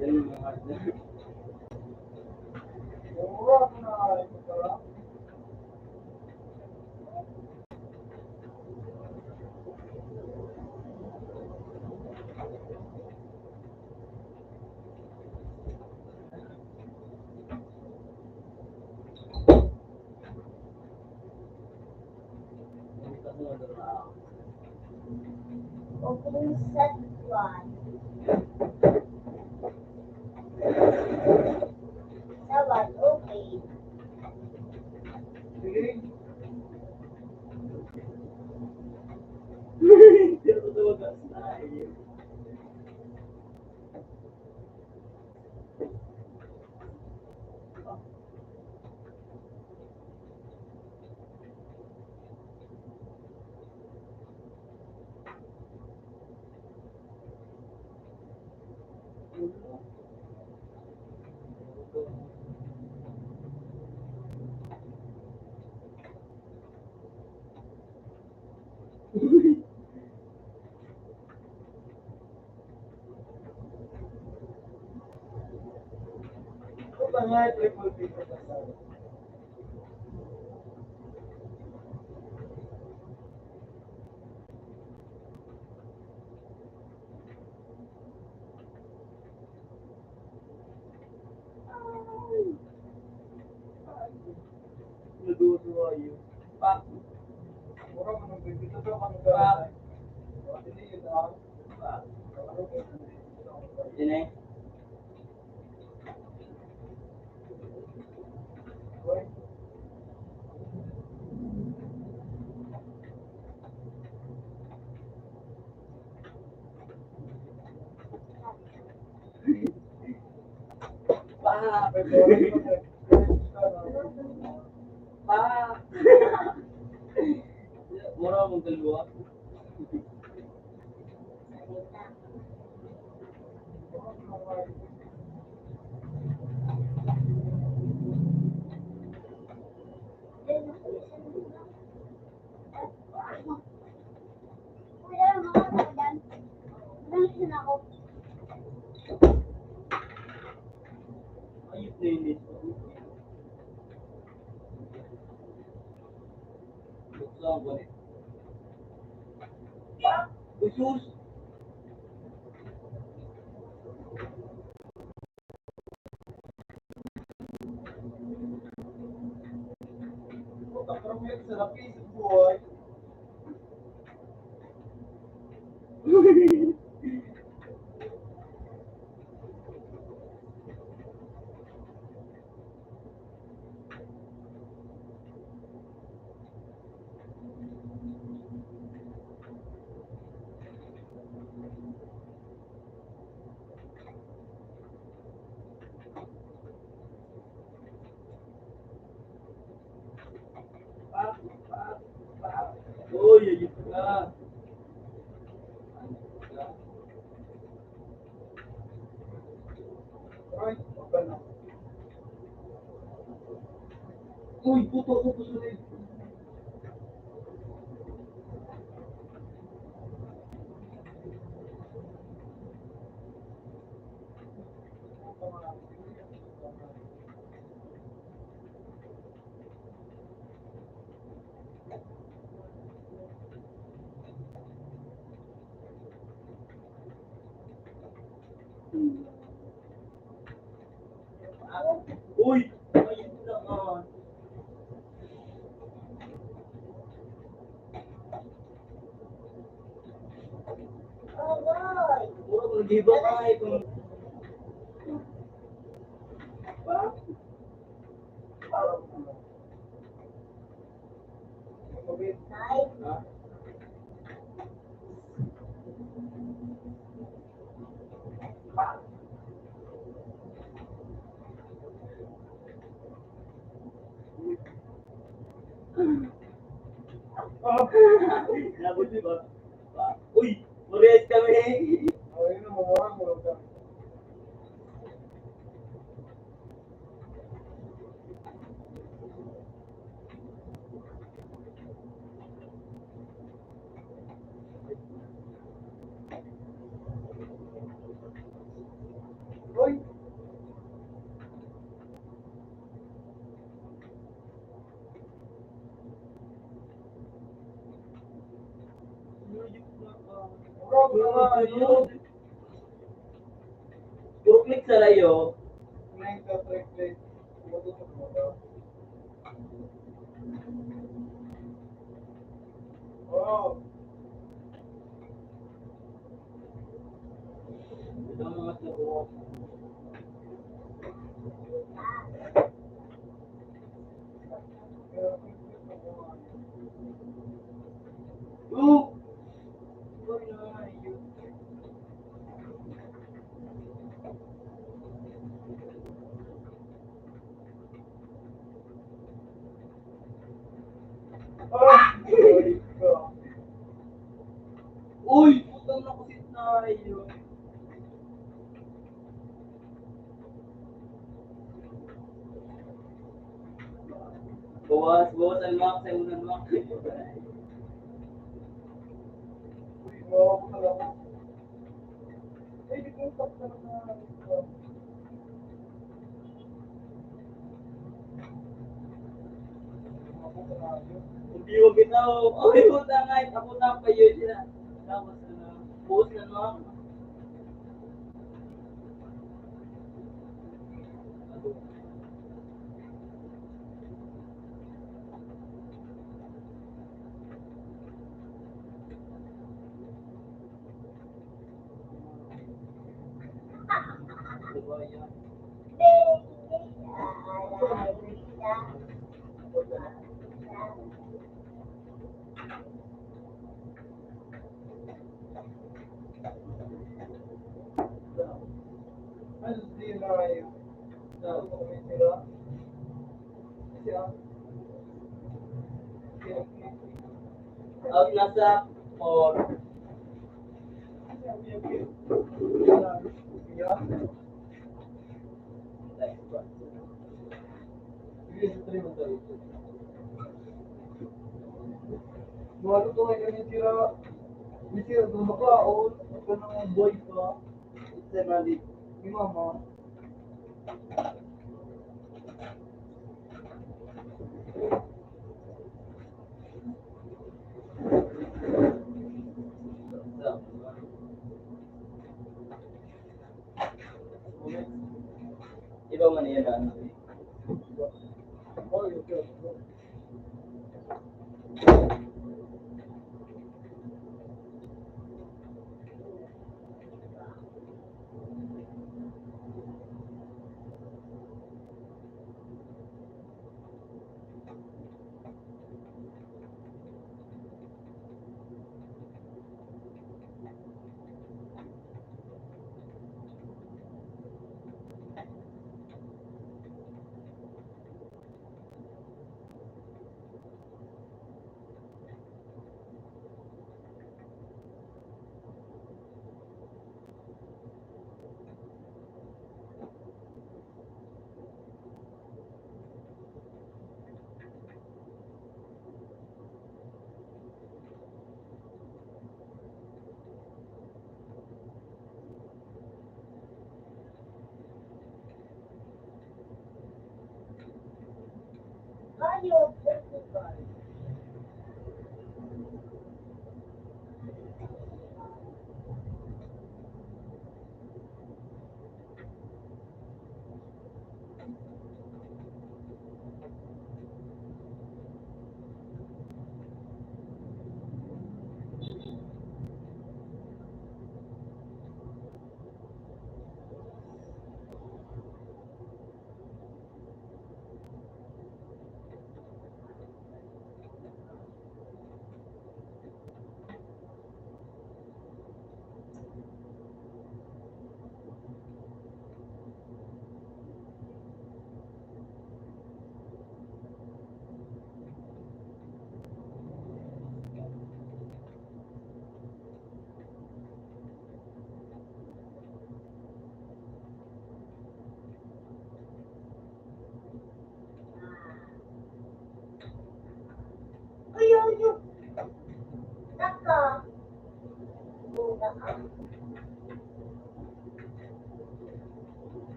Yan yung mga Opening set one. Sabat, okay. Naduduwa yun. Pa. Mura mo nang bibito sa mga pa. Yun eh. Pa. Pa. Mura mong dalawa. Ayos na yun dito. Buksan ko eh. Jesus! Uy, ayos ka. Uy, puto ko po sunod. Uy, ayos naman. Puro kung di ba kahit kung... Pa? Ha? Nabot di ba? Pa? Uy, murias kami. Uy, Puro click sa layo. Ito ang mga nakuha. Oh! Uy! Putang nakusit na yun. Bawas ang mark sa unang mark. Hindi mo bitaw. Uy, puta nga. Ako na pa yun sila. Tapos post na mark. Diba yan? Out nasa 4. Boy pa. It's a mali. Iba man yan ano.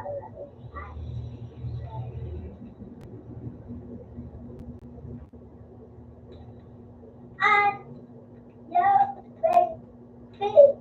And the big fish.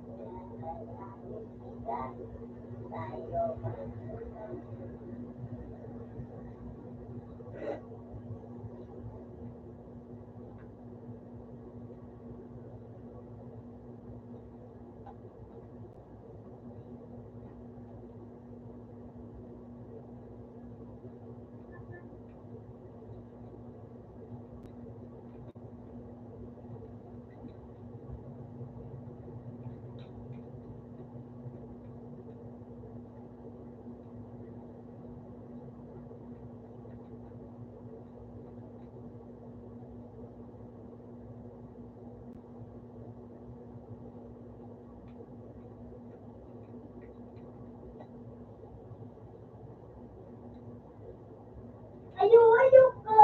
Ayoko.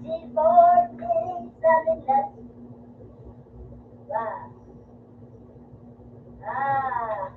Silver is the last. Ah. Ah.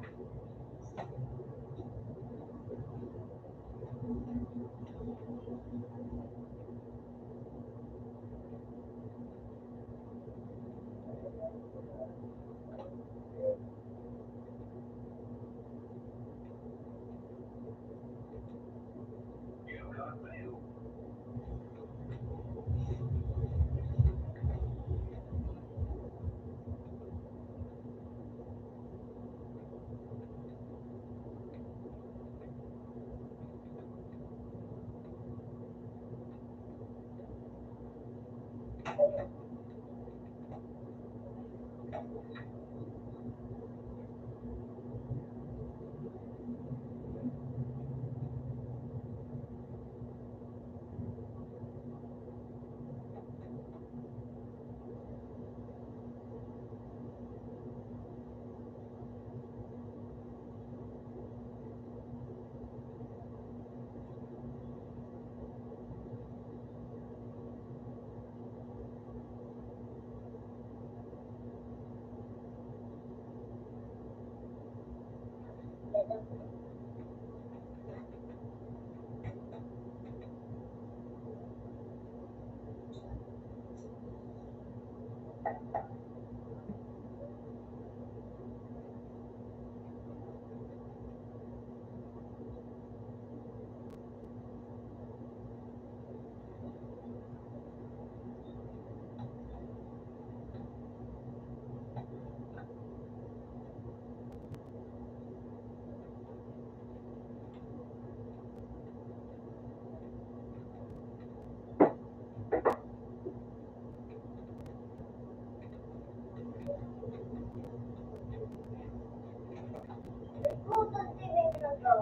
Puto tingin na to.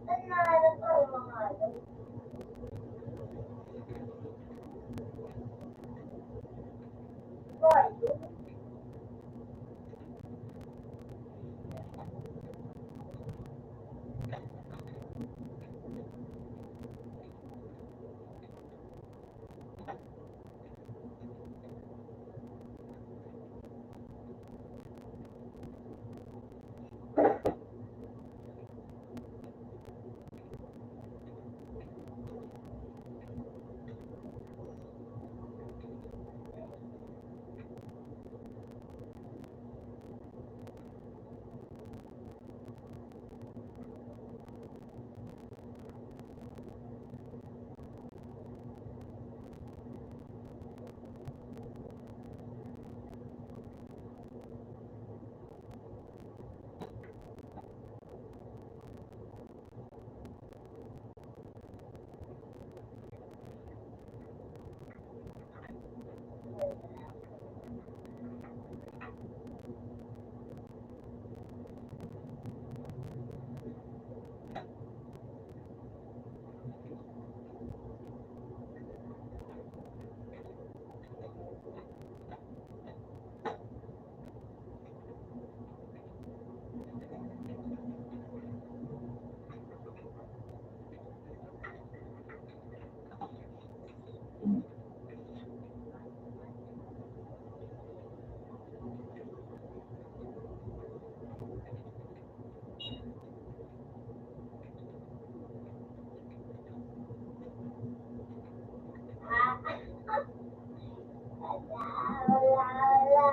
Nanalo pa ang mga ano. Boy,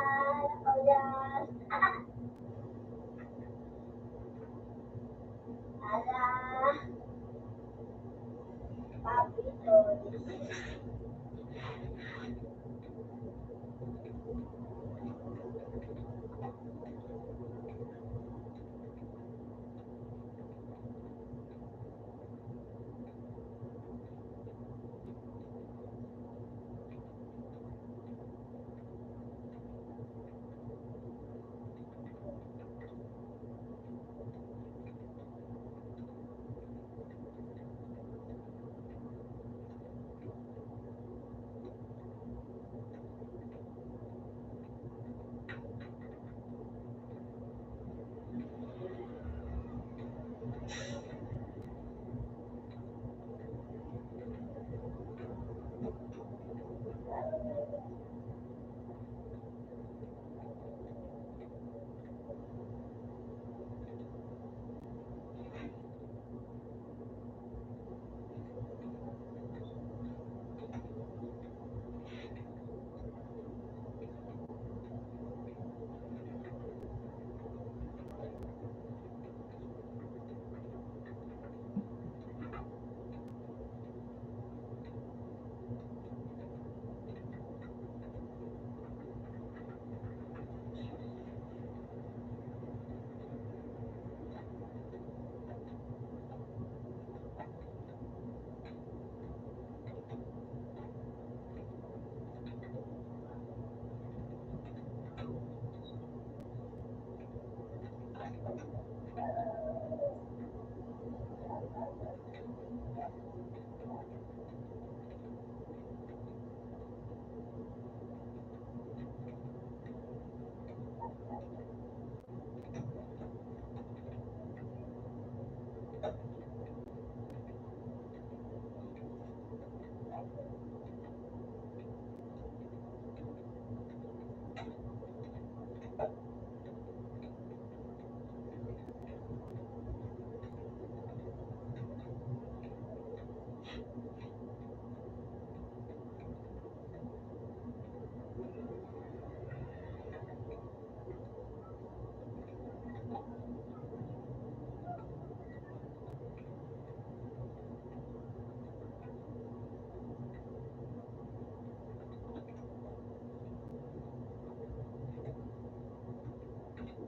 ako yan. Ala, papi Toys.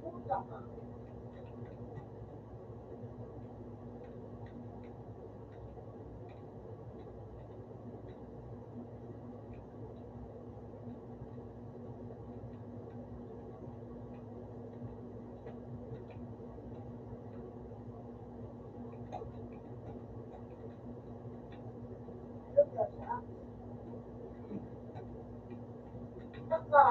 Puta ka. Ano ka siya? Taka.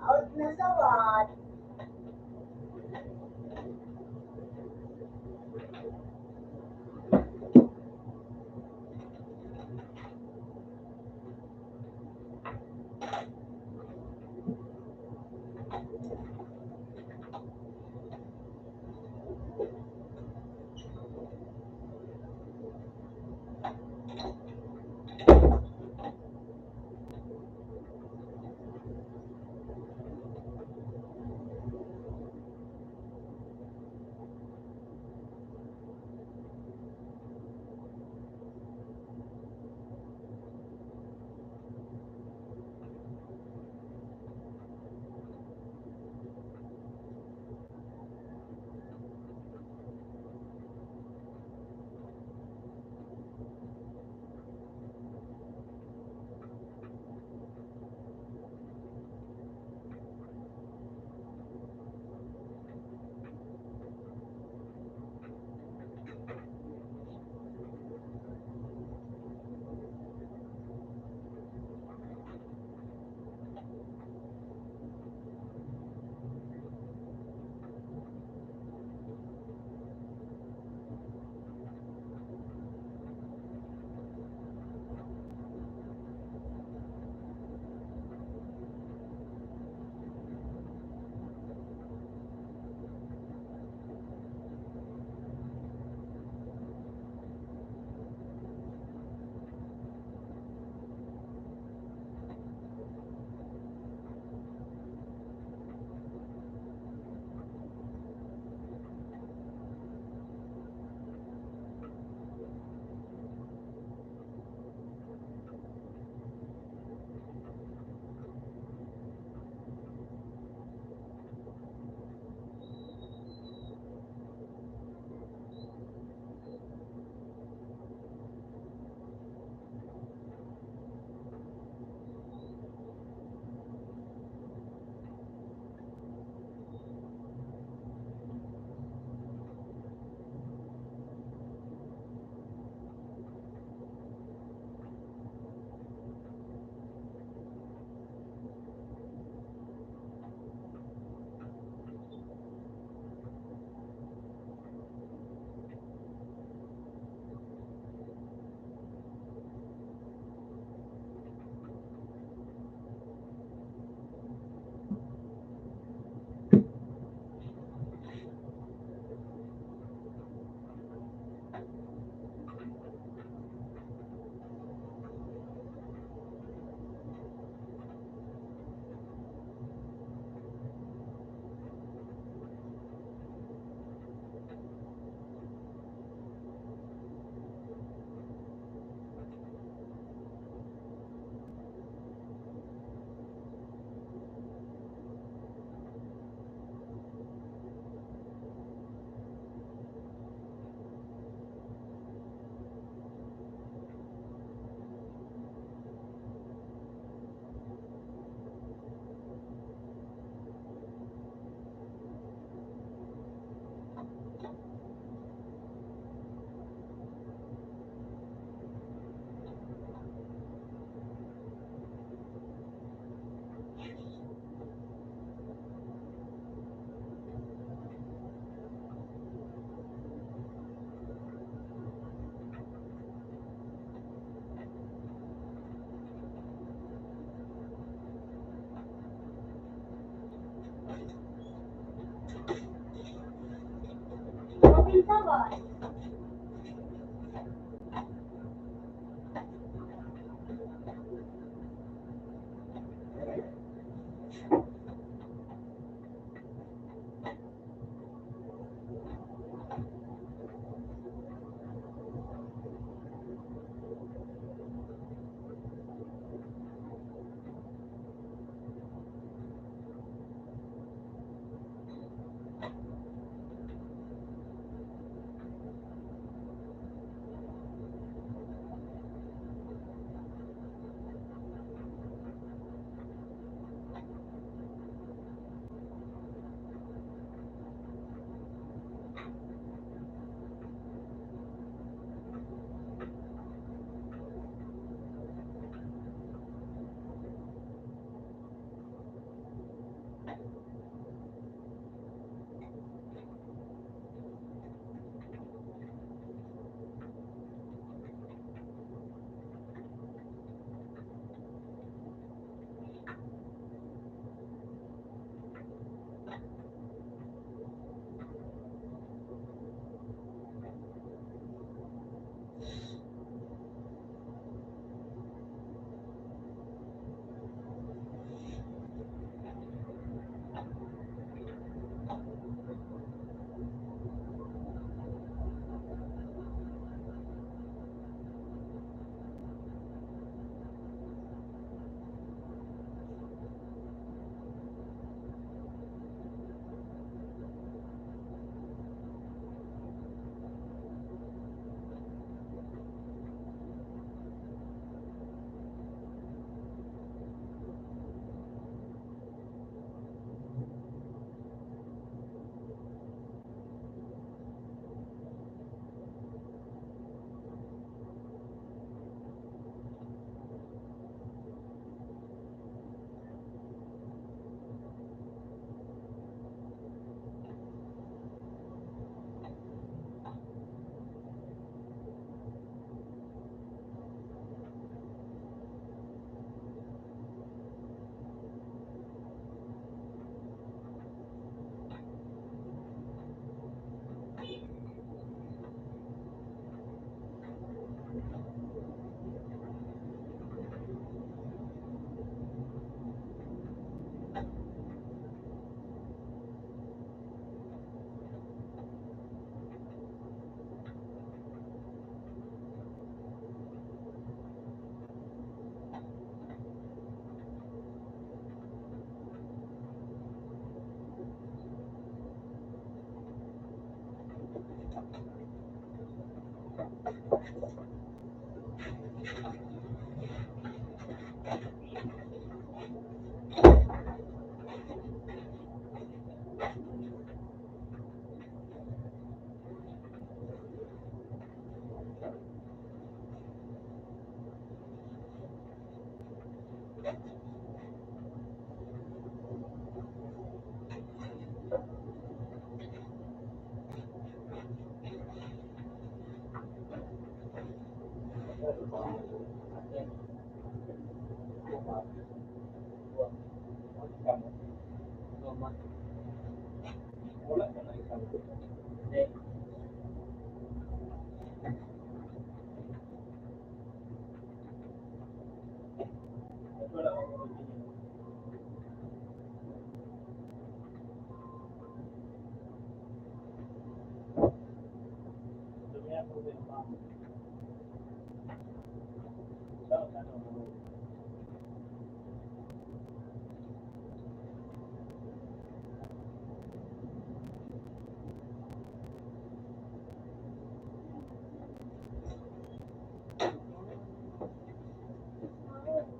Out na sa wat. sawat.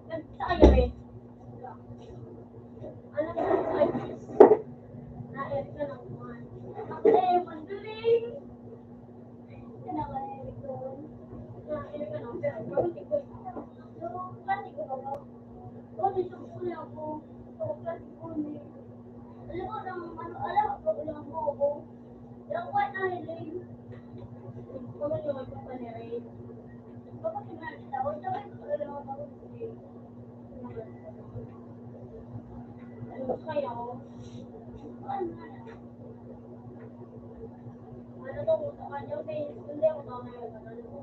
Nagsasabi. Alam mo, na-air ka ng kuhan. Ako na yung manduling. Kinakain ko. Na-air ka ng pero bakit ko yung klase ko ba? O, dito ko na ako. O, klase ko ni. Alam mo, alam ko, ulang mo ako. Yung kuhan na hiling. Kung ano yung magpapanirin. Bakit yung nalita? O, sabay ko alam mo bakit hindi. Ano kayo? Ano ano ko sa kanya, may hindi ako kamayan na ano ko.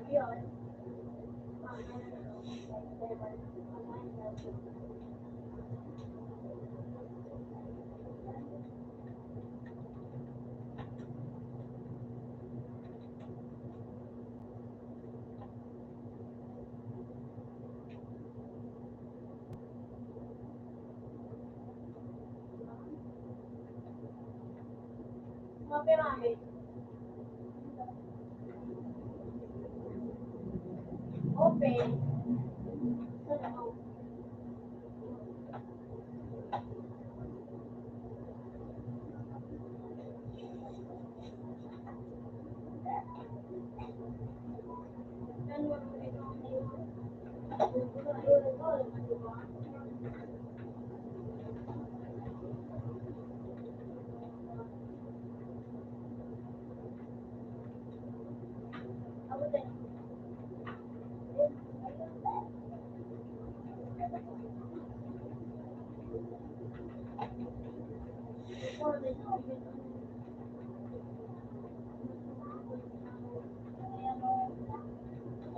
Yun. Mga pyramid. Open. Sa ano? Ano ito?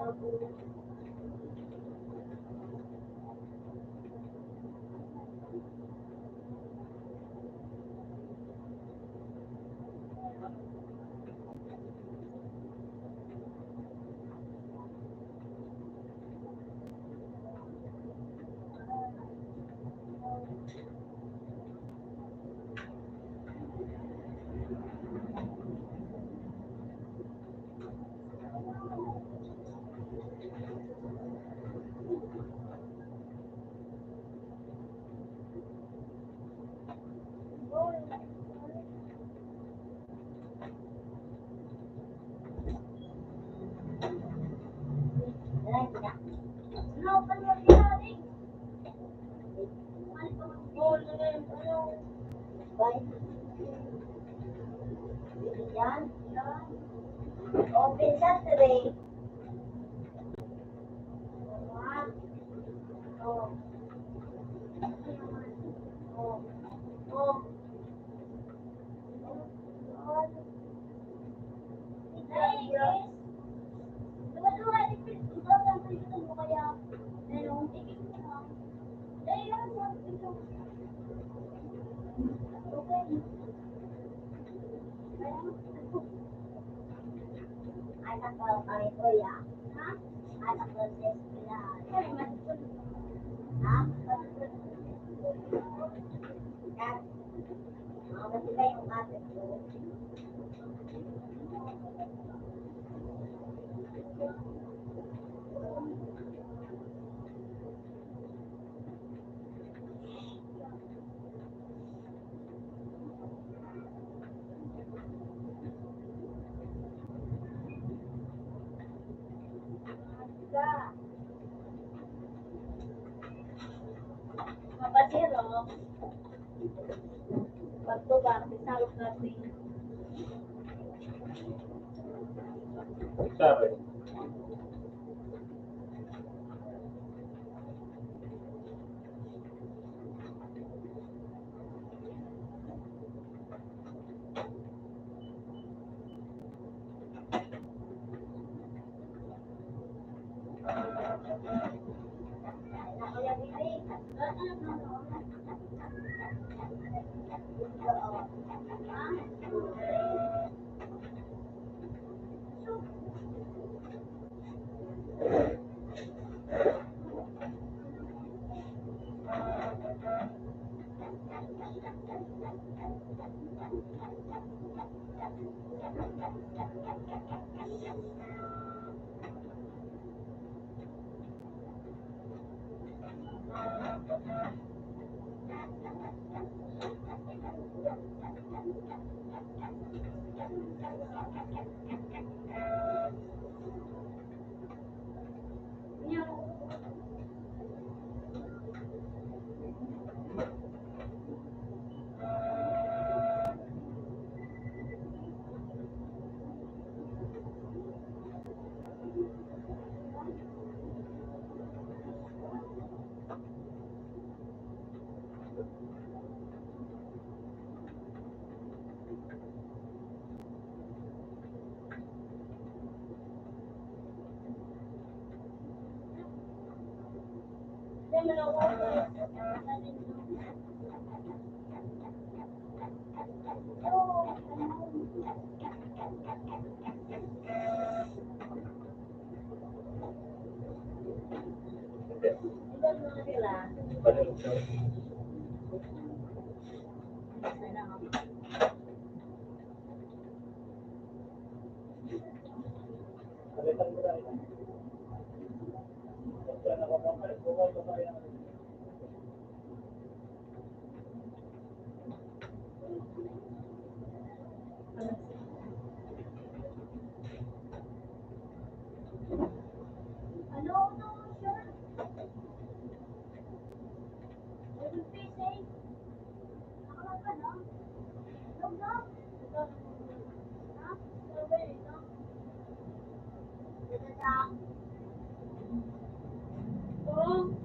Ako din. No, pala pinari. Oh, ano? Yan. Open Saturday. Oh. Oh. Oh. Anak ko kami ko ya. Ha? Anak ko sa eskwela. Ha? Kasi ba yung ate ko? Mapasiro. Pagtuba, salok natin. Sabi. Nakuya bibig. naman ako. Ano to, sir? Nakaka na? Huwag na. Ha? Survey, no? Oo.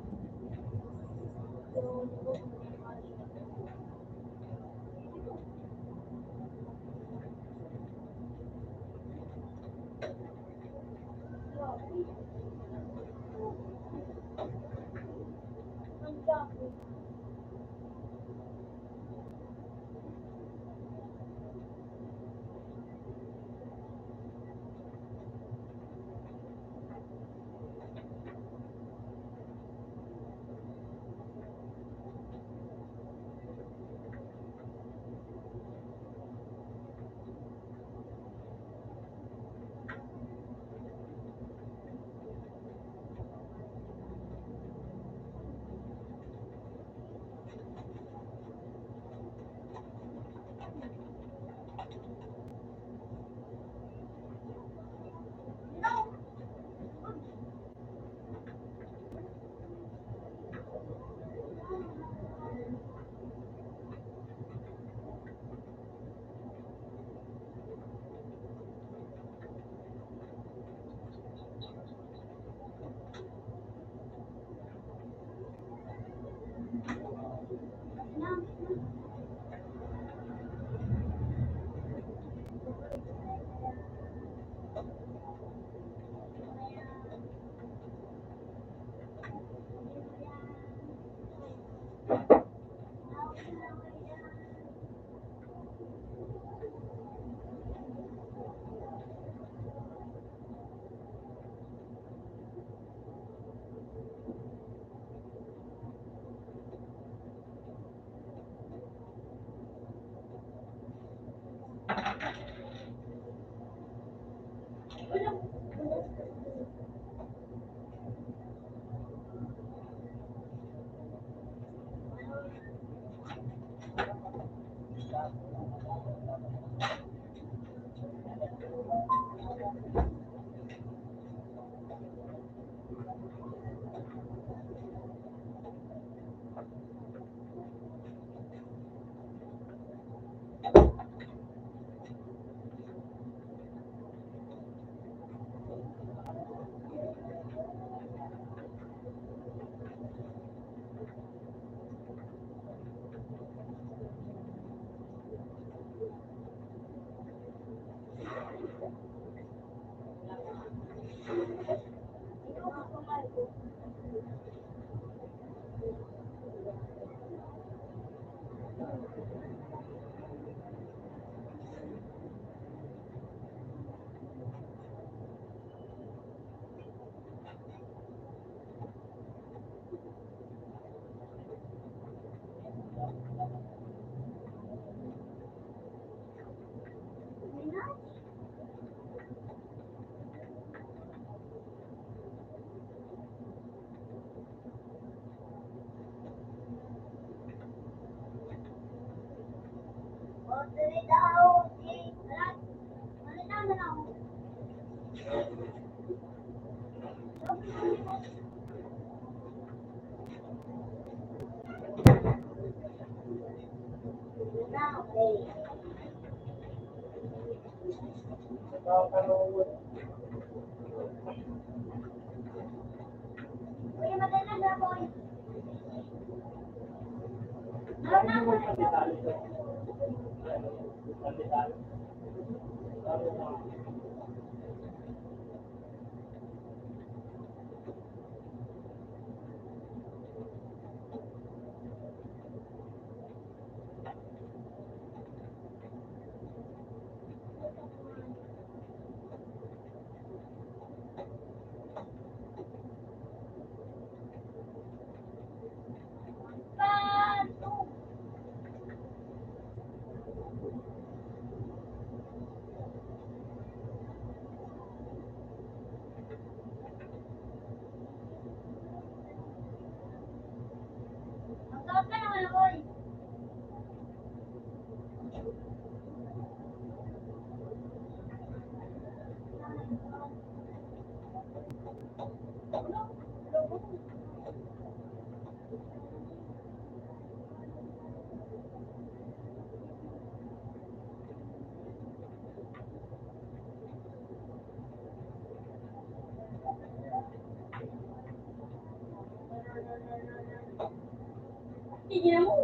Hindi na mo.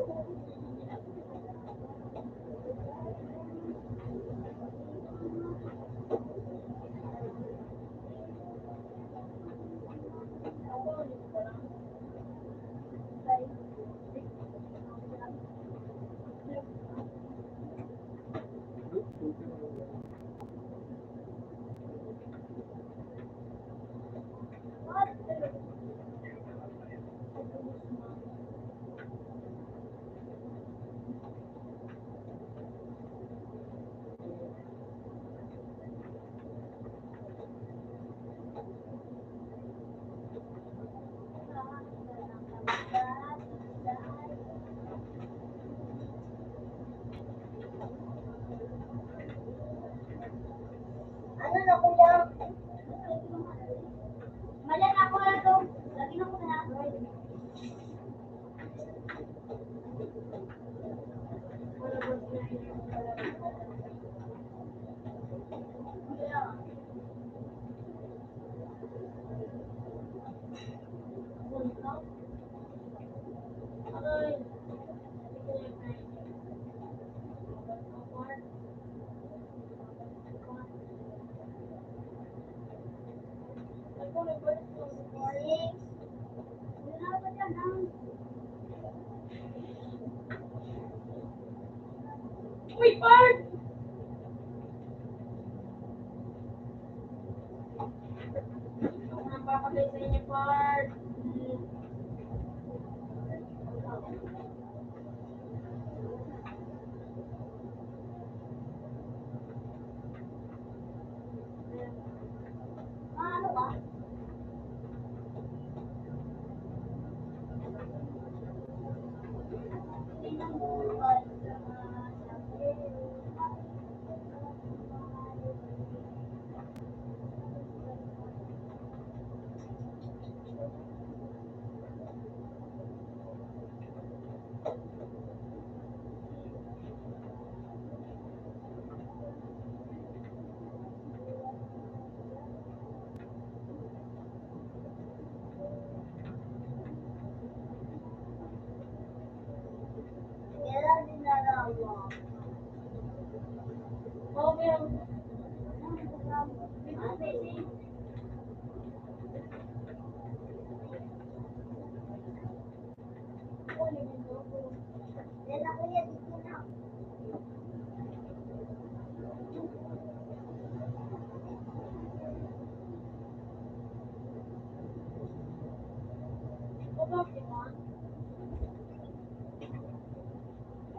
Ano na kuya? Mali na ako na to. Lagi na ko na. Uy, Park! Ako nang papagay sa inyo, Park. Ano ba? Kailan din nalawa? Okay.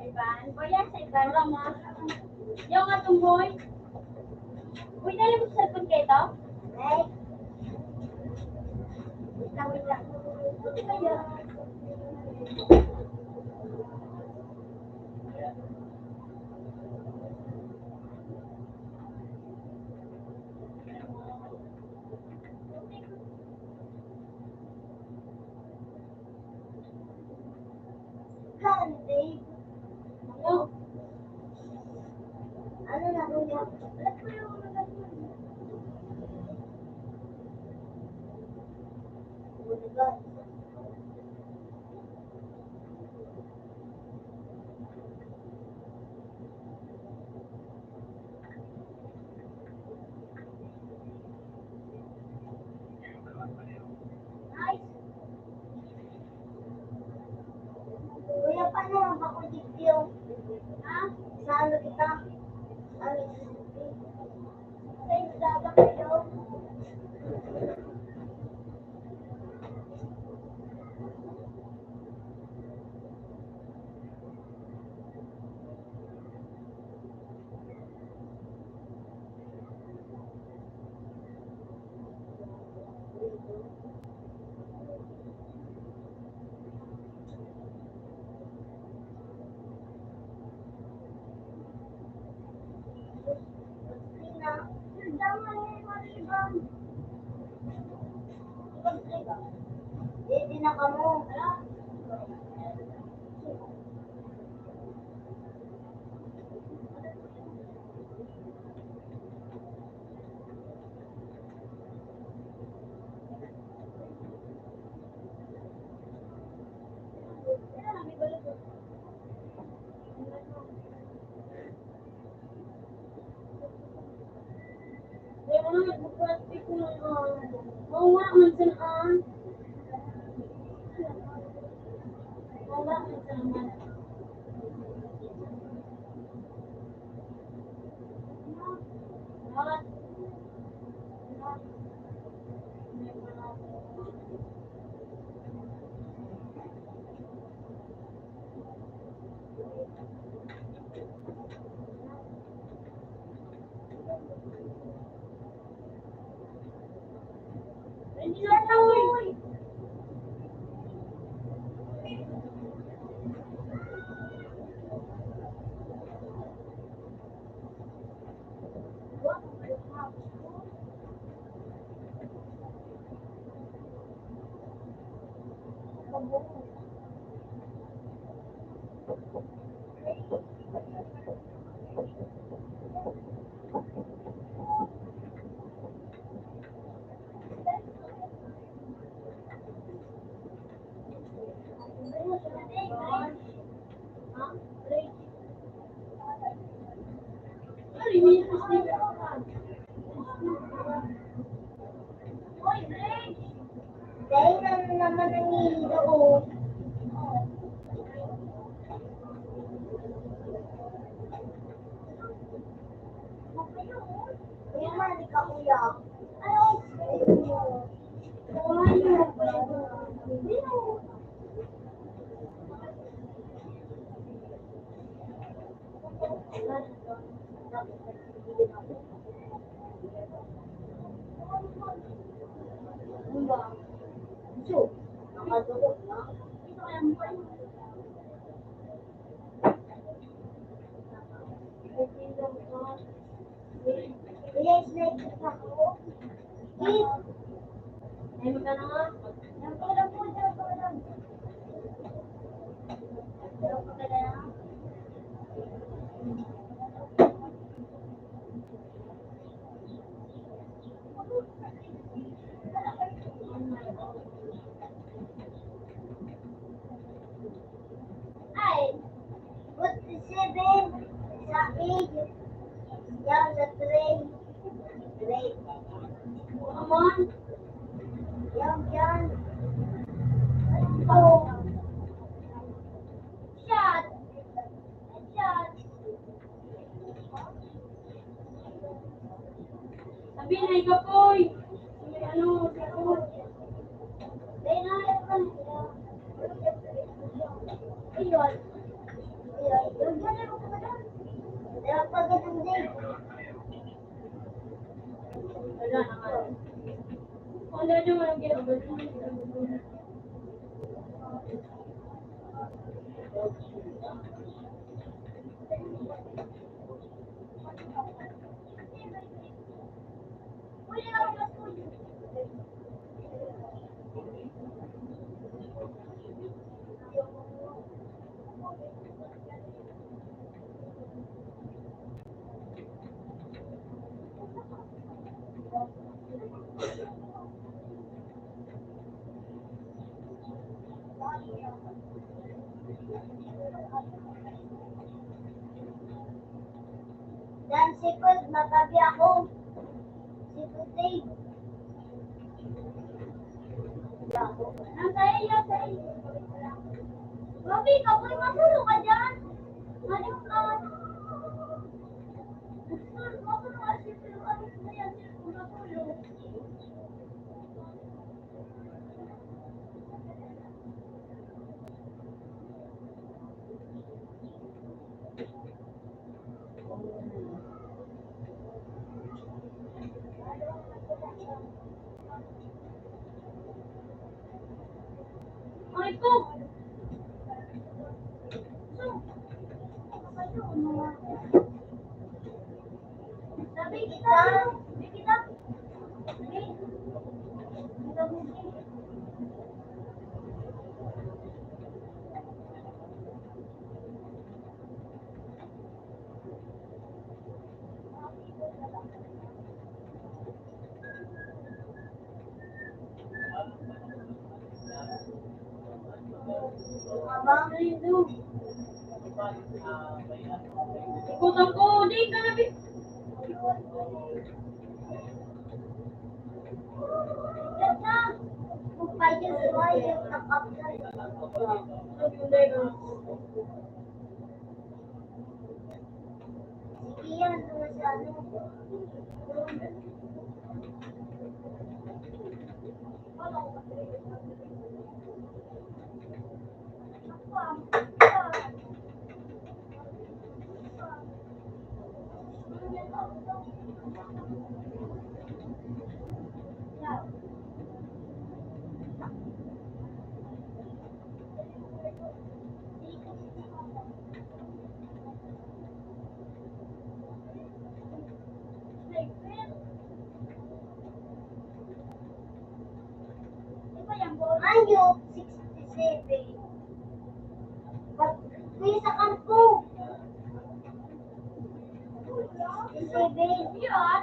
Iban, kuya sa iban rama. Yung atong boy. Uy, dali mo sa cellphone kayo to? Right. Wait lang. Kaya. Dave. Ano? Ano na kuya? Alam ko yung mga ganun. Nice. Kuya, paano ako dito? Ha? Saan kita? Ano? Sa isama kayo? Hindi na kamo. Ano? Wala mag-plastic mo naman. Mawa man sa naan. Mawa man sa naman. Lahat. Hindi na tawag. Dahil na naman ang hihiro. Kuya, mali ka kuya. Ano? So, nakadulog na. Yes, like ako. Please. Ayun ka na nga. Yan po lang po, yan po lang. Yan po ka na. Ay, put the 7 sa 8. Yan sa 3. 3. Come on. Yan, yan. Oh. Shot. Shot. Sabi na ikaw po'y. Ano, sabi. Dahil na ayaw ka nila. Ayun. Ayun. Yung dyan ako ka ba doon? Dapat pagkatang din. Wala naman. Wala naman ang ginagawa. Dan si Kod, matabi ako. Si Kudig. Nasa iyo, sa iyo. Bobby, kapoy matulog ka dyan. Ano ka? Matulog ka siya, pero ano na yan siya kung matulog. Ay po! Sabi kita! Sabi kita! Abang rindu. Ikut ako, di ka nabi. Spider Boy, yung nag-upload. Sige yan, doon sa ano. Ayok, 67. Kuya sa kampo. 67. Yan.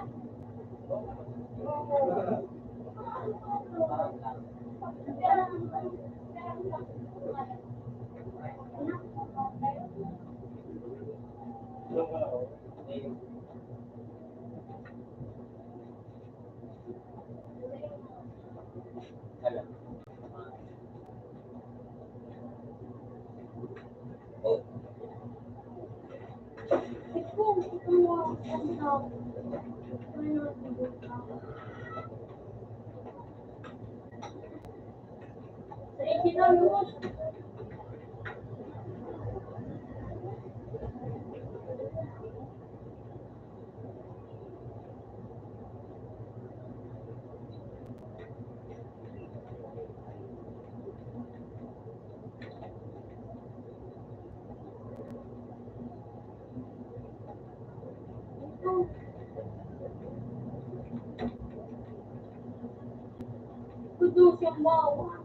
Kudus yung bawa.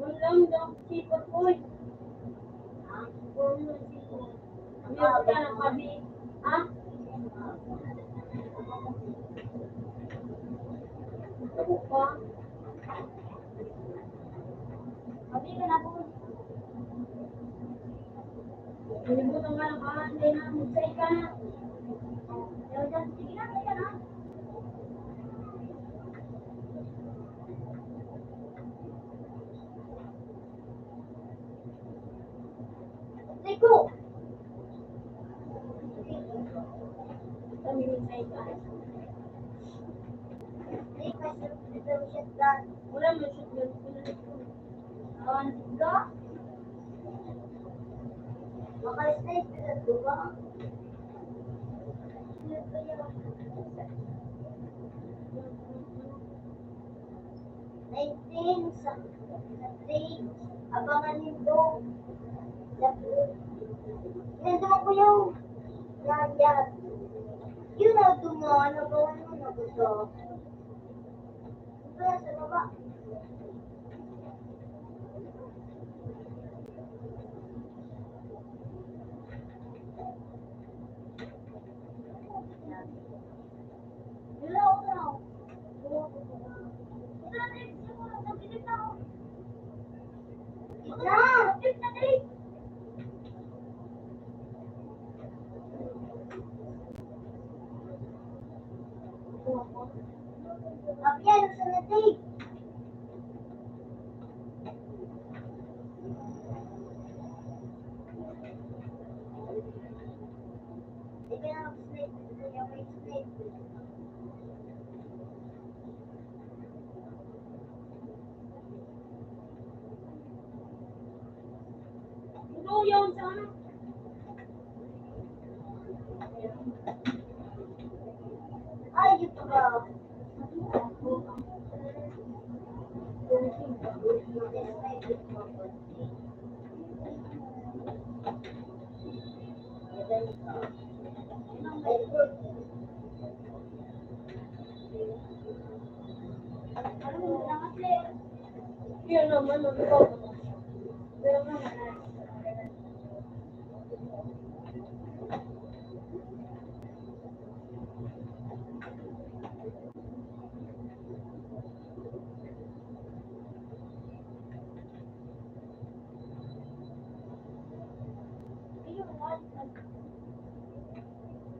Walang daw sipot ko. Walang sipot. Meron ka ng kabi. Ha? Ako pa. Kabi ka na po. Nalimutan ka ng kahante na. Magsay ka na. Sige na, sige na. Rico! Kami yung say ka. Rico, shoot gun. Wala mo shoot gun. Ka? Maka-snipe ka ito ba? Sa 3, abangan nito. Yan naman ko yung yan. Yun na dumaan, nagawa mo na gusto. Ito sa baba. Apian sa natig. Sige na mag-snake. Kaya may snake. Ito yun sa ano? Ay, dito ba? Ano Kaya naman, ano ba? Kaya naman,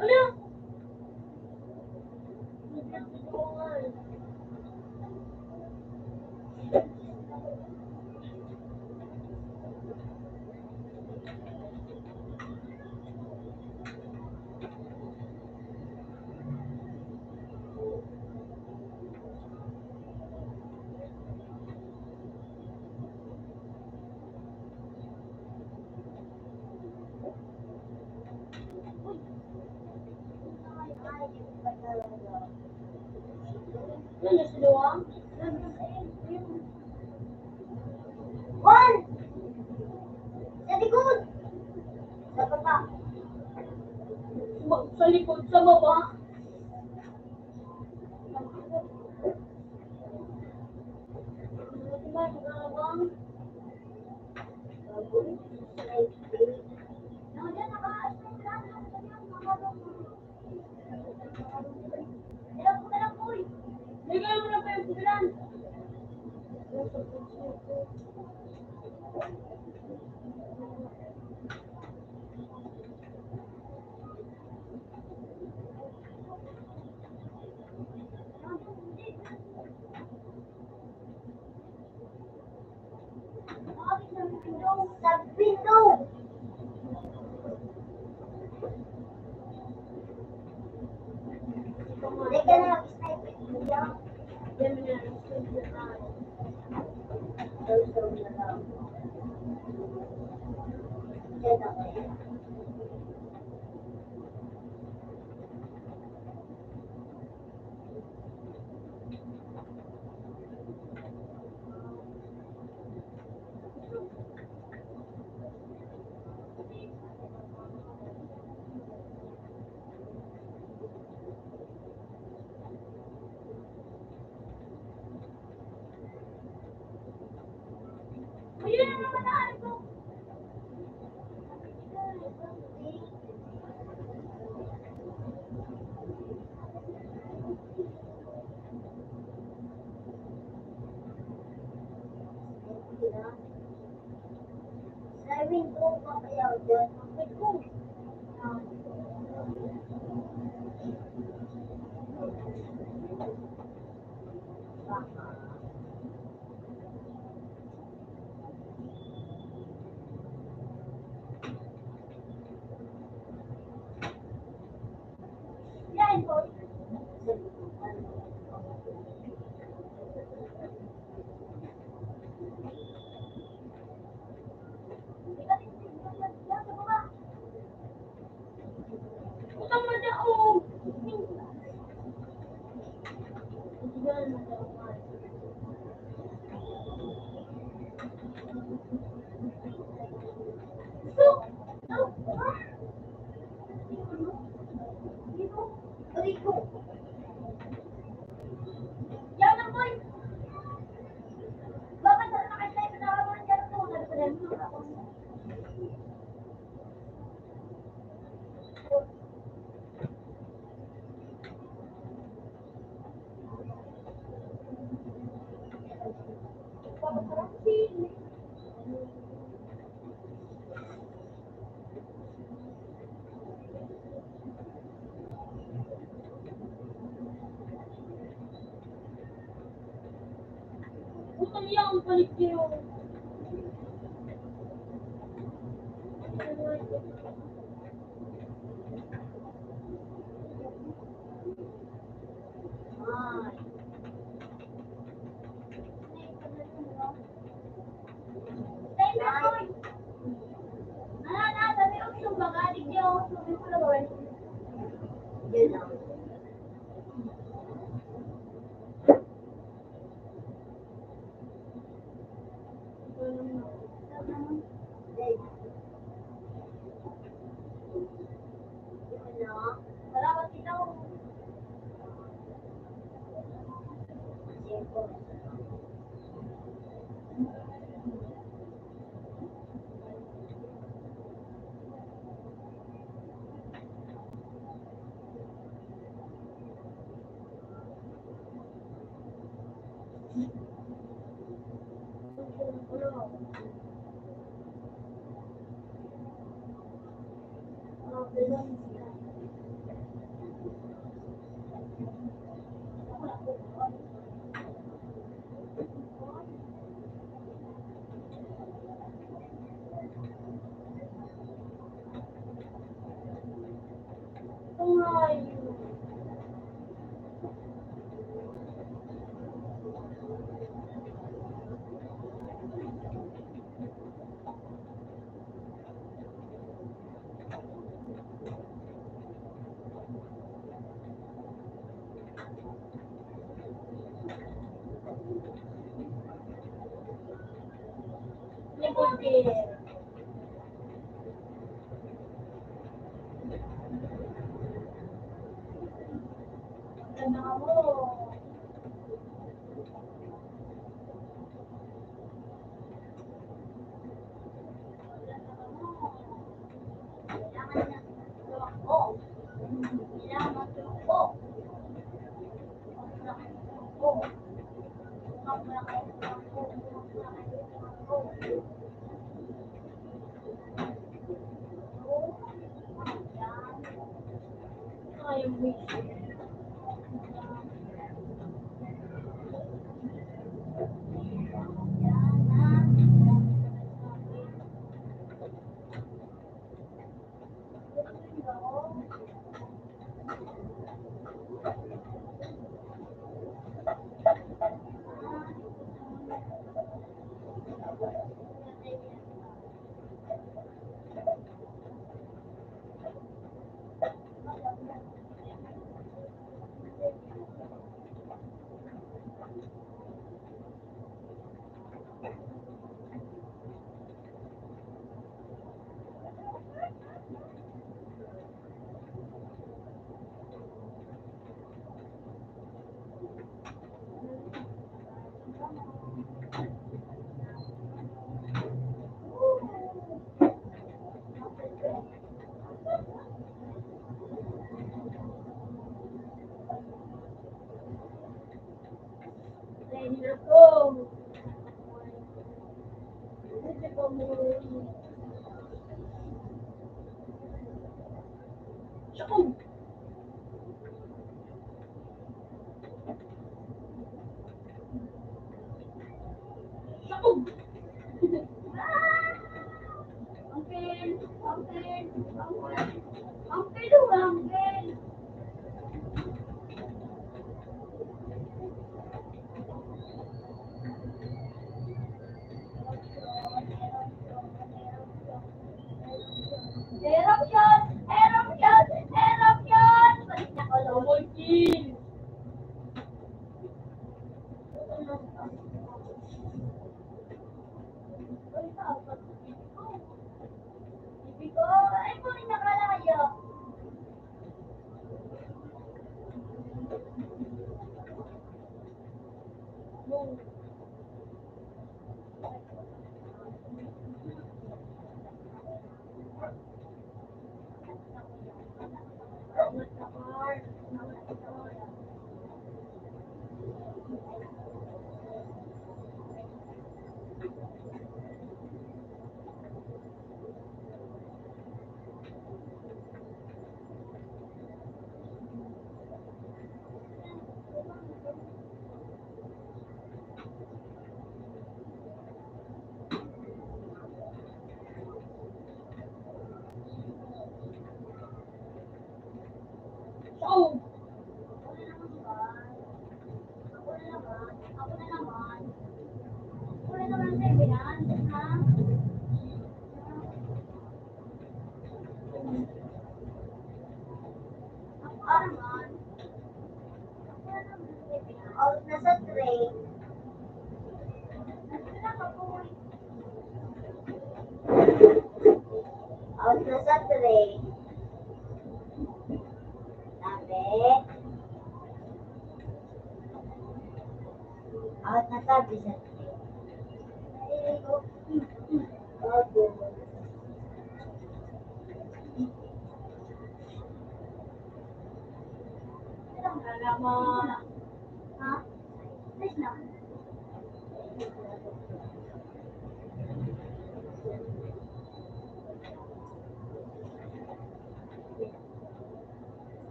ano? Ano si Luwang? Juan! Sa likod! Sa baba. Sa likod, sa baba. Bigyan mo na pa yung pugilan. Sa window! Hindi ka na mag-snipe. Yan mo na. Daw na lang. Yan ako. Ayun na naman na ano. Sa window pa kaya dyan. Window. Yan po. Utang mo na o. Yan ang boy. Bakit sa nakasay na ako ng dyan to? Utang yan, balik niyo. Salamat kita.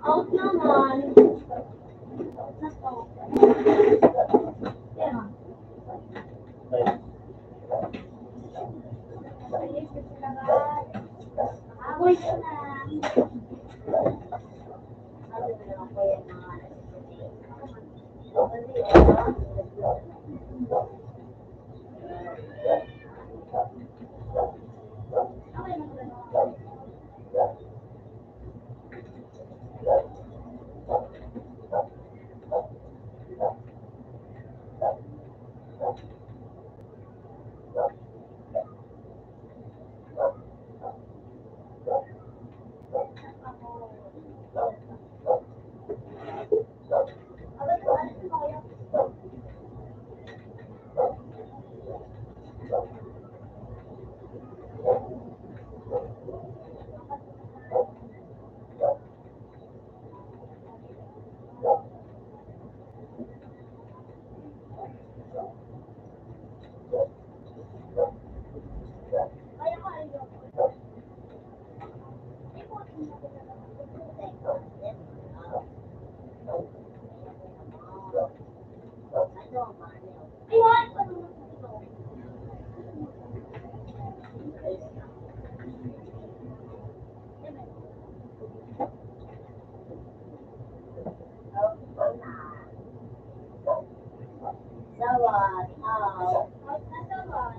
Out naman. Out na to. Pero, ayos na sila ba? Aboy ko na. Sabi na lang ako yung mga okay na pala. Kaya ko ayun. Ayun, ano ito? Sawat, out na sawat.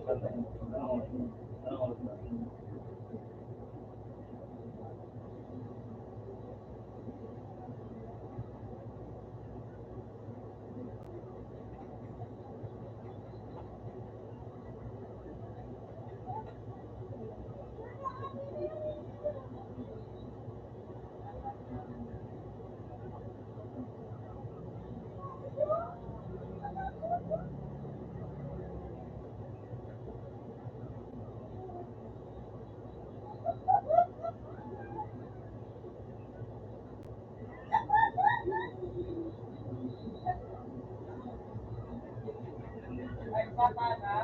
Ano? Ay, bata na.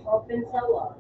Open sawa.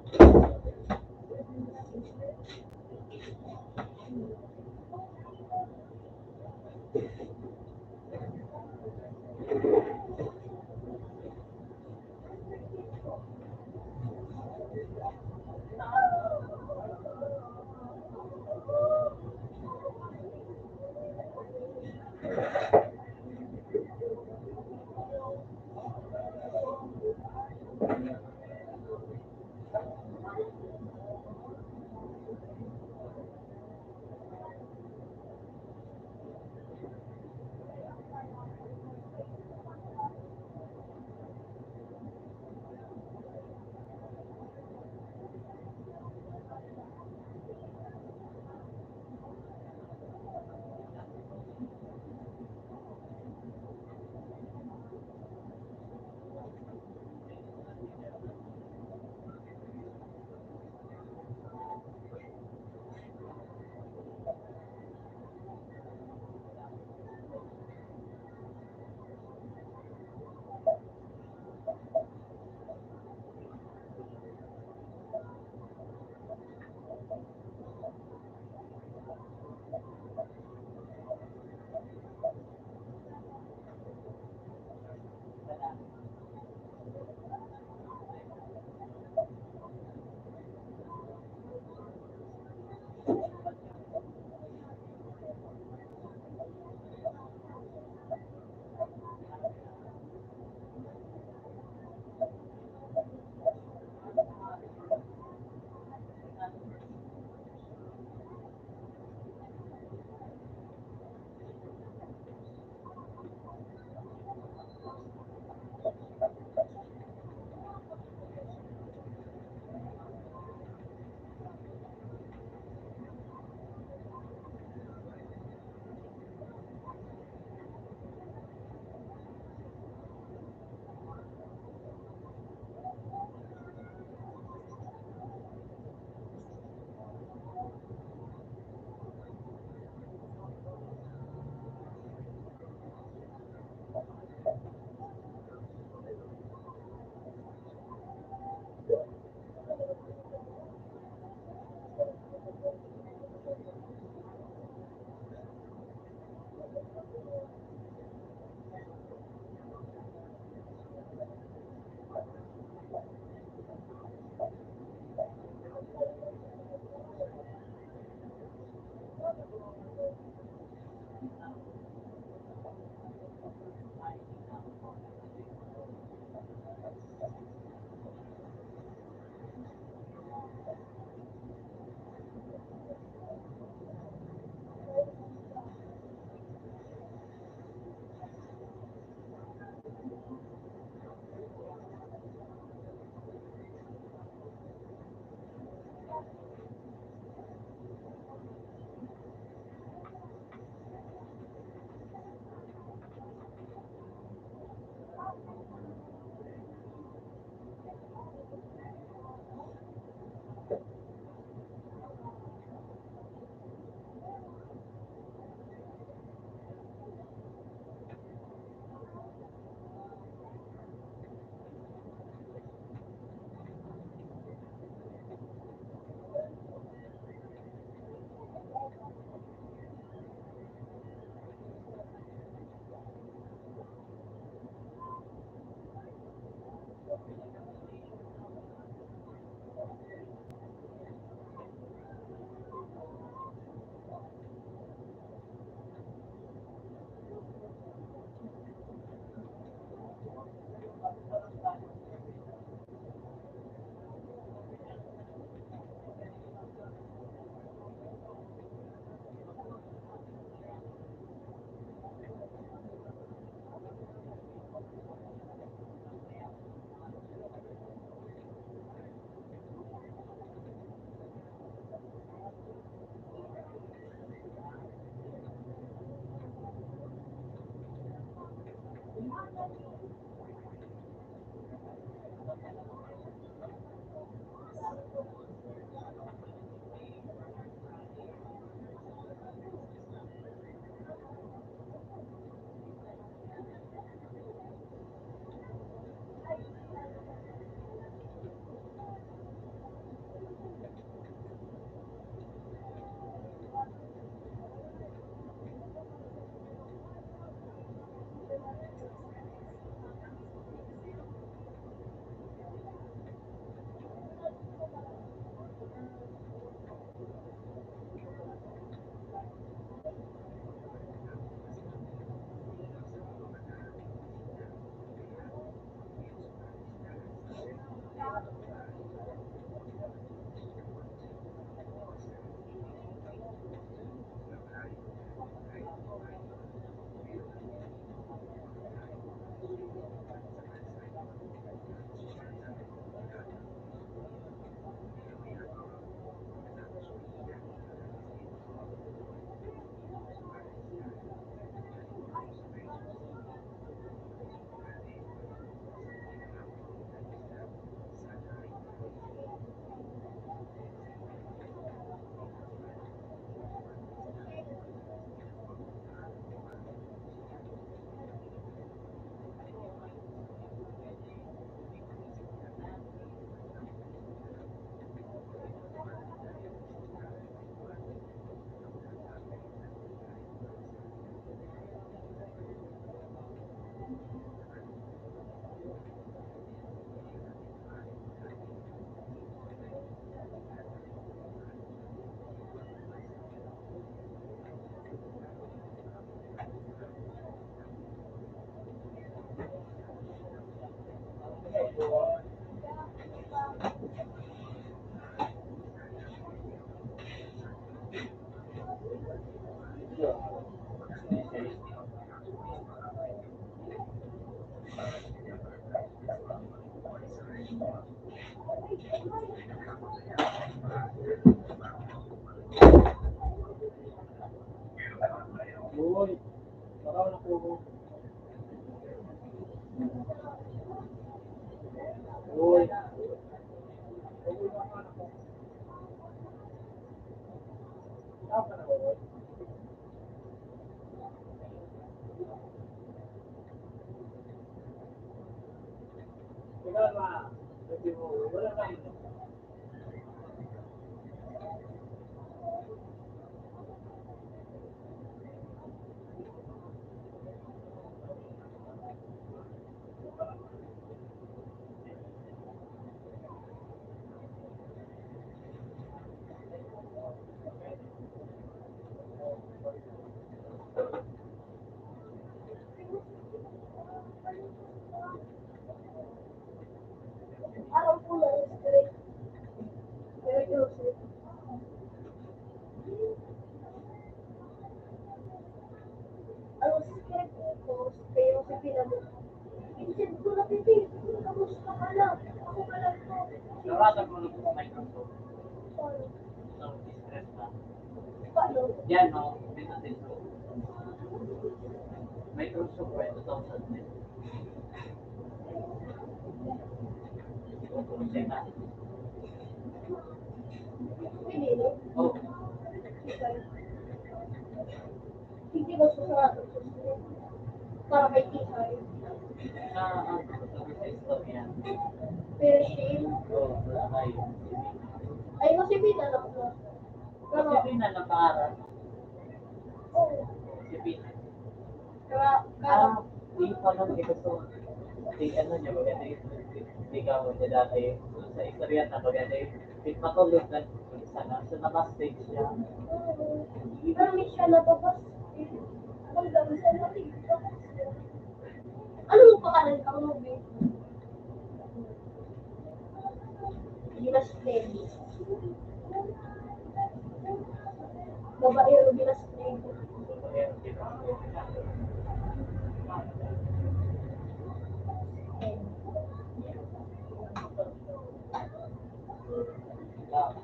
Uy, baka na po. Uy, tama na ba? Ikaw ba? Sabi mo, wala kang Paano? Yan, no? Pinatin ko. May cruise ko po, 2,000 din. Cruise na. Pinili? Oh, Okay. Hindi ko susurat. Para kay Tisay. sa ano, sa story yan. Pero Shane, Oh, wala kayo. ay kasi Pita lang ko. Pero, Si Pina na pangarap. oh, Si Pina. kaya, Ah, di pa lang ito so. Di ano niya, maganda yung di ka mo niya dati. Sa istorya na maganda yung matulog na isa na. So, naka-stage siya. pero may siya napapos. Ang dami sa natin. Ano mo pangalan ka movie? Ginas Lady. Babae o Ginas Lady. Ayan, di ba? Ah,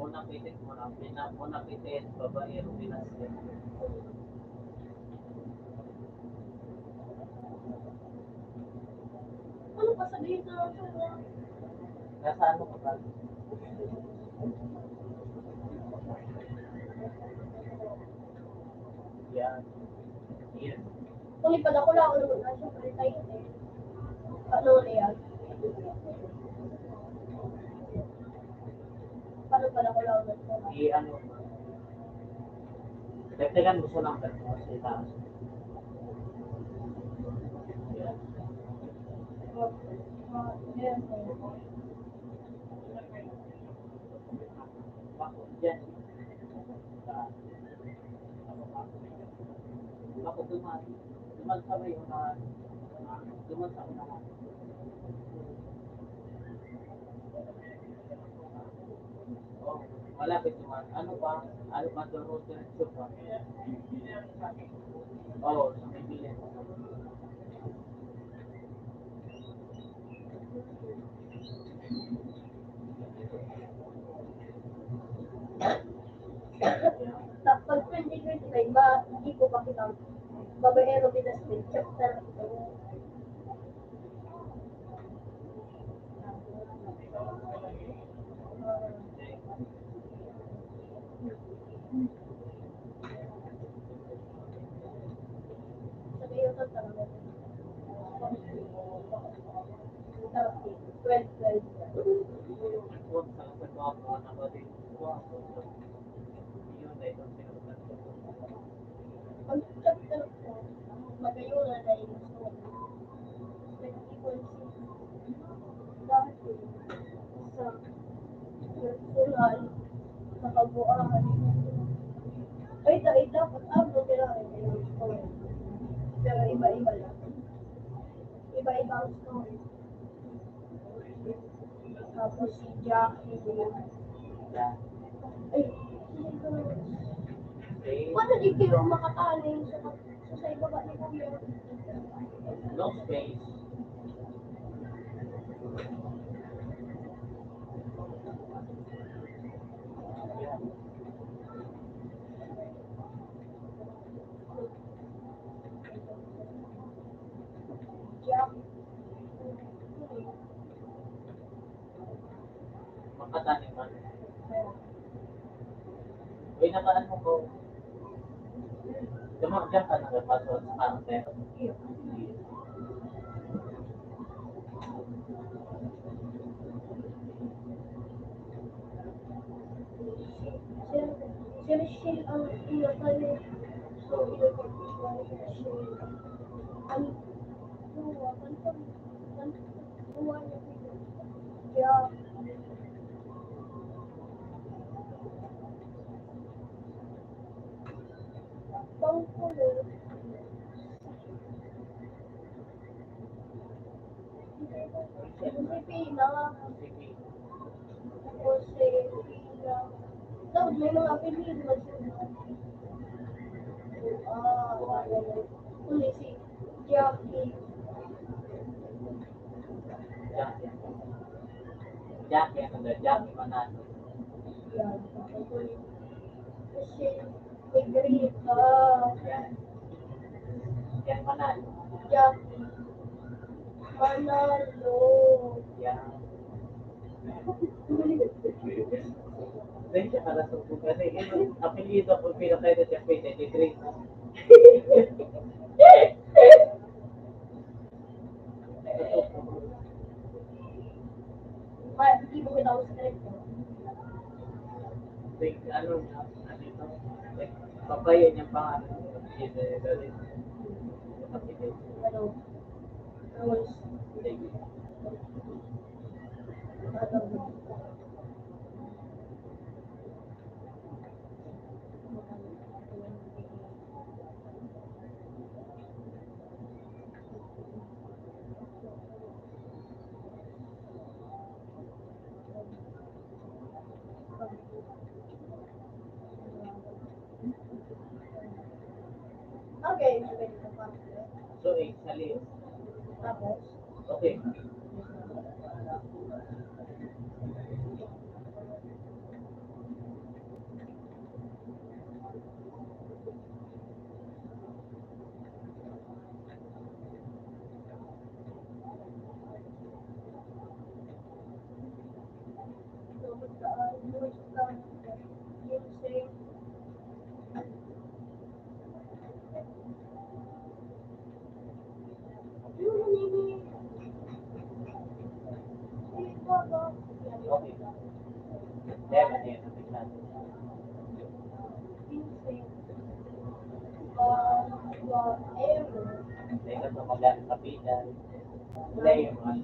unang itit mo na. Unang itit, babae, ruminas din. Ano pa sabihin sa Nasa ano ka ba? Yan. Yan. kung ipadako lang ako naman na siya tayo eh. Ano na yan? Paano pala ko lang naman? Ano, dagdagan mo siya ng ganito sa itaas. Yan. Bako, dyan. Bako, duman. Duman sa may unahan. Duman sa unahan. Oh, malapit duman. Ano pa? Ano pa doon road diretso pa? Oh, sa may bilin. Pag 2025 ba, hindi ko makita. Babaero Pinas Day, chapter ito. Sa kayo sa talaga. 12. Huwag sa kasagawa mo na ba din? Huwag. Yun na itong sinulat ko. Ang chapter ko, magayo na na yung gusto. Dahil sa personal sa kabuuan. Ay, dahil dapat ano kailangan yung story. Pero iba-iba lang. Iba-iba ang story. Tapos si Jackie. Yan. Ay, Okay. paano di kayo makataling sa ibaba ni Kuya? No space. Yan. Jackie. Makatanim man. Uy, nakaan mo ko. Dumagyan ka na ba paso sa content? Si Michelle ang inakal niya. So, Ang luwa, luwa niya. Kaya, bangkulo. Si Pina, sige. May mga apelido na siya. Huli si Jackie. Jackie. Jackie, ano na, Jackie Manalo. Yan. Huli. Kasi Negrita. Yan. Yan Manalo. Jackie. Manalo. Yan. Dahil siya kalasok kasi yun, apelido ko pinakailan siya pwede, ni Grace. Hindi mo kita ako script. Like, ano ito? Like, papaya niyang pangalan. Dali. Apelido. Ano? Rules. Like, Okay, sabi ko pa. so, sali. Tapos, Okay. Okay. Yan, yan. Tingnan. whatever. Teka, tumagal sa pinan. Lemon.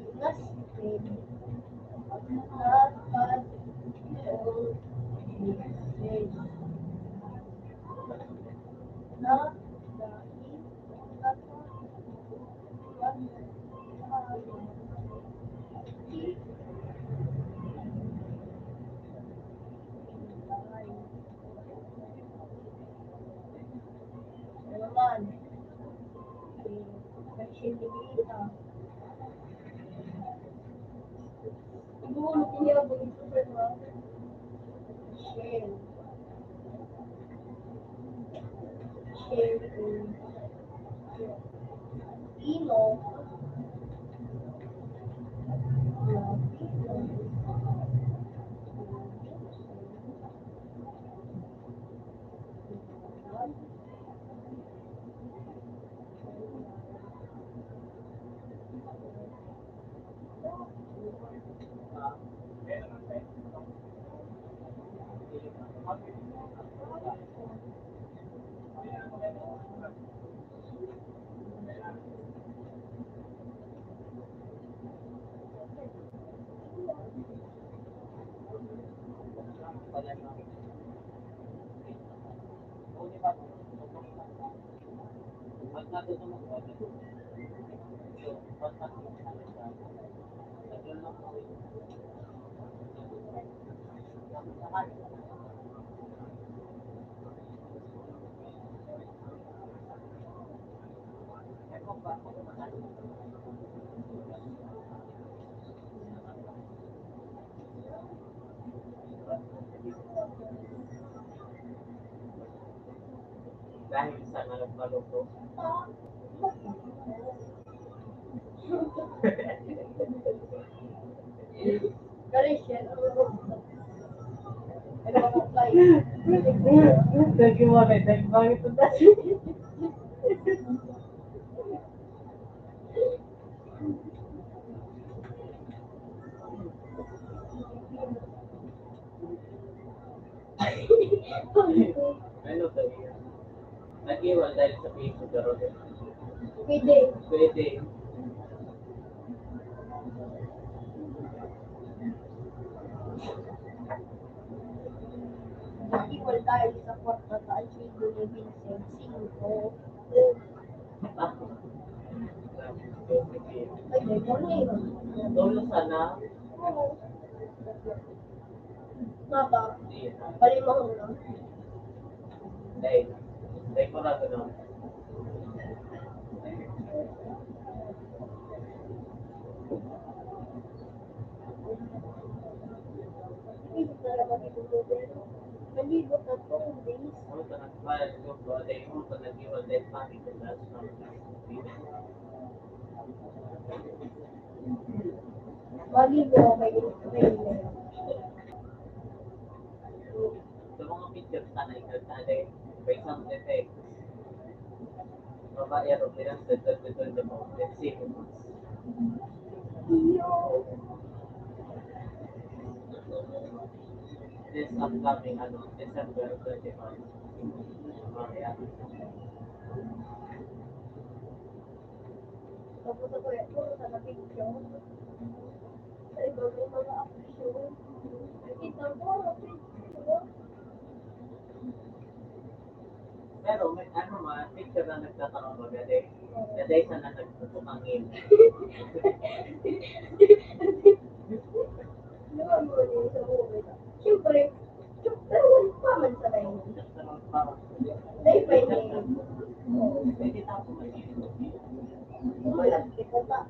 Dahil sa nalagpaluto. Gimana? Dan bakit ito dahil? Ano tayo? Nag-iwan dahil sa Facebook pero Pwede. pwede. Nag-iwal dahil sa kwarta sa Alfredo ni Vincent 5. Ay, may muli. Dolo sana. Oo. Nata. Iya. Palimang na. Dahil, dahil ko na gano'n. Hindi na naman ito pero nalibot na 2 days. Ako sa nagpahal ko, dahil mo sa nag-iwal, dahil pati ko sa Maligo ako kay Raymond. sa mga pictures na nagkakali, may sound effects. Babae aro nilang sa dito mo, let's see. Iyo. This upcoming, December 25. Mamaya. Tapos ako puro sa na-picture. Sa iba may mga action. Nakita ko, picture. Pero may picture na nagtatanong ba, dahil dahil sa na nagpupangin. Naman mo rin sa movie. Siyempre, pero wala pa man sa tayo. Dahil pa yun. Pwede tayo mag-iin. Wala, kita pa.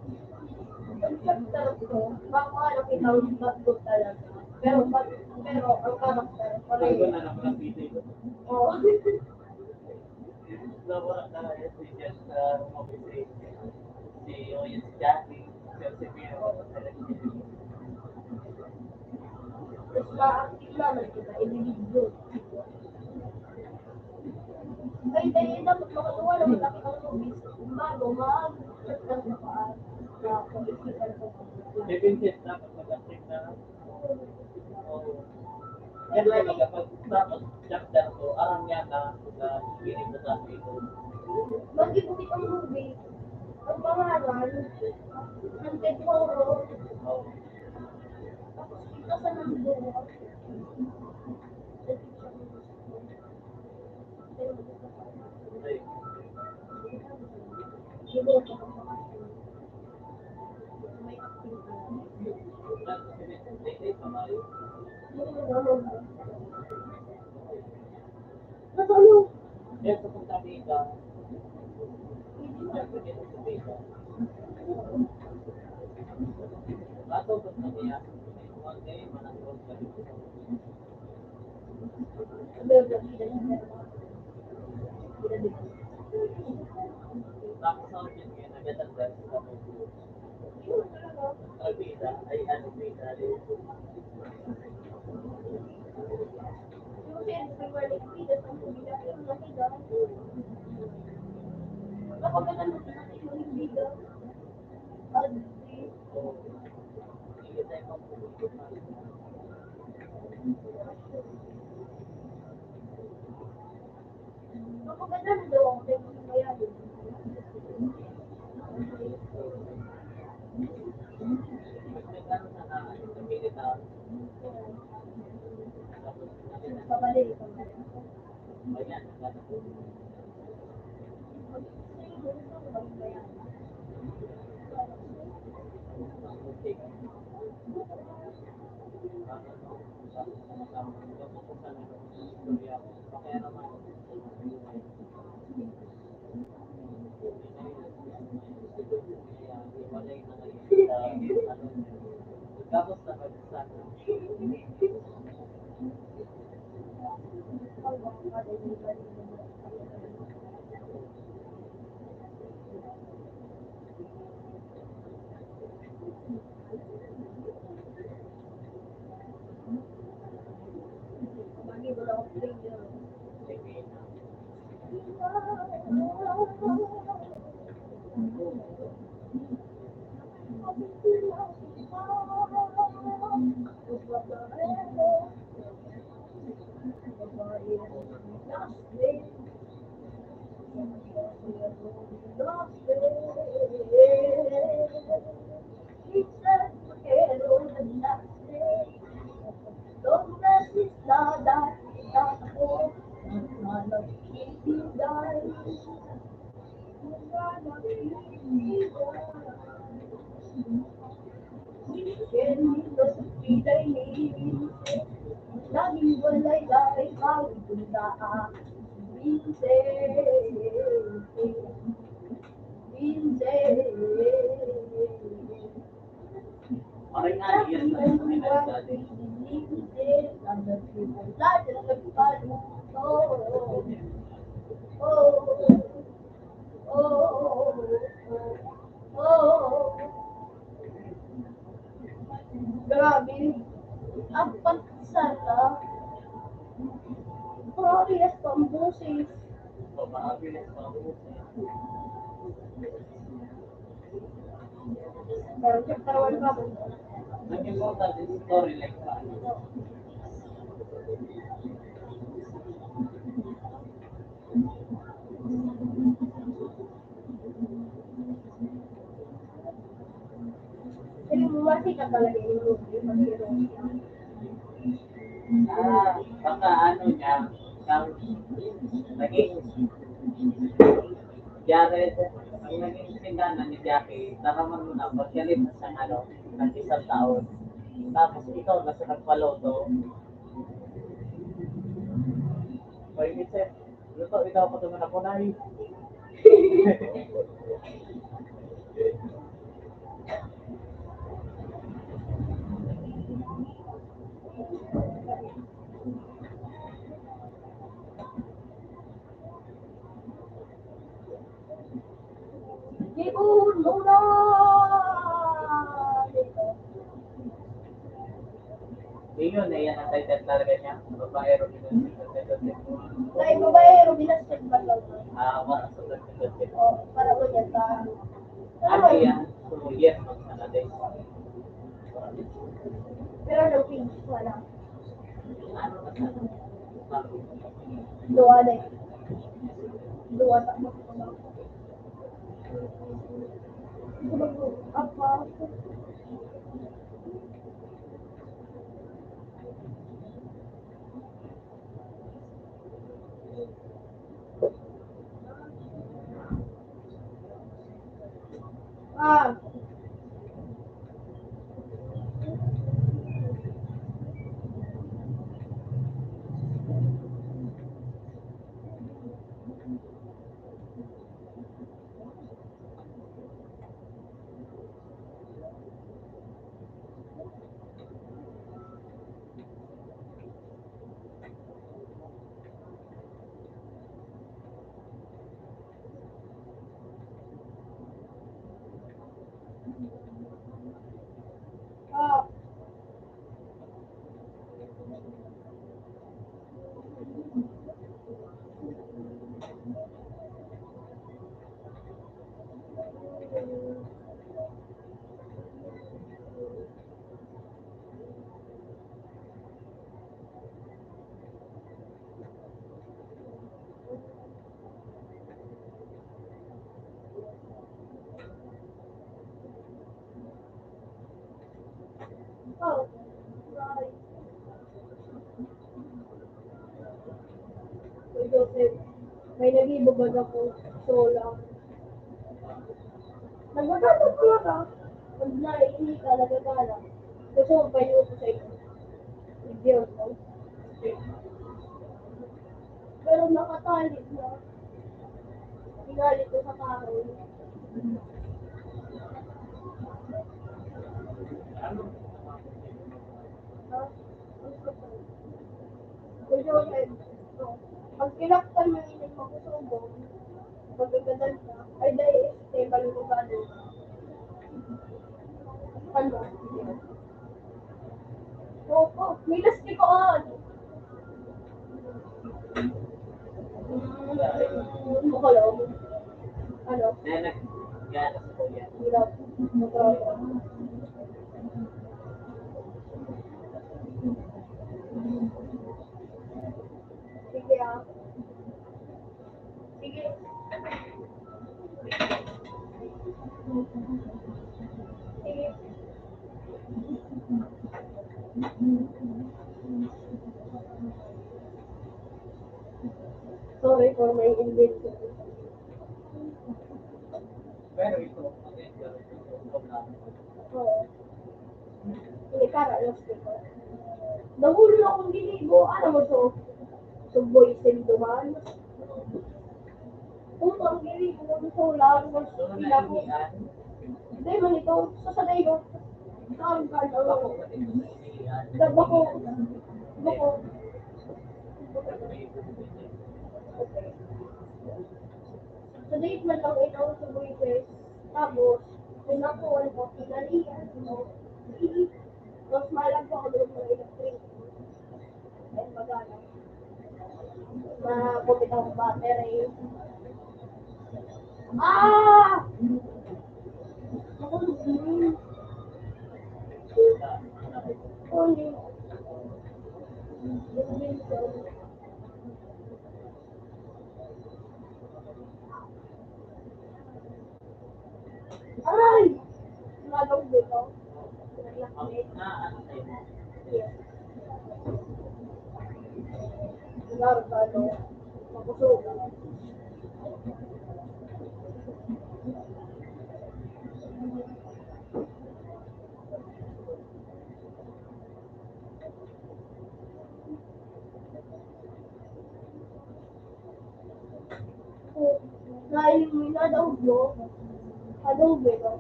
Ang karakter ko, baka nakita ko sa book talaga. Pero ang karakter, Ano pareho. na lang ang video? Oo. Nawa na si Jess movie si Oyen si Jackie, si Pio. Tapos ma-active naman kita, individual. Ay, dahil dapat makatuwa naman ako ng movies. Bago mag-chat lang sa paan. Na kung isipan ko. May Vincent dapat mag-acting na. Oo. Yan talaga, pag tapos chapter ko, aram niya na hihinig ko sa video. Mag-ibukit ang movie. Ang pangalan, Hunted Horror. Oo. Tapos kita sa nandun. Ay, Siguro ko may acting ka. tapos hindi pa mayo. Nasalo? Yan sa punta Vega. Yan sa punta Vega. Ato ba na niya? One day, manangkot ka dito. Tapos ako yun ngayon, nagdadagdag sa mga Alvida, ay Alvida din. So, hindi tayo magpupunta. Nagkano na na, sa militar, tapos ayan, nagkano. Tapos na mag-sana. Sige na. Laging walay-lay ang tunda. Vincent. Parang nga, yan sa mga dati. Grabe. Ang pagsala. Parehas pa ang boses. So, makabilis pa ako. Pero chapter 1 pa. Ang important is story like that. Kasi bumati ka talaga yung movie. Mag-hero siya. Baka ano niya, ang naging Jared, ang naging sindana ni Jackie, naraman mo na, pagkalit na siyang ano, ng isang taon. Tapos ikaw na sa nagpaloto. Oy, Vincent, luto, ikaw pa naman ako na eh. Ibon mo na! Yun, eh, yan ang title talaga niya. Babaero, pinag Dahil babaero, binasted ba lang? wala sa nagsisit. O, para mo yan sa... Ano yan? So, yes, magsana din. Pero no page, wala. Ano na sana? Luwa na yun. Luwa na. Apa? Ah. Ah. Oh. Right. Uy, Joseph, may nag-ibabag ako. So lang. Nagmaganda ko lang ah. Pag naiihi ka, nagagala. Gusto mo pa yun sa iyo. Video ko. Pero nakatali na. Pinali ko sa kahoy. Ha? Uy, Joseph. No. Pag kinaktan mo yung magsusumbong, magagadan ka, ay dahil stable mo ba doon? Ano? Oo, may lastikoan. Makalaw. Ano? Na nag-gana sa kuya. Hirap. Matrato. Sige ah. Sige. Sige. Sorry for my invention. Pero ito, Oo. Hindi ka, lastiko. Nahulog akong ginigo. Ano mo to? So, boy, sinduman. Kung ang ginigo mo sa ulan, mas So, sila ko. nainian, Hindi man ito. Sasaday ko. Saan ka na? bako ka din sa inian. Bako. Bako. Okay. Sa date man lang ito sa Buitres. Tapos, kung ako, ano ko, pinalihan mo. Mas malag ko ako doon sa electric. Then, magana. Makapit ako battery. Ah! Ako, only. Aray! Nagawag dito. Ang naantay mo. Yes. Nagawag Mapusog. Na-elimina daw mo. Adobe daw.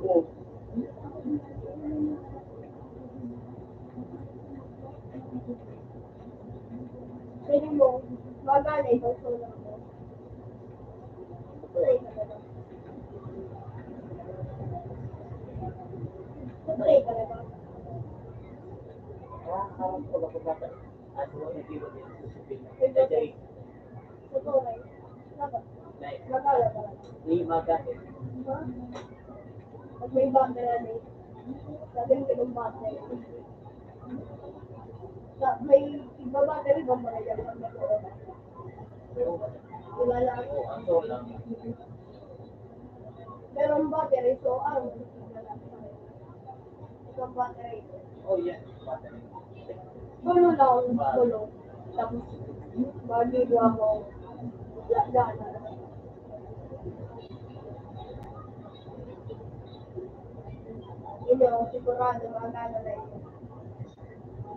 Oo. Pwede mo, magana ito sa ulang mo. Tutuloy ka na ba? Tutuloy ka na ba? Harap ko ba bata? At mo na di ba din susupin? Tutuloy. Dapat. Like, Magala talaga. di magamit. Ha? Pag may battery na eh. Sabihin ko ng battery. May iba battery ba mga yan pag nag-oras? Wala lang. Oo, ang so lang. Pero ang battery, so araw mo wala lang. Isang battery. Oh, yeah. Battery. Tulo lang, tulo. Tapos, magigo ako. Gana. Yun yung sigurado, magana na yun.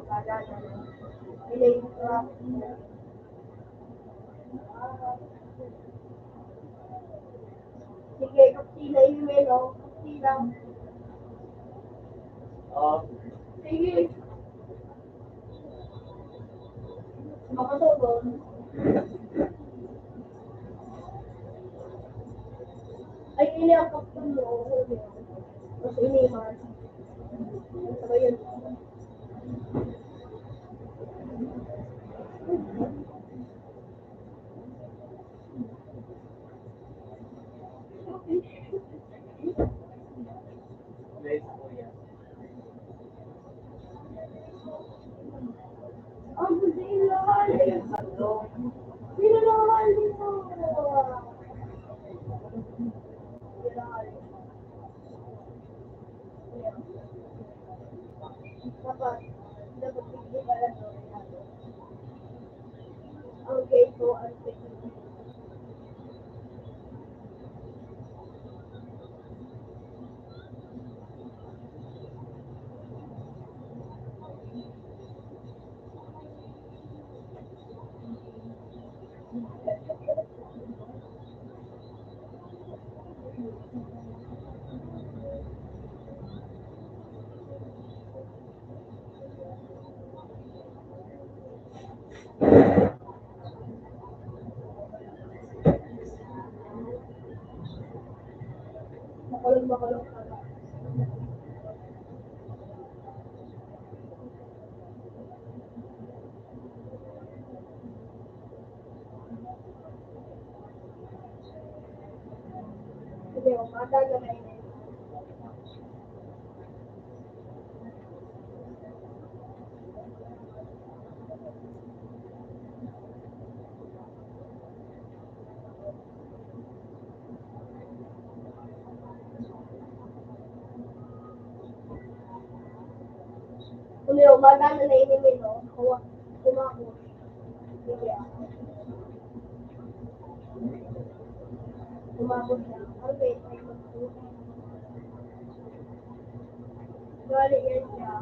Magana na. Yun yung trap. Sige, kapsila yun yun, no? Kapsila. Sige. Makasubon. Ay, ini ang kapsula mo. Mas iniman. Saka yun. Guys, po yan. Ang sila! Sino naman dito? Dapat hindi ka lang ang gay ko ang technique. Makulong ka na. Sige, umaga na na yun. Kung yung umaga na na yun, no? Kumako. Sige, kumako siya. Okay, ay magpupunta. Gali yan siya.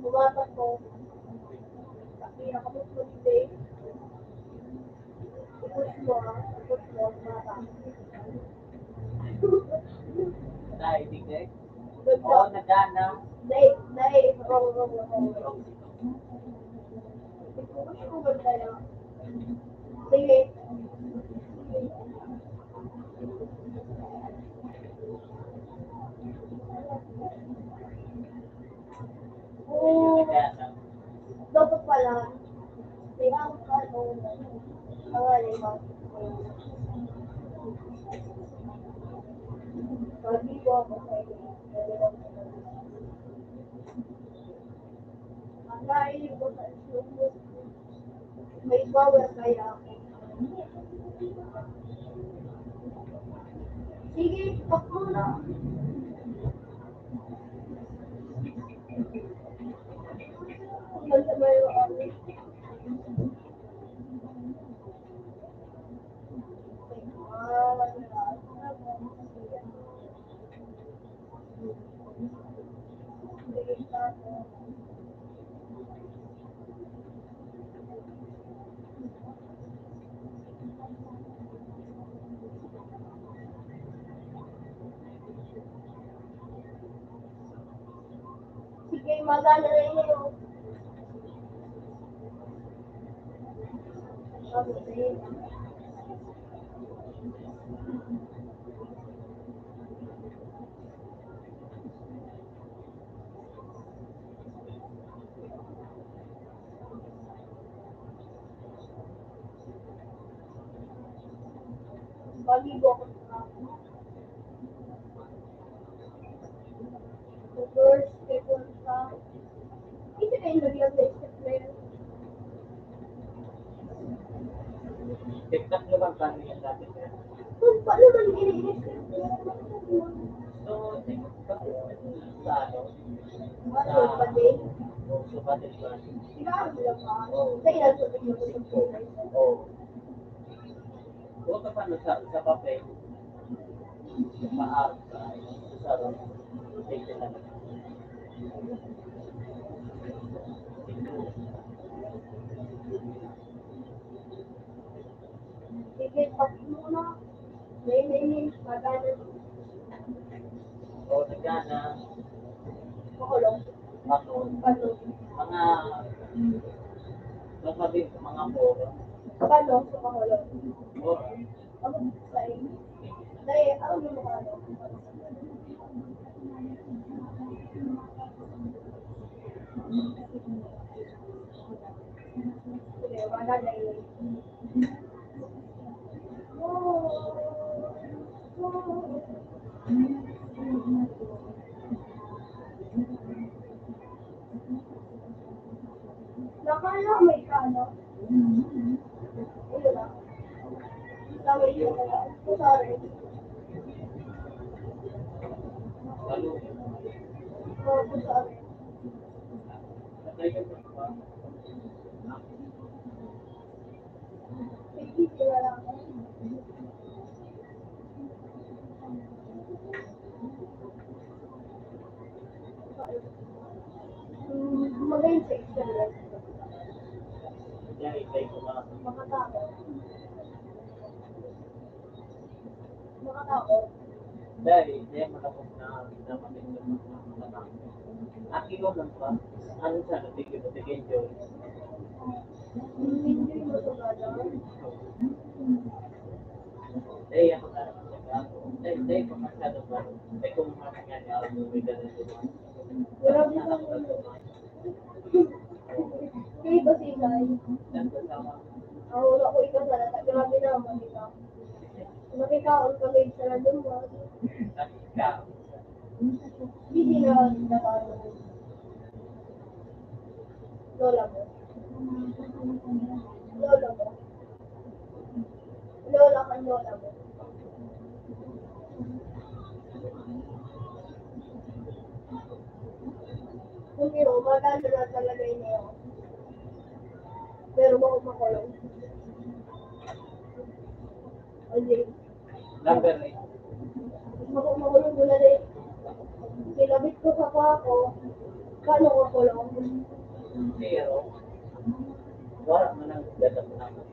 Bumatak ko. Pinakapos mo ni Dave. Push mo ah. Push mo. Bumatak. Dahil tigay. Good Oo, job. nagana. Dave. Dave. Wrong. Push ko ba tayo? Sige. Ayun, nagana. Dapat pala. Kaya ako sa ano. Pangalan mo. Sabi ko ako sa iyo. Akain ko sa iyo. May power kaya ako. Sige, stop mo na. Masama yung ano. Sige, magana na yun. Balibo ako sa first, second sa hindi kayo nag-lagay sa player. TikTok nyo bang paano yan dati? Kung paano man iniisip ko? So, TikTok sa ano? Ano ba din? So, pati ba? Sigaro lang ka. Sa ilan sa tingin ko sa kulay. Oo. Huwag ka paano sa papel. Paarap ka. Sa ron. Take it lang. Sige, pag muna. May, magana. Oo, nagana. Makulong. Ako. Paano? Mga, sasabi ko, mga poro. Paano sa makulong? Poro. Ako sa iyo. Dahil, ano yung mukha mo? Sige, magana yun. Nakala may kano. Ayun lang. Tawag ko na lang. Sorry. Lalo. Sorry. Patay ka ba? Sige, sila lang. Magaling sa experience. Yan, itay ko mga. Makatakot. Makatakot. Dahil, hindi mo tapos na pinapakita mo sa mga. At ikaw lang ba? Ano sa nabigay mo? Sige, enjoy. Hindi mo sa gala. Dahil ako na dahil pa masyado ba? Dahil kung mga nangyari ako, may ganun din. Grabe ka mo. Kaya ba Yan, kasama. Ako wala ko ikaw sa lahat. Grabe naman ikaw. Nakikaon kami sa lalong mo. Nakika. Hindi na nagkakaroon. Lola mo. Lola mo. Lola ka, lola mo. Hindi mo, maganda na talaga yun yun. Pero bako makulong. Hindi. Number 8. Bako makulong muna rin. Kilabit ko sa kwako. Paano ko kulong? 0. Wala man ang ganda ko naman.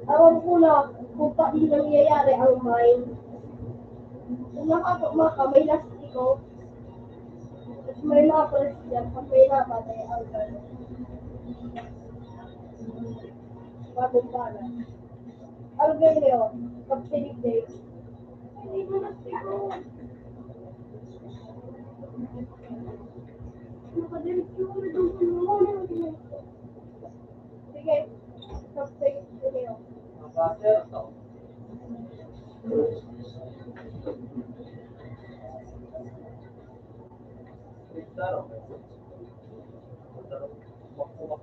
Alam ko na kung paano nangyayari ang mind. Kung nakatugma ka, may lastiko. At may mga press dyan, pag may napatay ang gano'n. Bagong bala. Ang ganyan, pag tinigday, may mga lastiko. Nakadirit ko na doon. Sige, pag tinigday. Mabaser to. Claro. Kumak-kumak.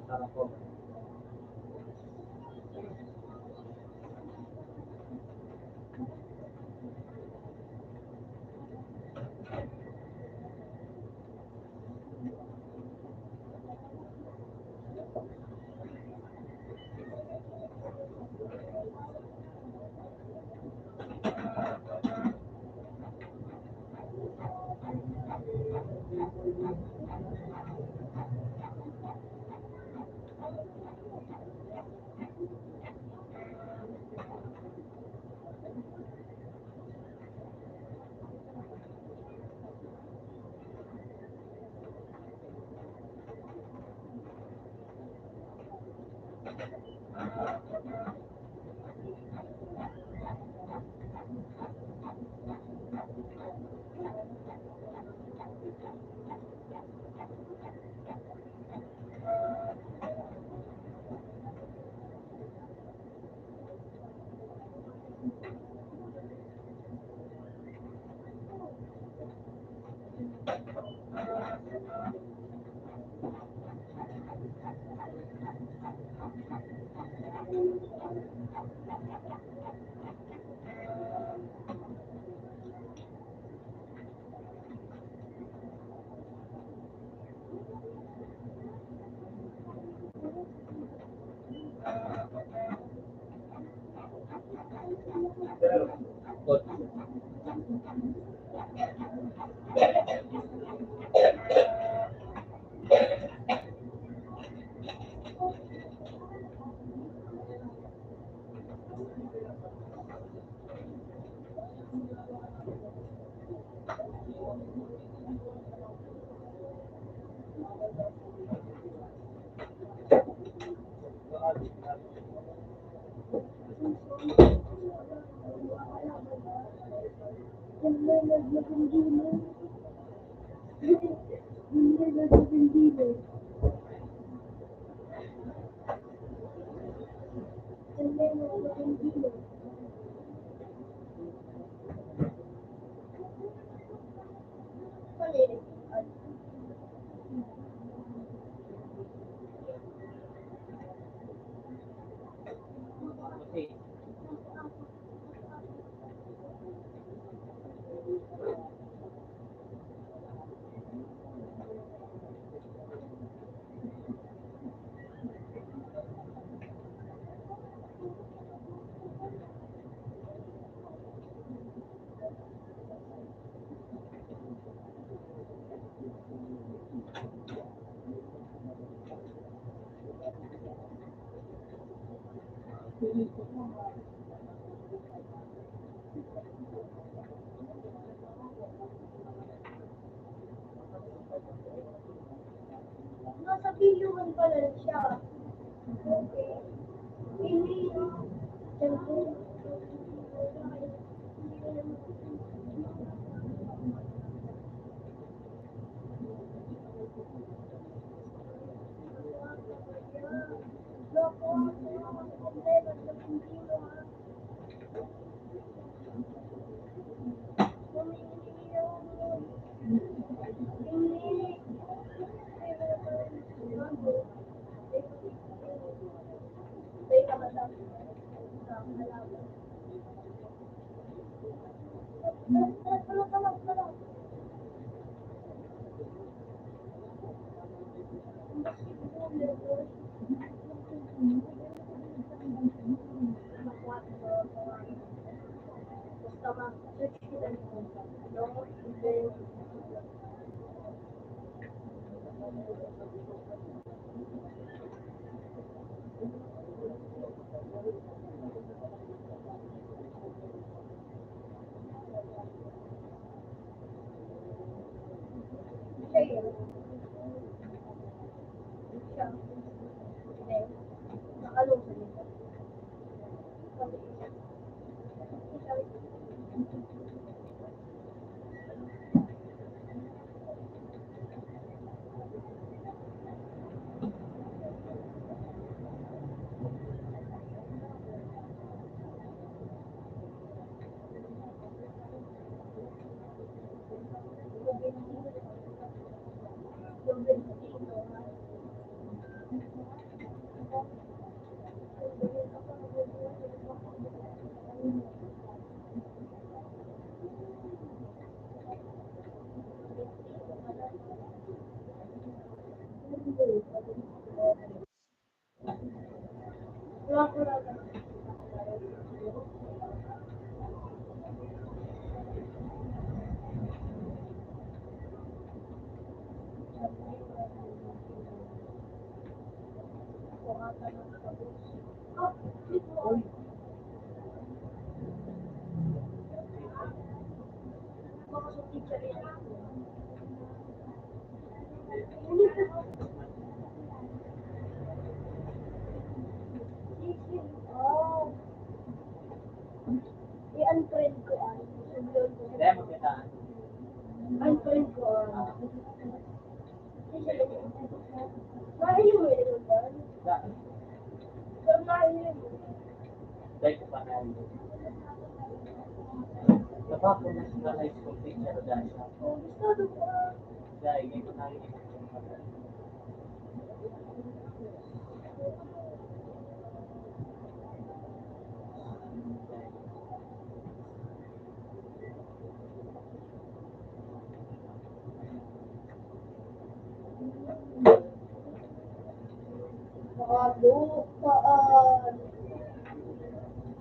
Sarap ko. Good. Okay. Nasa bilyuhan pala siya. Okay. Hindi, siyempre, loko, problema sa Pilipino, ha? Oh, i-unfriend ko ay. Kaya magkita. Unfriend ko ay. Mahili mo yun doon? So, mahili mo. Dahil ko pa na yun. Diba ako na sila na school teacher dahil siya. Oh, gusto ko. Dahil hindi ko na yun. Bukaan.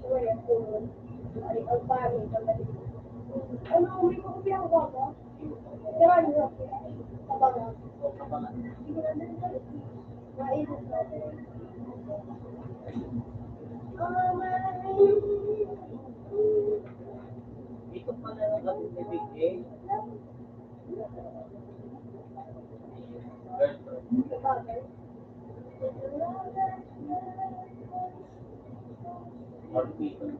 Wala po. Ay, ang pangit. Ano, may makupihan ko ba? Pero ano, kabangan. Kapangan. Maisip natin. Ito pala ng gabi ni Big A. Girlfriend. Or people.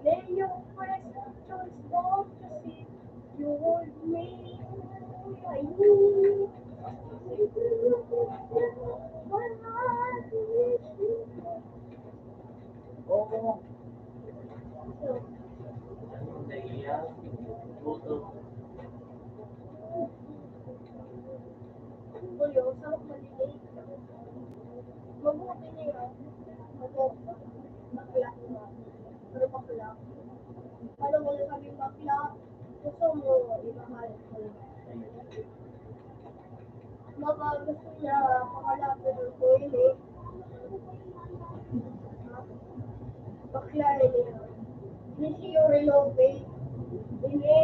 Then your questions don't see you would me. Oo. Ano na iya? Buto. Tuyo, sarap maliit. Mabuti niya. Mabuti. Bakla. Pero bakla. Paano mo na kami bakla? Gusto mo, ibahal ko. baka gusto niya pakalapin ng toilet. Bakla ini. Ini si Yuri Lopez. Ini.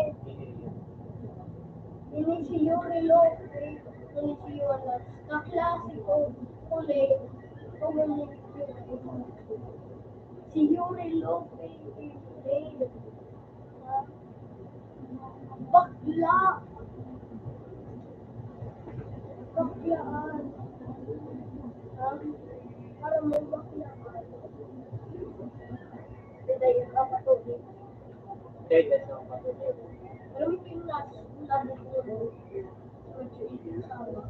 Ini si Yuri Lopez. Ini si Yuri. Kaklase ko. Ulit. Ulit. Si Yuri Lopez. Ini. Bakla. Baklaan. Para may baklaan. Hindi yung kapatid. Third as ang patuloy. Alam mo yung labo ko doon? Medyo yung sama.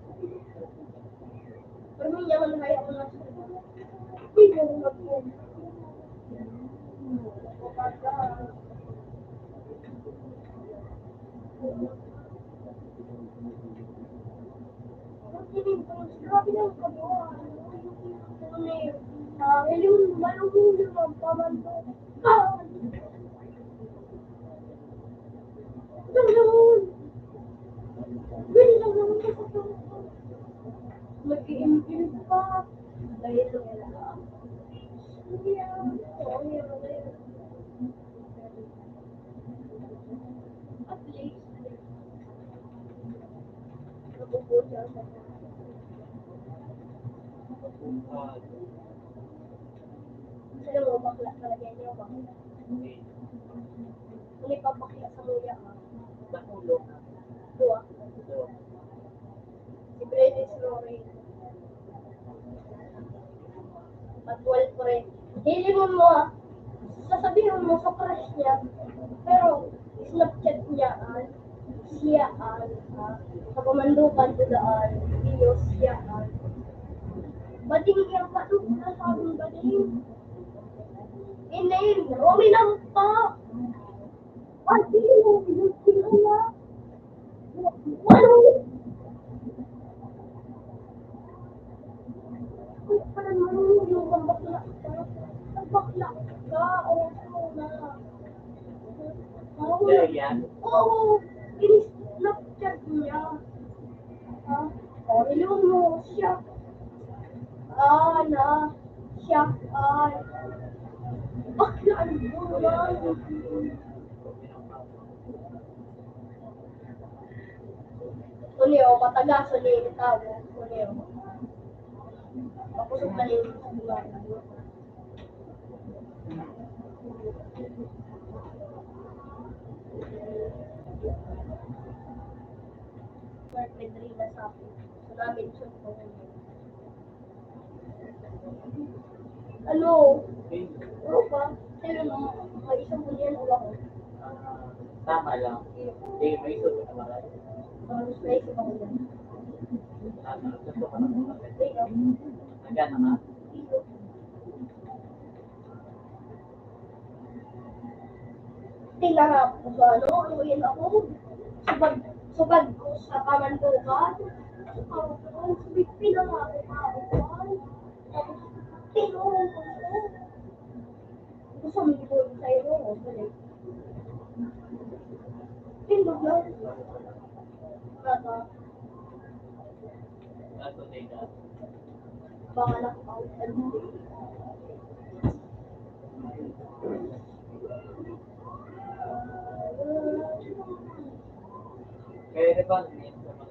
Pero may yaman kaya ako nasa. Hindi ko mag-po. Grabe na yung kagawa. Ano eh. Yung malunguli ng pamando. Ganun. Ganun lang naman sa pagkakas. Mag-i-impute pa. Dahil lang. Hindi yan. At least. Nabubuo siya sa sila mo bakla talaga niyo bakla. Kung ipapakla sa muya ka. Sa ulo. Dua. So, Si Brady Lorraine. Matwal ko rin. Hili mo sasabihin mo sa crush niya, pero Snapchat niya siya sa pamandukan ko daan, iyo siya bading yung patok na sabing bading. Inayin, Romy lang pa. Pati mo, pinagkira na. Ano? Ay, parang manunod ang bakla ka. Ang bakla ka, o na. dahil yan. Oo, in-snapchat niya. O, ilong mo, siya. Siya, bakla, ano ba? Unyo, patagasan niya yung tao. Unyo. Papusok na niya yung buwan. Mark Medrina sa akin. So, namin siya po. Ano? Rupa? Sa'yo na, may isang bunyan o ako. Tama lang. Hindi, may isot ka naman. May isang ako yan. Gusto ka naman kapit. Ikaw? Hanggang na nga. Tinarap ko sa anuin ako. Subag ko sa kamandukan. Subig pinangarap ako. Tapos, tinurong ko siya. Gusto mo ko sa'yo, balik. Tindog lang. Baka, Ato data. baka nakapautan mo. Kaya di ba nandito sa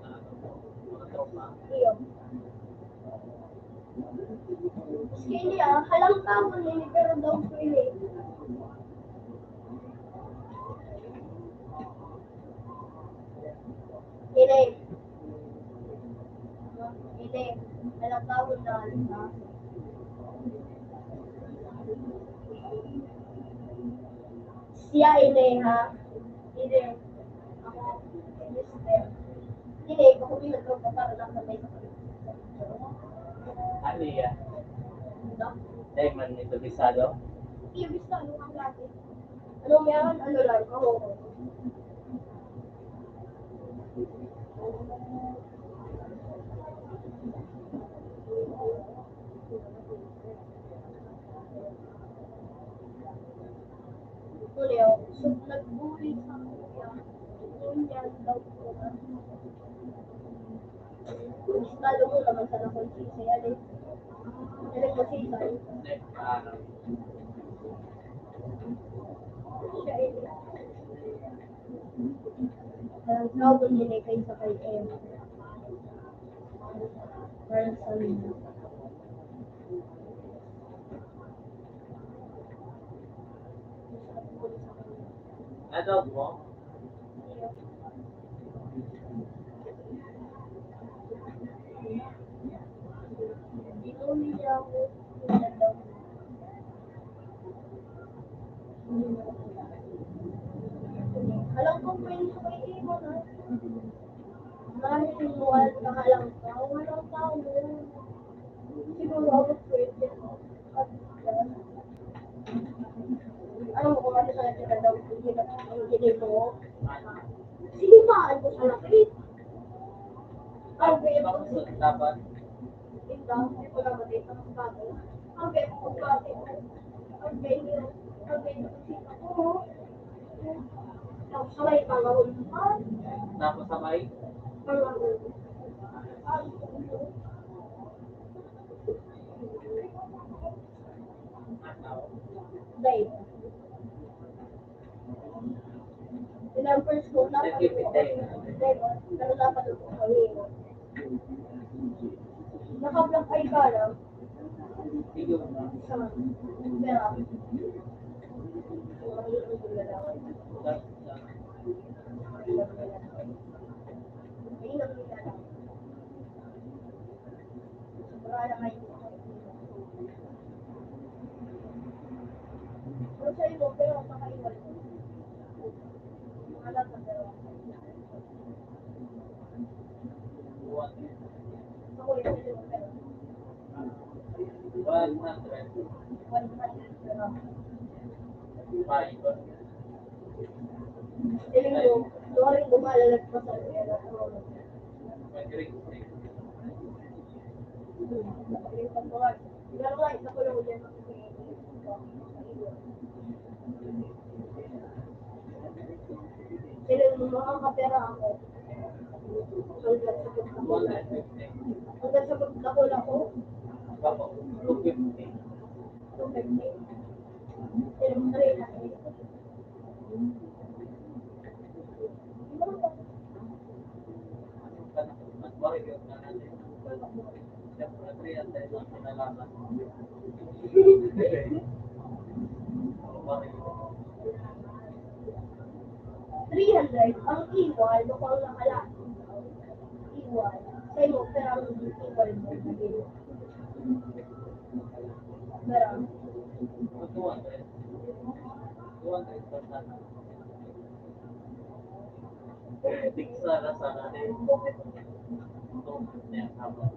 mga tropa? Iyo. Skinny halang tao ni pero daw ko ini. Ini. Ini. Halang tao na. Siya ini ha. Ini. Ako. Ini. Ako din nagtropa para lang sa may Ano yan? no? Dahil man nito bisado? Iyo bisa ano ang lagi. Ano meron? Ano lang ako. Tulio, so nagbuli sa kuya. Kuya daw ko na. talo mo naman sa nakonsisi. Ano ko sisay. Next araw. Siya eh. Parang sabon nila kayo sa kay M. Parang sabi niya. Adult mo? Dito niya ako. Alam ko pa yung sa kay M. Dahil inuwan ka lang tao, walang tao. Siguro ako pwede. Alam mo kung ano sa akin na daw ang ginito ko? Sinimaan ko sa lapit. Ang gaya ko Dapat. ikaw, hindi ko naman dito ng bago. Ang gaya ko pagkati ko. Ang gaya ko. Tapos sabay pangahuluhan. Tapos sabay. Pangahuluhan. Dave. Ilang first ko, dapat ko pero dapat ko kami. Naka-block ay ka lang. Sige mo na. Sa pera. Pero sa iyo, pero makaiwan ko. Wala ka pero. Ako yung sa'yo, pero. 100. 100 pero. Fiber. Feeling ko, maaaring gumalalag pa sa pera. Mag-ring. Pero nga, isa ko lang ulit. Feeling mo, makakapera ako. Hanggang sa pagkakula. 150. Hanggang sa pagkakula ko, Ako. 250. 250. Feeling mo, 300. Mag-barrio na natin. Siyempre, 300 ang pinalaman. Barrio. 300 ang iwal, mukhang nakalaan. Iwal. Sa'yo mo, pero ang iwal mo. Pero, 200. 200 per sana. Tiksa na sana din. 250 ang habang.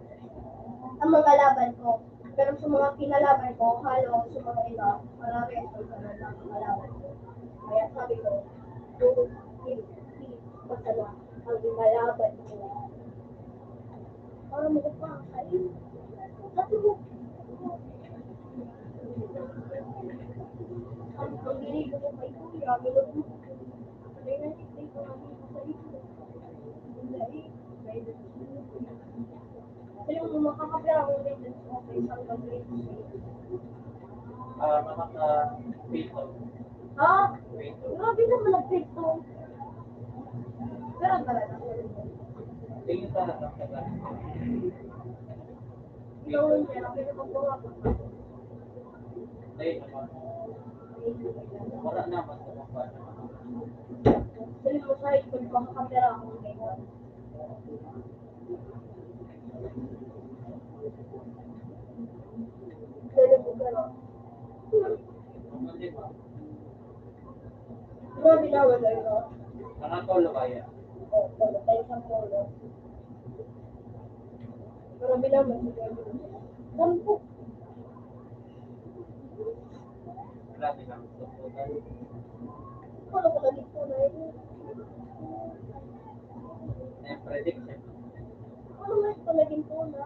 ang mga laban ko. Pero sa mga kinalaban ko, halos sa mga iba, marami ang pagkaroon ng kalaban ko. Kaya sabi ko, basta na ang kinalaban ko. Para mo pa ang kain. Sabi mo, ang ginigil ko kay Kuya, minod mo. Kaya natin ko namin sa ito. Pero kung makakapira ako rin sa office hanggang grade 6. Makaka-pito. Ha? Pito. Grabe naman nag-grade 2. Pero talaga. Tingin sa harap ka lang. Ikaw rin kaya, pero kung bumabot ka. Ayun naman. Wala naman sa mga Sabi mo sa high school, makakapira ako ng grade 1. Pero po gano'n. Grabe naman na ito. Nakakaulo kaya. Polo tayo sa polo. Grabe naman si Grabe. Dampo. Grabe lang. Suputan. Ano ko na dito na ito? Prediction. Ano nga ito naging pula?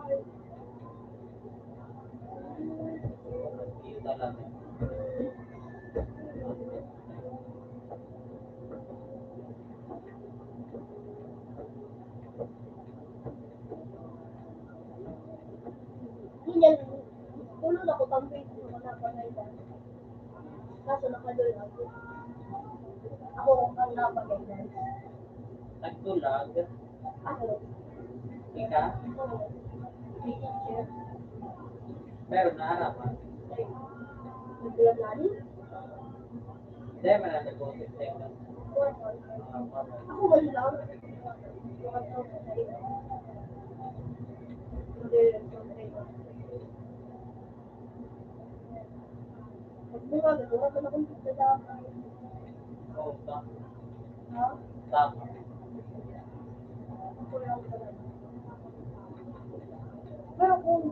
Kita lang. guidance. Kaso nakadol ako. Ako ang napag-guidance. Nagtulag, Ako, ika, may teacher. pero naaraman. Like, nagbilang lani. Dahil man na nag-uusip tayo ng Ako wala lang. Mga tao sa iyo. Hindi, Magbunga, gagawa ka na kung sa dami. Oo, tama. Ha? Tama. Ako lang talaga. Pero kung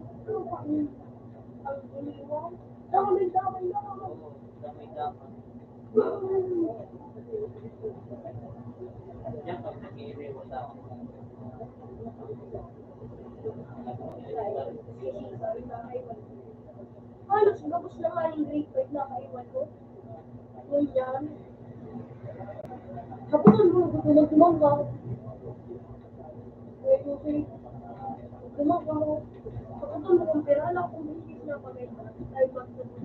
ang iniwan, damay lang. Oo, damay-damay. Yan pag nag-iirewa sa ako. Halos gabos na nga yung grade 5 na kaiwan ko. Ganyan. Hapunan mo, gumagumang ka. Gumagumang ka. Hapunan mo kung pera lang kung bisis na pagkaita. Dahil magsabi.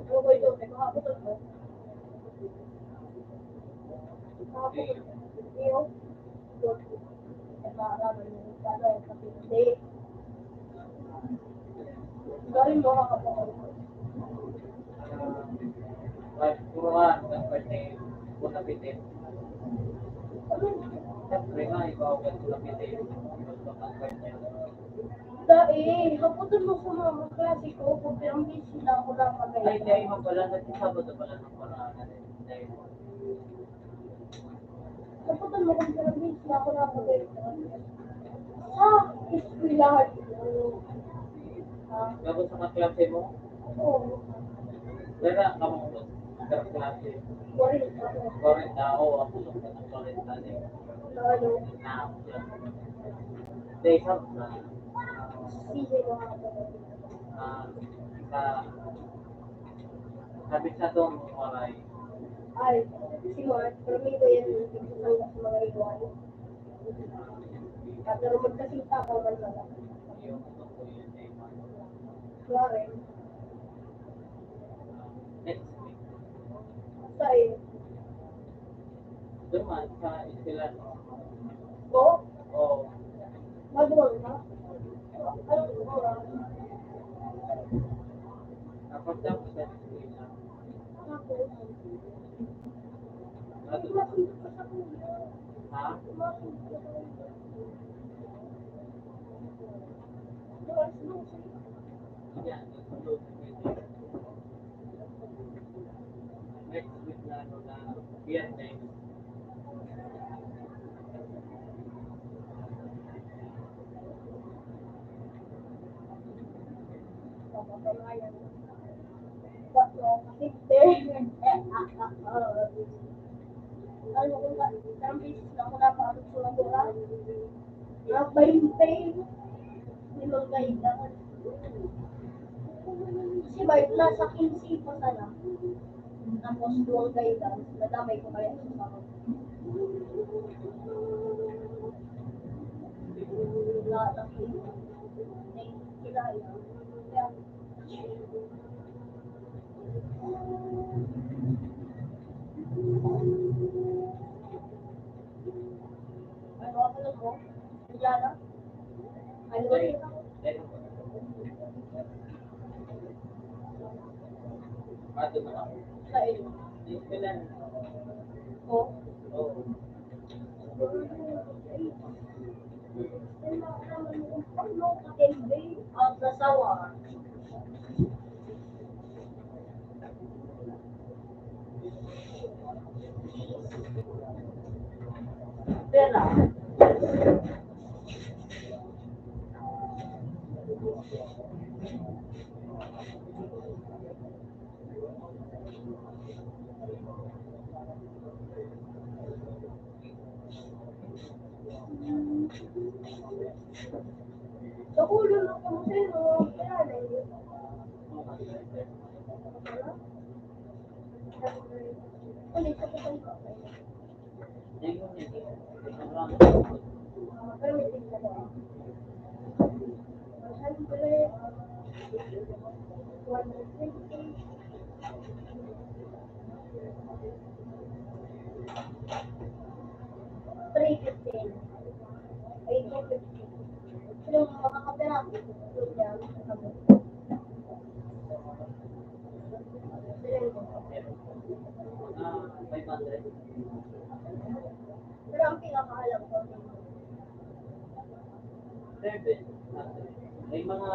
Ano ko ito? Teka, hapunan ko. Hapunan ko. Iyo. Maaraman yung sana yung kapindi. Galing mo kakapakal ko. Puruan, ng birthday, punapitin. Siyempre nga, ikaw agad punapitin. Ang birthday. Dahil, hapunan mo sa mga klase ko kung pirang bisis na ako na Ay, pagkaita. dahil mo pala, nagsasabot na pala ng paraan. Dahil mo. Hapunan mo kung pirang bisis na ako na pagkaita. Sa eskwelahan ko. Ha? Gabot sa kaklase mo, Oo. wala ka mong kaklase. Worried ako. Correct na ako, ako lang ka ng correct na din. Na ano, Na ako yan. Dahil sa sisi mo ako. sa sabi sa doon waray Ay, si Mark, pero may ko yan yung tignan sa mga iwan. At pero magkasinta ko man lang. yung ano ko yun ay Klaren. next week. Sa iyo. Duman sa eskwela Ko? o Madron ka? Anong oras? kapag tapos sa eskwela Ako. natutunan Masunod ka sa kuya. ha? Masunod ka sa kuya. Doors, doors. Yan, susunod na pwede. Next week na ano na Biyernes. Papapamayan. Baso, hindi. Ano kung isang beses na ako napasok sa laboran? Na 20. Limang gaidan. Kasi ba, nasa 15 pa sana. Tapos 2 gaidan. Nadamay ko kaya sa sahod. Lalaki. Kilala. Kaya, ano ako lang mo? Kilala? Ano ba yun? Dahil ato na ako. Sa iyo. Eskwela O? oo. Ang sasawa. Pera. Sa ulo na kung sino, kaya na yun. Ulit sa kusang ka. Dahil mo niya, Pero may tingnan ko. Siyempre, 150. 315. Ay, 250. Yung makakapira, yung jam, kami. Mga 500. Pero ang pinakaalam ko, 700. May mga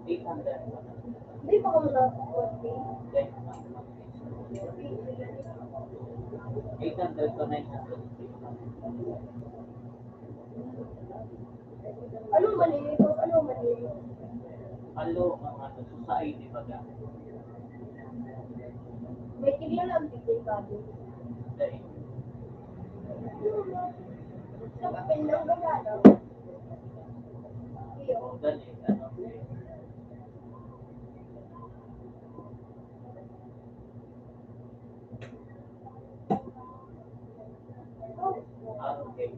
800. hindi pa kami na 40. 800 to 900. Anong maliligo? Anong maliligo? Alo, ang ano, society ba ga? May tigla lang tigil bago. Dahil, Sa papel ng gagana. Iyo. dali, ano, okay.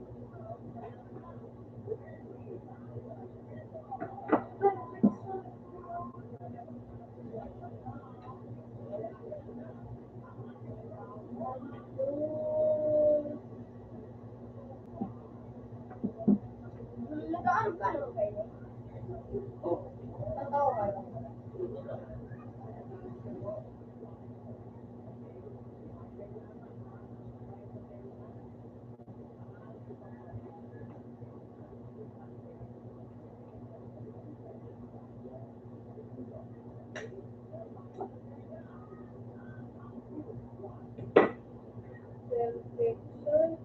Nag-aaral ka naman kayo? Oh, Ang tao kayo? Perfection.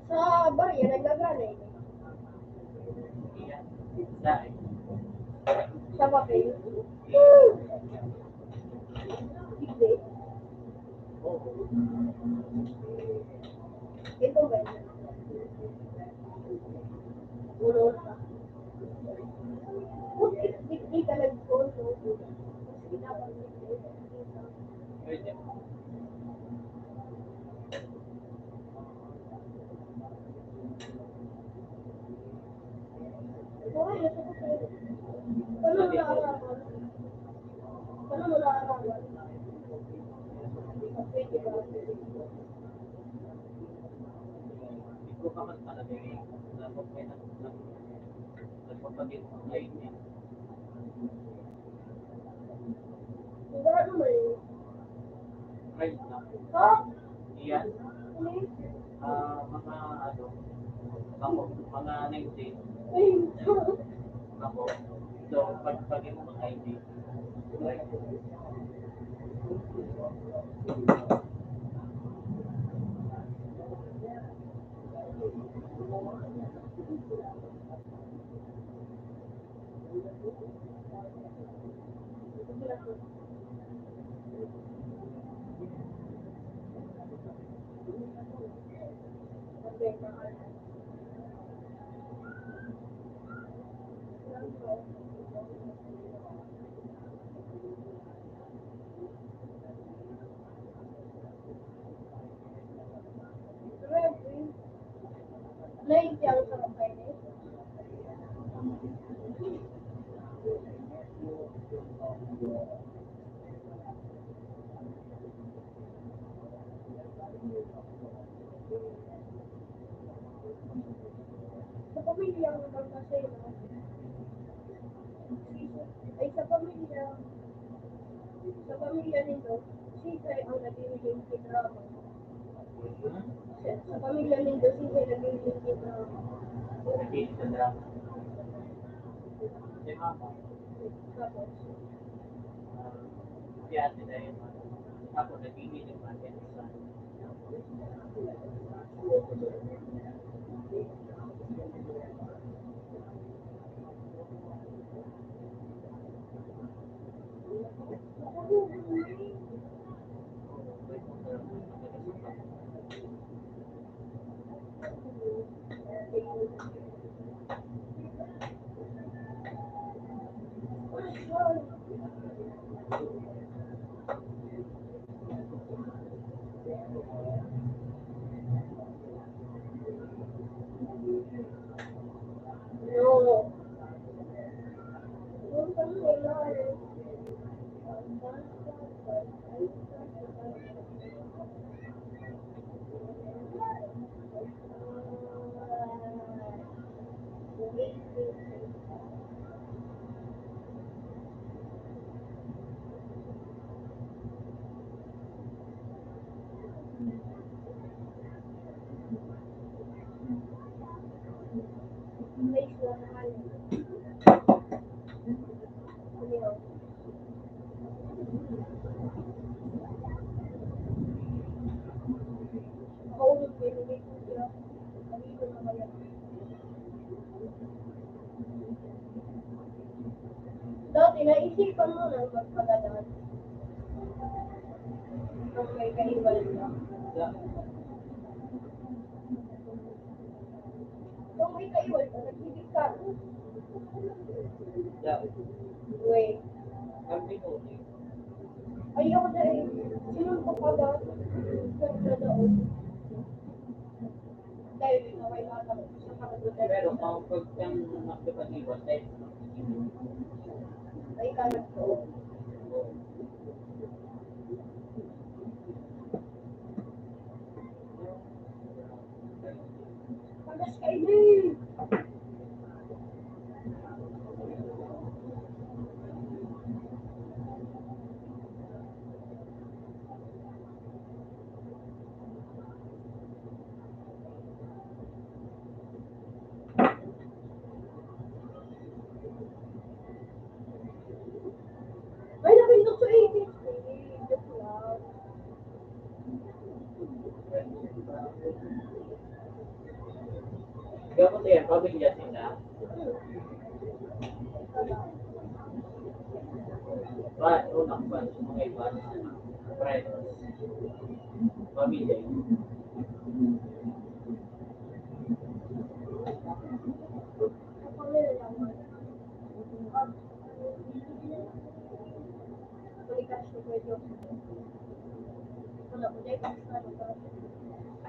Sa barya, nagagana eh. iya. Dahil, Sa papel. Hindi. oh, Ito ba yun? Ulo sa. Di ka nag-photo. Sige na, pwede. Paano mo naarawan? Paano mo naarawan? Pwede ba? Hindi ko pa man palagay. Dapat may nagpapagit ng ID. Siguro naman eh. Right na. Ha? Iyan, Ano yun? mga ano, ako, mga 19, Ay, ako. So, pag mo ng ID, right? Naintiyan sa kapay na eh. Sa pamilya naman kasi no? Ay sa pamilya nito, si Sai ang nagiging drama. Sa pamilya nito, si Sai nagiging drama. Naging sa drama. Si mama, Tapos, si ate dahil, ako nagiging yung ate sa Makaulog ko yung may kuya. Kanino na kaya? Dati, naisipan mo na magpagalan. Nung may kaiwal na. Yeah. Nung may kaiwal ka, nag-ibig ka. Yeah. Wait. Kami ko. Ayoko na eh. Sinun ko pa ba? Ganda doon. Dahil naway ata sa kapatid. Pero kung pag kang magkapaniwan, dahil Ay, kalat ko. Pagas kayo din. Ay, napindot sa 80. Joke lang. gawin ko yan, pamilya sila. But, unang ban, mga iba, friends, pamilya.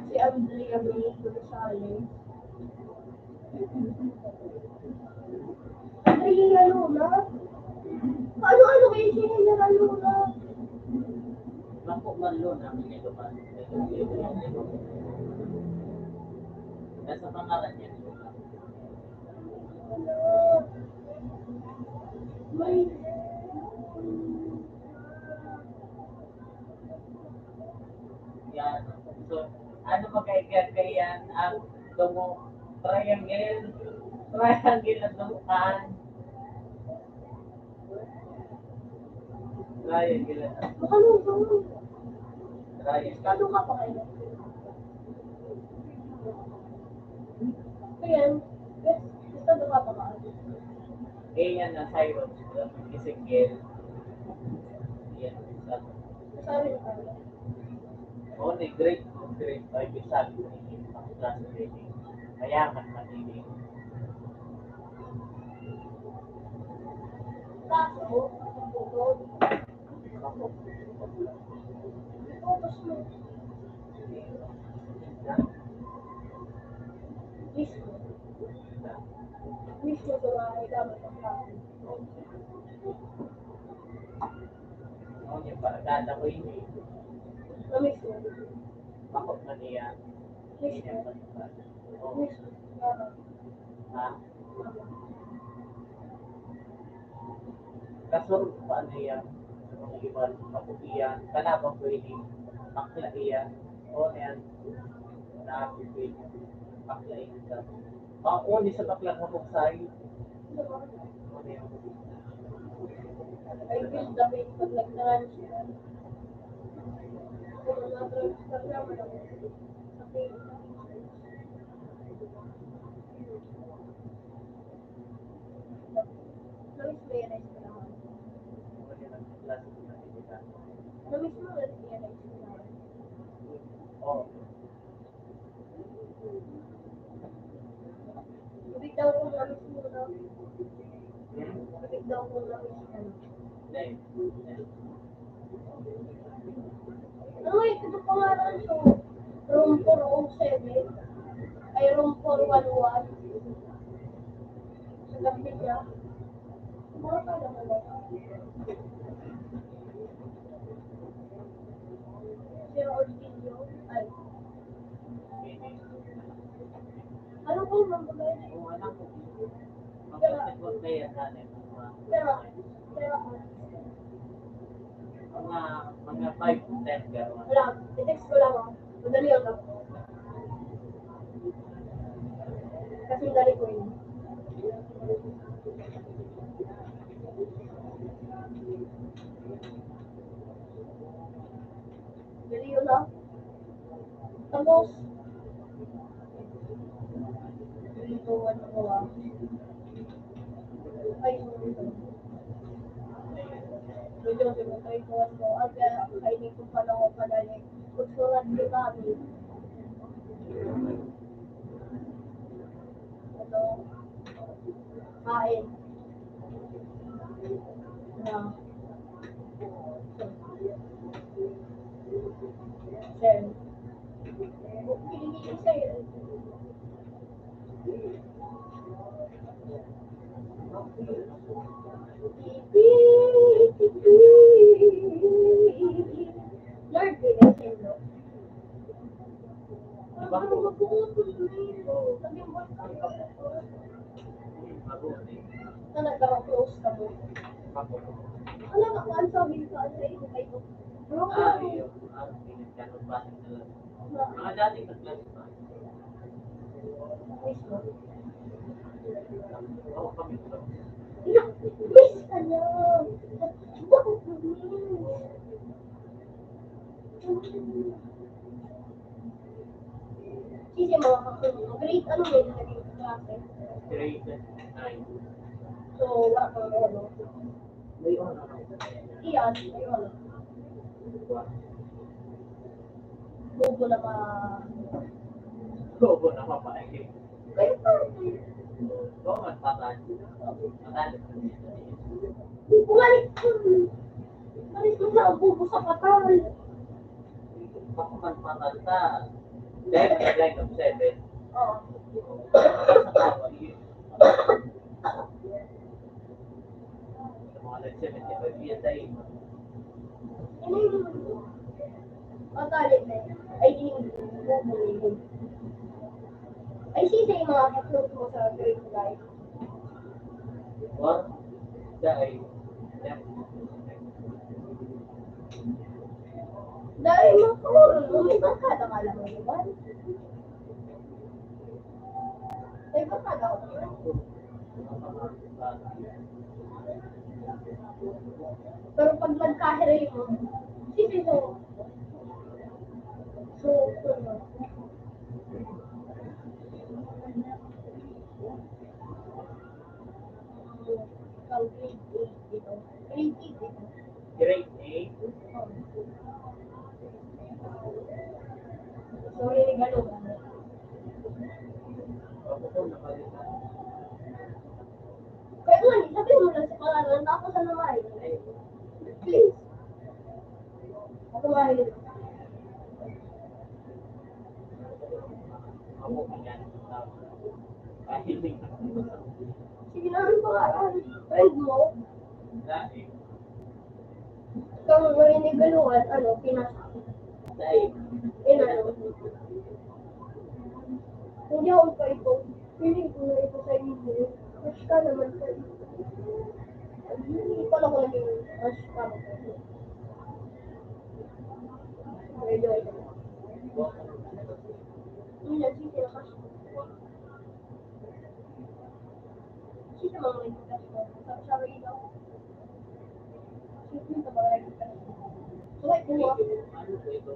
Si Andrea May Gonzales. Andrea Luna? Ano kayo si Andrea Luna? Naku, malo namin ito pa. Nasa pangalan niya. May... Yan. So, ano magkaigan ang tungo? Triangle. Triangle na tumukan. Triangle na. Ano ba? Triangle. Ano ka pa kayo? Ayan. Gusto mo ka pa ka? Yan na Cyrus. Ezekiel. Yan. Sabi ko. Only grade 2, grade 5 is sabi ko hindi ang class rating. Mayaman matinig. Kaso, bukod. Focus mo. Mismo. Mismo sa mga gamit ang kaso. Only para ko ini. Na mismo. Bakit man niya? Mismo. Oh, Mismo. ha? Kasurot pa niya sa mga ibang kapugian. Kanabang pwede paklaiyan. O yan. Nakapipig. Paklaiyan ka. Uni sa baklang mabuksay. O yan. Ay, gusto dapat paglagdahan siya. Kung nag-programa lang. Sabi, namiss mo yan ay sinahan. Namiss mo yan ay sinahan. Oh. Ibig daw kung namiss mo na. Ibig daw kung namiss ka na. Then, Ano ito pangalan so, room 407, ay room 411, sa gabi niya. Mga pala mo ba? Si Ortilio, ay, ano po mamagay? kung anak ko, magkakot na yan natin. Pero, Mga 5 to 10 gano'n. wala, i-text ko lang ako. Madali lang ako. Kasi dali ko yun. Tapos, dito, ano ko ay, medyo simuntay ko ano, at kainin ko pa lang ako padali. Kutsurat di kami. Ano, kain. Na, share. Pinigil sa'yo. Lord, pinigil mo. Diba po? Sabi mo, Mabuti. na nagka-close ka mo. Ako. Alam ako, ang sabi ko sa iyo kayo. Bro, Iyo. Pinagkanong basa na lang. Mga dating nag-class pa. mismo. Oo, kami ito. Miss ka niya. Bakit mo miss? Sisi mga kakulong. Grade ano may naging klase? Grade 9. So, wala kang ano. May ano. Iyan, ayun. Bobo na ma... Bobo na mapahigit. Kayo pa. Oo, magpapaan. Matalit. Bumalik ko. Balik mo na ang bobo sa katawan. Ako man patanta. Dahil line of 7. Oo. Sa tawa, yun. Sa mga nag-75 years ay Ang talit na yun. Ay, hindi bobo. Ay, sisi yung mga kaklose mo sa grade 9. what? Dahil Dahil makakaroon mo, may barkada ka lang mo, di ba? May barkada ka lang. Pero pag nagkahiray mo, sisi mo. So, ikaw grade 8 dito. Grade 8 dito. grade 8, So, regalo ka. ako po nakalitan. Kaya nga, sabihin mo lang sa pangalan, tapos ano mahal. Ay, Please. Ako mahal. ako ganyan. Kahit hindi. Sige na rin pangalan. Friend mo, Dahil, kung maninigaluhan, ano, pinasa. dahil, Inano. Hindi ako pa ito. Feeling ko na ito sa iyo. Crush ka naman sa iyo. Hindi pala ko naging crush ka mo. Medyo ito. Hindi na, sige na crush ko. Sige mga naging crush ko. Sabi ito. Sige ka mga naging crush ko. So, like, mo. ano po ito,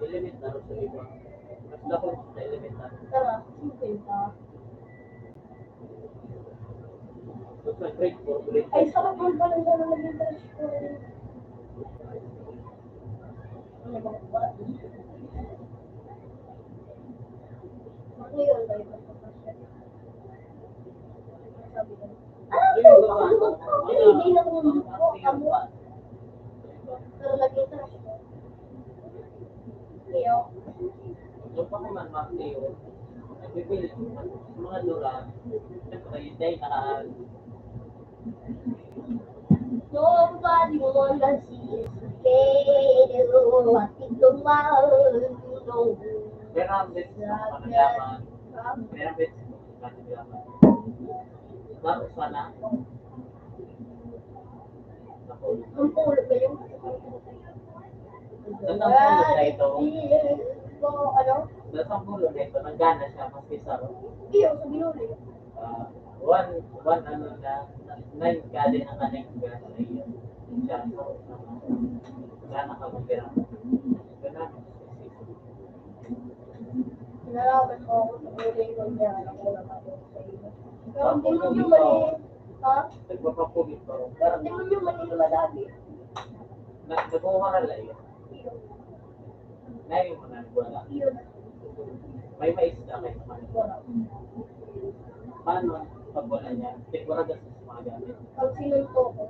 elementar sa iba. Mas lako sa elementar. Tara, sige ka. So, sa grade 4, grade Ay, sarap mo pala na naging crush ko. Ano ba? Wala. Ngayon, tayo magpapasya. Sabi ko, ano ba? Hindi na kung ko, amo. Pero laging crush ko. Iyo. yung pa man Mateo, nagpipilit sa mga lura, siyempre, dahil Nobody wanna see us again. What is the world? Pero ang best ng panagaman, pero ang best ng panagaman. Laro sana. Ako. Ang pulo ba yung? Doon ang pulo na ito. So, ano? Doon ang pulo na ito, nanggana siya, maski sa Iyo, sa binuli. one ano na, 9 galing ang kanang gas na iyo. Siya, so, gana ka mag-gira. Gana, Salamat po ako sa uling ko niya. Ako naman po sa iyo. Pero hindi mo yung mali. Ha? Nagpapapugit pa rin. Hindi mo yung mali na malagi. Nagkuha ka lang yun. Ngayon mo na wala. Yun. May maisda kayo naman. Wala. Paano pag wala niya? Sigura ka sa mga gamit. Ang sinunto ko.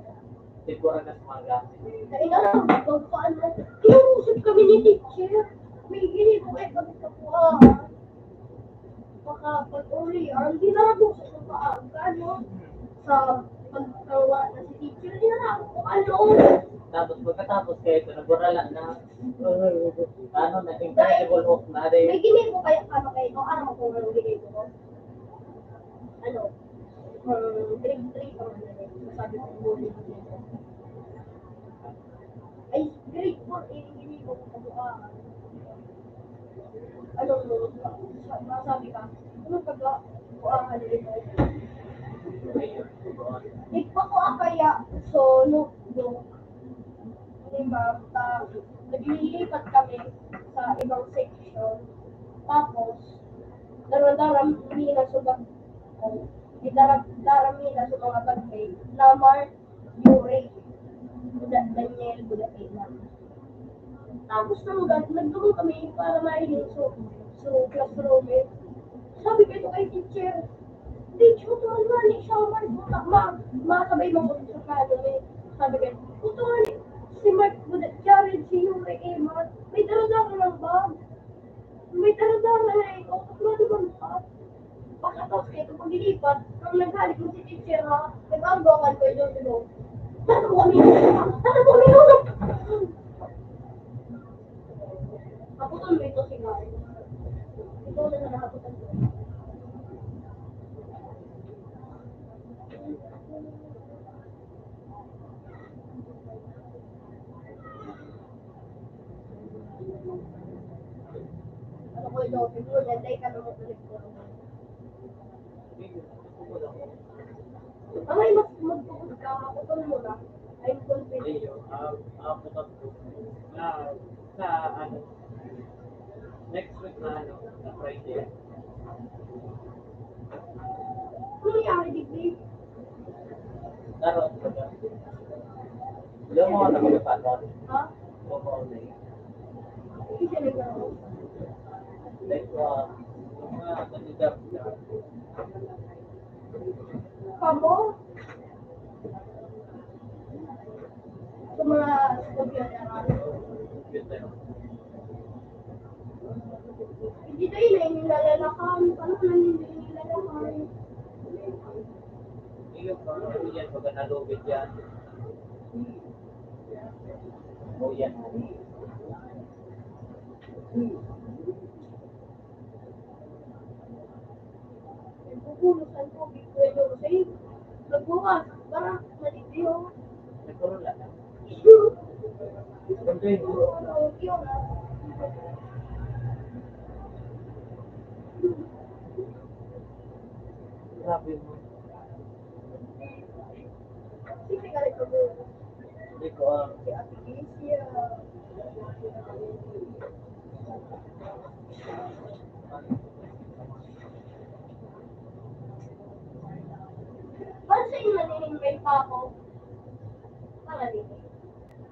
Sigura ka sa mga gamit. Kailangan kung paano. Kinusap kami ni teacher. May ginito kayo kami sa kuha. Makapag-uli. Hindi na ako sa paaga, ano? Sa pagkawa na si teacher. Hindi na ako kung ano. Tapos pagkatapos kayo ito, nagurala na. Ano, naging incredible hook na rin. May ginito kayo ano kayo. Ano mo kung anong ginito ko? Ano? Grade 3 ka man na rin. Sabi ko, huli ko dito. Ay, grade 4 hindi ko kabukaan. Ano mo, sabi ka, ano pagkabukaan dito? Ayun, doon. Ikpa ko kaya, so, notebook. Diba, naglilipat kami sa ibang section. Tapos, daram-daram nila sa bag ko. Daram nila sa mga bag na Mark Yuri. Daniel Budapina. Tapos nagdungo kami para mailin so classroom eh. Sabi ko ito kay teacher, teacher ko naman nga ni siya makabay mo ko sa kano eh. Sabi ko, ito nga ni si Mark Budapina, si Yuri eh, may daradara ng bag. May daradara eh, o ano naman pa. Pagkatapos kayo ito paglilipat, nung naghalik mo si teacher ha, nag-anggongan ko yung dito. Ano mo kami? Ako tuloy ito si Mar. Ito na nakaputan ko. Ano ko ito? Siguro nanday ka naman ulit ko. Ay, mas magpupus ka. Ako tuloy mo na. I'm confident. Ayun, aputan ko. Sa ano, next week na ano, na Friday. Ano nangyari, Digby? Naroon ko na. Yung mga nagpapatan. Ha? Yung mga na yun. Hindi siya nagkaroon. Like, yung mga kandidat na. Kamo? Sa mga studio na Yun na yun. hindi tayo na inilalalakan. Paano na inilalalakan? Yung ano yan, pag nalugid yan. O yan. Nagpupulusan ko. Pwede ko sa'yo. Magbukas. Para malitiyo. Nagkaroon lang. Issue. Ganda yun. Ano, yun ah. Grabe mo. Sino ka rin ko? Hindi ko Si Ate Alicia. Paano sa'yo naniningway pa ako? Para dito.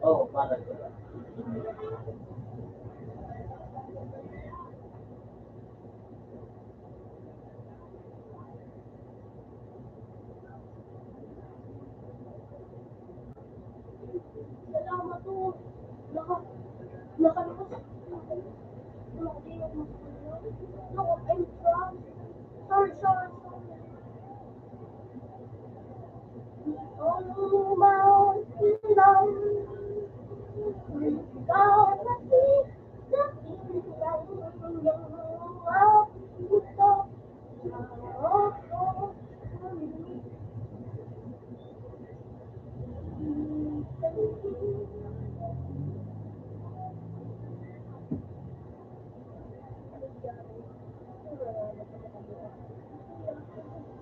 Oo, para ko. Salamat po. Nakalipas. No, I'm from. Sorry. Oh, mountain love.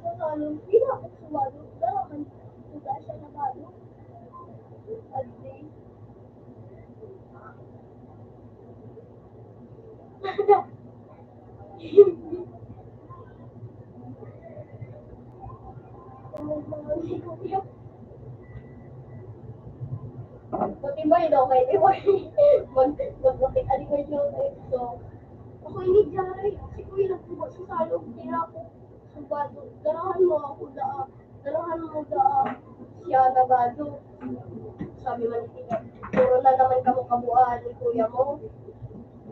Ikaw na hindi na ako sumalo. Pero man, tuga siya na balo. Adi. Matibay daw kay Tibay. Magbakit aling yung so, ako ini Jari, si Kuya nagtubo sa salog, tira ko. Subado, darahan mo ako daa, darahan mo daa. Siya nagado, sabi man ni Tika, puro na naman kabuuan ni Kuya mo.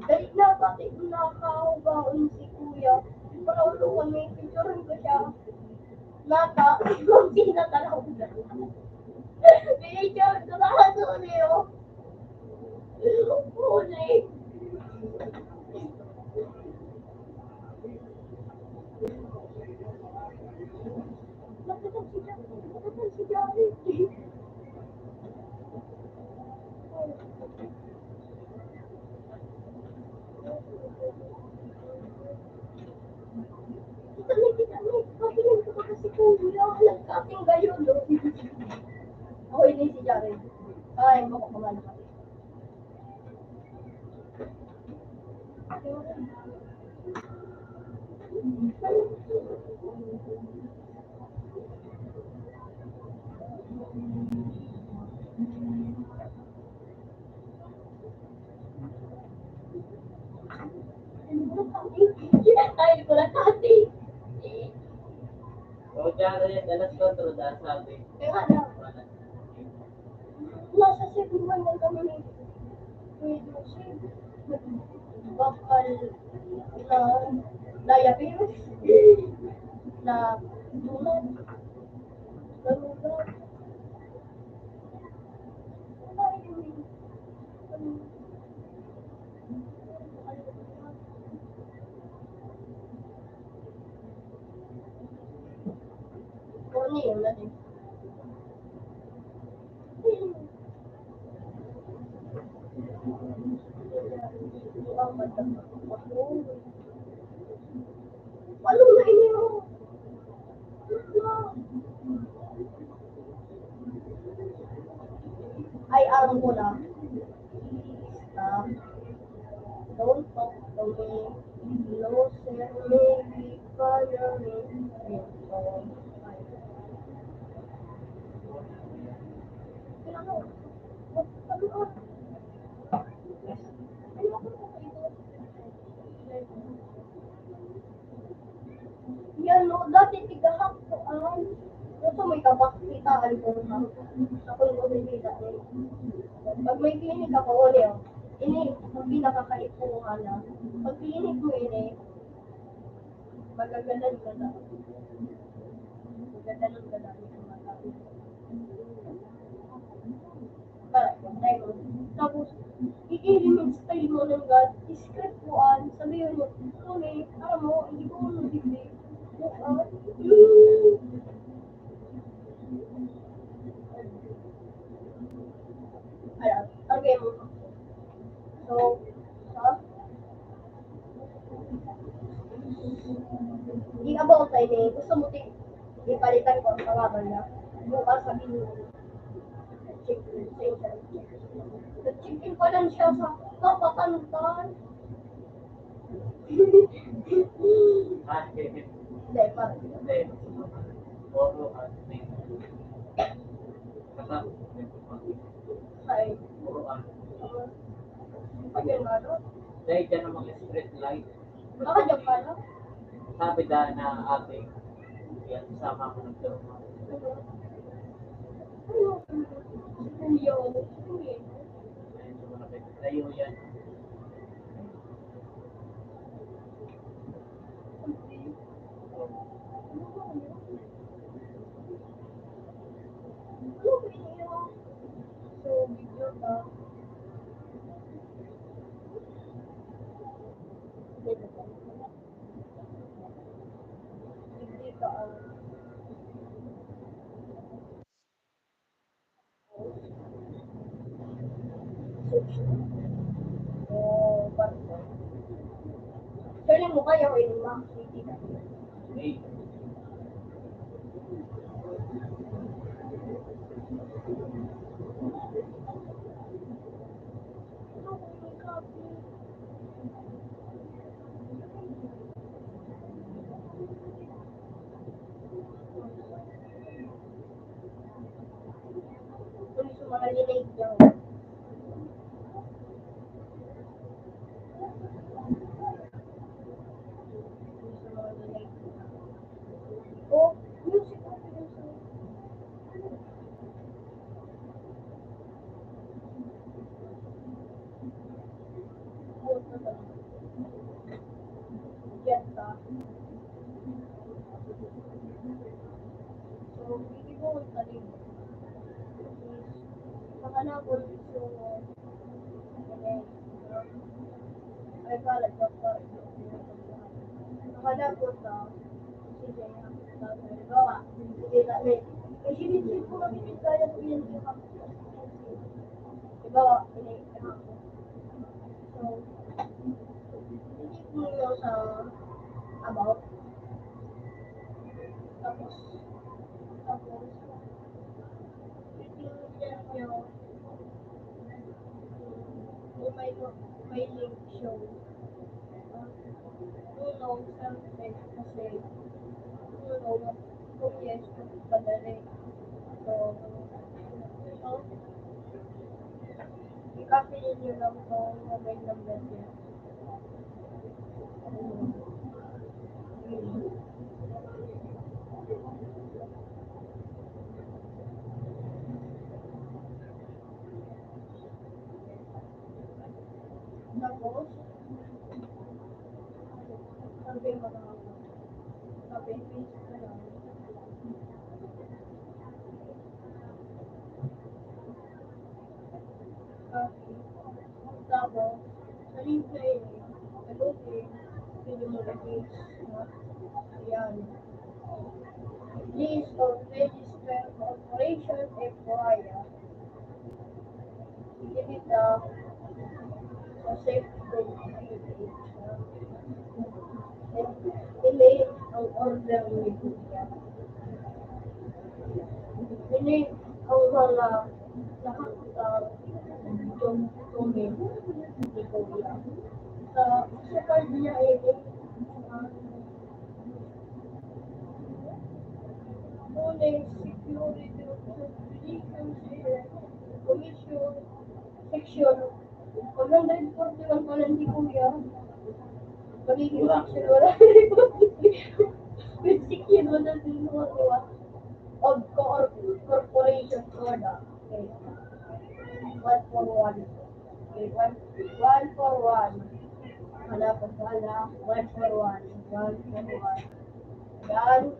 Dahil na, bakit nakakahugaon si Kuya? Paraulo kami, picturean ko siya. Nata, yung pinatalaw na. Picture, nakakasuot niyo. Huli. Nakatan si Jari. Kita na, kapilan ko pa kasi Kuya. Nagkating gayon, no? Ako ini si Jari. Ay, makakamala ka. Ay, ko na kati. O dyan rin, alas 4 dahil sabi. Kaya na, nasa seguman lang kami ni Kuya Joseph. Bakal na diabetes, na dulat, galugat. Ay, ano yun natin? Ano na inyo? Ay, alam ko na. Stop. Don't talk to me. No, sir, maybe fire me. Yan, no, dati tigahak ko ang ito may kapakitaan ko ha. Ako yung kumikita eh. Pag may clinic ako ulit, ini ang pinakakaipuhan na. Pag clinic mo ini, magagalan ka na. Magagalan ka na. Tapos, i-eliminate style mo ng God, i-script mo sabihin mo, sorry, alam mo, hindi ko mo nabibig. Alam, okay mo. So, ha? Di about tayo eh, gusto mo ipalitan ko ang pangalan niya. Bukas sabihin mo, nag-chicken pa lang siya sa kapakantan. Ah, hindi. Hindi, parang Hindi. Puro at may kasama. ay, Puro ang. pag yun ano, Dahil dyan ang mga street light. baka dyan ka na. Sabi dahil na ating yan, sama ko ng turma. Ayun, so malapit. Layo yan. Feeling mo kaya ko yung mga city na. Hey, Kung gusto mga linig yung hanapon yung ay kalat ka pa. Hanapon ka. Sige, halimbawa, hindi na may sinitip ko kami yung kaya ko yun yung halimbawa, so, hindi ko nyo sa about, tapos, titingnan nyo kung may link show. Tulong something kasi tulong kung yes, padali. So, i-copy nyo lang itong mobile number niya. Tapos, sabi mo na ako. Sabi, paste ka lang. Copy. Tapos, sa link na yun, nag-open, pwede mo na-paste. Ayan. List of registered corporation employer. Edit na sa safe code page. Delay ang order ni Kuya. Delay ang mga lahat ng domain ni Kuya. Sa card niya ay Police, security, commission, section 141 pala ni Kuya. Magiging section 141 with section 141 of corporation code. Okay. 141. Okay, 141. Hanapon pala. 141. 141. Yan.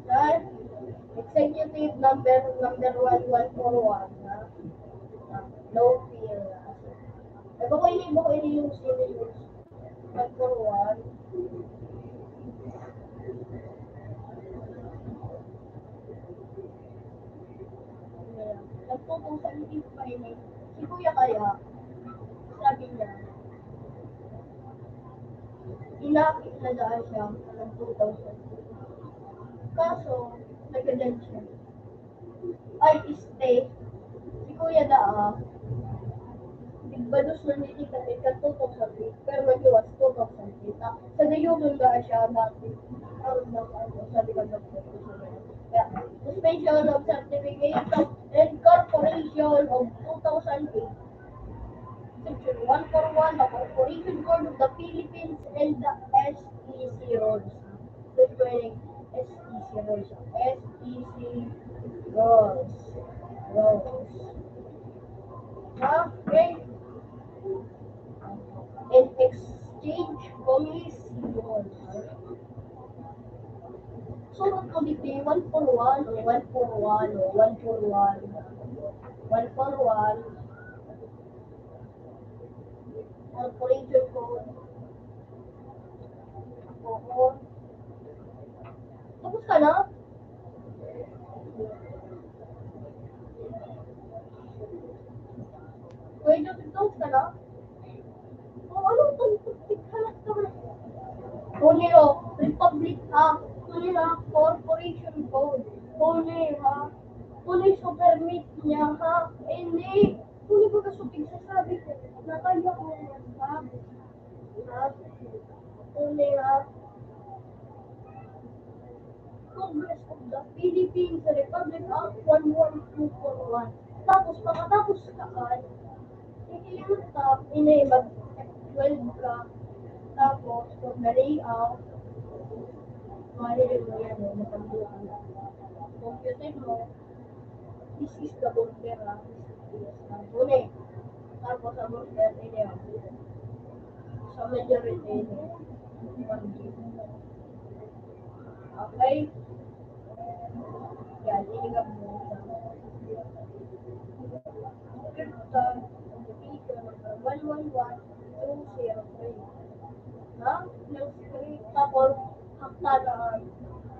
Yan. Executive number 1141. No fear. Bako ini yung serious. 141. Nagtutong sa hindi pa ini. Si Kuya kaya, sabi niya, inakit na daan siya ng 2,000. Kaso, nag-adjust siya. Ay, stay. Si Kuya nagbalos na nilikat ka 2,000, pero nag-iwas 2,000. Sa dayunon daan siya dati. Sabi ka na po. Kaya, suspension of certificate of incorporation of 2008. Section 141, the Corporation Code of the Philippines and the SEC rules. Referring SEC rules. SEC rules. Okay. And exchange commission. So, what could it be? 141 or 141 or 141? 141. Corporation code. Oo. Tapos ka na? Pwede tapos ka na? O ano ito? Hanap ka na. Huli Republic Act. Huli Corporation Code. Huli sa permit niya ha. Hindi. Huli ko kasi pagsasabi ko. Nakaya ko yan ha. Huli Congress of the Philippines Republic Act 11241. Tapos pagkatapos ka mag-12 ka. Tapos kung na-layout, mahirap mo yan matagpuan. Computer mo, this is the border Huli. Tapos ang border sa majority Okay? Yan, iligam mo sa Kirtan, Computation, number 111-203. Ha? Next week, tapos, haktaran,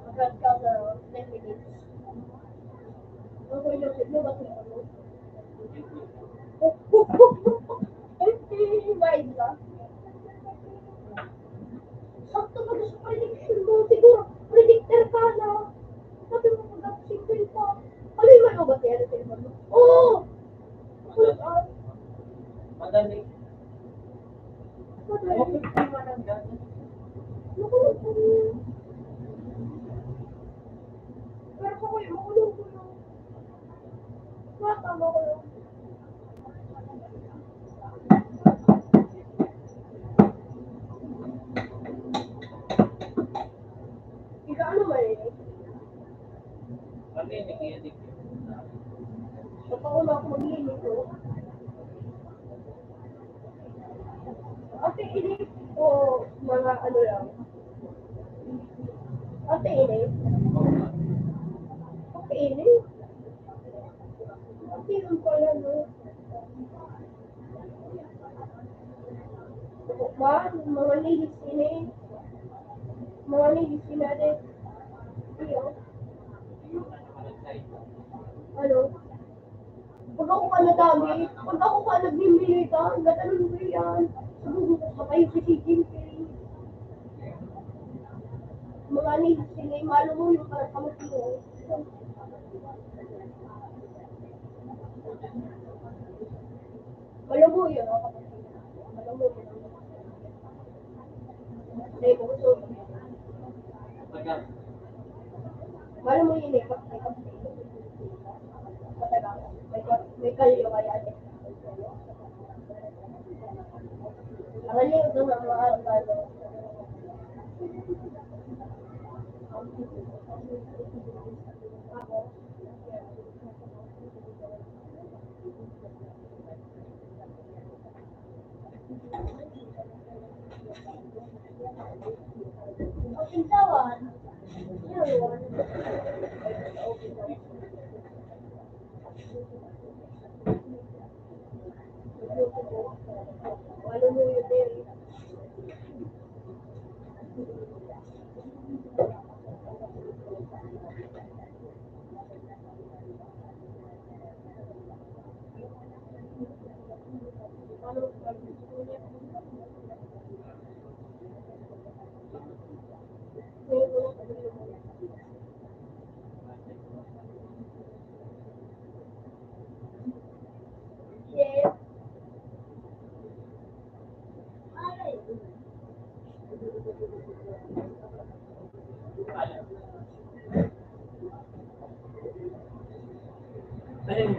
magand ka sa 10 minutes. Okay, yung siglo ba sila mo? Ay, bayad ka? Sakto ba sa prediction mo? Siguro, predictor ka na. Sabi mo mag-single pa. Ano yung ano ba kaya sa mo? Oo! Madali. Madali. Okay, tama lang ganyan. Makulong ko yun. Pero ako yung makulong ko yun. Matama ko yun. Ikaw ano ba yun? Kami, nag-i-edit. Kapag ako maglinis ko. Ate, ini o mga ano lang. Ate, ini. Ate, ini. Ate, yun pala, no? Ba? Mga ladies ini. Mga ladies sila din. Iyo. Ano? Pag ako ka nadami, pag ako ka nagmimilita, natanong ko yan. Sabubukas pa kayo si Jinping. Mga ladies sila, malo mo yung para sa matino. Malo mo yun, ako. Malo mo yun. Hindi ko gusto. Tagal. Malo mo yun, matagal. May kalyo kaya din. Ang alin ito ng mga arvado. Ako. Ang pintawan. Yun. Malo mo yun din. Yes. Alin?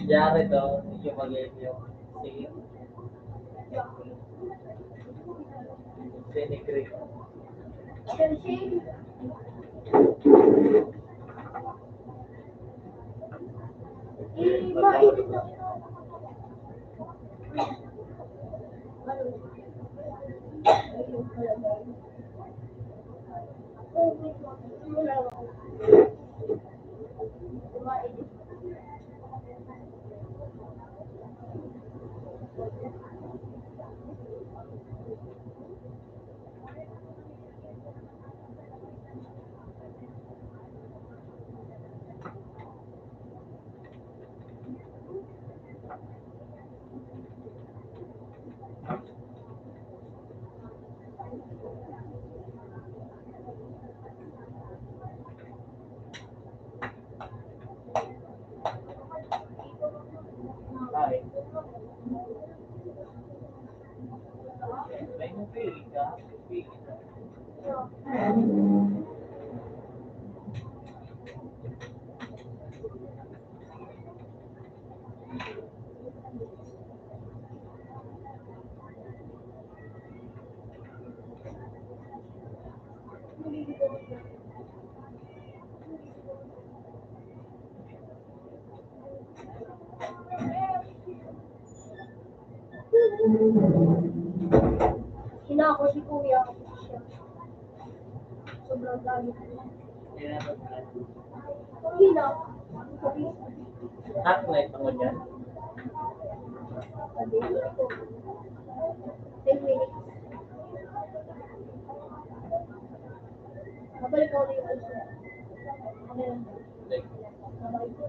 Yari to, yung mag-review. Sige, Senegre. Chelsea. Mainit na ito. Ay, may pili ka. Pili ka. Hinako si Kuya. Sobrang dami. Hindi na ito. Hindi na. Hot na ito mo dyan. 10 minutes. Mabalik ako yung ice. Okay lang. Like, Mabalik ko.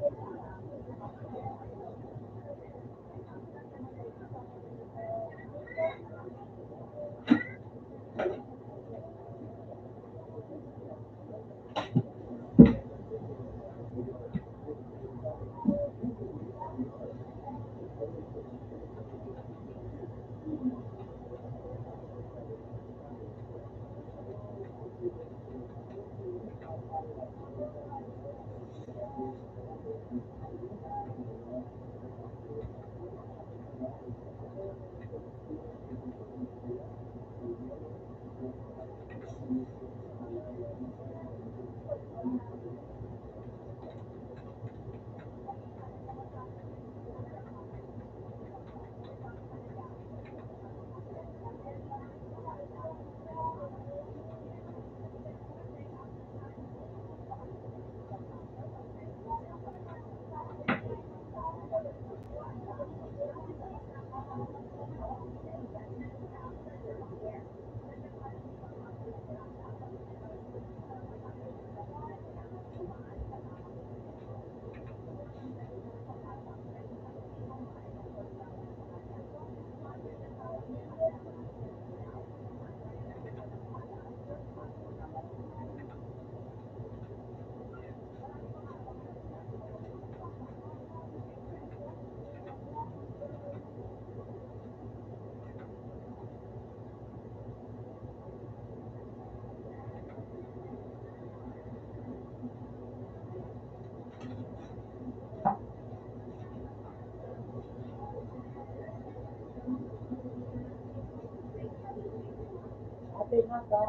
ate nga ka.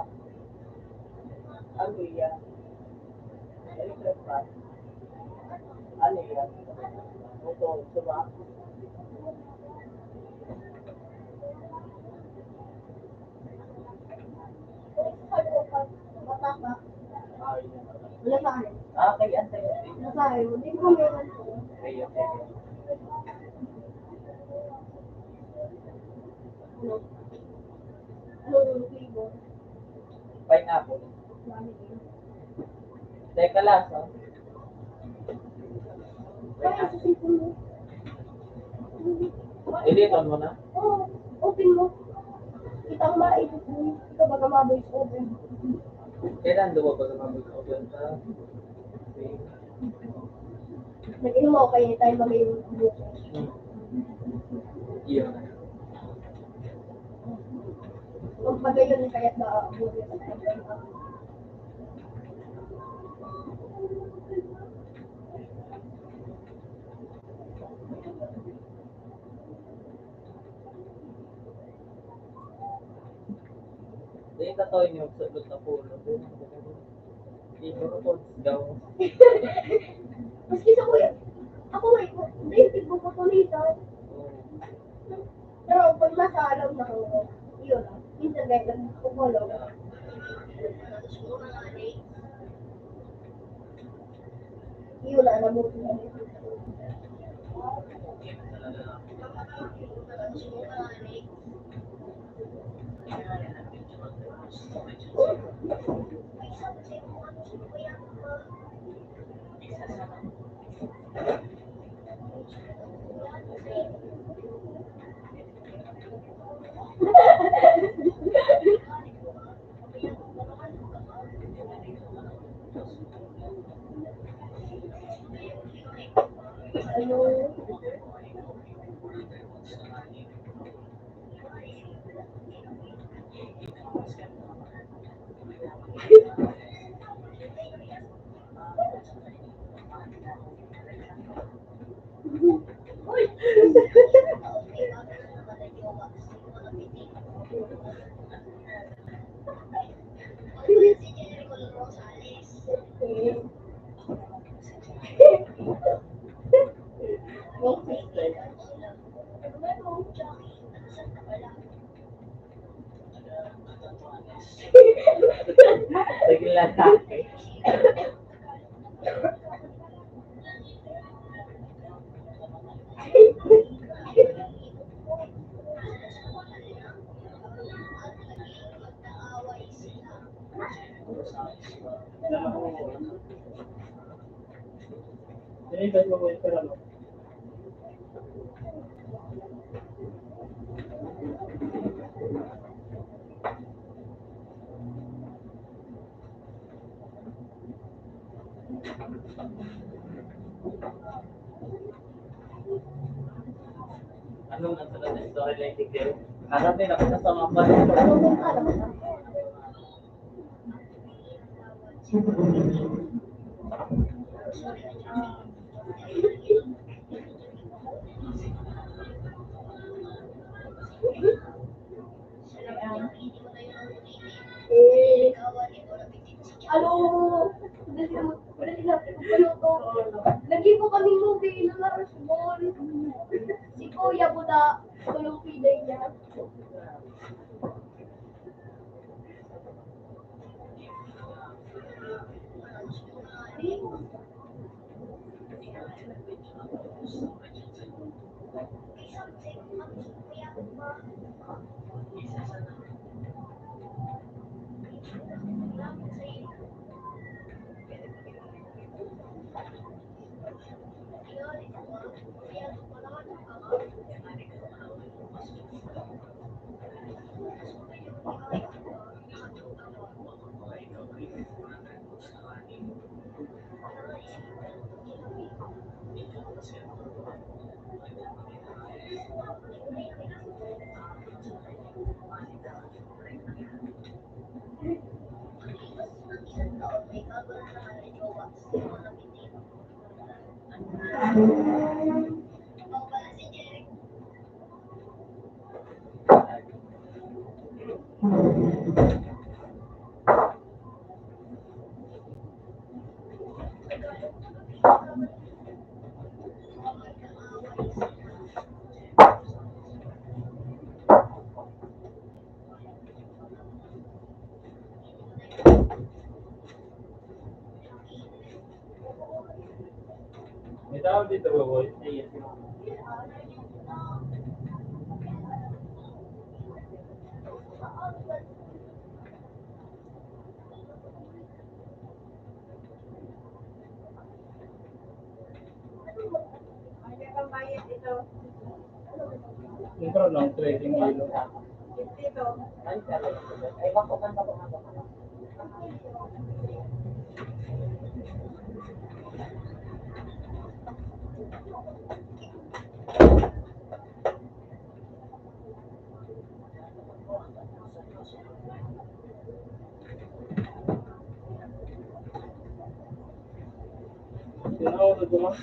Ano yan? Electric fan. Ano yan? Ito, diba? Bata ba? Ah, yun. Wala sa akin. Ah, kay ate. Wala sa akin. Hindi ko meron. Okay, okay. Ano? Ano yung flavor? Pineapple. Dami din. Teka lang, so. Kaya sa cellphone mo. Delete mo na. Oo, open mo. Kita ko maikot mo. Ikaw baga ma-voice over. Kailan daw ba mag-open ka? Nag-inom ako kayo tayo mag-inom. Yun. Kung pagayon kaya na buhay sa kanya. Hindi ka to yung sagot na pulo. Siguro ko daw. Maski sa kuya, ako eh, native mo ko nito. Pero pag nasa alam na ako, yun lang. Internet lang, kukulong. Yun lang, nabuti na. Ano? Uy! Sige lang natin. Tinigay mo mo yung pera mo. Anong nasa na story na itigil? Karating ako na sa mga pan. Eh, ano, lagi po kami movie na narasbol. Si Kuya Buda, tulong piday niya. May tawag dito ba, boy? Intro lang, trading kilo. Ay, sabi ko ba? Ay, bakukan. Sino na doon?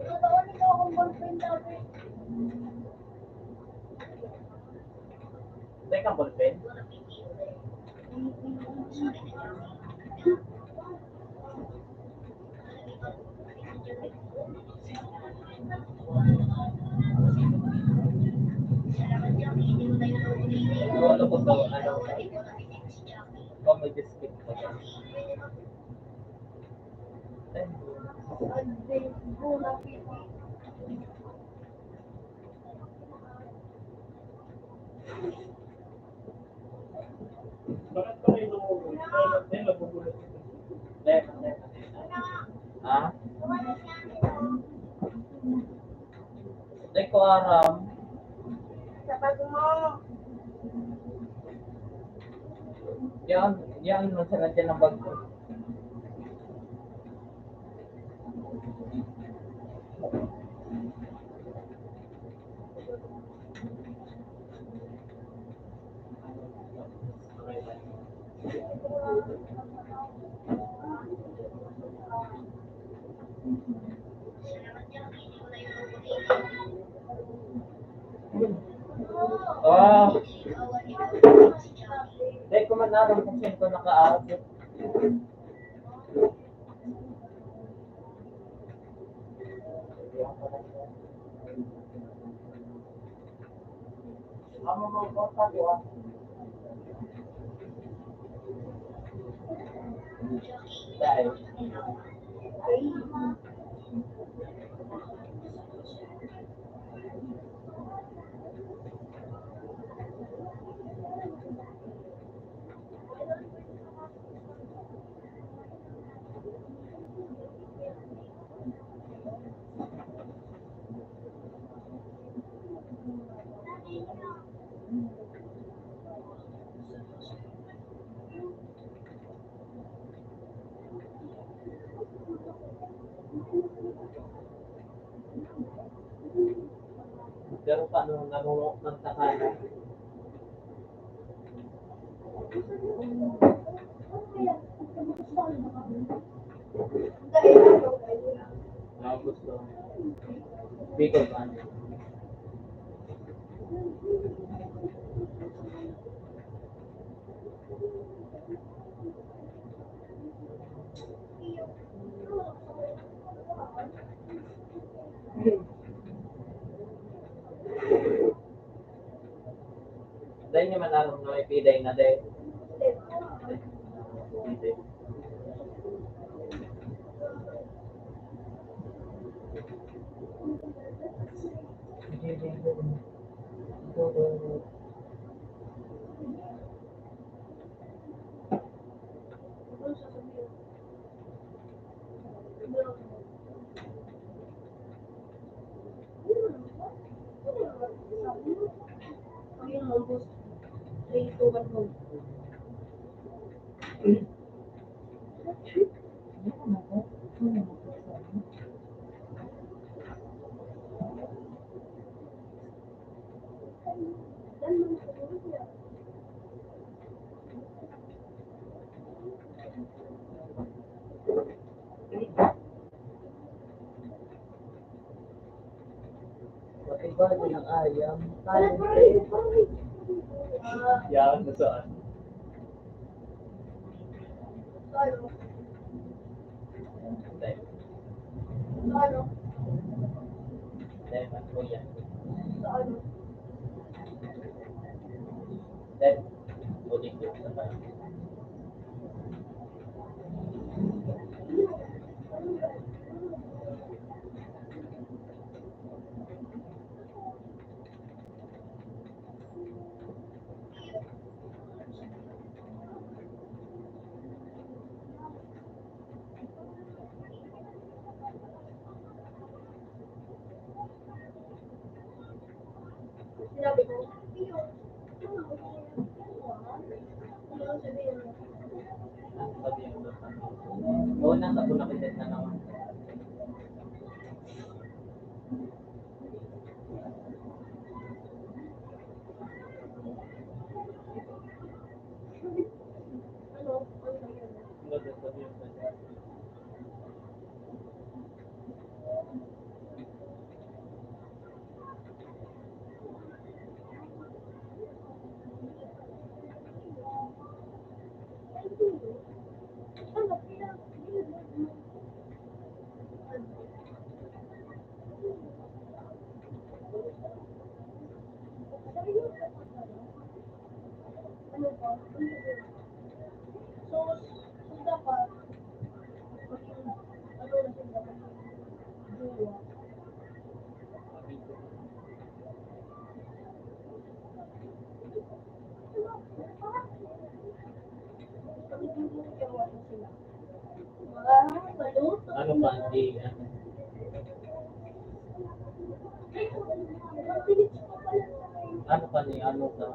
Nataon ikaw akong boyfriend dati. Teka, ballpen. Ano ko to? Comedy skit ko. Ay, bula, piti. Bakit pa kayo lumuwi? Ay, nagugulat. Ha? Hindi ko aram. Sabi mo, Yan, masarap dyan ang bag ko. Oh, hindi ko man alam kung saan ko nakaabot. Amo mo ko sabi wa. Dahil pero paano nanunok ng takana? Ako gusto. Bicol ba? Dahil naman alam na may piday na dahil. Hindi. ayun mo, boss. 3, 2, 1, go. Iba din ang ayam. Yan, nasaan? Ano? Hindi. Ano? Hindi. Sinabi ko, iyo, ano sabihin mo? Ano sabihin ko doon? Oo, nasa punakitin na naman. Ano? Ano sabihin mo? Ano doon sabihin ko doon? Ano pa? So, dapat, ano na sila, jowa. Jowa na sila. Maluto. Ano pa, hindi, ano. Ano pa ni, ano sa,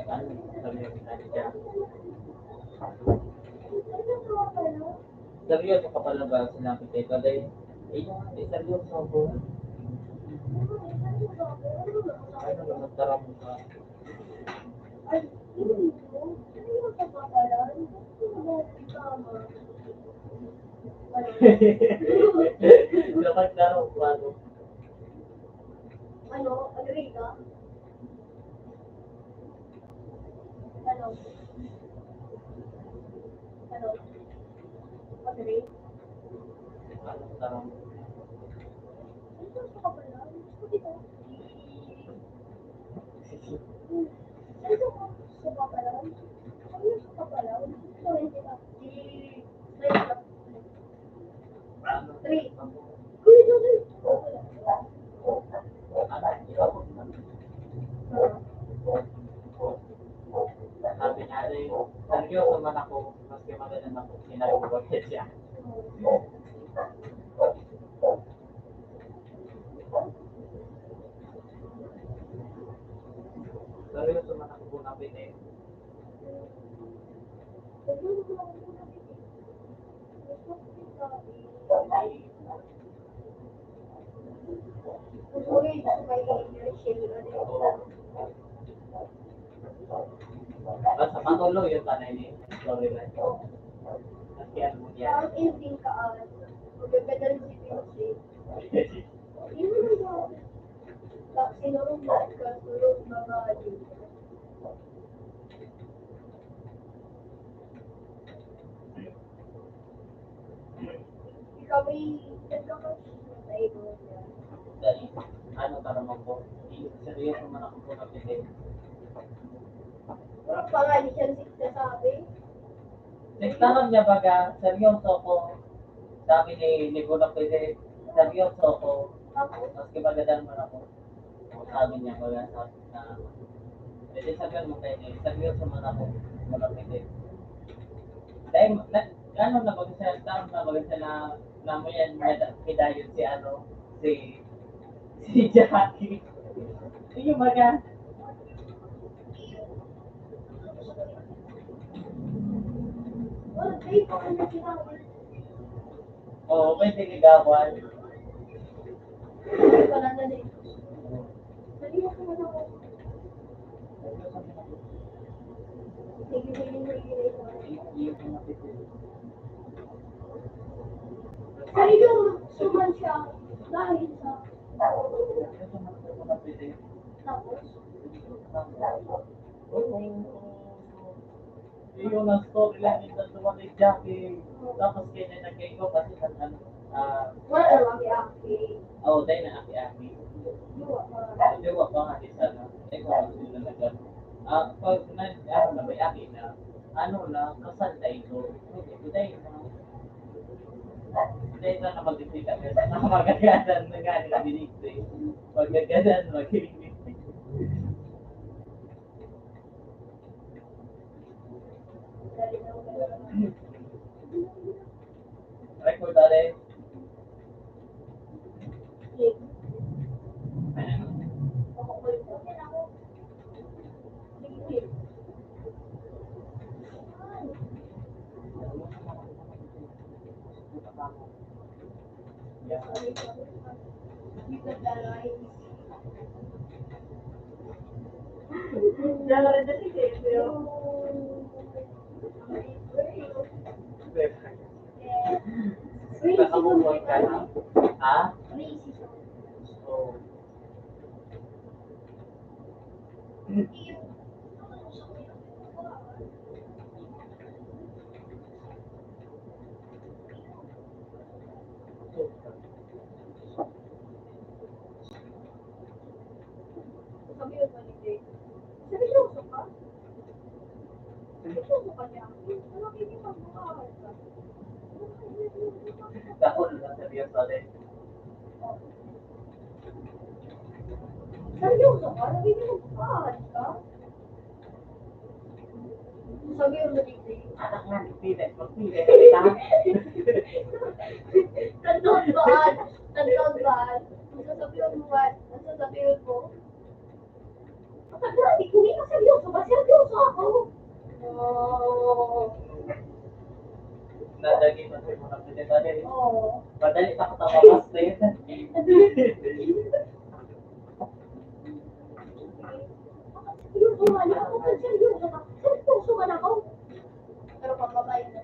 ano, sabihin ko tayo dyan. Seryoso ka pala ba sinabi kay Kaday? Eh, seryoso ako. Ano naman tara mo ka? Ay, hindi mo. Ano yung kapakalan? Tama. Kapag taro pa, ano? Ano? Agree ka? Ano? Ano? Agree? Ano taro mo? Ano yung kapakalan? Gusto kita. Ano yung kapakalan? Ano yung kapakalan? Gusto rin kita. Ano? Three. Kuya, Joey. Sabi niya, seryoso man ako, maski maganda ako, sinabi ko ba siya? Seryoso man ako kung napitin. Basta patuloy yung tanay ni storyline. Maski ano mo yan. Parang ending ka magaganda si Pinsi. Yun yung sinurong ka, surong mga yun. Ikaw may nagkakaroon sa ito. Dahil, ano karamang ko, seryoso man ako kung napitin. Parang pa nga, hindi siya nagsasabi. Nagtanong niya baga, seryoso ko. Sabi ni Bunak Pwede, seryoso ko. Tapos, Maski maganda naman ako. Sabi niya baga, pwede sabihan mo kayo niya, seryoso man ako. Bunak Pwede. Dahil, ano na baga siya, tanong na baga siya na mo yan, hidayon si ano, si Jackie. Sige baga, well, babe, ako na sinabi. oo, may tinigawan. Wala na din. Naliyak naman ako. Sige, sige. Sarili yung suman siya dahil sa tapos. Yung na story lang yung dalawa ni Jackie. Tapos kaya nagkay ko kasi Wala lang i-aki. dahil na aki-aki. Yuwa Hindi ko pa nga isa na. Hindi ko pa sila nagkan. Pag ano na may aki na, ano na, kasal na ito. Dahil na mag-isika kasi na magagadan na nga nila binigay. Magagadan, mag-ibig. Record dali. Sige. Jangan ada sih kayak gitu. Nakamukuha ka na? Ha? Oo. Seryoso ka? Seryoso ka niya? Ano kini magbukas ka? Dahol na seryoso ulit. Seryoso ka? Nagiging magbukas ka? Sabi yung nagiging. Anak nga, pilit. Magpilit. Kita? Tandaan ba? Tandaan ba? Ang sasabihin mo ba? Ang sasabihin mo? Tandaan, hindi ka seryoso ba? Seryoso ako. Oh. Nadagi mo sa mga pilit. Oo. Madali na katawakas na yun. Seryoso nga na ako. Seryoso ka. Seryoso nga na ako. Pero papabayin na.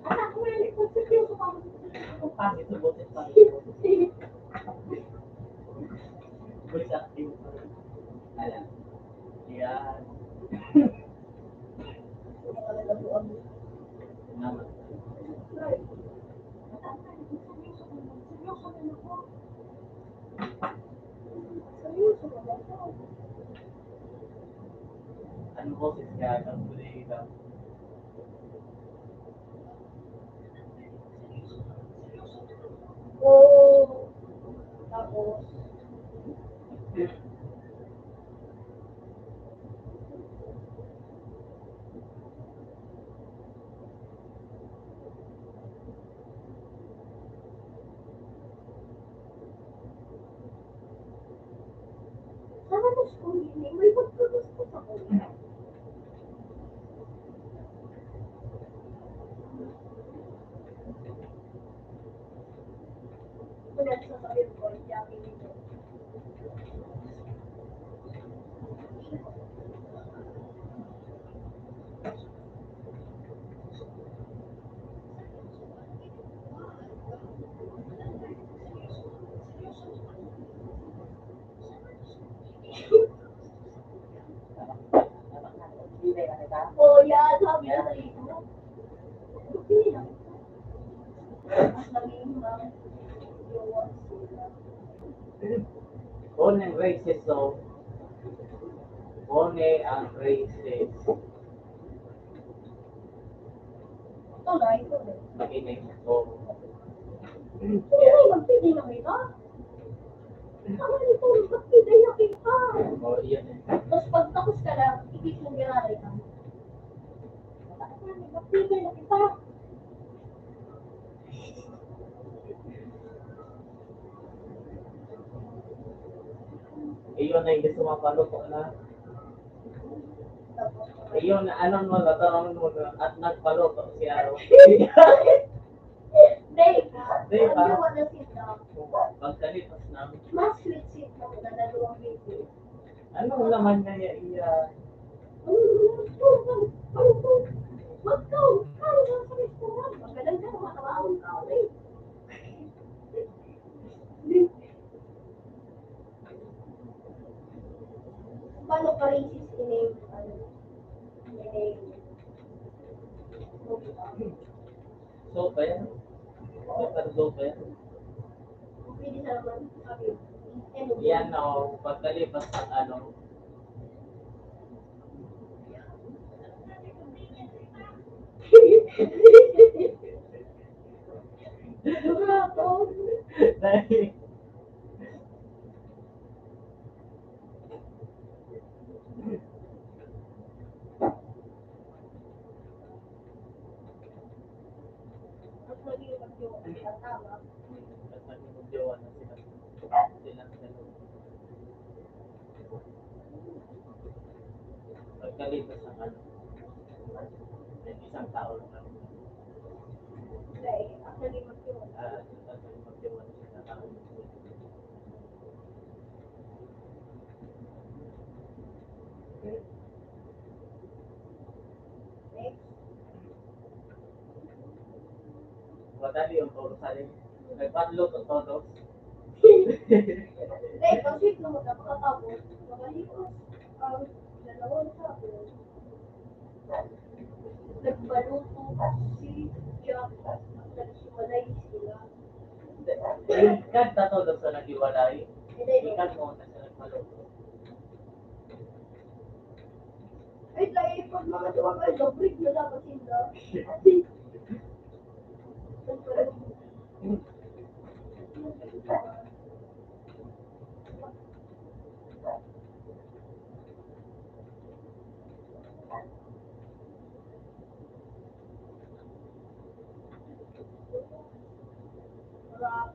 Anak ko yan. Kung seryoso ka. Ang pangit, subutin pa. Voice acting pa rin. Alam. Yan. Naman. Ano boses niya? Ang kulay lang. Oo. Tapos, sana mo school yun. May pagkakastos ako. Wala sa sabihin ko, hindi ako nito. Pilay na kita. Oh, yeah, sabi na sa iyo. Hindi na. Mas naging mga viewers sila. One ang races so. One ang races. Ito na, ito na. Makinig so. Ay, magpili na kita. Tama nito, magpili na kita. Oh, yun. Tapos pag tapos ka lang, ikit mo ginari ka. Magpili na kita. Iyon na yung gusto mapaluto na. Tapos, Iyon na anong mo natarong mo na at nagpaluto si Aro. Dave, Dave, pag you wanna sit down, Pagkalipas namin. mas sweet seat mo na dalawang video. Ano naman na iya? Wag ka! Kaya lang sa restaurant. Magalang ka, makakaawang ka ulit. Paano ka racist in So ba yan? So ba yan? Pwede sa naman sabi. Yan o, pagkalipas ng ano. Dahil Mas naging mag-jowa ka tama. mas naging magjowa na sila. Silang dalawa. Pagkalipas ng ano. Ng isang taon lang. Dahil, actually, magtiwala. Magtiwala siya na Next. madali yung todo sa rin. Nagpanlot ang todo. Dahil, kasi kung magkakatapos, makalikos ang dalawang sabon. Nagbaluto si Jack at nagsiwalay sila. Ikan na todo sa nagiwalay. Ikan mo na sa nagpaluto. Ay, dahil pag mga tuwag ay dobrik na dapat sila.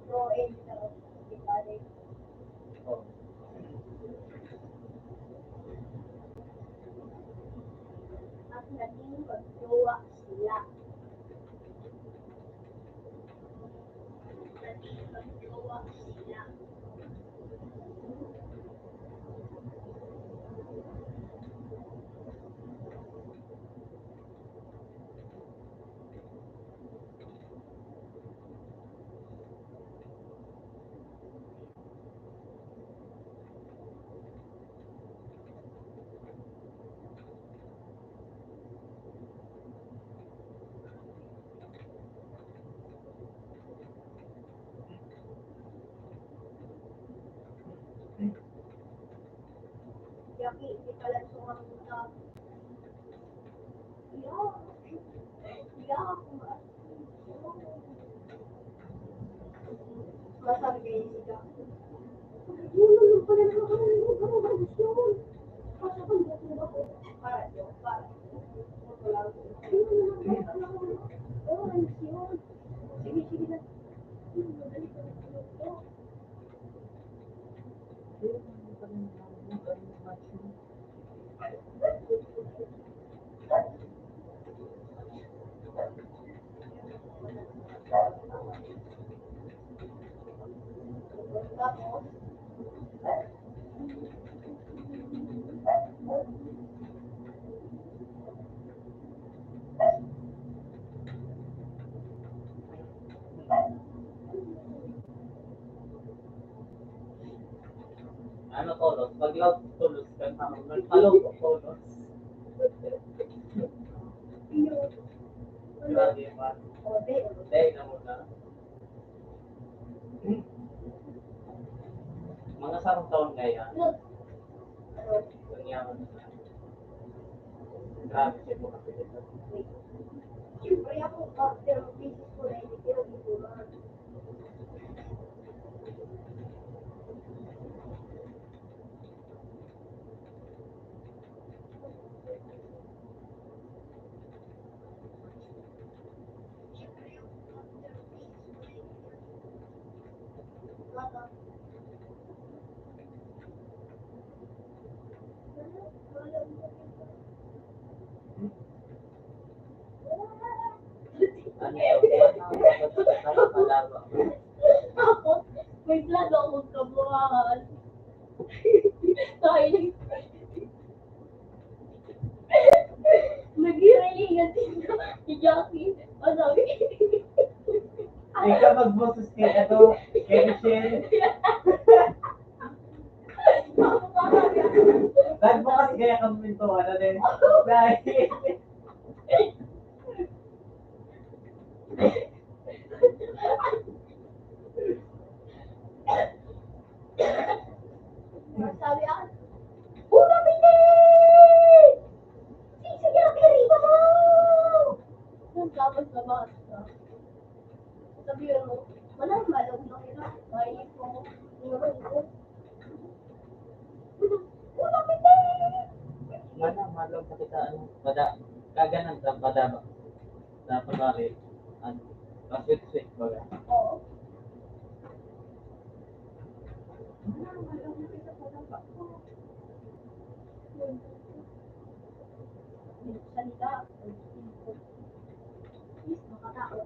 Pro and Italy. Oh. At naging magjowa sila. Naging magjowa sila. Yaki, di pala sumamunta. Masabi kayo si Jack. Yung pala naman kami yung gano'n. Para yun, para. Sige, sige na. Madali ka na. Tapos, Ano todos? Pag love todos ka na nagpalog ko todos. Grabe ba? Day na muna. Mga sarong taon kaya. Nangyari na. Grabe siya mo kasi dito. siyempre ako, after business ko na hindi pinag-ipunan. Ano yun? Malaba. Tapos, may plano akong kabuhahan. Dahil nag-iilingan si Jackie. Ang sabi, Ikaw magboses kay ano, kay Michelle. Nagbukas kaya kang minto, ano din. Dahil. sabi ako, Una Piti! Sige Jackie, rito mo! Tapos labas ka. Sabi mo, walang malog na kita. Mahilig ko. Ngayon ko. Una Piti! Mana, malong sa kita, ano, kaganan sa madaba. Sa pagkari, ano, sweet baga. Oo. Salita. Makatakot.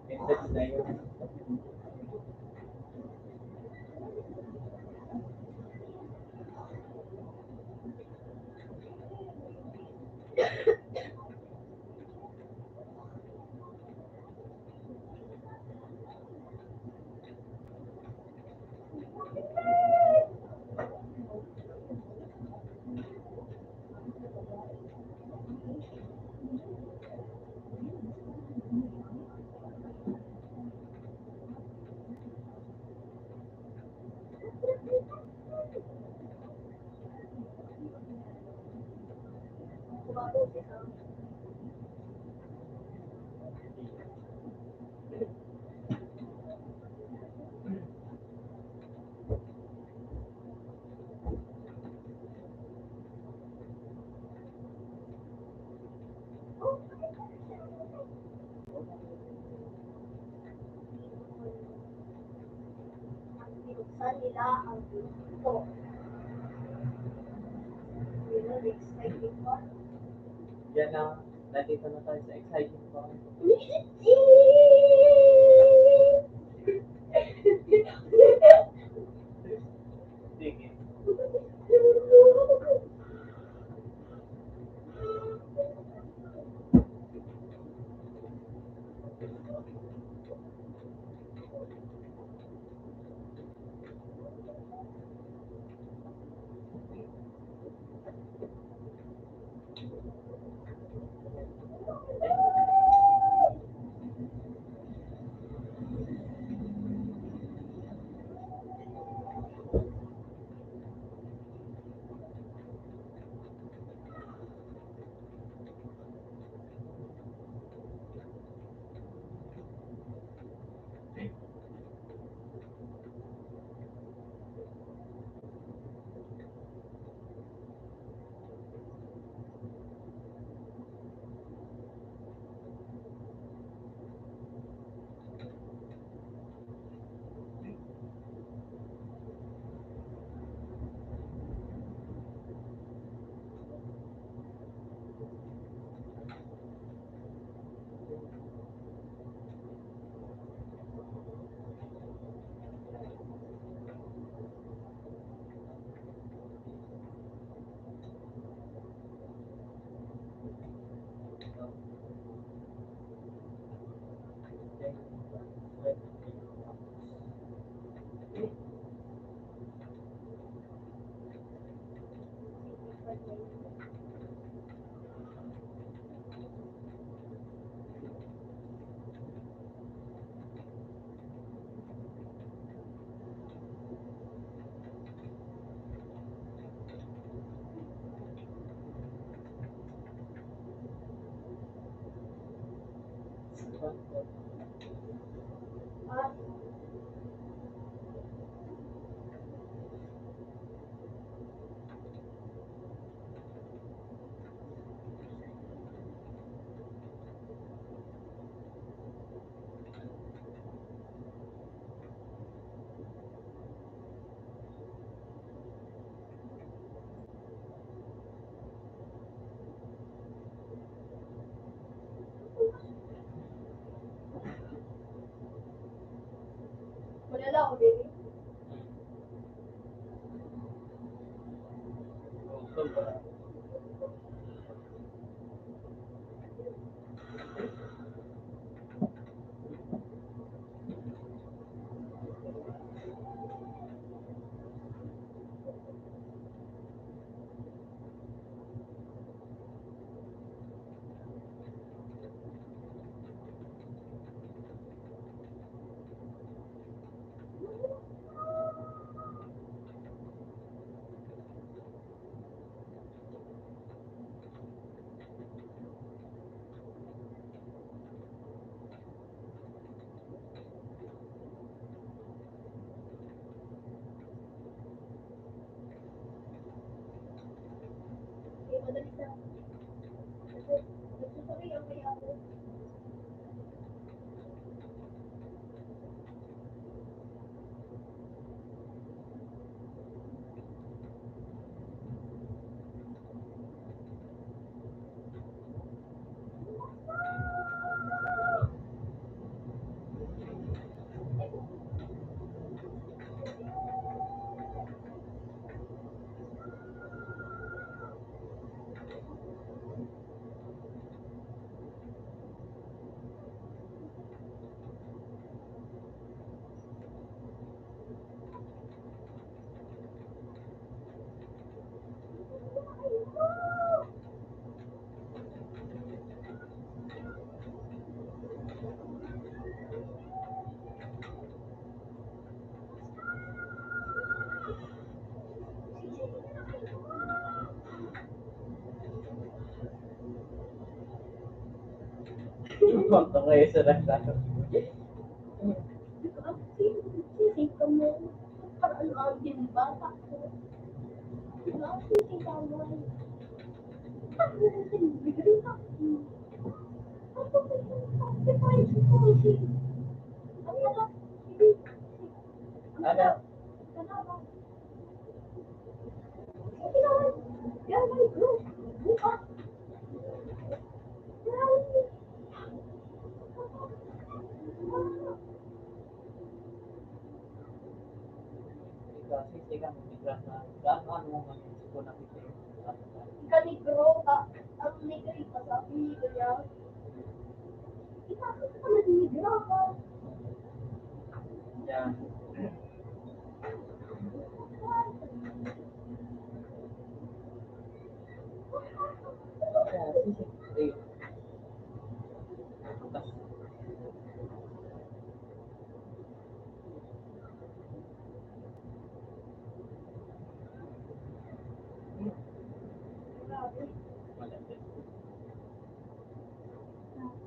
Minsan na yun. Binuksan nila ang pinto. Yun ang exciting part. Yan na, nandito na tayo sa exciting part. Sige. At malala ako, baby. Okay, madali lang. Nagsusuri ang kaya ako. Konto ngayon sa nagsasabi. Sisig ka mo. Para ano ang din bata ko. Diba? Sisig ka mo. Ano na sinibigay ka? Ano ba yung sacrifice ko? Ano na? Ano? Sige naman. Yan, my group. Bukas. Ikaw, sisigang bigla na gaano mo man yung ko nakita yung Ika negro ka. Ang negro ka sa negro yan. Ipasok ka na negro ka. yan. Kaya sisig, eh, bukas. Malapit.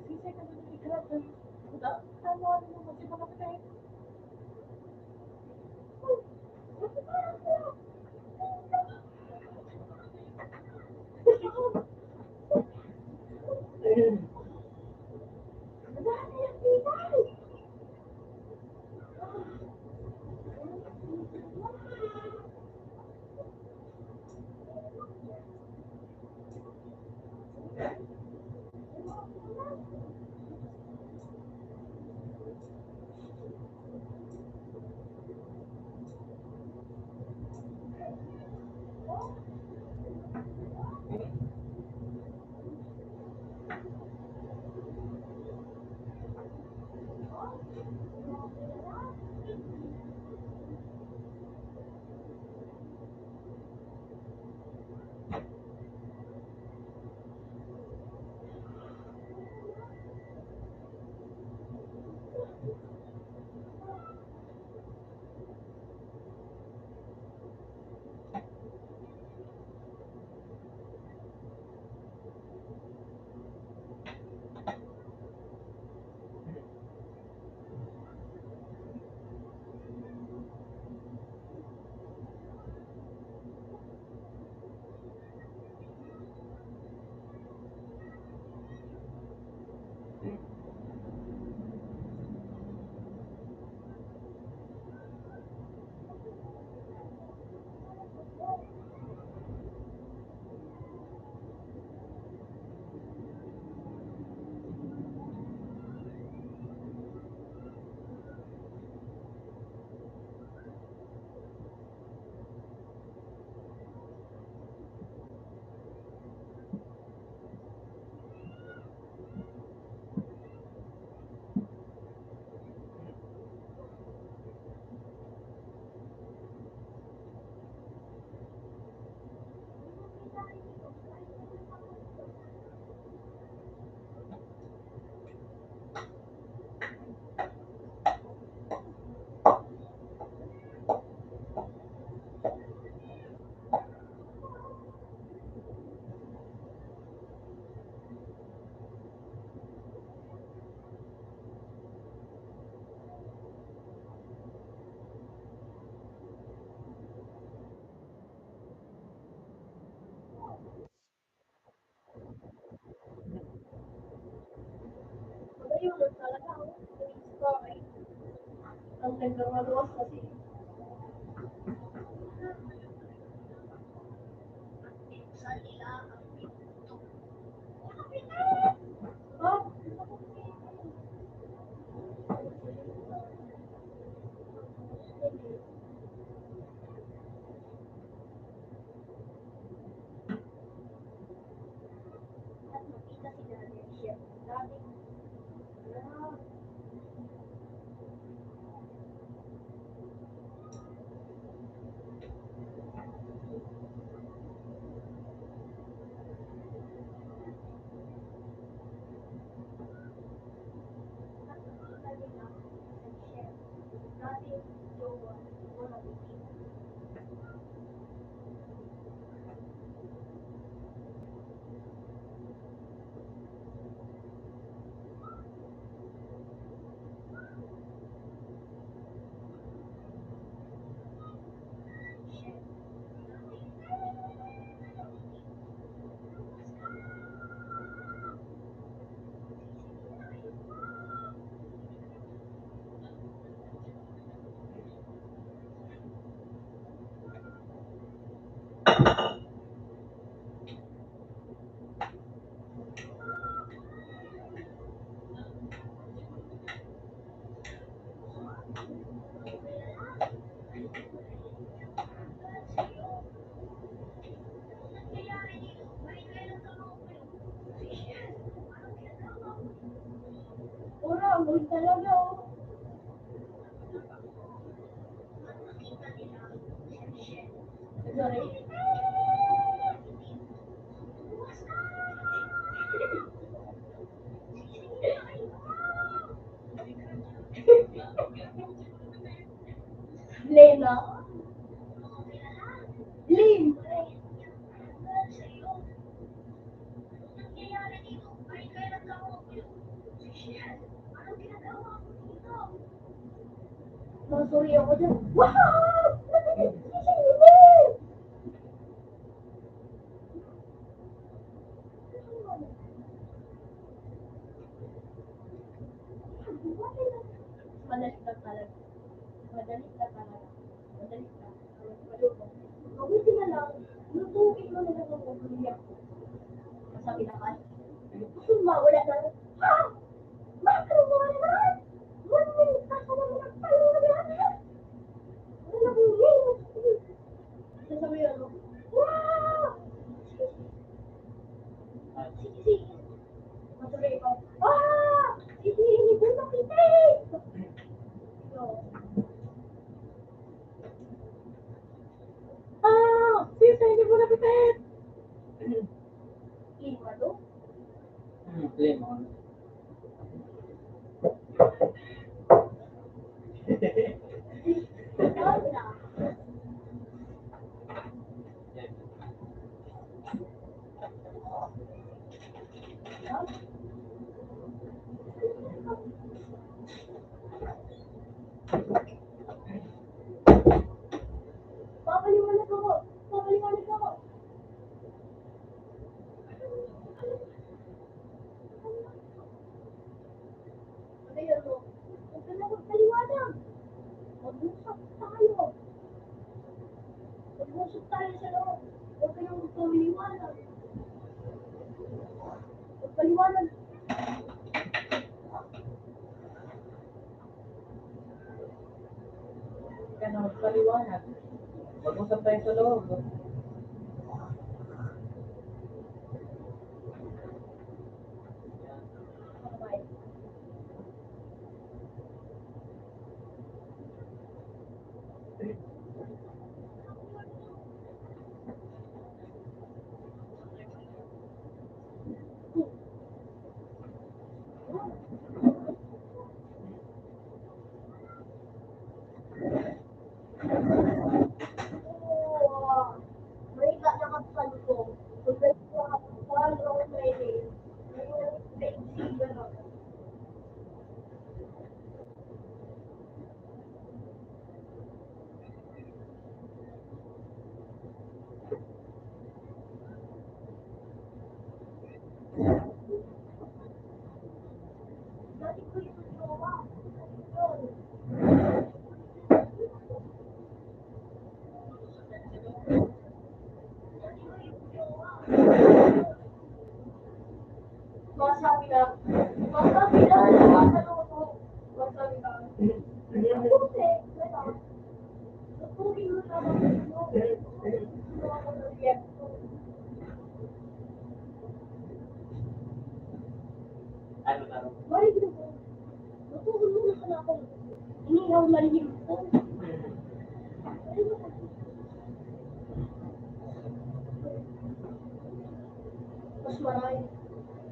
Sisig ka na negro ka. Ano mo kasi mga patay? Ayun, talaga ako. Story. Ang nagkakaluwas kasi. Sa nila, ang TikTok. Oh, at makita si Daniel siya. Dati, ah, at makita nila siya. Dati, jowa, wala bikini. Huwag talaga, oh. Sorry. Lena. Lim. Sorry ako dyan. Wow! Madali ka talaga. Madali ka talaga. Madali ka. Mabuti na lang, lutuin mo na lang ang umiyak ko. Masabi na ka. Wala na. Ha? Bakit mo naman? 1 minute na ka naman nagpayo na yan. Wala na kong game. Sasabihin mo, wow! Sige. Matuloy ko. Ah! Sige, hindi ko nakita. So, Sisa, hindi mo napitit. lima to. Lemon. Ikaw na. Papaliwanag ako. Ayun mo. Huwag ka na magpaliwanag. Mag-usap tayo. Mag-usap tayo sa loob. Huwag ka na magpaliwanag. Magpaliwanag. Kaya na magpaliwanag. Mag-usap tayo sa loob. Bye. Mereka nakapal ko. Pagkat ko nakapal ko Friday. Ngayon, gano'n. Dati ko yung jowa. Yun. Masabi na, nakakalungkot. Masabi na, kasi, gano'n. Tutugin mo naman yung Ano na rin? marinig ko. Tutugin mo naman ako. Inihaw marinig ko. Mas marami.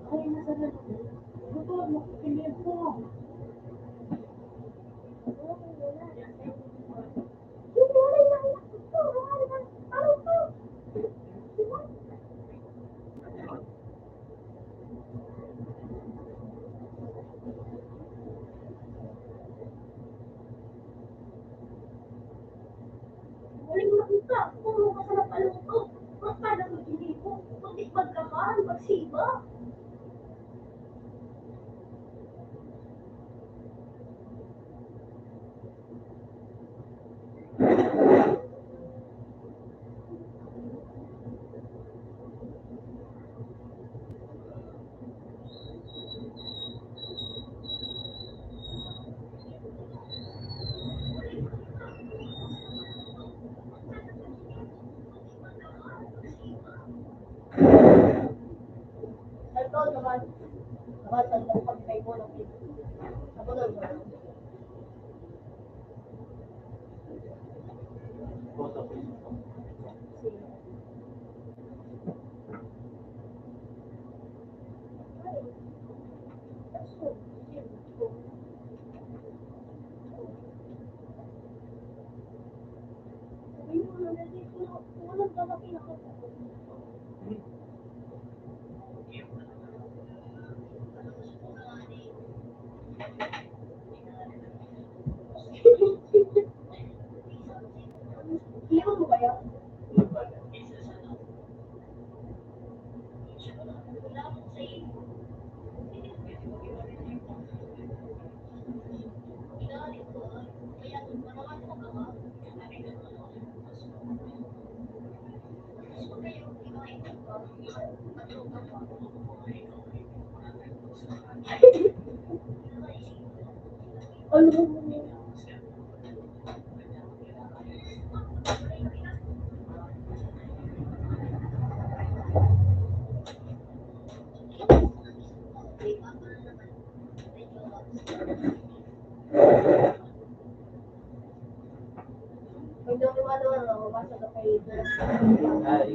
Ay, masarap. Tutugin mo. Pinip ko. Huling makita, puro masarap ang luto. Magkano mo hindi ko? Kundi magkamahal, magsiba. Ito naman, Nakasan ko pag kay mo ng pito. Ako na ba? Photo ko. Iwan mo kaya? Ano? Hindi ako lumalawal, mabasa na kayo. Ay,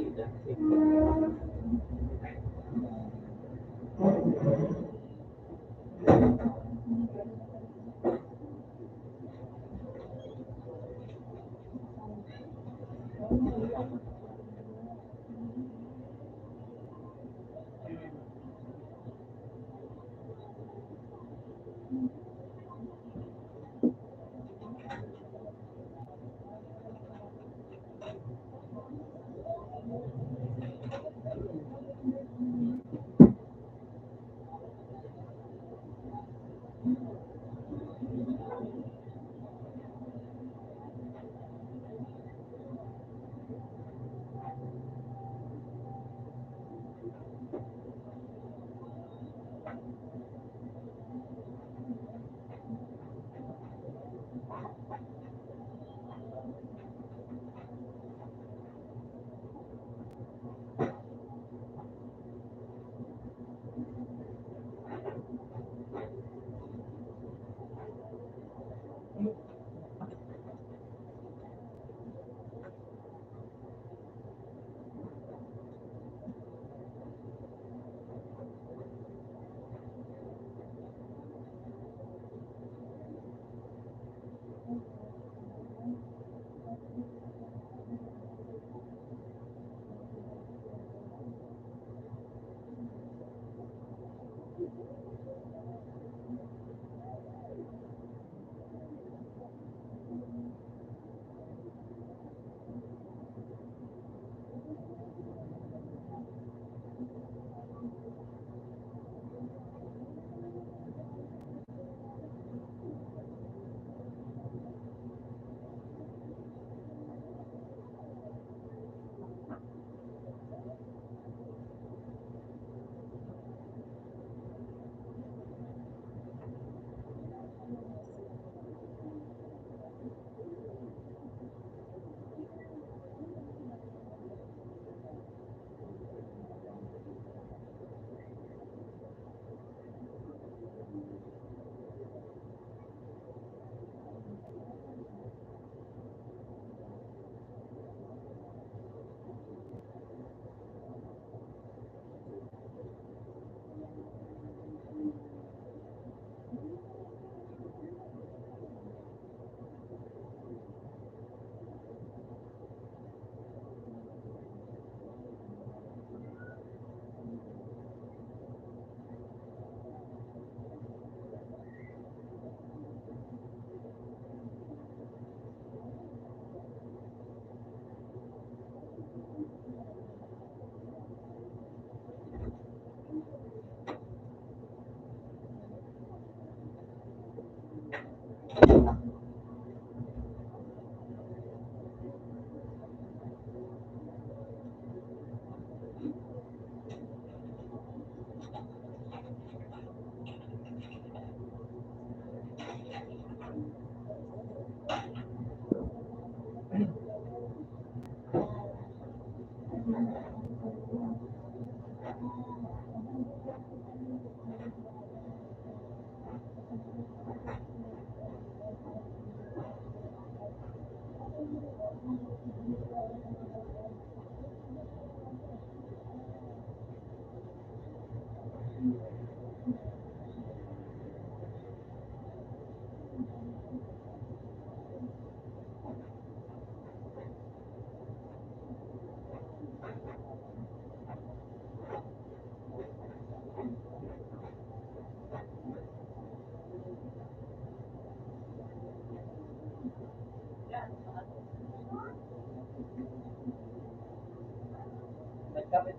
Nagkapit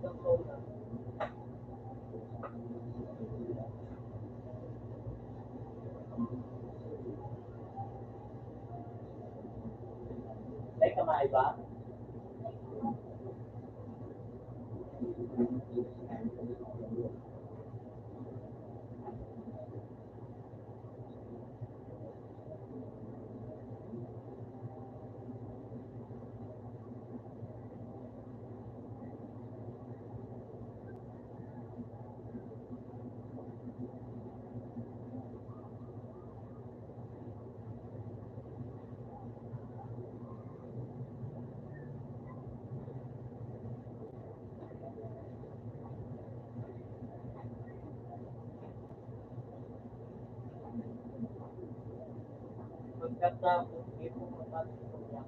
ng solar. May kamay ba? Pagkatapos, hindi po mapasok po niya.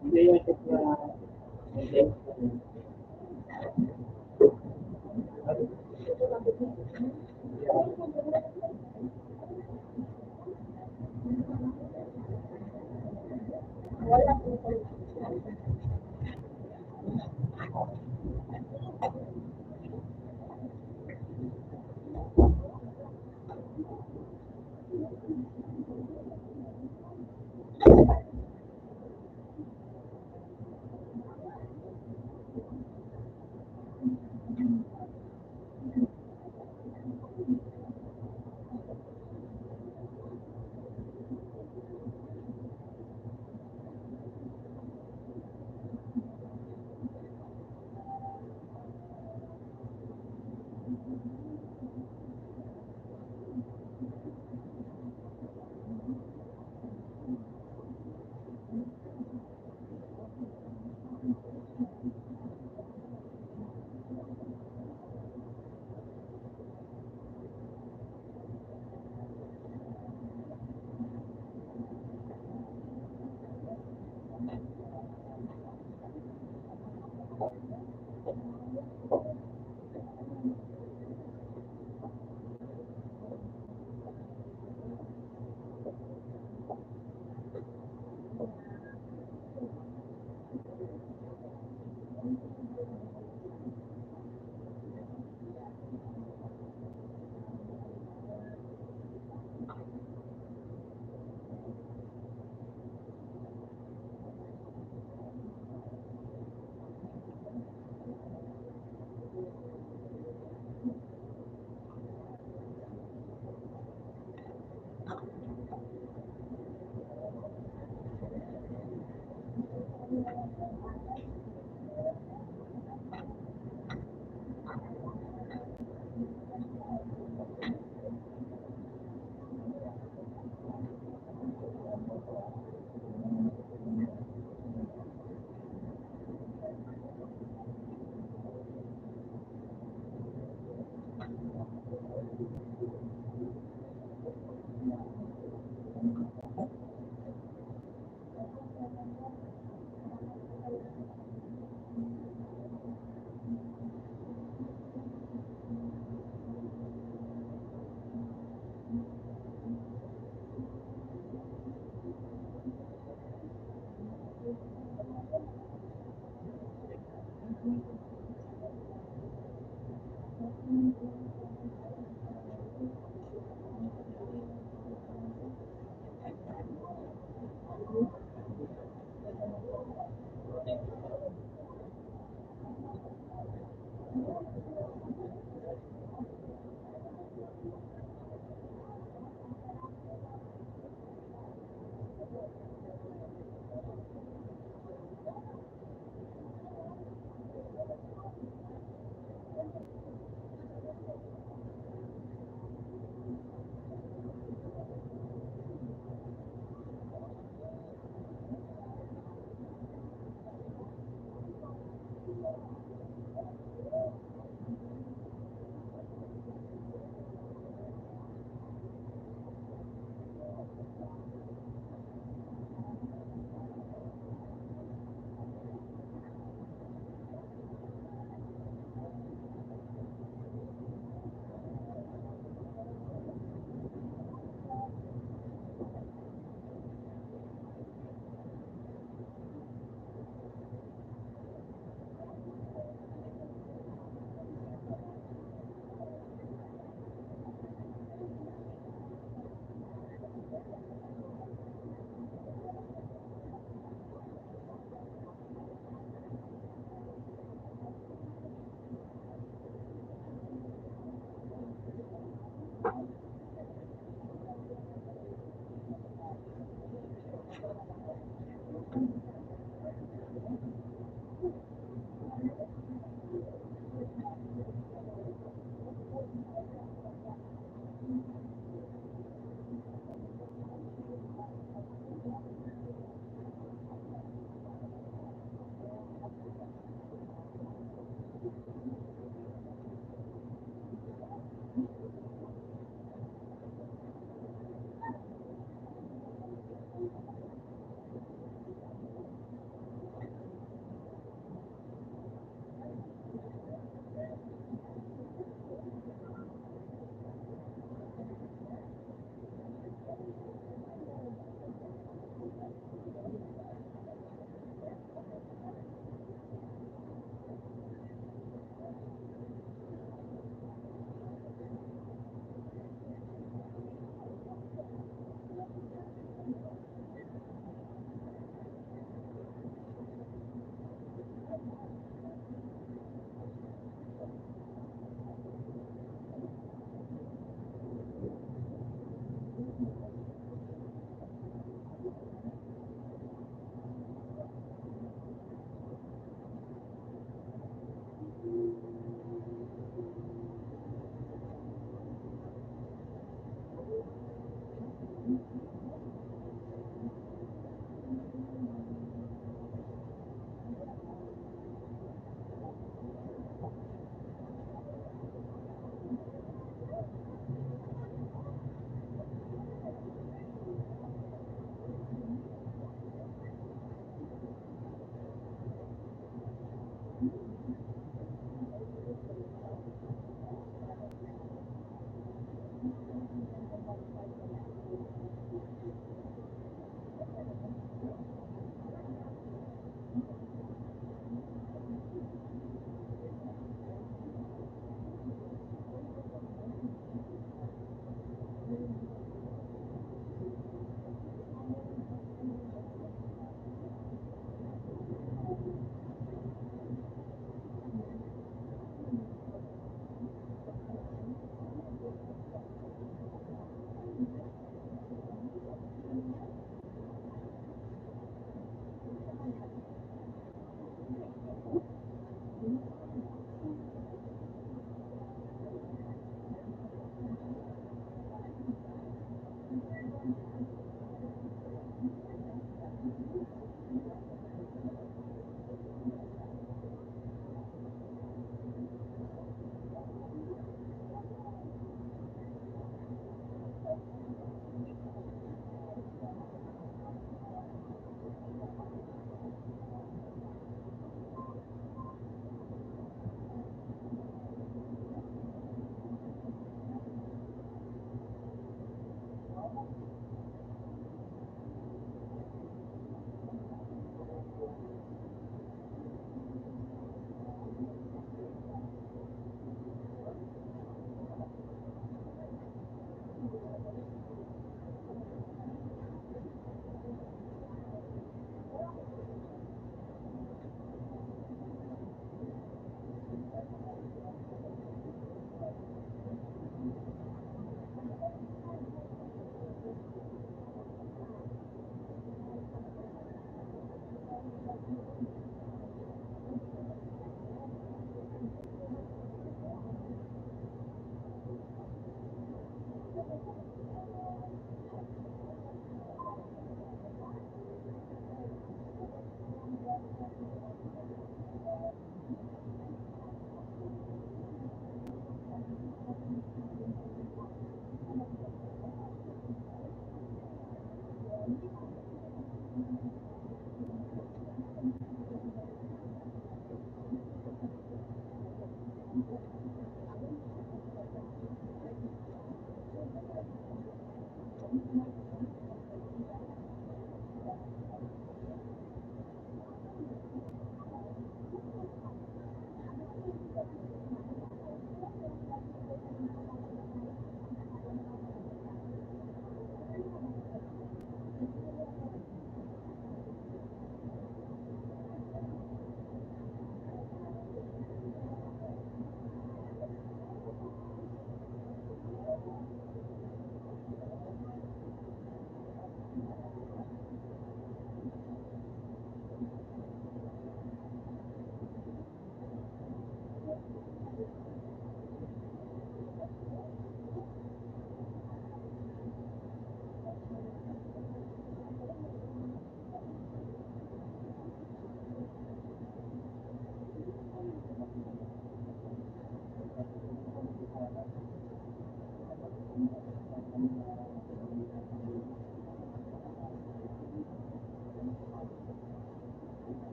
Hindi yung check na hindi. Wala po.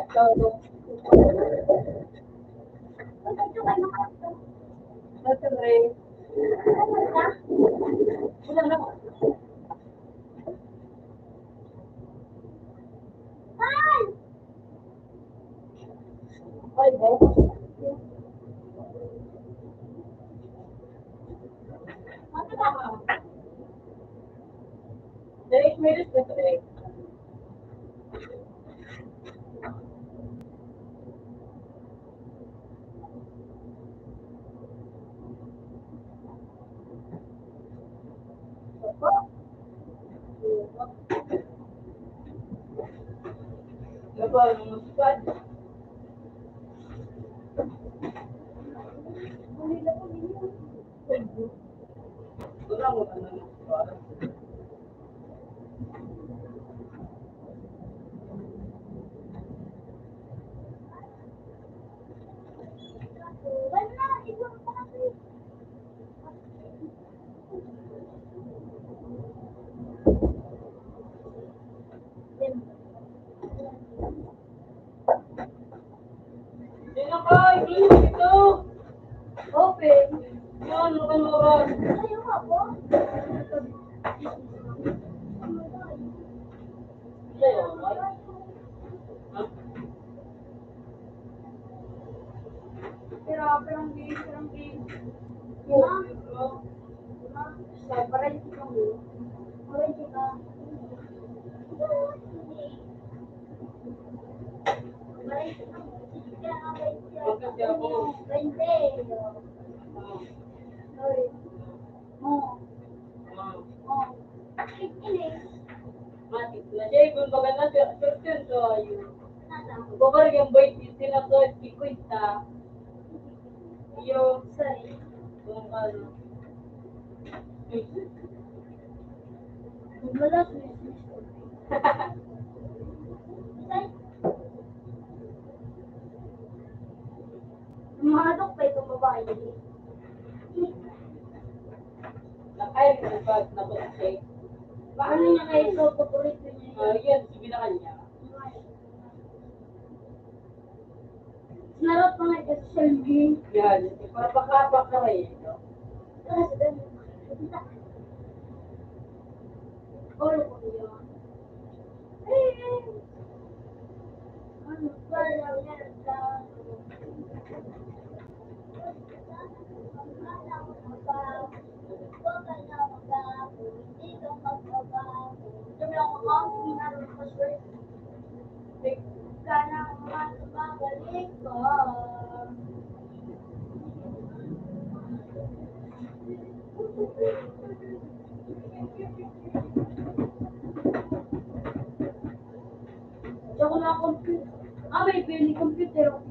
Uy, medyo kayo makakita. Ay! Ano ba? Huli na po ninyo. Wala na, iwan pa kasi. Open. Ayaw nga po. Pirang game. Parang ito lang yun. Parang ito ka. Bakar yung bait yung tinatawag ikuita. Yung kung ano. Mahadok pa itong babae niya. Nakain ng bag na bag. Paano niya kayo ito? Paborito niya yun. Yan, sabi na kanya. Sinarap pa nga ito sa Selby. Yan, para pakabak na rin. Olo ko niya. Ano ba lang yan? Sana magbabalik ka. Diyan ko na computer. May pili computer ako.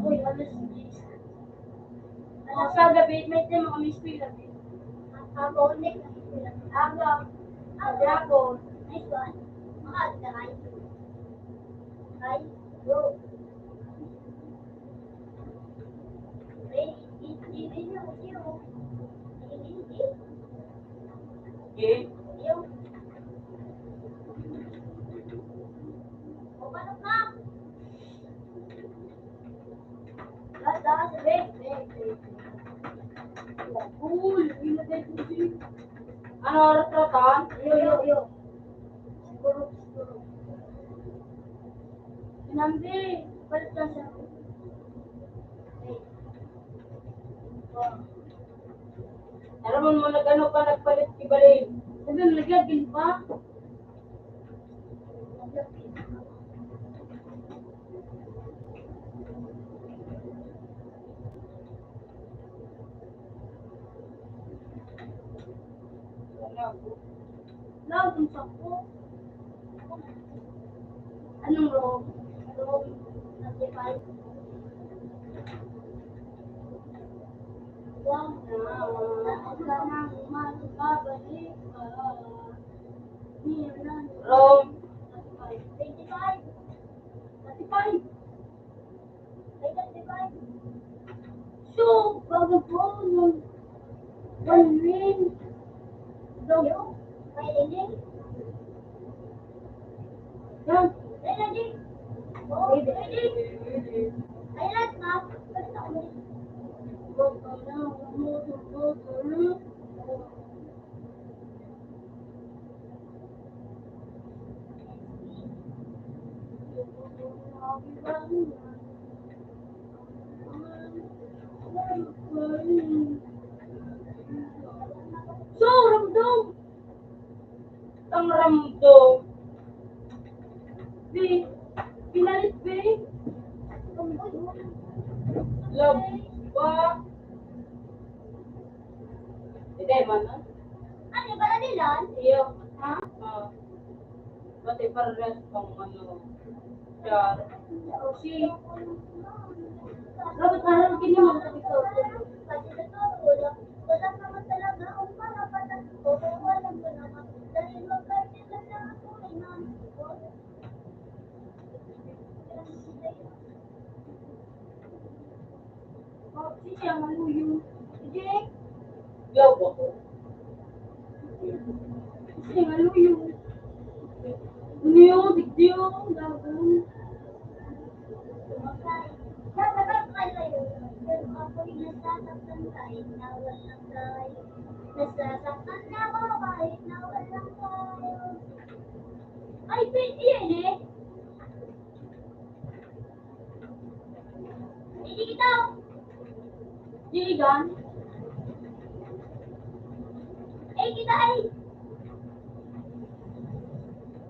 Uy, alas 10. Sa gabi, may tema kami sa gabi. Ako, next. Ako. Nice one. Makakita kayo. Hi. Go. Okay? Ano oras na tan? Yo. Siguro. Nambi, palit lang siya. Alam mo nag-ano ka, nagpalit si Balay. Sabi mo, nagyagin pa? Loud ang sakpo. Anong room? Room 95. Wow. Sana magbabalik ka. Rom. 25. 35. 35. So, bago po nung one ring. May ring? Yan. Ready? Oh, ready? Ay, lahat na. Basta ako. So, ramdam. Ang ramdam. Be, pinalit be. Love. Ba. Hindi, mana. Ano ba na nila? Iyo. Ha? Pati parehas pang ano. Char. Si. Dapat harap kini mo sa ito. Kasi natulog. Wala naman talaga akong parapatan ko. Alam ko naman. Dahil magkaitin lang na ako. Ay, mami ko. Oh, si siya maluyo. Jake, Yaw ako. Si maluyo. Uniyo, digdiyo, dagang. dapat kayo. Pero ako'y nasasaktan kahit na walang tayo. Nasasaktan na ako kahit na walang tayo. Ay, pwede yan eh. Hindi kita. Jigan. Eh, kita ay.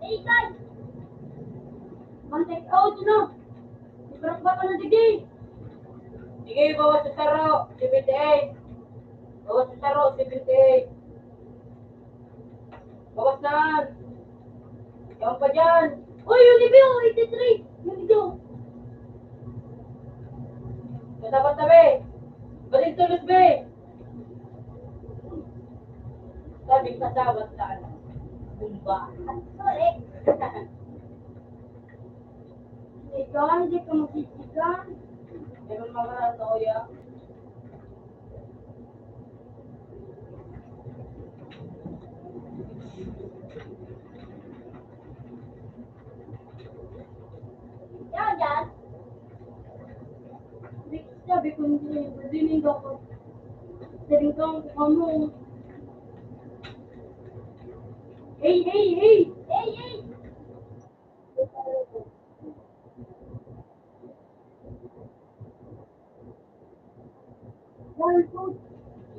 Eh, ikay. Mag-take out na. Ibarak ba ka na digi? Sige, bawas sa taro. 78. Bawas sa taro. 78. Bawas na. Yaman pa dyan. Uy, yung review, 83. Yung video. Katapat na be. Balik tulos be. Sabi kasawat na ano. Bumba. Sorry. Ikaw, hindi ka magkisigan. Hindi ka makaraan sa kuya. Yan, yan. Sabi ko hindi. Dinig ako. Dinig ako kamo. Hey, hey, hey! Hey, hey.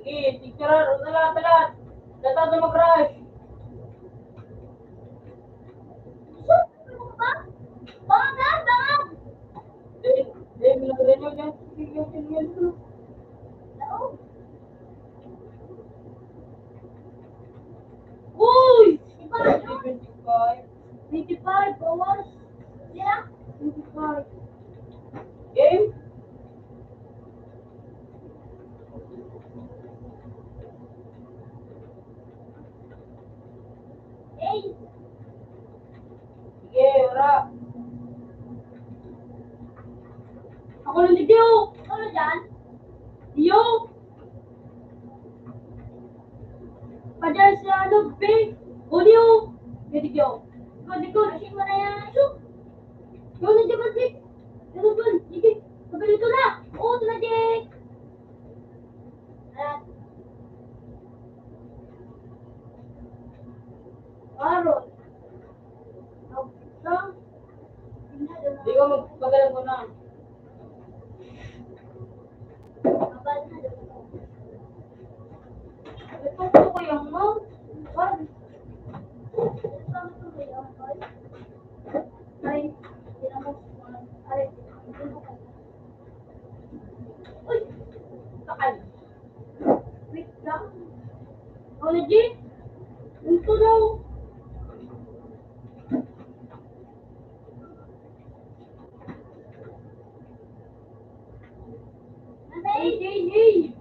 Sige, picturean. Una lang, talat. Dapat na mag-rush. Ano ba? Bangan, bangan. Minagrin nyo yan. Sige, sige, sige. Oo. Uy! Iba, no? 25. 25, bawas. Sila? 25. Game? Hey. Sige, ora. Ako lang di Dio. Ano dyan? Dio. Padyan sa ano, be. O Dio. Sige, Dio. Good. Asin mo na yan. Ito. Ikaw na di ba, Jake? Ano ba? Sige. Pagkalito na. Oo, ito na, Jake. Ayan. Aaron. So, Di ko magpagalan ko na. mabal na doon. Ito ko yung mo. What? Saan ito ba yun, Tol? Ay, tinan mo. Ay, tinan mo. Uy! Sakal. Wait lang. Ano, Jake? Ito daw. Nanay. Hey!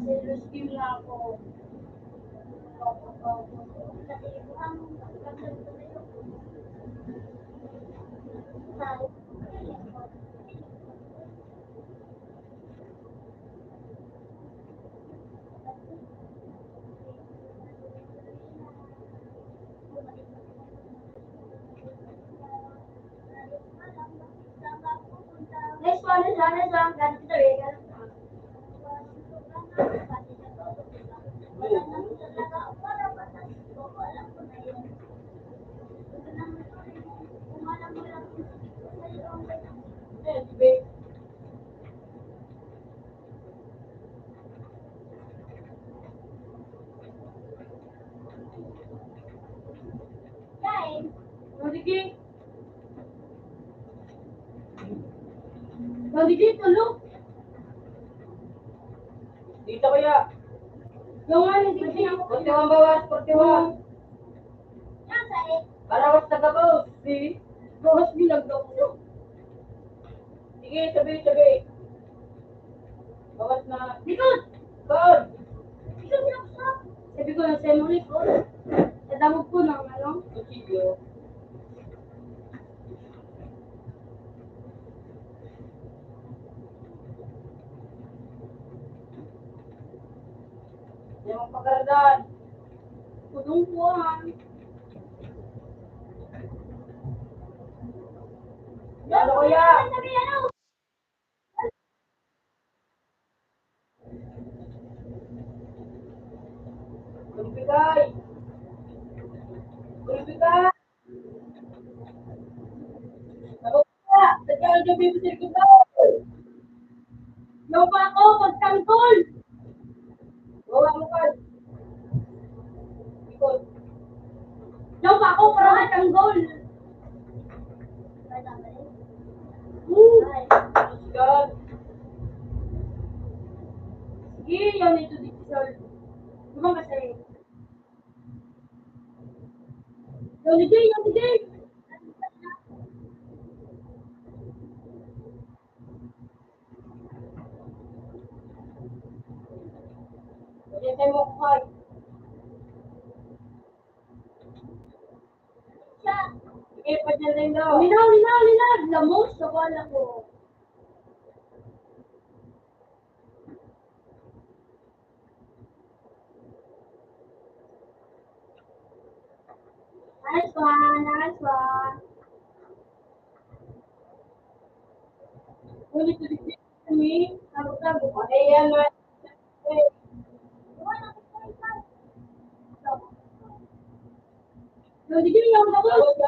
Serious game na ako. Kasi ang pagkakas ko na yun. Sabi. Digi. Yung Digi, tulog. Dito kaya. Yung ano, Digi. 41 bawas, 41. Yan, sa'yo. Parawas na kabaw. Si. Bawas bilang daw ko. Sige, sabi. Bawas na. Likod! God! Ikaw binaksak. Sabi ko na sa'yo mo likod. Nadamog ko ng ano. Kutsilyo. Yan ang pagkaradan. Pudong puwan. Ano kaya? Sabi ano? Kulbigay. Kulbigay. Ako pa. Tadyan yung bibisir ko daw. Yung pa ako, pagtangkol. Gawa mo ka. Ikot. Yung pa ako, para matanggol. God. Sige, yun ito dito sa Lumang kasi. Yung DJ. Yan tayo mo kuhay. Siya. Sige, pa dyan rin daw. Linaw. Lamos sa wala ko. Nice one. Ngunit ito dito kami, tago-tago. Ayan, man. Yung DJ, yung lamos.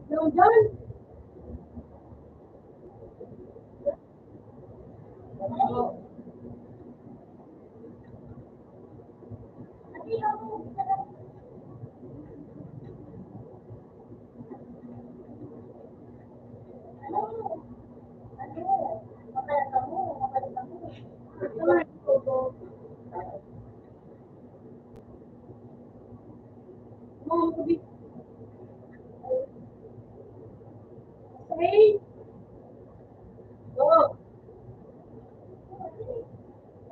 Yung John. Hey, Oh,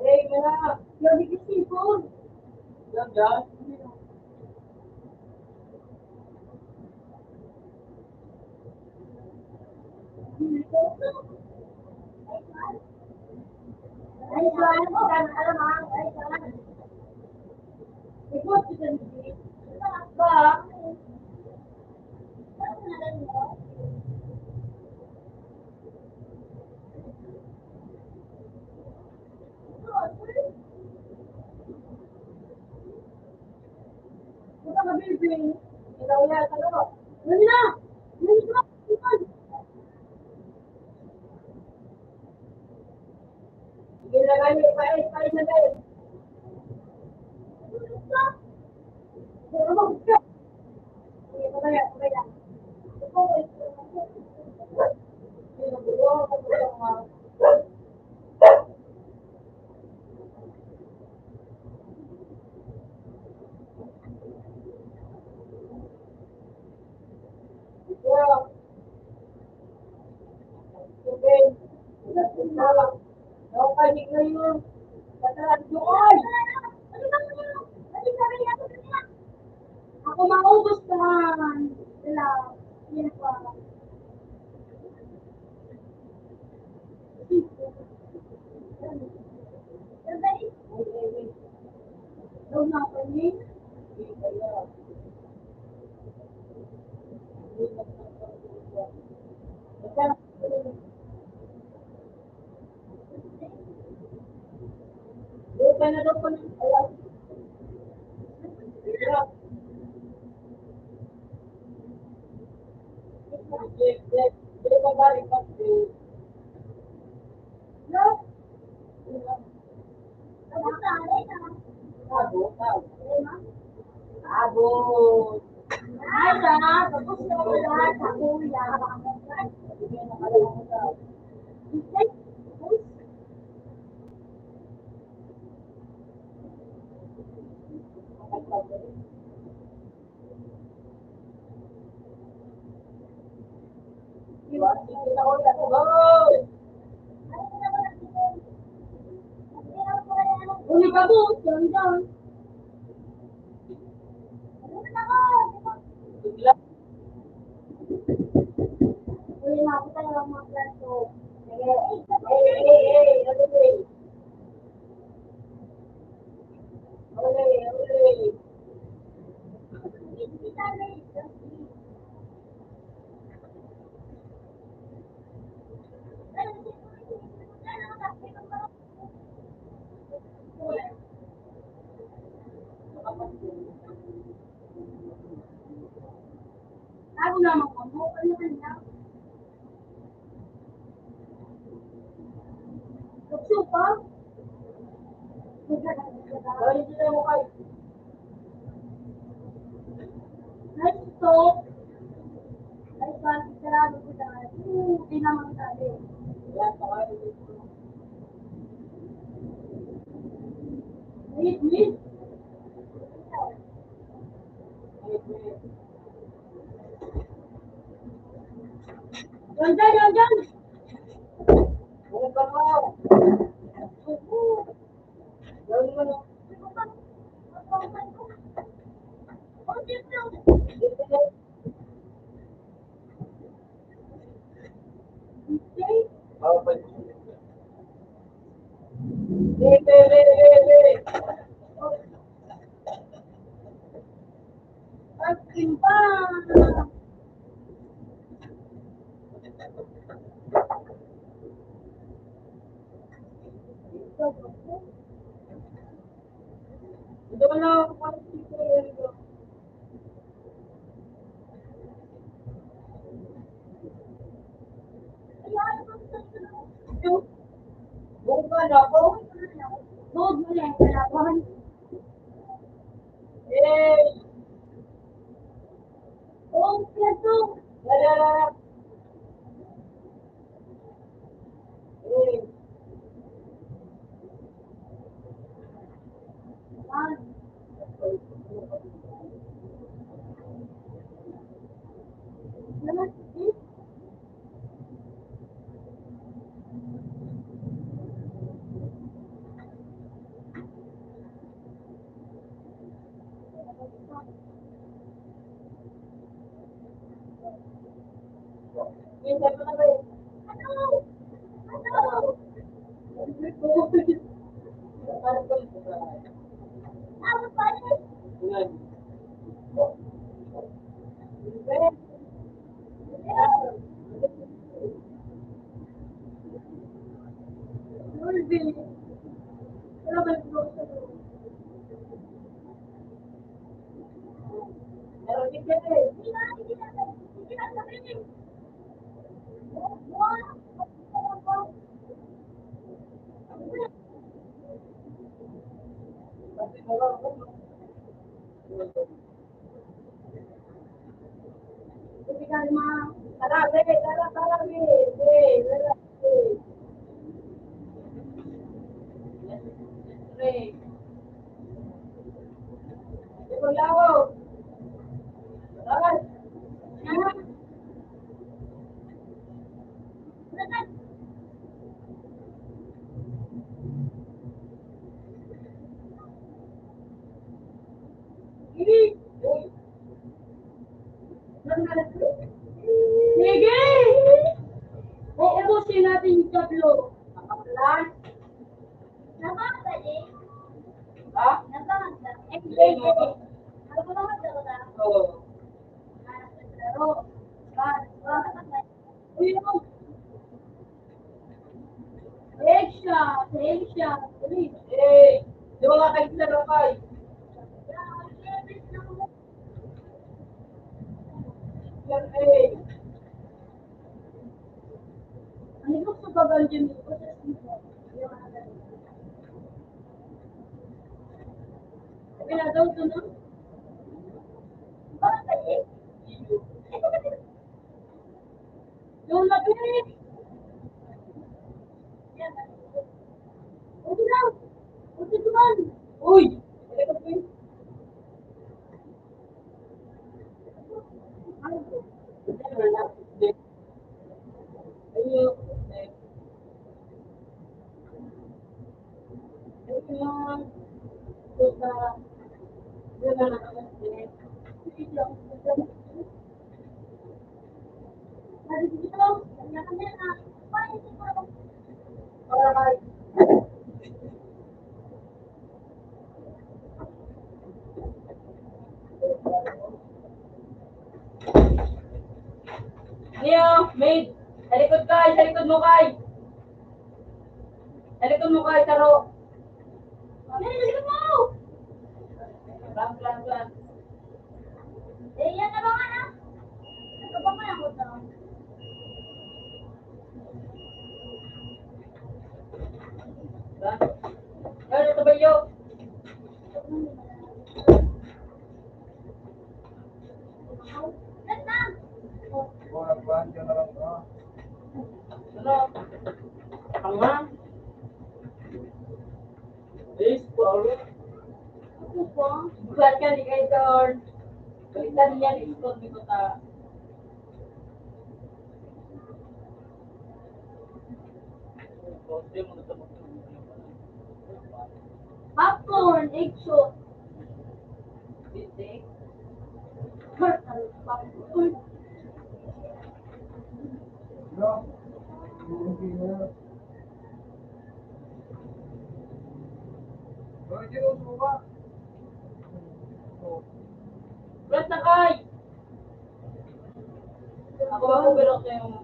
hey, mana? yung di sipon. Yan, dyan. Ay, saan? Saan? Alam mo? Ay, saan? Ikot ko sa DJ. Ba? Buka ka, baby. Ikaw yan, ano? Dali na! Dali na! Ikot! Sige na kayo, pait na kayo. Pero mag-ikot! Sige, pabaya. Sino buo? Kapag mga... Wow. Okay. Ako panig na yun. Tatahan doon. Ako maubos naman. Sila. Yan pa. Huwag na ako niya. Lupa na daw po ng ayaw. Di ba ba rin kasi? No? Tapos na, alay na. Abo, abo. Alay na. Abo. Ay, na. Tapos na wala sa kuya. Hindi na nakalimutan. Isay. Sige na ulit. Hoy! Uli ka po. Doon. Bigla. Uli na ako tayo ang mga plato. Hey, hey, ano ba? Uli. Ako naman ko. Ano naman na? Tukso pa? Dahil sila mo kayo. Nice talk. Ay, pati sarado ko dahil. Hindi naman sabi. Yan, saka yun. Wait. Yan. Ano ka mo? Gawin mo na. Ito na ako. Bukan ako. Huwag mo yan, kalaban. Eh, Oh, plato. wala. Eh, minsan mo na ba eh? Ano ba ito? Yan. Meron din yan eh. Kasi wala ako. Tara, be, tara, be. Be, tara, be. Be. Ito lawo. Tara. Sige! Uubusin natin yung tablo. Nakaplan. Nabangga eh. Ha? Nabangga. Bigay mo. Ano ko naman daw na? Oo. Laro. Uy, ano? Eksya. Eksya. Uy. Eh, di ba nga kayo sa lakay? Yan eh. Ano gusto ka ba dyan? Pinadaw ko na. Bakit? Yung labit. Huwag na. Huwag na naman. Uy! Halika po yun. Ayun. Ayun. Puta. Yun na naman. Alright. Niyo, maid. Sa likod kay, sa likod mo kay. Sa likod mo kay, Taro. Plan, plan, plan. Plan. Yan, ito ba yun? Ano? Tanga? Yes, power. Bulat ka, di kayo doon. Balitan niya, ikot ni Kuta. Popcorn, egg shot. Bisik. Popcorn. Bulat na kay! Ako ba ko bilok na yung...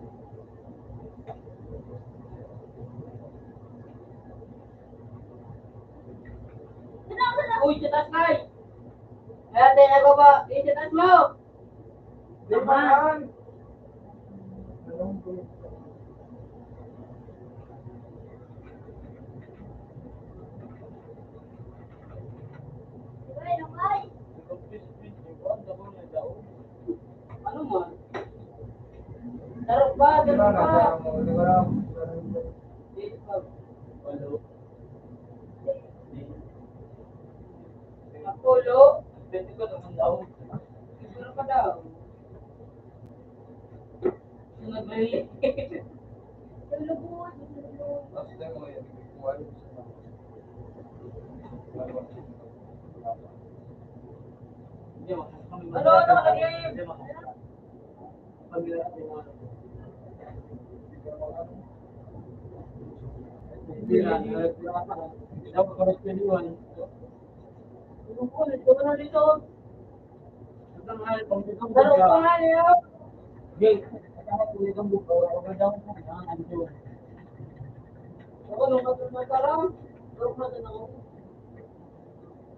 Uy, sa taas kay! Ayan, tayo na baba. Eh, sa taas mo! Naman! Ano man? Darok ba? Darok ba? Apollo? Pwede ko naman daw. Siguro pa daw. Nag-release. Ano, naka-game? Darok pa nga niyo. Ako nung magkaroon, darok na din ako.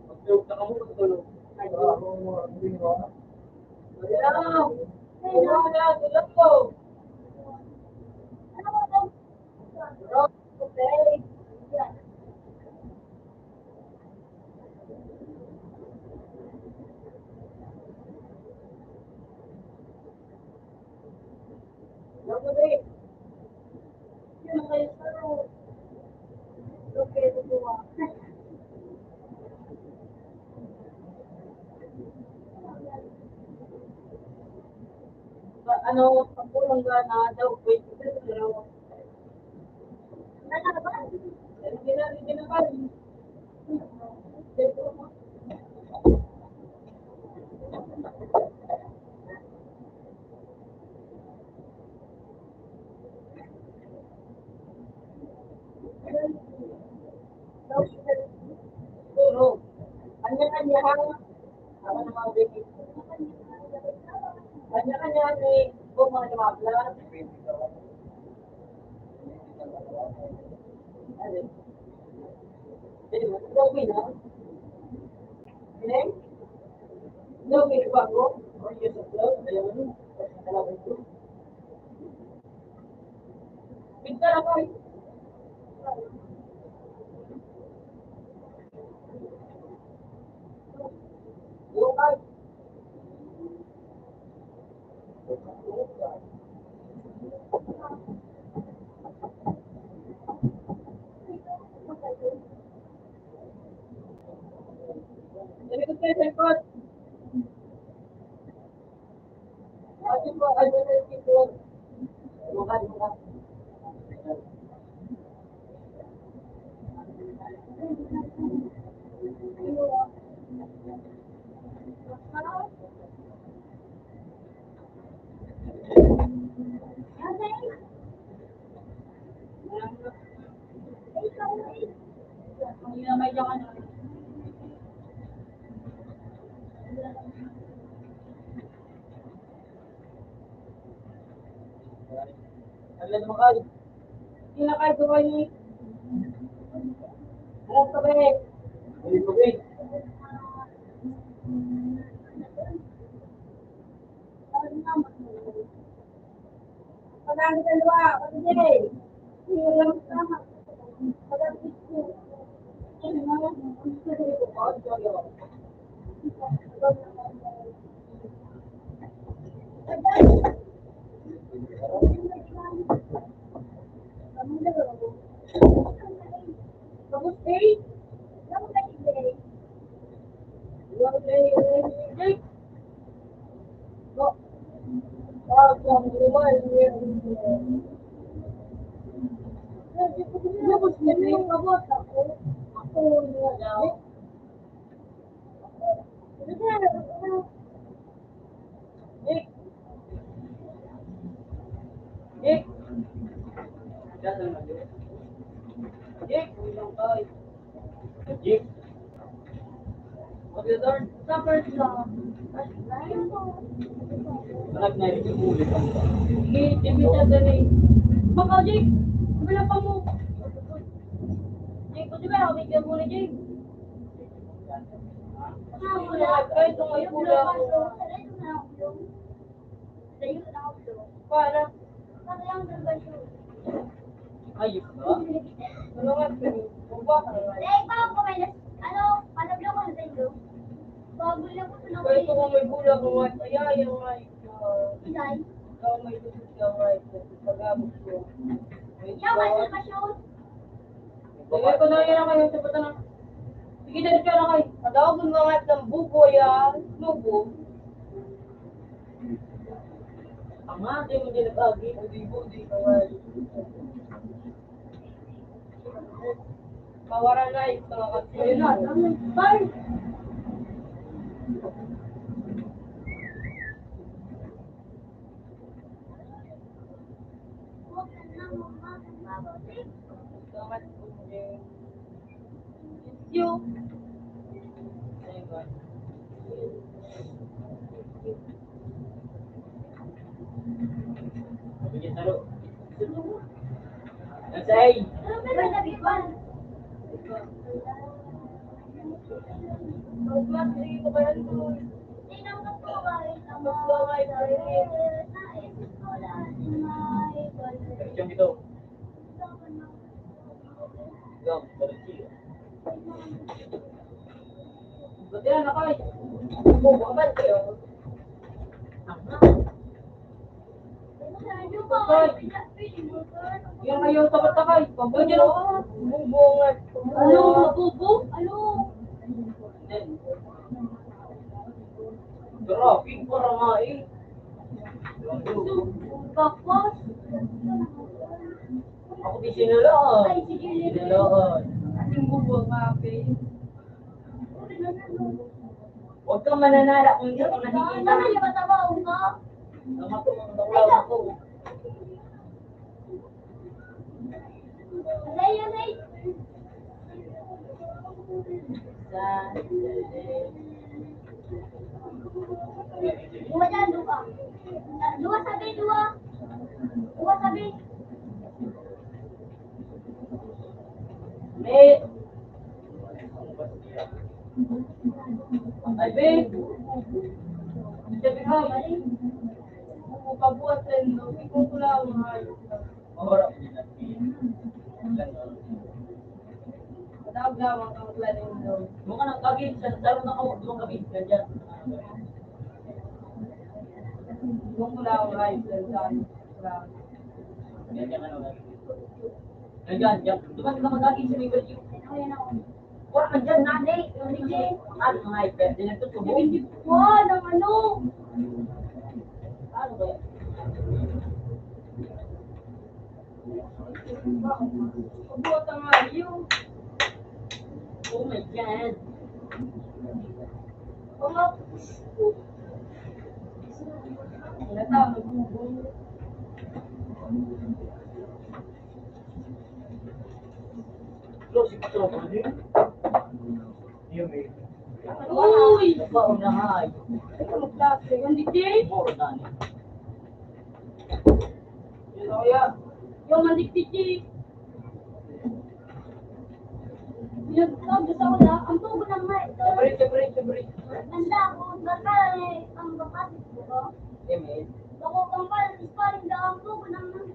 Pag-tiyog na kamo, matulog. Ayan! Ayan! Tulog ko! Ano, pagkulang ka na daw, wait, pero hindi na ba? Puro. Ano na Kanya-kanya ha. Ako na mga baby. Kanya-kanya ni kung mga lumaplas. Ano? Gawin na? Pineng? Gawin ba ako? O yes, of love? Ayaw mo? Talagang ito. Pinta na ko. Lokal. Jadi ko tayo sekot. Kasi po, ano na yung sekot. Lokal, lokal. Hindi na may jaman. Ano na makal? Hindi na kayo gawin ni. Harap ka ba eh? Hindi ko ba eh? Pagkakit ang dua, pagkakit. Hindi lang sama. Pagkakit ko. Kamus eh? Jeep. Anak na rin yung ulit ang ba? Baka, Jake, wala pa mo. Jake, kasi ba ako bigyan mo na, Jake? Kahit kung may pula ako. Para? Ayos ba? Ano nga ba? Bumba ka na. Kahit kung may bula ko nga, ay yung nga. Ikaw may lusot ka nga. Pag-abot ko. Sige ko na yan kayo. Sabat na. Sige na rin na kayo. Madawag mo mga ng buko yan. Lubo. Tama, di mo din nag-agi. Udi ka nga. Kawaran na yung mga katsuyo na. Bye! Salamat po din. You. Ayun. Bigyan talo. Nasay! Mas, sige ko ba yan to? Kasyong ito. Ikaw, Barichio. Ba't yan, nakay? Bumabal kayo. Yan kayo, tapat-takay. Pagod yan ako. Bubungat. Ano? Mabubo? Ano? Grabe, para nga eh. Bakwas? Ako di sinulaan. Ay, sige. Sinulaan. Ating bubo, kape. Huwag kang mananala kung hindi ako nakikita. Ano yung matabaw ka? Tama ko, ang daklaw ako. Alay, alay. Dua dyan, dua. Dua sabi, dua. Dua sabi. May. Ay, be. Sabi ka, pabuhat din, no? Ikaw ko lang, Mahorap din natin. Ganon. Madawag lang ang planning daw. Mukha ng kabin, sa laro na ako, doon kabin, ganyan. Doon ko lang ang ayos, ganyan. Ganyan ano lang. Ganyan, yan. Diba sila mag-agin sa may value? Wala ka dyan, nanay. Hindi. Ano mga iPad? Di nagtutubo. Wow, ng ano? Ano ba yan? Pabuhat ang ayaw. Oh my God. Natawag nagbubong. Close yung patro ko. Yung may. Uy! Napaunahay. Ito magklase. Hindi din. Puro dani. Yun ako yan. Yung mandiktik. Pinagtawag sa wala, ang tubo ng may. Siyempre. Ganda ako, bakal eh, ang bakasip ko. Email. Ako kampal, isparing da ang tubo ng may.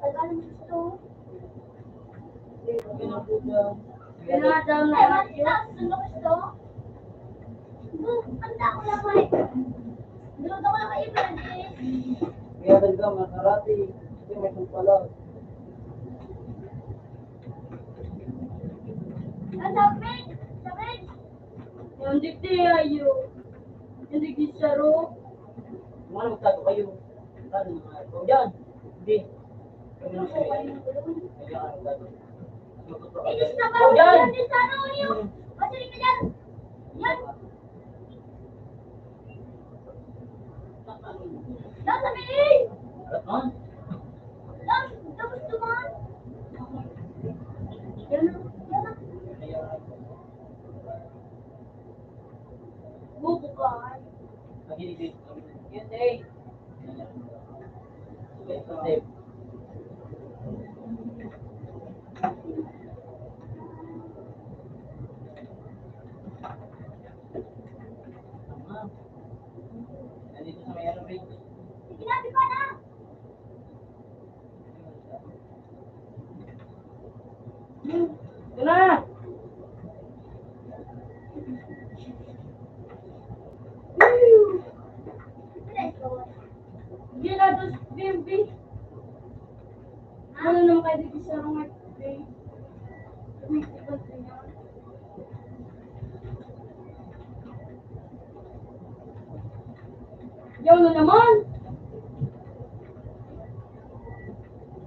Pagkalim gusto. Pinadaw Ay, matitas, ano gusto? Ganda ko lang may. Dito ko lang kayo, eh. Kaya talaga mga karate. Hindi may pala. Ang sabit, sabit. Yung dikti ayo. Yung dikti saro. Mga magtago kayo. Ano mga ito? Yan. Hindi. Kami lang siya. Kaya ano tago. Inis na ba? Yan din sa ano yun. Masalik ka dyan. Yan. Lang sabihin. Ha? Lang, tapos duman. Yan na, yan na. Bubukan. Nagiligid. Yun eh. Kasi, nandito sa may ano rin. Sinabi pa na. Ito na. Hindi na dos baby. Ano naman kayo dito sa mga baby? Yaw na naman.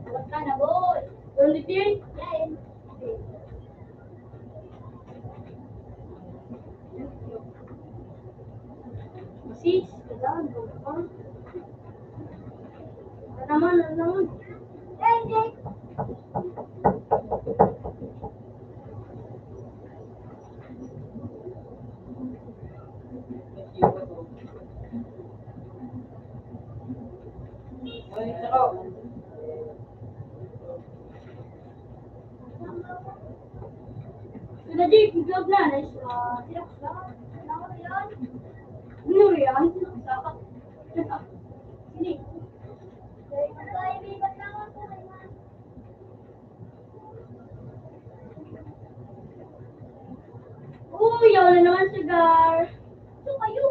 Huwag ka na, boy. Ulitin. Yan. Sis. Kailangan mo pa. Ano naman. Eh, hindi. Sudah di vlog na. Nice. Sirap ka. Ano yan? Ano yan? Sini. Magkaibigan lang ako. Uy, yaw na naman cigar. Ito kayo.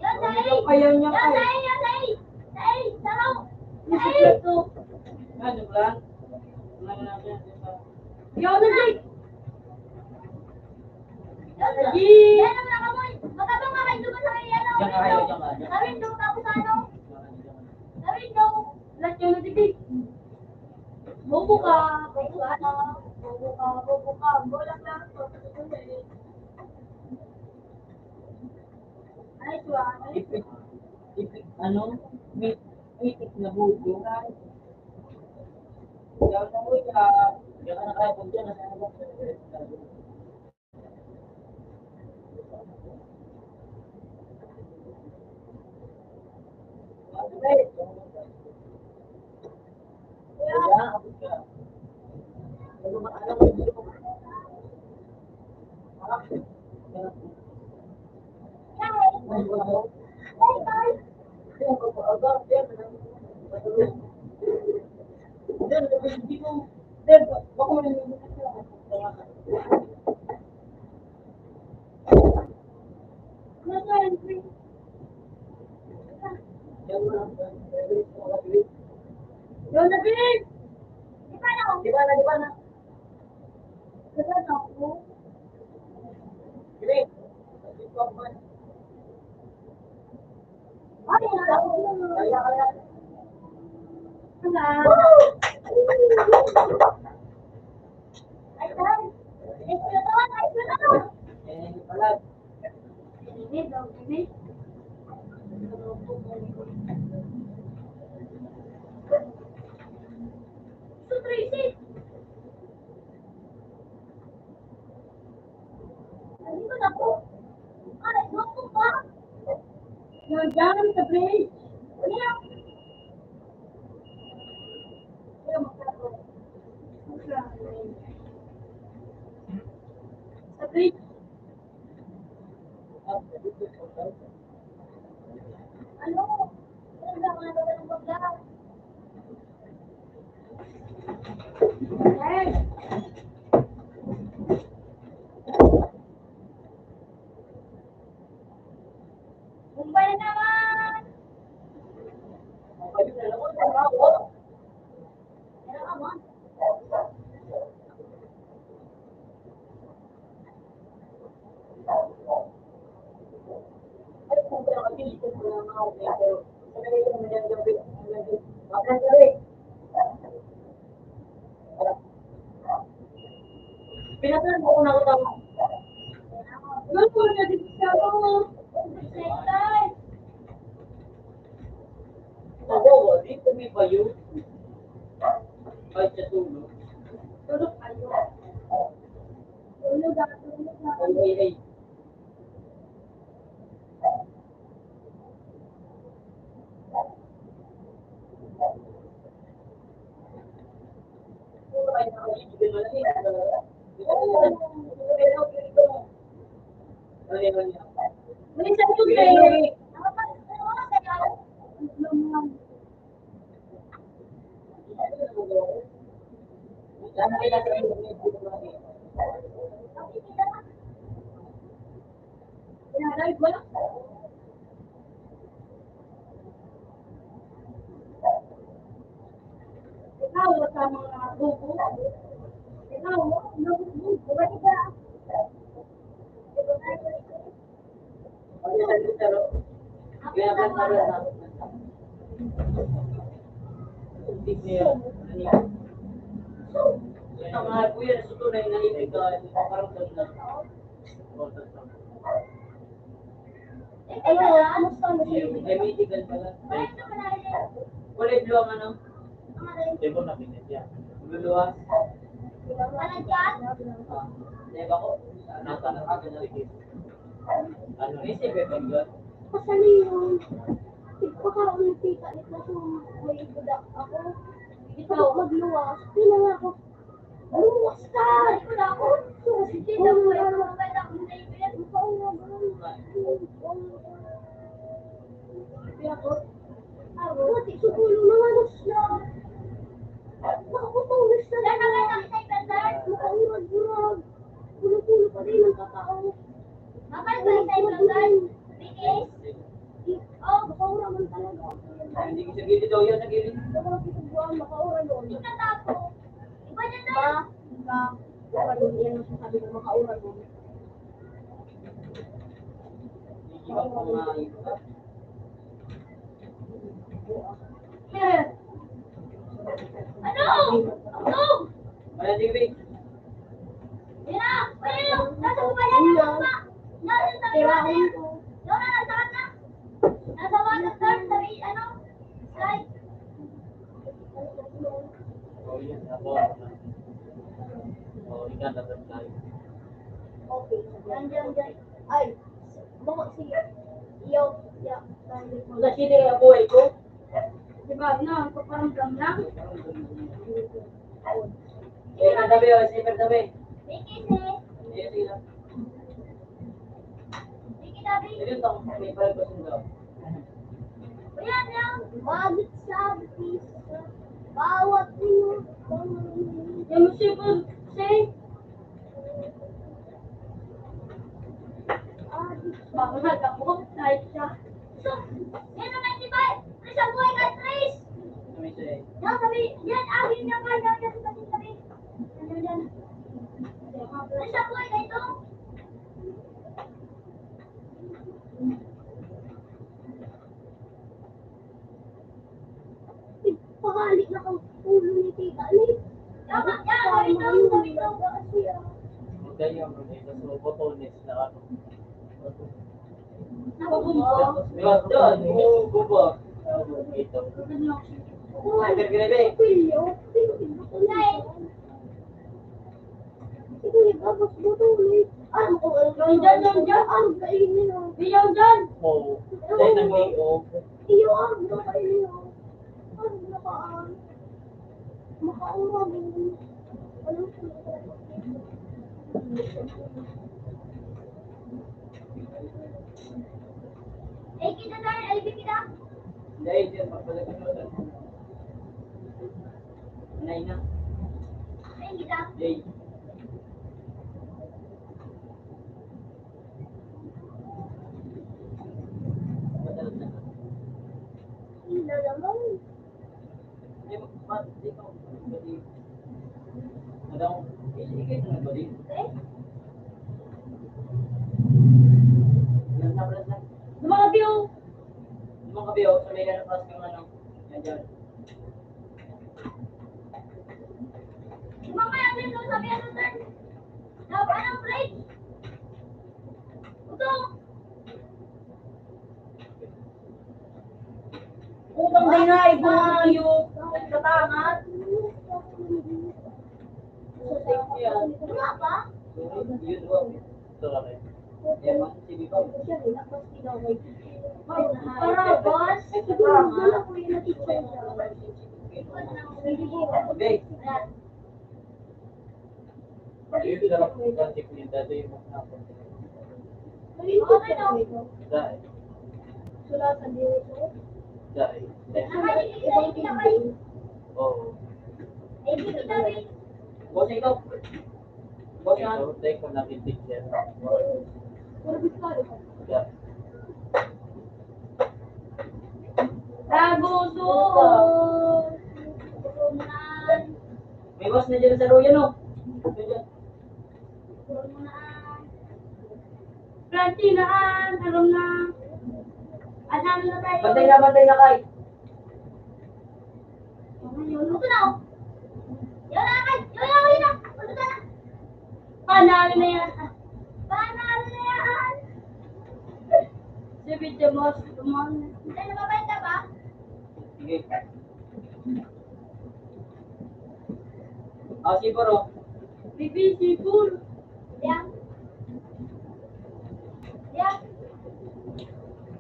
Yan, Tay. Ayaw niya Yan, kayo. Tay. Yan, Tay. Tay, saraw. Yung Tay. sikreto. Ano ba? Ano natin? Yaw na Jake. Yan, Lagi. yan ang nakamoy. Magkabang nga kayo doon sa kanya. Ano? Diyan ka kayo, diyan ka. Diyan ka. Gawin doon ako sa ano? Diyan ka. Gawin doon. Lahat yung natitig. Bobo ka. Bobo ka. Bobo ka. Bobo ka. Bolang lang to. Ay, tuwa. Ipik, ano? Itik na bugo. Yaw na uya. Kaya ka nakayapon dyan, nasa ano ba? Yun na, Bing! Di ba na? Di ba na, di ba na? Di ba na ako? Sige. Ay, ako. Kaya, kaya. Wala. Ay, ay. Ay, pala. Ay, pala. Eh, pala. Ini daw, ini. So, Tracy. Ano ba na ako? Ay, gusto pa. Nandiyan sa bridge. Ano? Ano magkakaroon? Sa bridge. Ano? Ano ba mga naman ng paglaw? Hey! Mumbai na naman! Meron ka ba? Pinasalan mo kung ako tama. Doon po na dito sa ako. Sector! Oo, dito may bayo. Kahit sa tulog. Tulog kayo. Tulog ah, tulog ah. Ay. Minsan yung kayo. Pinadal ba? Ikaw sa mga bubo. Ikaw, bubo ba ka? Mga kuya, sa tunay na iligal, parang ganun. Ano, kamusta mo siya? May medical pala. Ay, ito ka na rin. Kulay blue ang ano? Debo na binigyan. Luluwas. Ano dyan? Deba ko. Nasa nakakagigit. Ano May sige ba yun? Kasali yung pagkakaroon ng tita ito kung may budak ako. Ikaw magluwas. Pila nga ako. Luwas ka! Ikaw na ako. Si tita mo yung mga bata kong naibigan. Ikaw na ba? Kaya ako. Ako, di sukulo na nga siya. Nakakutawis na lang. Makaurag-urag. Pulo-pulo pa rin ang kakao. Bakal ba yung tayo lang? Bilis? Oo, makaura man talaga. Hindi ko sa gilid daw yan, sa gilid. Kapag kitugbuan, makaura yun. Ikatapo. Iba na doon. Makaura yun. Yan ang sasabi ko, makaura yun. Iba ko mga iba. Ano? Ano? Wala, sige. Mira! Pwede! Nasa bayan na mama! Nasa tabi natin! Doon na, nasa na! Nasa water third, sabi, ano? Slide! Oh, yun. Ako. Ika na tayo. Okay. Nandiyan dyan. Ay. Baka sige. Iyo. Ya. Sa sini ang buhay ko. Diba? Na. Paparamdam lang. Eh, natabi o, sniper tabi. Vicky, sis. Sige lang. Vicky, tabi. Sige lang, may 5% daw. Ayan lang. Bagit sa pisa. Bawat minuto. Yung musibot, sis. Bakit ako? Kahit siya. So, yan ang 95. Tris ang buhay ka, Tris. Kami siya eh. Yan, sabi. Yan, akin yung kaya. Yan, sabi. Yan. Tris ang buhay ka ito. Pahalik na kang ulo ni Tita Liz. Yan, gawin kasi Kaya yung dito sa botones na ano. Nakabumba. Doon, bubo. Dito. Ay, bergrebe. Pilyo. Ito yung babas mo to ulit. Ano ko? Yung dyan. Ano kainin mo? Yung dyan. Oo. Dahil nang liog. Iyo ang kainin mo. Ano nakaan? Makaumag. Ano ay, kita tayo. Ay, kita. Dahil dyan, pagpalagan mo doon. Anay na. Ay, kita. Jay. Padalot na. Ina naman. Hindi mo, di ko. Bali. Madam, ikit na bali. Eh? Nagnabrad na. Mga view. Mga kabiyo, sa may nanapas kang ano. Yan dyan. Mamaya din doon sabi ano sir. Dapat ng break. Ito. Utang din na, ibuhayo. Nagkatangat. Wala pa? Yun ba? Ito kami. Yan, mas sige pa. Para boss. Wala ko yung natitsa. Okay. Yung sarap ng kantik ni Dada yung magnapon. Okay no? Dahil. Sulatan dito. Dahil. Ibang pinay. Oo. Eh, di kita rin. Boss ito. Boss yan. Ito, tayo ko nakitig yan. Puro biskado. Dahil. Taguso! Turunan! May boss na dyan sa Royan, no? Dyan. Turunan! Plantinaan! Alam na! Alam na tayo! Bantay na kay. Yun, luto na oh! Yun na kay! Yun na! Luto na! Panalo na yan! Panalo na yan! Si Video Boss, tumang. Hindi na mabenta ba? Sige. Ah, siguro. Bibi, sipur. Yan. Yan.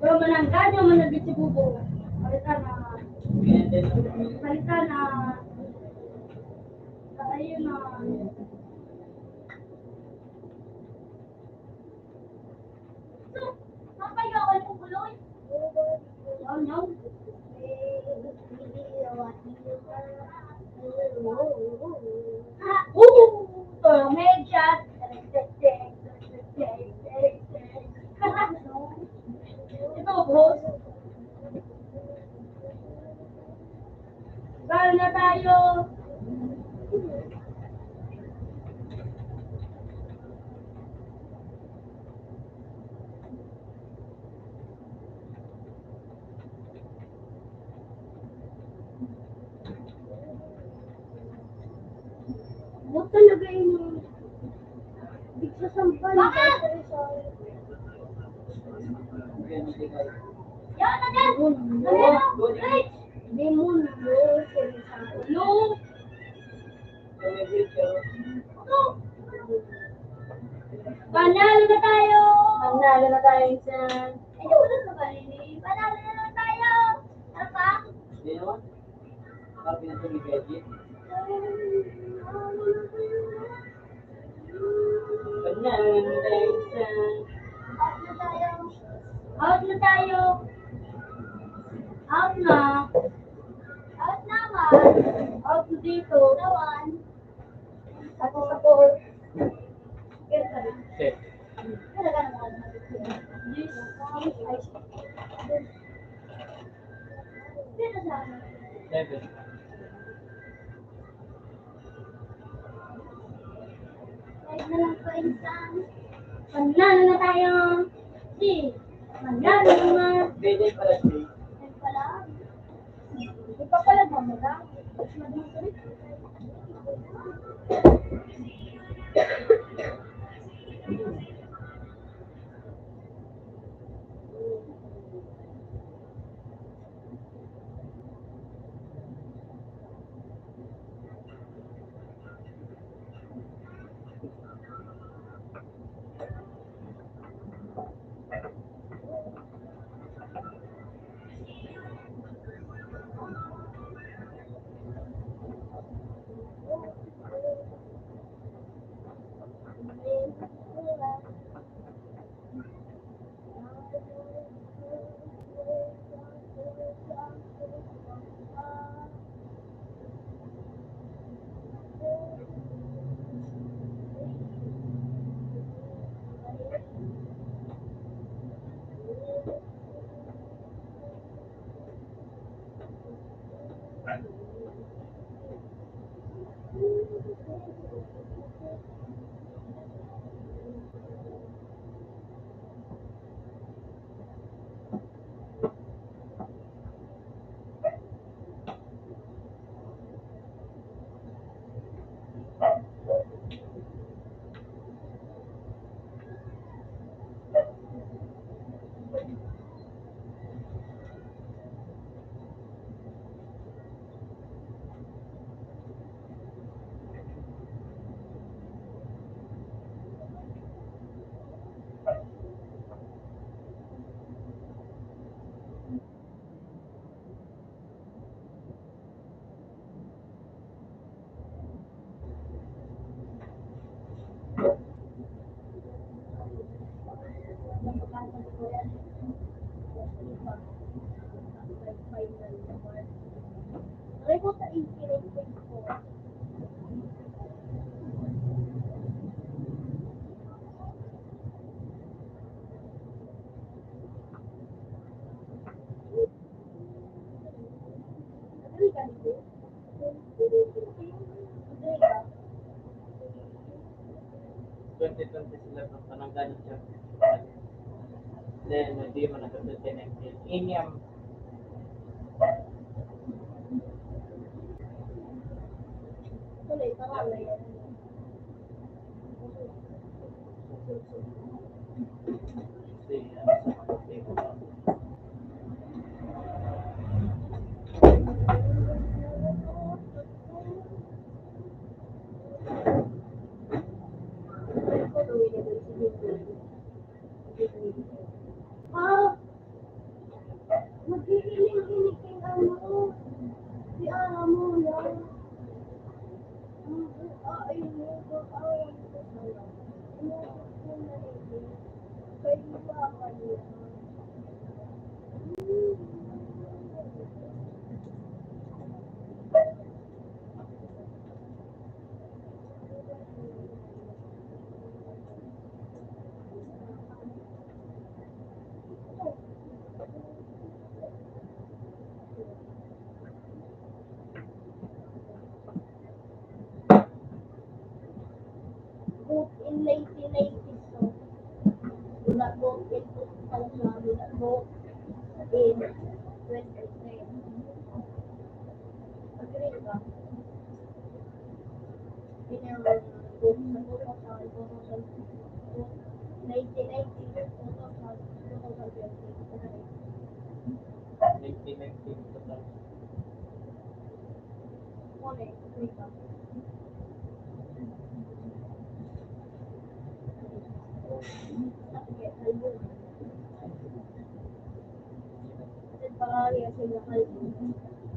Pero mananggan yung managit si Bubo. Palitan na. Ganyan din. Palitan na. Ayun na. So, makayo ako yung buloy. Yan, yan. Headshot. Ito, boss. Bal na tayo. Huwag talaga yung bigsa sampal. Bakit? Ganyan din kay. Yan na dyan! Rich! Lemon, no. May grade pero. No! Panalo na tayo! Manalo na tayo dyan. Ay, wala na ba rin? Panalo na naman tayo! Ano pa? Hindi naman. Parang pinatulog gadget. Manalo na tayo dyan. Out na tayo. Out na tayo. Out na. Out naman. Out na dito. Nawan. Ako sa court. Pero sabi, Set. talaga naman. Yes. Pero sabi, 7. kahit na lang pa insan. Panalo na tayo. Si, panalo naman. Gadget pala siya. Yan pala. Ipapalag mo ba? Madumutuloy. Aray ko sa infinite ko. Agree ka dito? Agree ka? 2020 sila pa pananggan siya. Then, hindi mo nagkakasya Inyam. Tuloy, parang wala yan. Si, ano sa mga table. Ah! Maghihiling-hiling kang ano. Si amo yan. Ay, mo ko awan ko sa'yo. Inutok ko na ito. Kaya ka niya. Book in 1990 so. Wala book in 2000. Wala book in 2010. Agree ka? Yun yung book sa 2000, 1990, 2000, 2020. 1919 total. Mone, agree ka? Sakit, kalbo. At parahaya sila kalbo.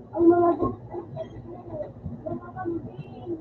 Ang mga doktor, mga kambing.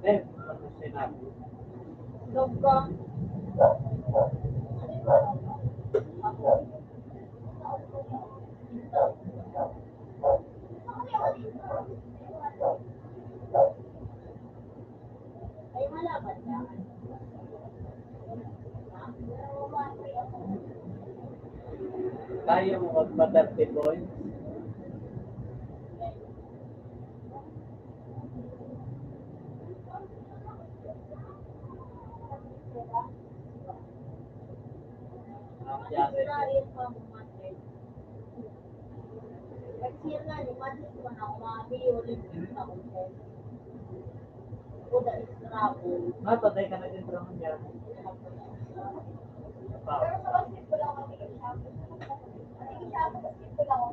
Then, ano sinabi? Logka. Ay, malaman na. Kaya mo magpa-30 points? Israel pa mo matin. Kasi yan nga, yung matin ko na umami, Olympic na hotel. Uda Israel. Matay ka na din sa kanya. Pero sa basketball ako matigil siya. Matigil siya sa basketball ako.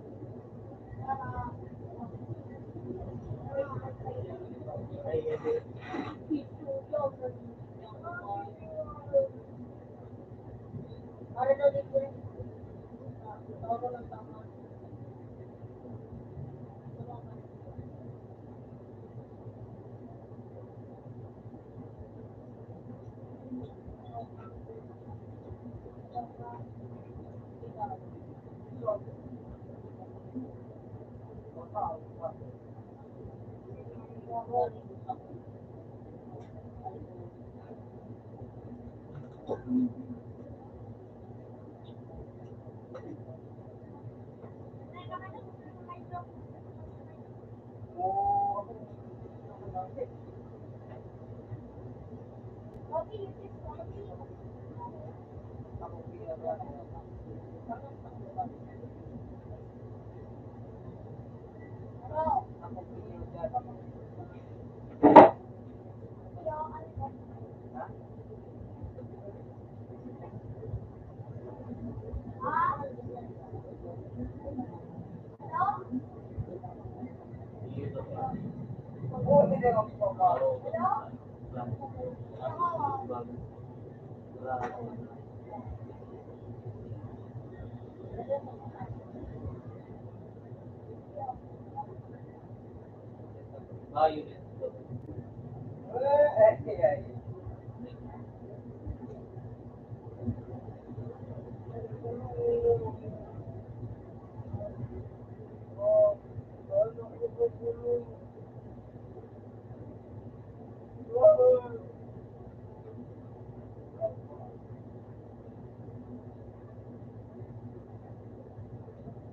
Ay, hindi. Para daw dito rin. Tawag ko ng tama.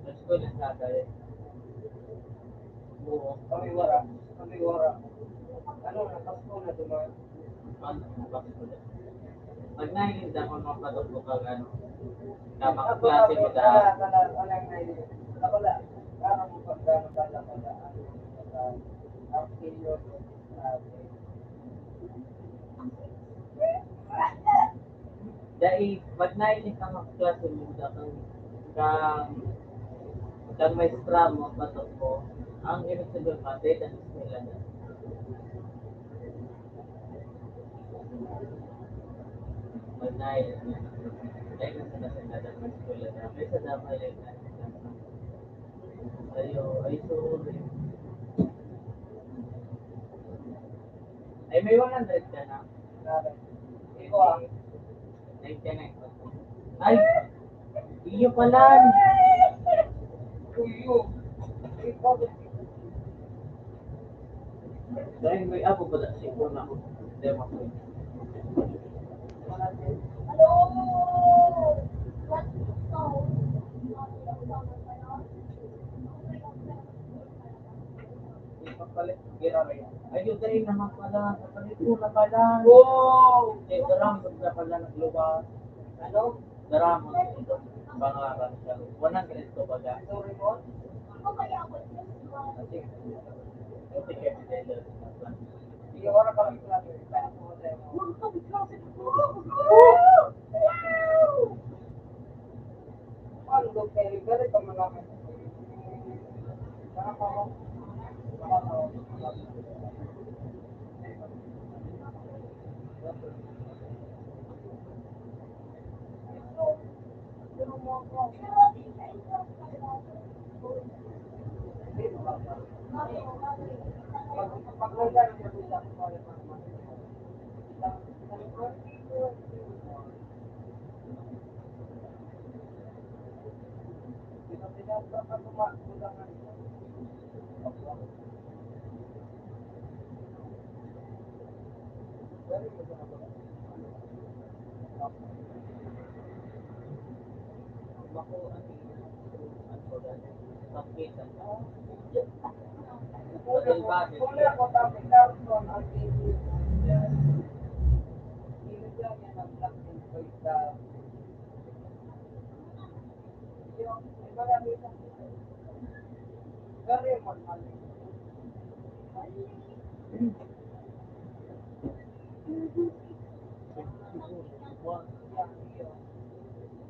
Let's go na sa kaya. Oo. Kami wara. Ano na, Pasko na dumaan. Ano, bakit ko na? Pag nahihinda ko mga patok kag ano, tamang klase mo da. Dahil pag nahihinda ka mga klase mo da kang maestra mo, patok mo, ang ibig sabihin mati, ang eskwela na. Pag nahihinda, dahil nasa nasandadan ng eskwela na, may sa damay lang na. Ay, sorry. Ay, may 100 ka na. Ay, ka na. Ay, iyo pala. Dahil may ako ba na siya na ako. Demo ko. Hello! What's Ipapalit, gira-gira. Ayun, dahil naman pala. Kapalit ko na pala. Wow! Eh, daramot na pala nagluwa. Ano? Daramot ito. Pangarap siya. 100 to baga. Ako kaya ako? Kasi, ito kaya pinelo.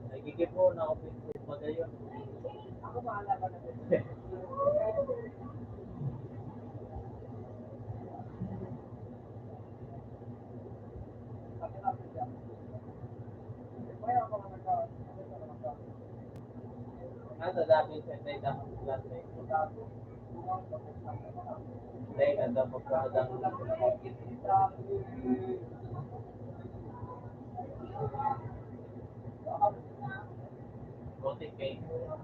Nagigip mo na ako pa gayon. Ako bahala ka na. Nasa dami sa tayo dapat klase. Tayo na dapat klase. Konti kayo.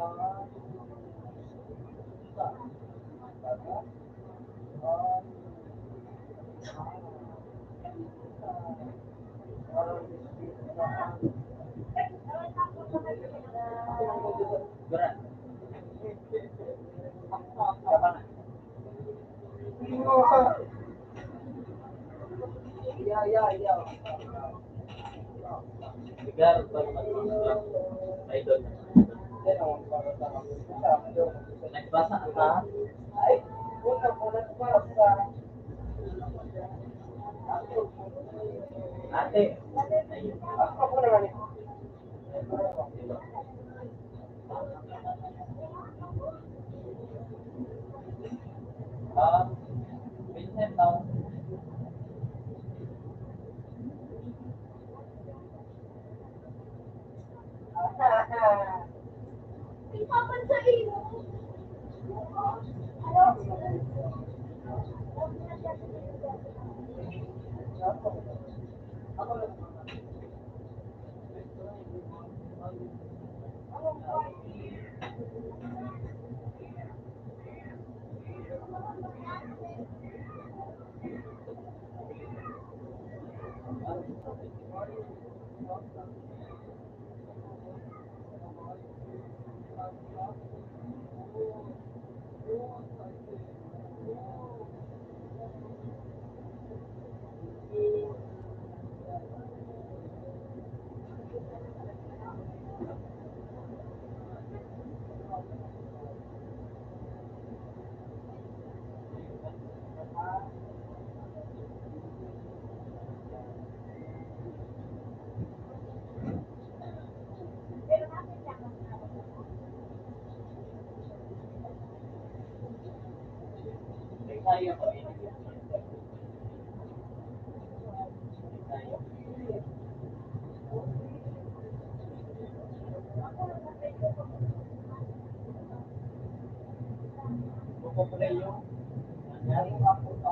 Berat. Kapan? Bigar baru idol. Nagbasa ka? Ate. Vincent daw. Ipapan sa iyo. Kaya ko eh. Pupupulay yung nangyari ako sa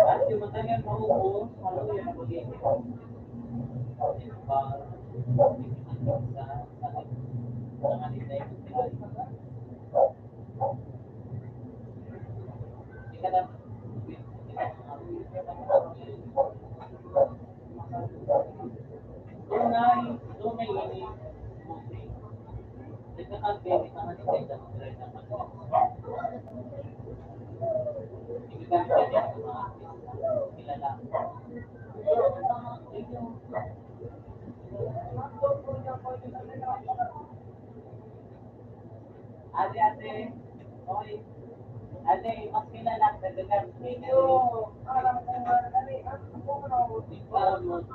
at yung matagal mauubos, ano yung magiging Ate, okay. Ate, mas kilala ka dagan. Para mo,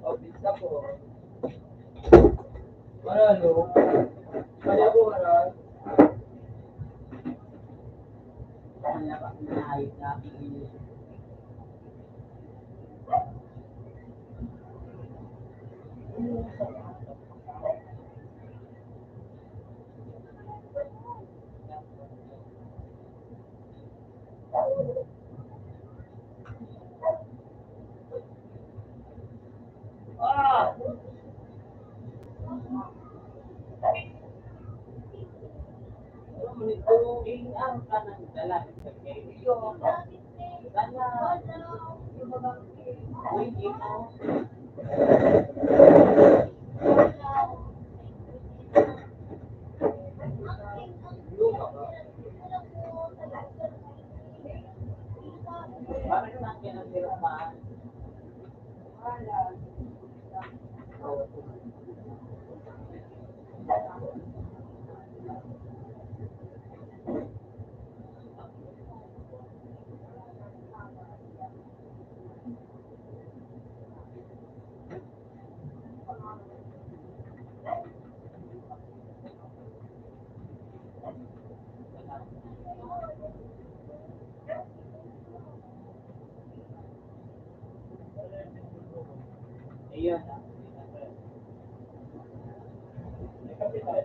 Oh, bisa po. Manalo. Kaya po, kaya pa, pinahayos na aking ah! Alam mo nito, Ang ka ng dala sa kayo. Sana, uy, mo. luma ka. Parang sa akin ang sirupan. Ayun. May kape tayo.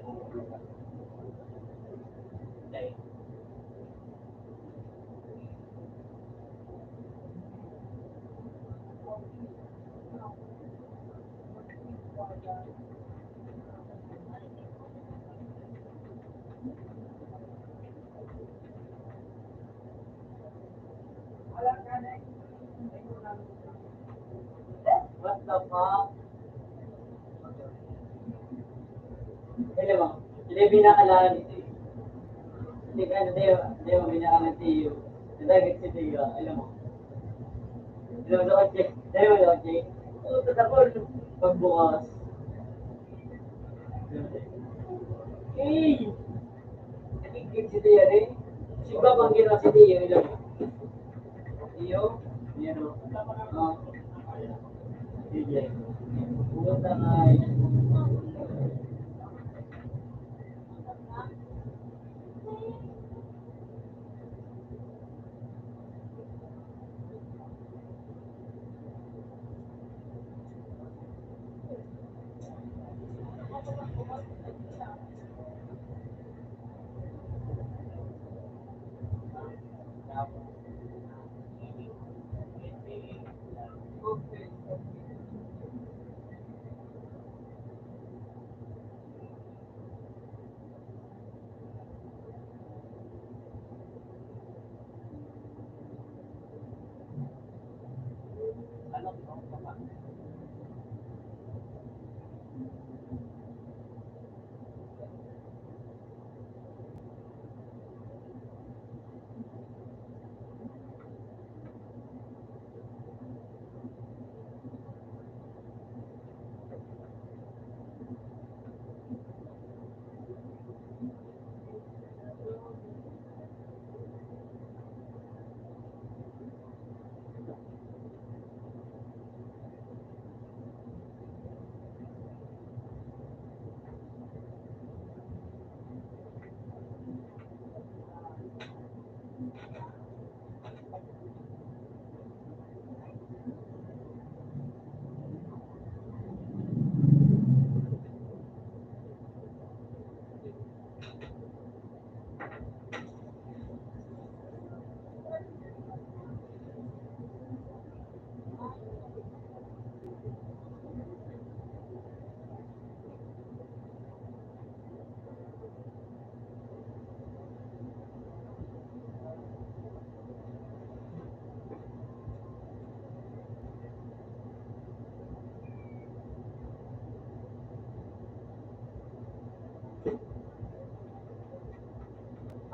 Dahil, What the fuck? Hindi mo, hindi binakalaan ito. Hindi ka, hindi mo binakalaan si Tiyo. Nagagit si Tiyo, alam mo. Alam mo sa kotse, alam mo sa kotse. Oo, tatakol. Pagbukas. Hey! Nakikig si Tiyo rin. Si Babang ginawa si Tiyo, alam mo. Tiyo, yan o. Sige. Pumunta nga ano ko pa?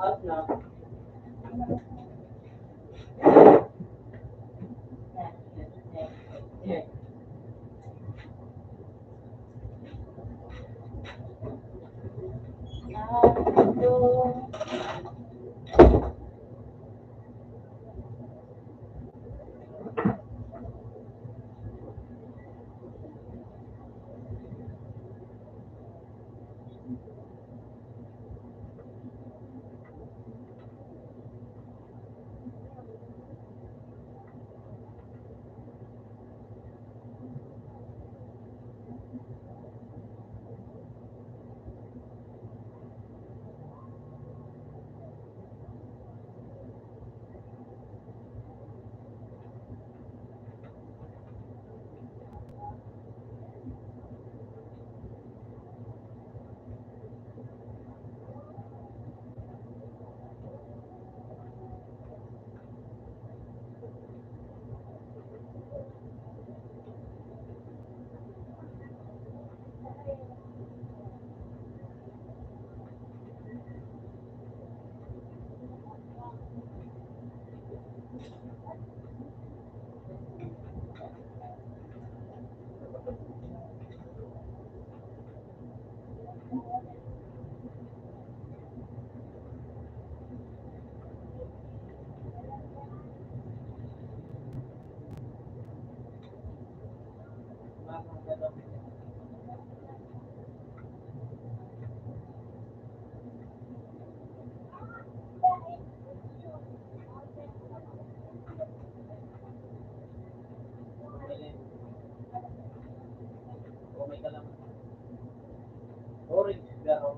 Out na. Yeah. Umay ka lang. Orange, pero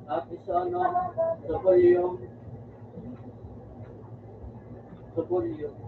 At isa ano, sa volume. Sa volume.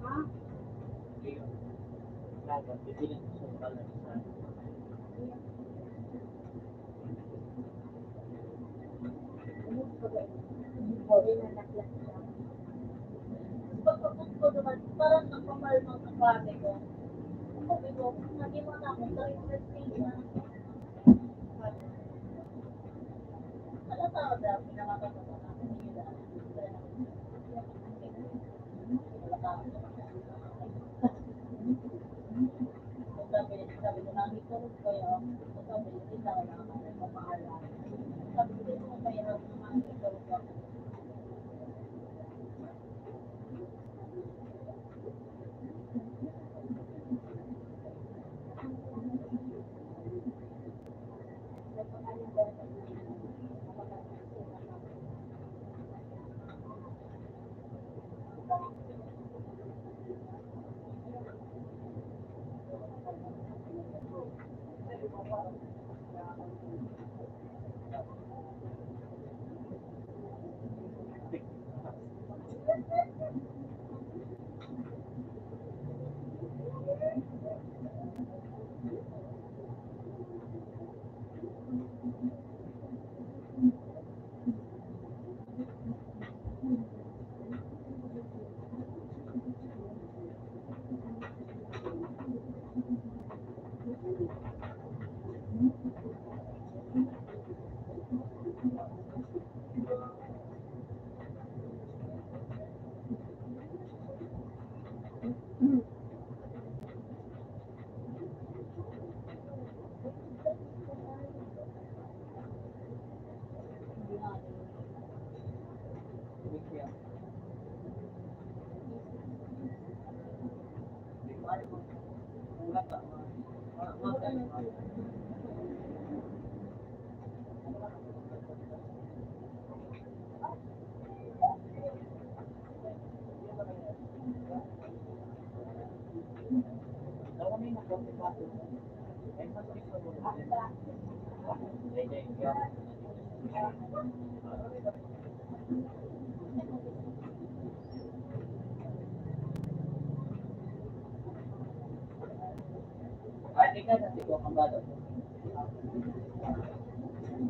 Ha? Dapat, bibilin ko sa balance na. Pagkakot ko naman, parang nakapal ng kapate ko. Sabi ko, naging mo na ako sa interesting na. Alam tao daw, pinamatanong ko na. Hindi nila. Sabi ko, nakitulog ko yun. Sabi ko, hindi na ako nakakamahala. Sabi ko, hindi mo kaya ako nakitulog ako.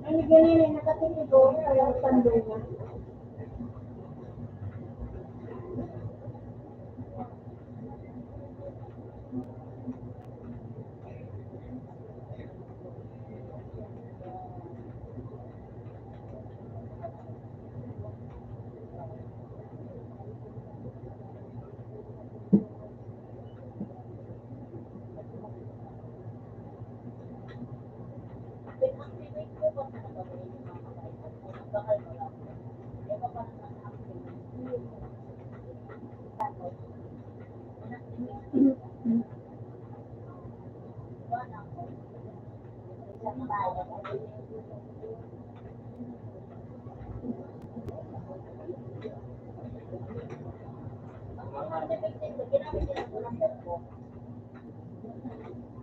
Ano ganyan, nakatingin ko, kaya pandungan. Pinactivate ko pa sa nakabili ng mga kapatid. Bakal mo lang. Kaya pa parang naka-activate. Tapos, pinactivate ko. Wala ko. Isang bayan. Ang activated ko, ginamit nila ko ng ko.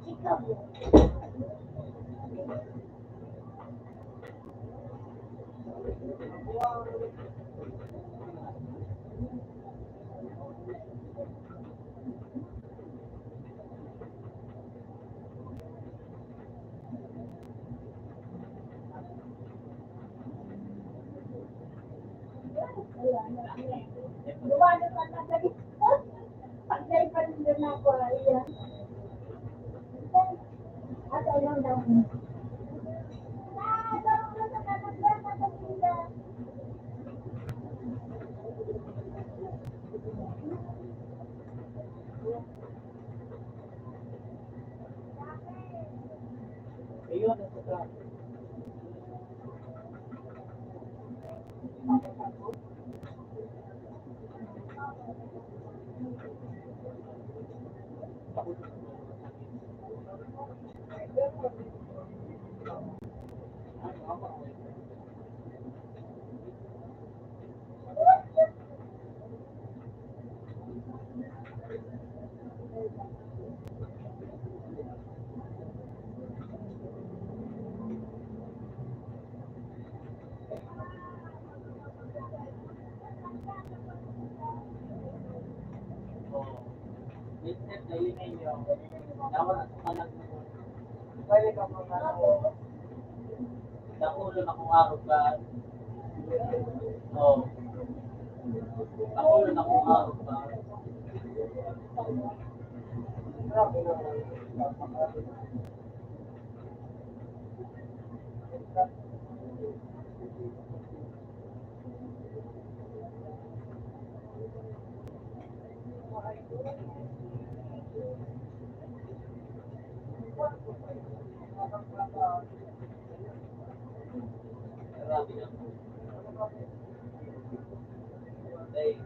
Ikaw mo. Lumano ka na sa likod. Pagkay pa rin doon ako, ayan. At ayaw daw. Ayaw na sa kanagyan na kanila. Ayun, nasa traffic. Business na yun ninyo. Dawa na sa kalag mo. Pwede ka mga Nakulo na kung araw ka. Oo. Nakulo na kung araw ka. grabe na. Grabe na. Dahil,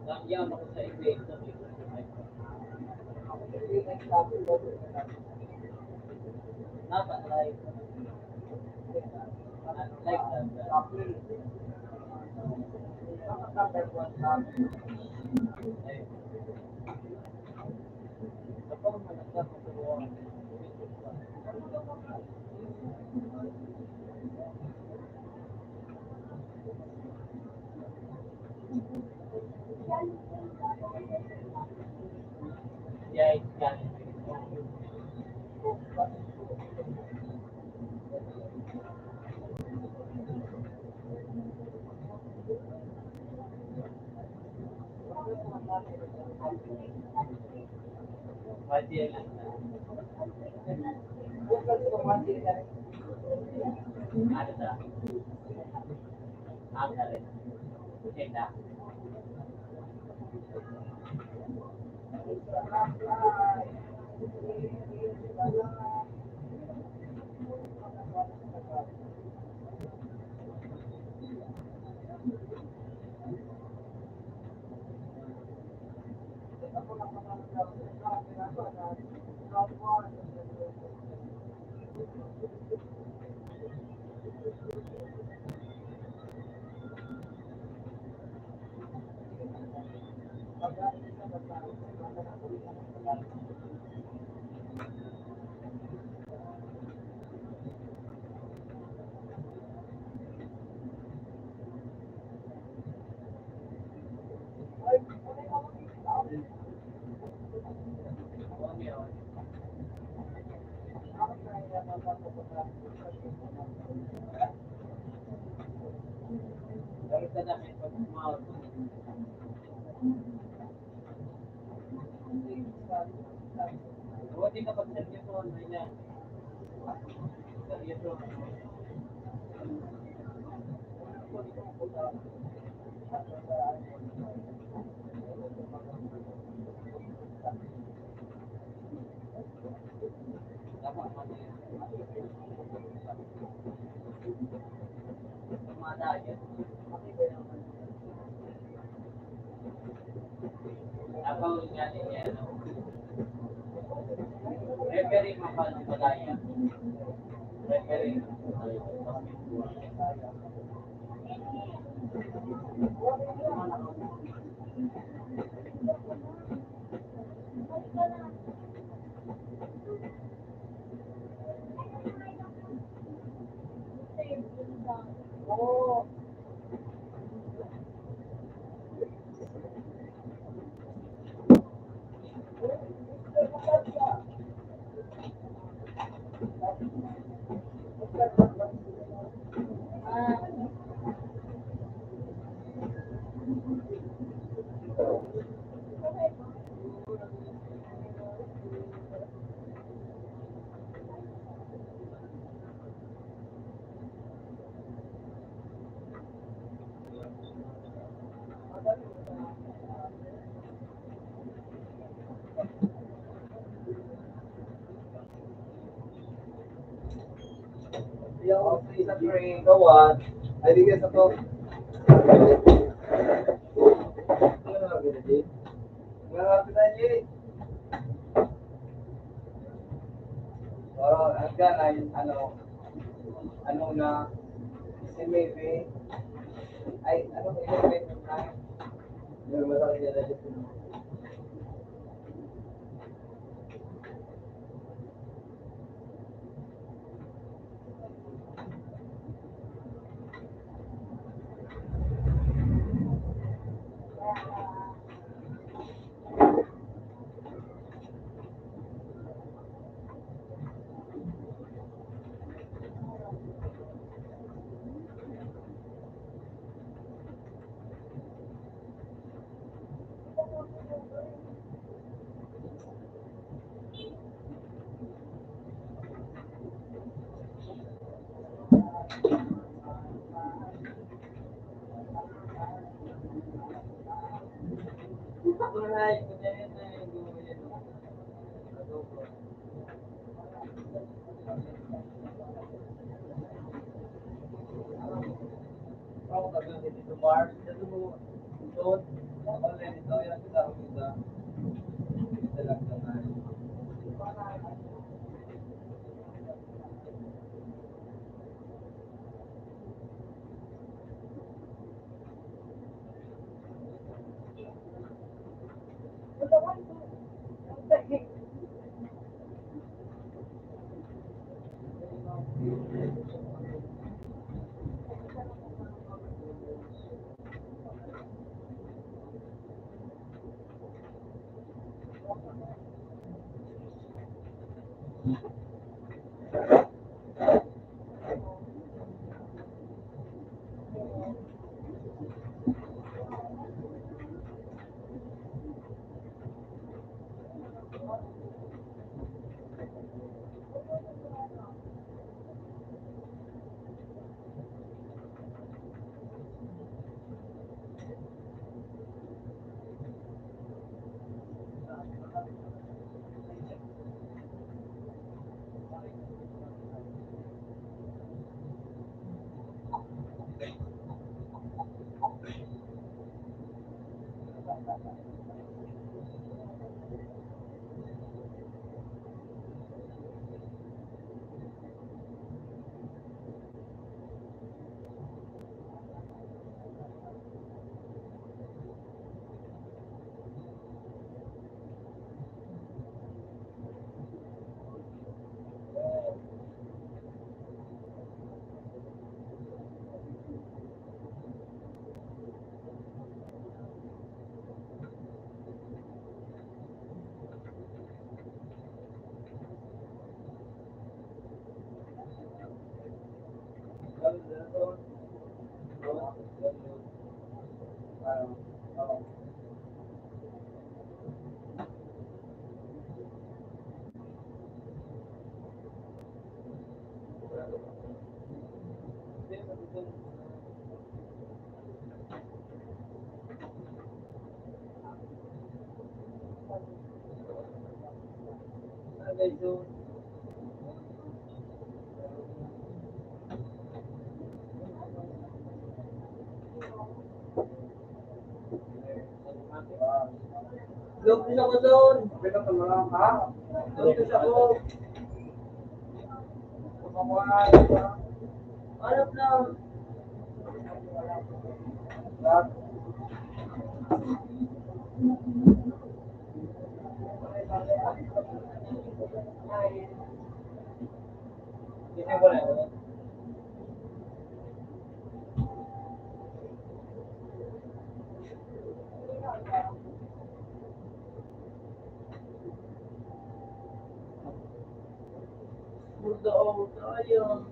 nakiyam ako sa event. Nasa live. Live na. Kapag managkat ako sa yeah, yeah. Pwede lang na. Ano sa? Ang galing. Kita. Pero sa dami pag sumawag ko. Buti kapag seryoso, ano yan? Seryoso. Dapat mali. Tumadaya. Ako nga niya, ano? Referee mapal sa madaya. Referee. Oo. Yung isa three, go on. Ay, di ka sa to. Ano na gano'n, malapit na niya eh. Oo, hanggang ay, ano na, si Maybe, ay, ano, 11 na. Yung masakit niya na dito. Alright, ganyan na yung gawin mo. Adobo. Ako kami dito bar. Dito mo. Doon. Ako rin ito. Yan sila ako isa. Isa lang naman. Lugis ako doon. Pinata mo lang ha? Lugis ako. Kumamuhan. Harap lang. Lahat. Hindi ko na. Murda ako tayo.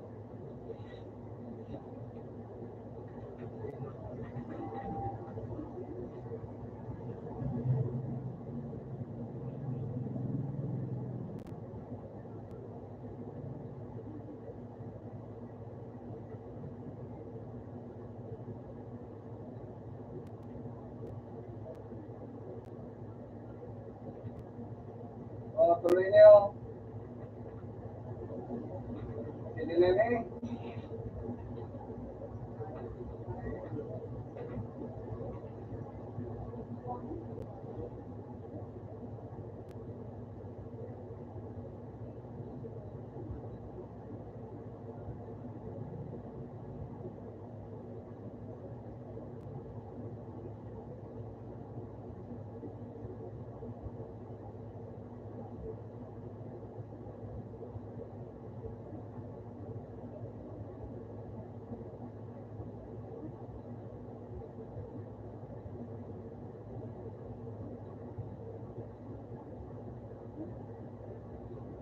Oh, tuloy niyo. Hindi na ni.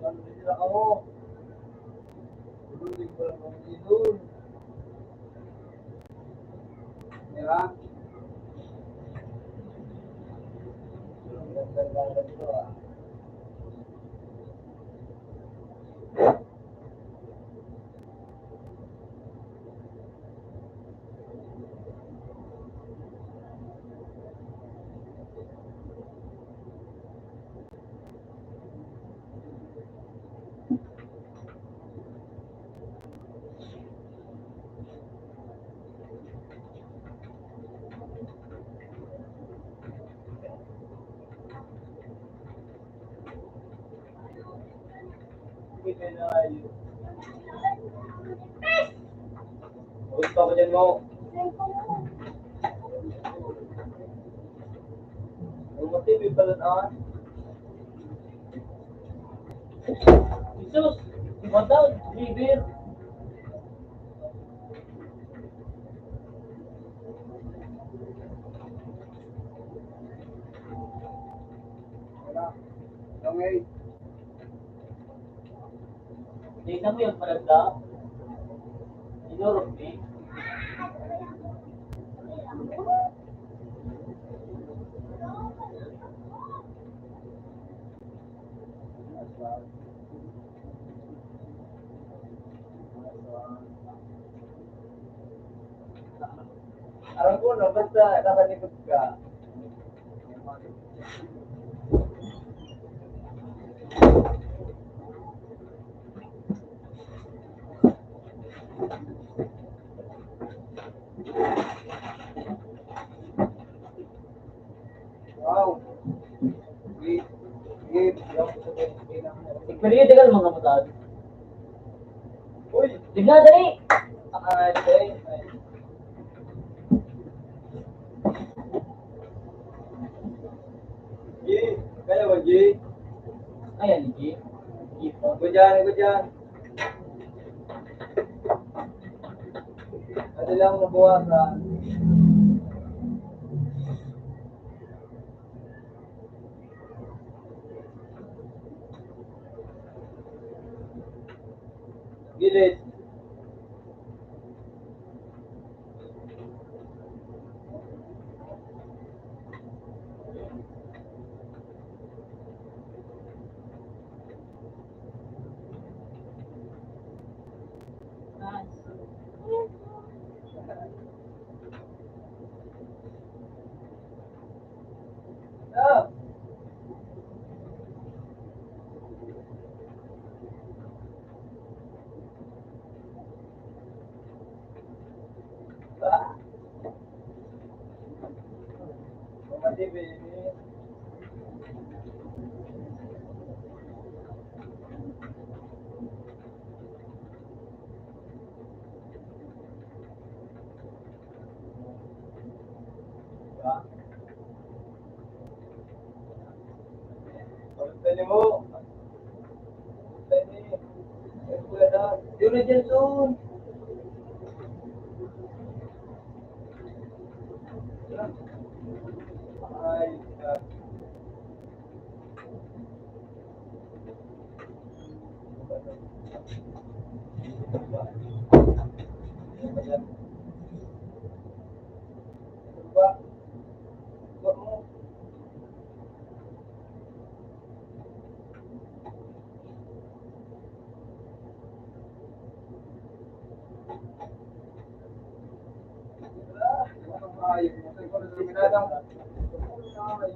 Hindi na ako. Hindi ko lang ang idol. Diba? Ang ganda dito ah. Hindi ka na ayun. Gusto ko dyan mo. Ang motibo pala na. Jesus! Iba daw, liver. Wala. Okay. Hindi mo yung malagda. Inurog ni. Alam ko no, basta nakalikot ka. Wow. Wait. Wait. Ipilitigal mga mutad. Uy! Tignan, dali! Ay, ay, ay. G, kaya ba G? Ayan, G. Ako dyan, ako dyan. Ano lang nabuwasan. Gilid. Ah! Ah! Mamati, baby. Ah. Pagtali mo. Pagtali. Ay, kuya na. Yun na dyan soon. Ay, ah. Ba? Ba mo? Ah, anong ayos mo? Sa ikaw na siminadang. Ay,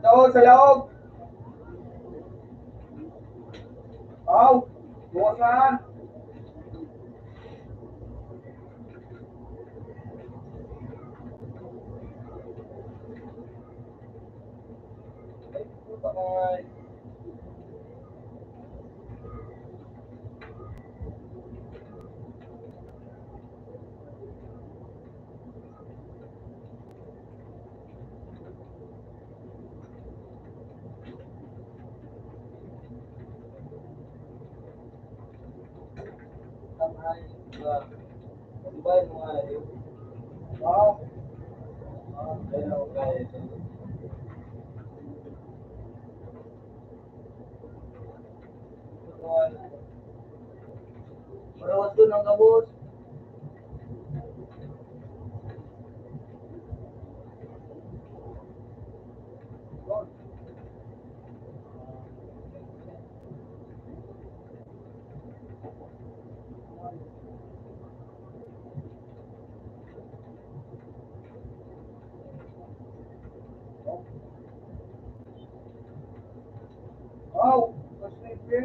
Doon sa loob. Aw, buwasan. Ay, puta ka. Tamay. Diba yung mga ayos? Wow. Ah, kaya ako kaya ito. Marawas doon ang kabos. Hindi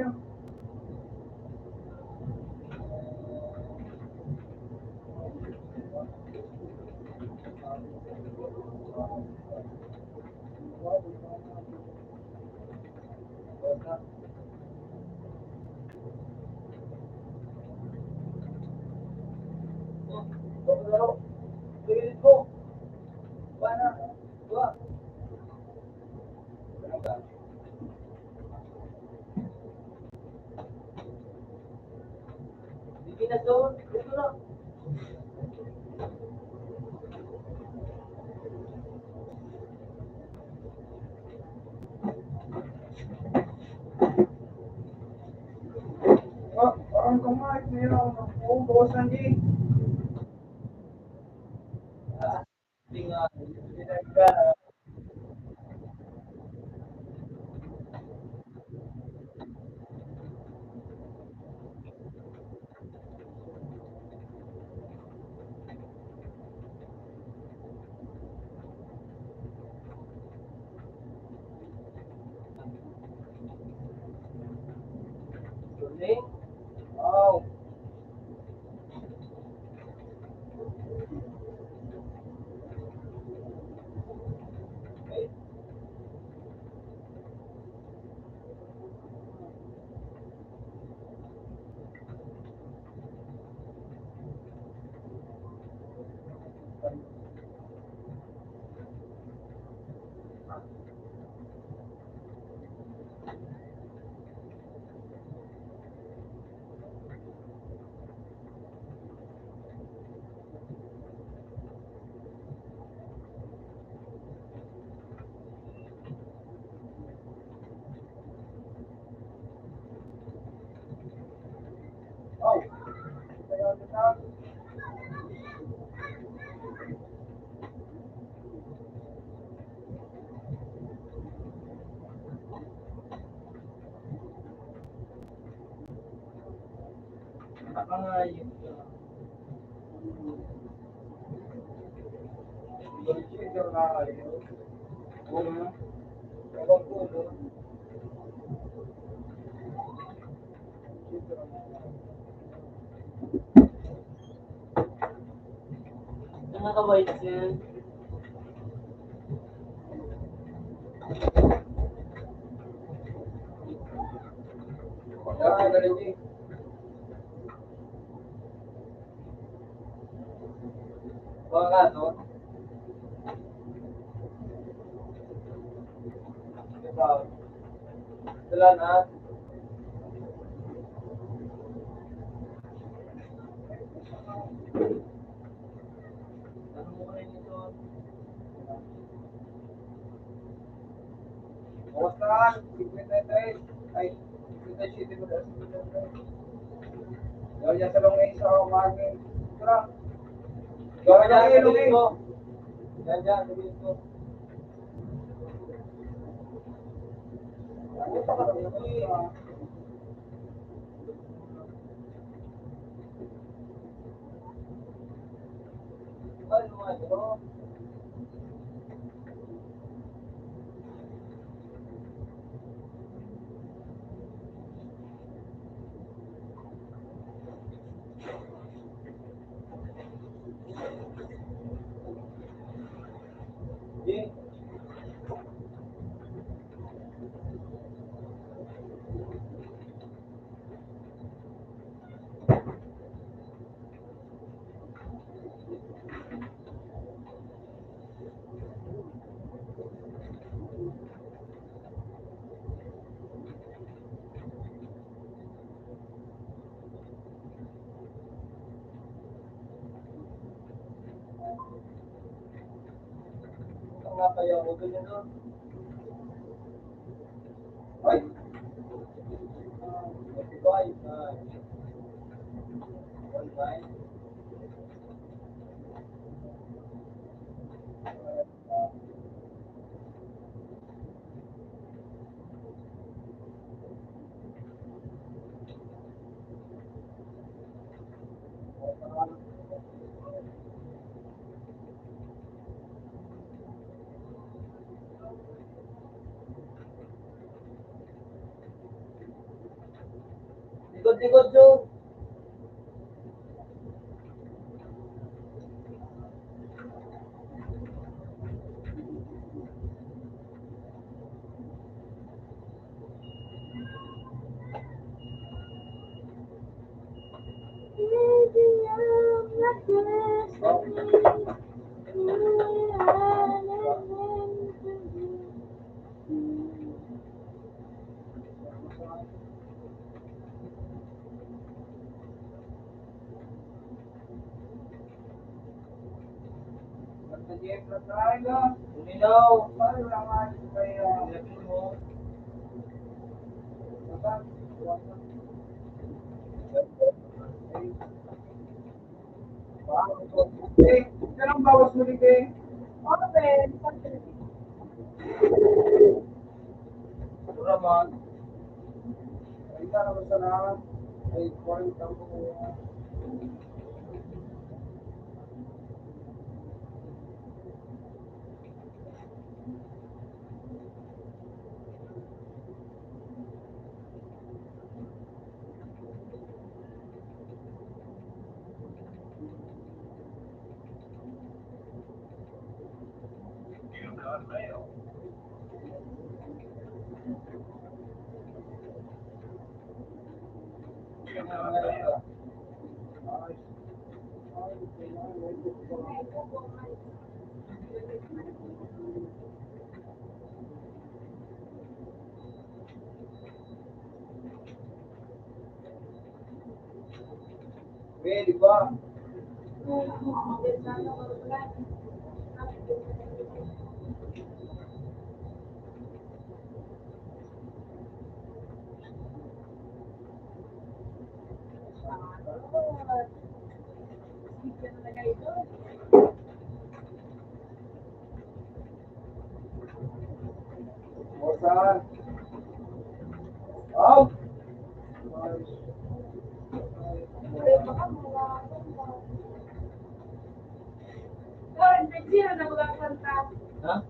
na doon. Ito na. Parang kumain na yun. Oo, bawasan din. Hindi nga. Tuloy. Wow. Wow. Kaya kita. Baka nga yun. Consider na kayo. Oo. Abang puno. Consider na kayo. Nakakabait yan. Pagkakita rin eh. Baka nga, no? Diba? Wala na. Tanong mo rin ito. Bawas na. 53. Ay, 57 mo na. 53. Gawin niya sa longay sa umangin. Tara. Gawin niya sa longay. Yan, sabihin ko. Ano pa ka naman? Ano nga ito? Di. Ang nga kaya ako ganyan doon. Ay. Bye. Online. Likod-likod, so. Uminaw. Ilapin mo. Eh, anong bawas mo dito eh? Pura man. Ay, naman sana. Ay, kuwain ka mo. Di ba? Saan? Oh! Ha?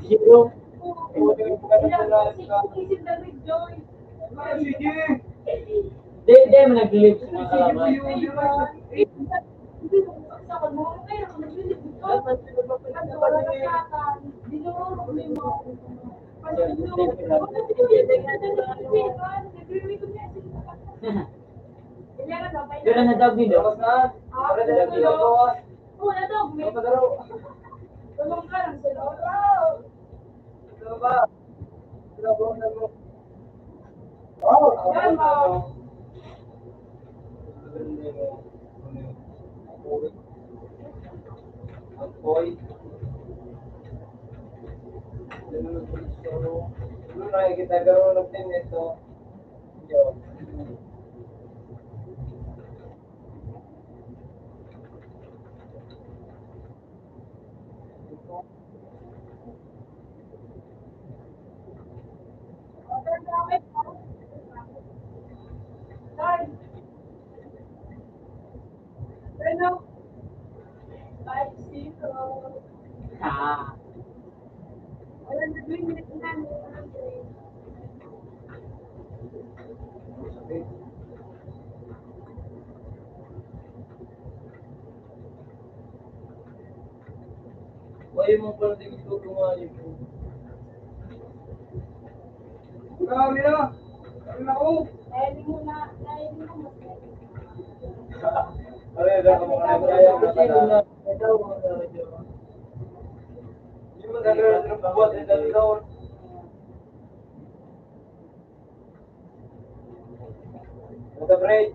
Zero. Sige! Di mo nag-live sa mga kalaban. Pero na-dog nito. Tapos na? Para na lang dito ko. Ano daw? Ano ba? Ano ba? Ano ba? Oh! Yan ba? Boy. Ano nakikita garo ng team nito? Yo. Ah. Why mo pala di gusto kumali po? Grabe na! Grabe na ako! Ano yun? Ako mga kaya ko na. Ito mga radyo. Hindi mo nagkaroon ng buwan ng dalawon. Nag-break.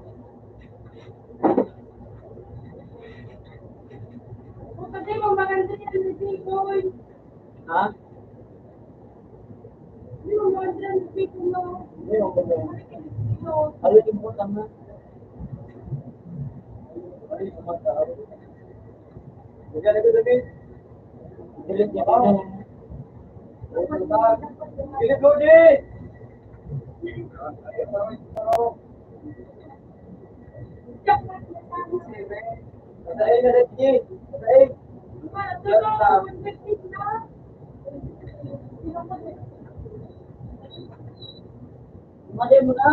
Ha? Hindi mo ba ano yung butang na? Ano yung kumatao? Diyan na ito, Dilit niya pa na. Philip Lodi! Patay na rin, G. Patay. Malay mo na.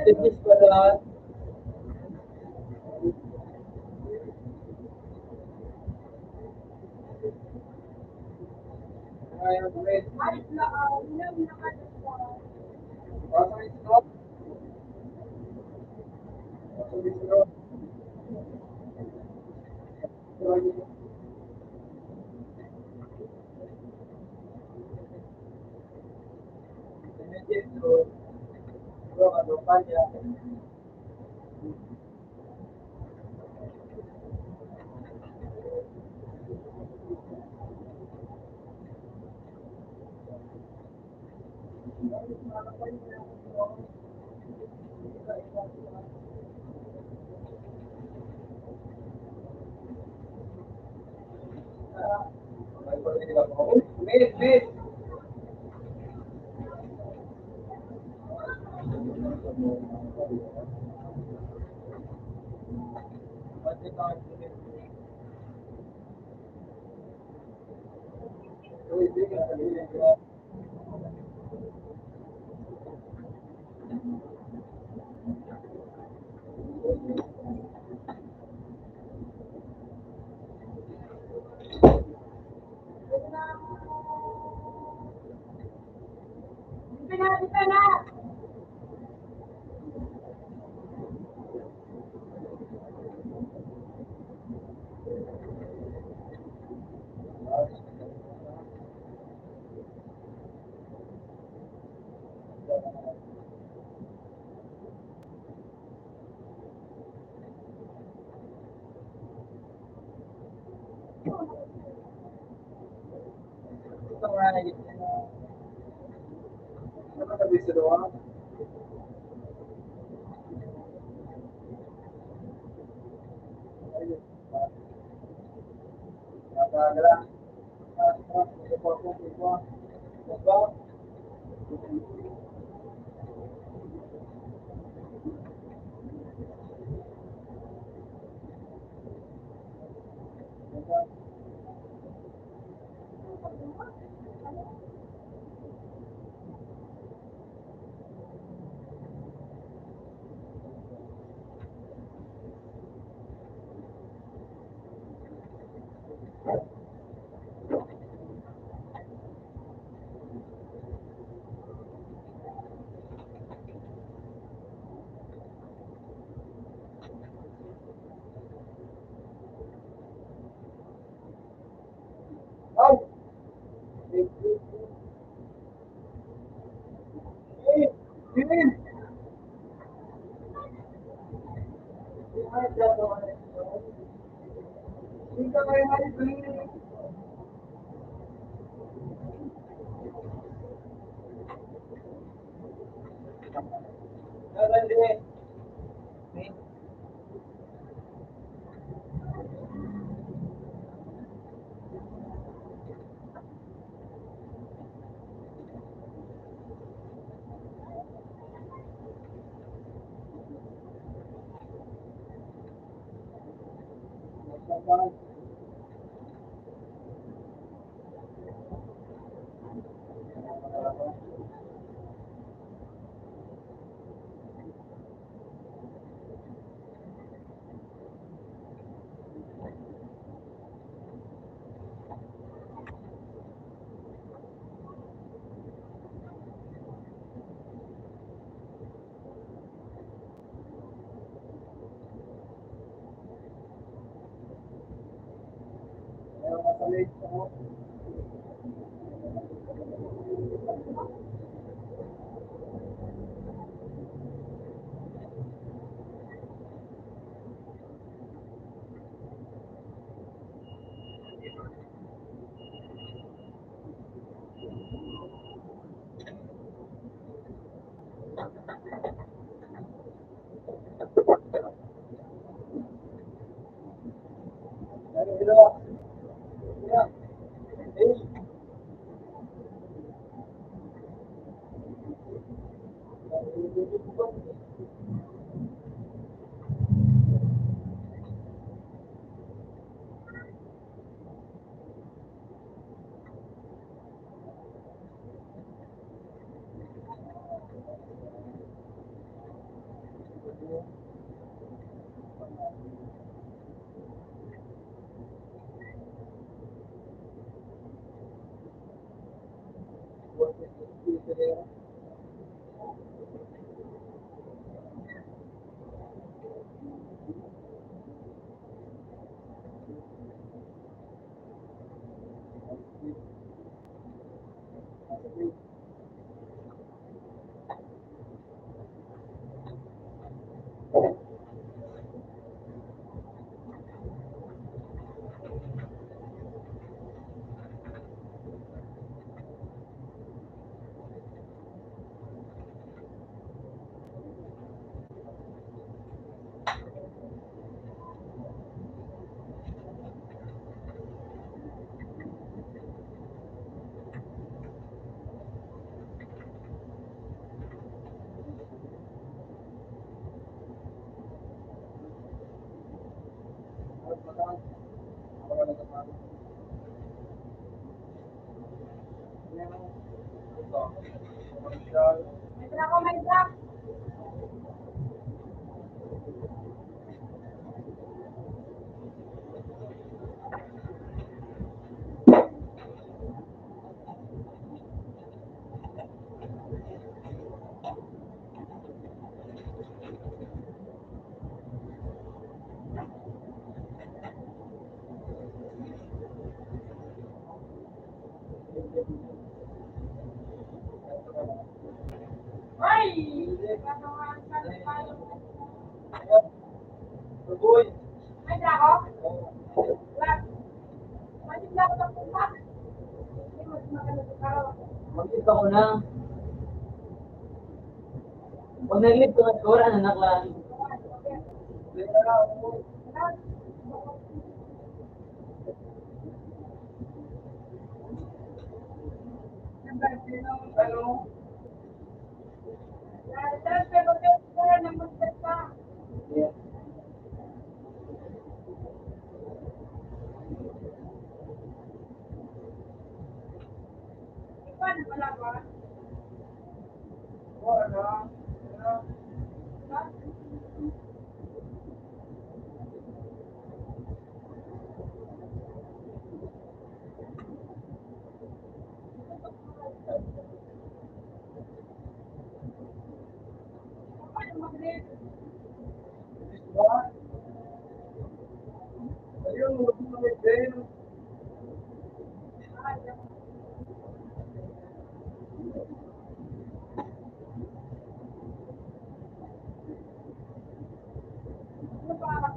Fitness pa lang. Ayaw, wait. Pasok yung slot. Pasok yung slot. Ano pa niya? Miss, miss. Ito nga na yun. Ano sabi sa doon? Oh! May ako, may black. Ay! May black ako? Black. May black ako ng black. Hindi mo maganda sa tao. Mag-isip ako na. Pag nag-live ko at kura, anak lang. Transfer ko siya ng magdasa. Ikaw na wala ba? Ikaw na mag-live. Ano pa ako?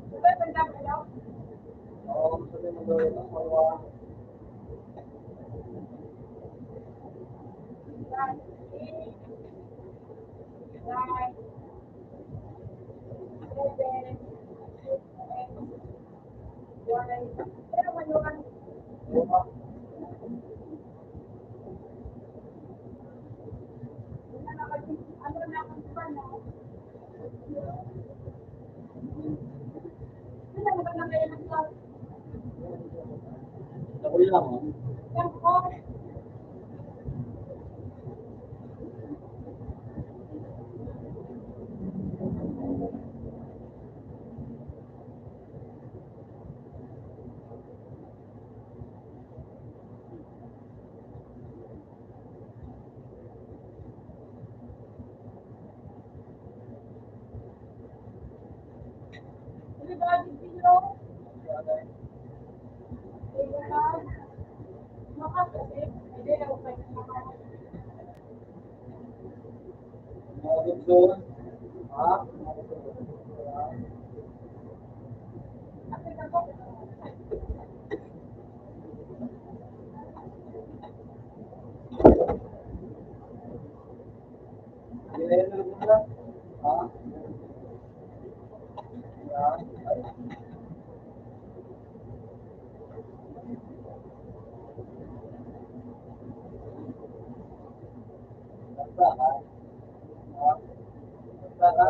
Diba yung dapat daw? Right. Right. 7, 1. Pero manukan. Ano na akong pan, no? Ano na ba kayo ng class? Ako lang, oh. Yan po. Ano ba yung video? Makasasip. Hindi na ako kayo. doon. Ha? Yan. Ha? Yan. Basta ha? Ha? Basta ha?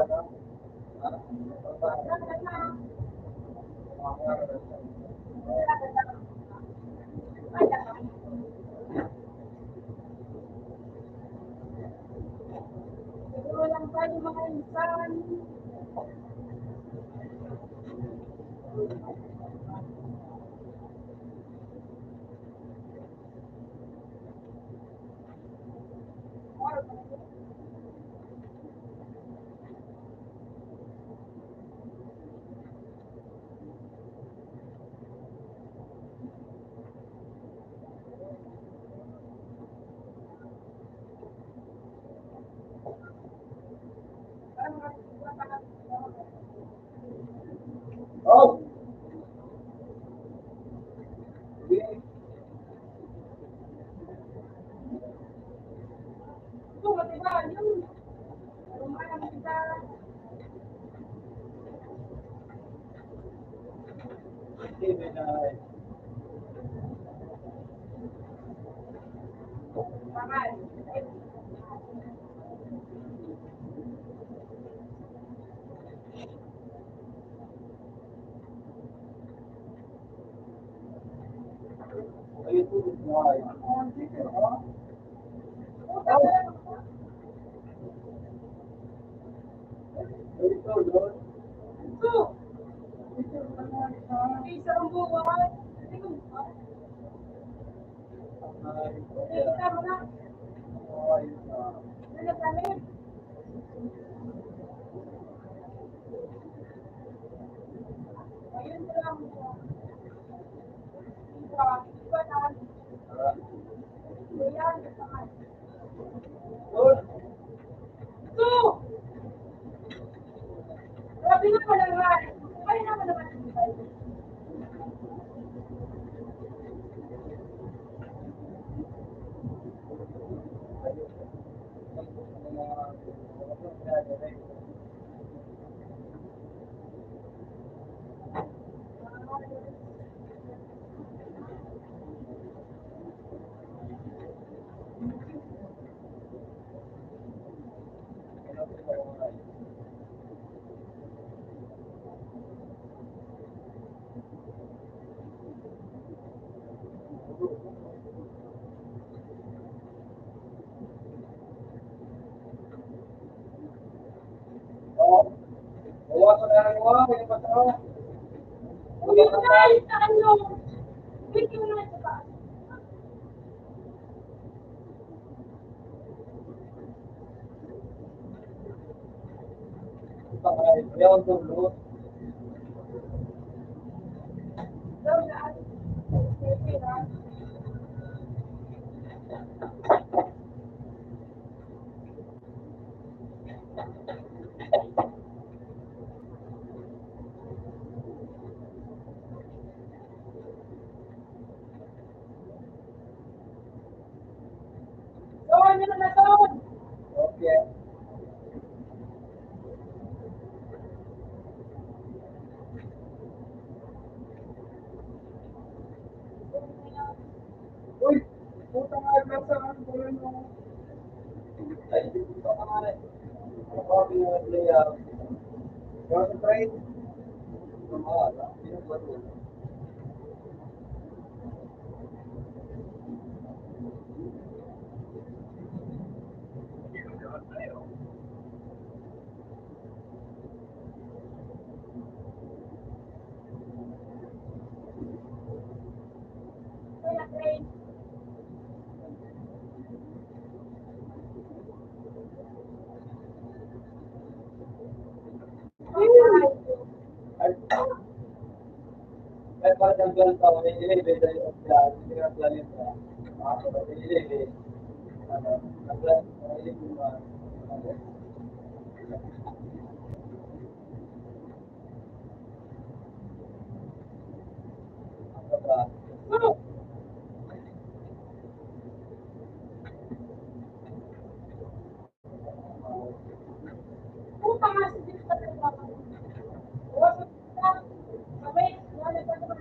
Ha? Basta ha? Siguro lang tayo mga insan. Oh! Sige. Ito, matiba, yun. Lumayan kita. Sige na. Pangal. Ayun po. Ay. Sige ha? Ito, Lord. Ito. Isa ang buwan. Hindi ko Ay, kita mo na. ay, Ano kami? Ayun lang. Iba na. Ayan. Lord. Ito! Grabe na pala naman. Kaya naman naman. Oh, bawasan na lang yung mga patrol. Uy, na, sa ano? Wait, yung na sa taas. Ayaw tulog. Daw na. Sige na. Doon, yun na doon. Okay. Uy, puta nga lang sa akin ko rin mo. Ay, dito ka nga rin. Ako, pinag-play out. Yung sa train. Wala, pinag-play. Kaya, train. Ay, ay, parang ang galang tao, may nilibig dahil ang plan, pinag-plan yun sa ako, may nilibig. Ano, ang plan, may nilibig mo, ano, Puta nga si Dito sa trabaho. Huwag mo sa sabay, wala pa naman.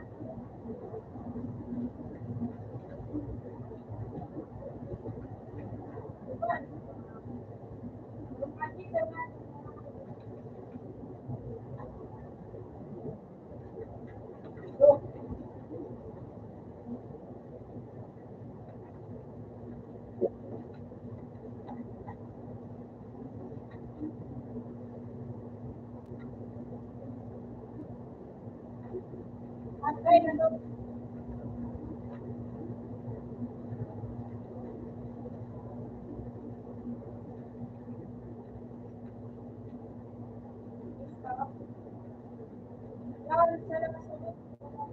Diba? Lumati ka nga. At kayo na doon. Lalo sa labas na doon.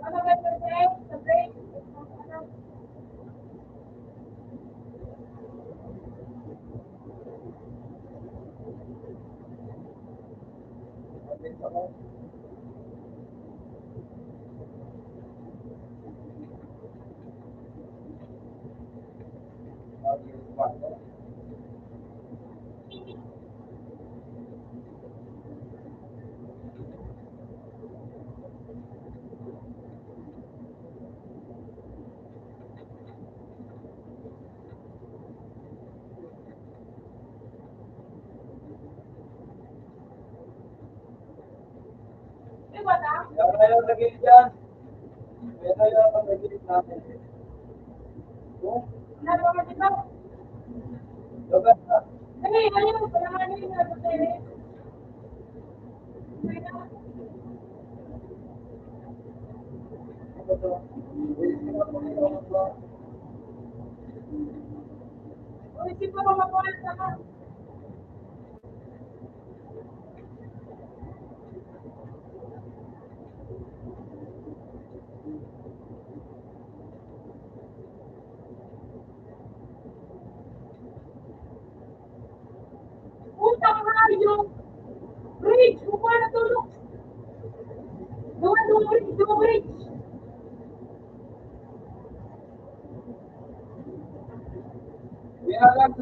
Ano ba ito, Jay? Sa break? Ano? May bata? Meron na yung naging dyan. Meron na yung naging natin. Oh, Ano ba dito? lagat na. Ay, ano? Wala nga nyo yung nasa tele. May na. Ano to? O, isip mo mga buwan sa ka. Utang nga yung bridge. Kung paano tulog. Duwa bridge, duwa bridge. Kaya lang.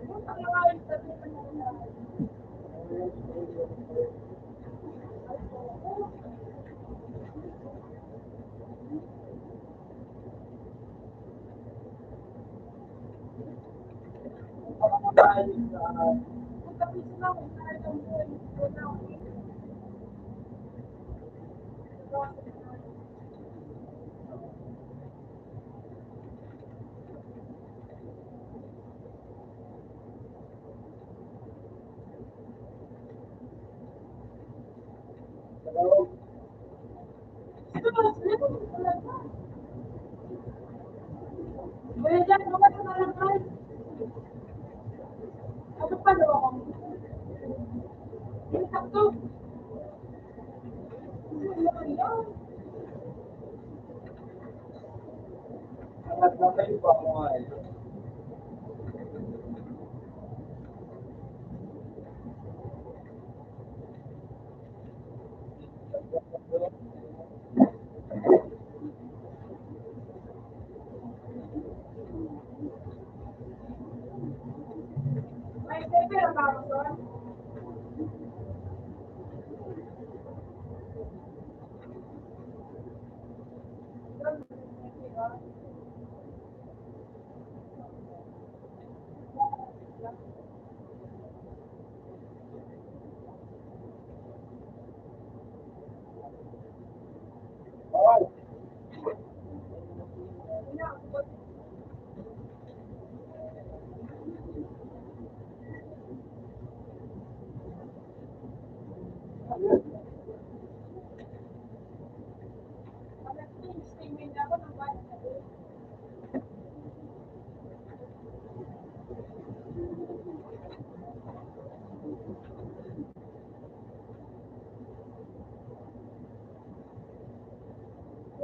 Utang nga yung sabi ko na. Kung kapiso lang, kung saan ang buwan. Wala akong Belajar bukan kemana-mana. Apa pa dong? Yung sakto. Nagkakayo pa ako nga eh. May pepe ang tawag doon.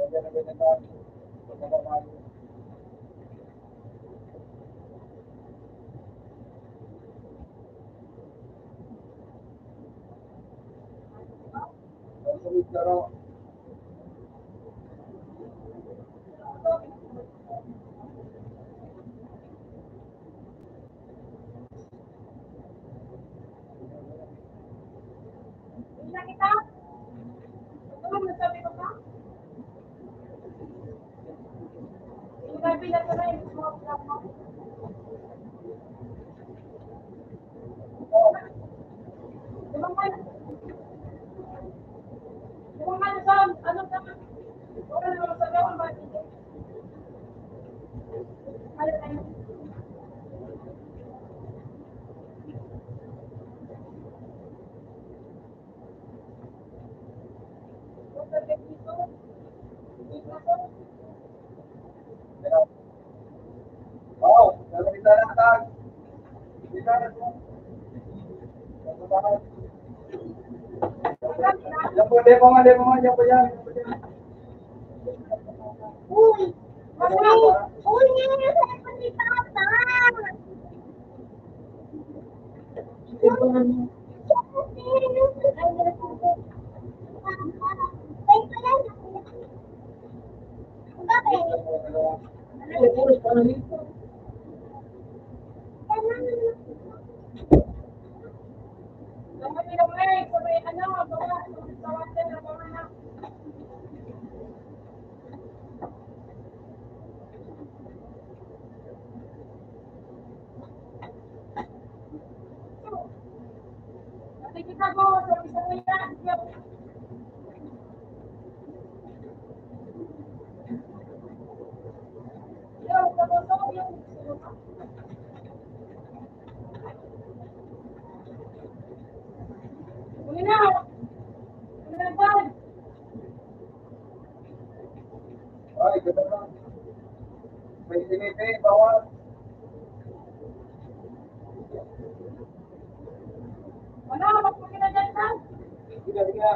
Oh, ganyan na ganyan na. Pagkakamayo. Sabi na ko na yung mga vlog mo. Limang man. Limang man sa ano sa wala naman sa gawang ba? Ano tayo? Oo, nalagita na tag. Kita na po. Yan po, demo nga, yan po yan. Uy! Mami! Uy! Cellphone ni Papa! Kita ko, sabi sa kuya, yung kapatid yung Uwi na! Uwi na ba? Ay, ganda na. May sinite, bawal. Wala, magpuli na dyan na. Sige, sige.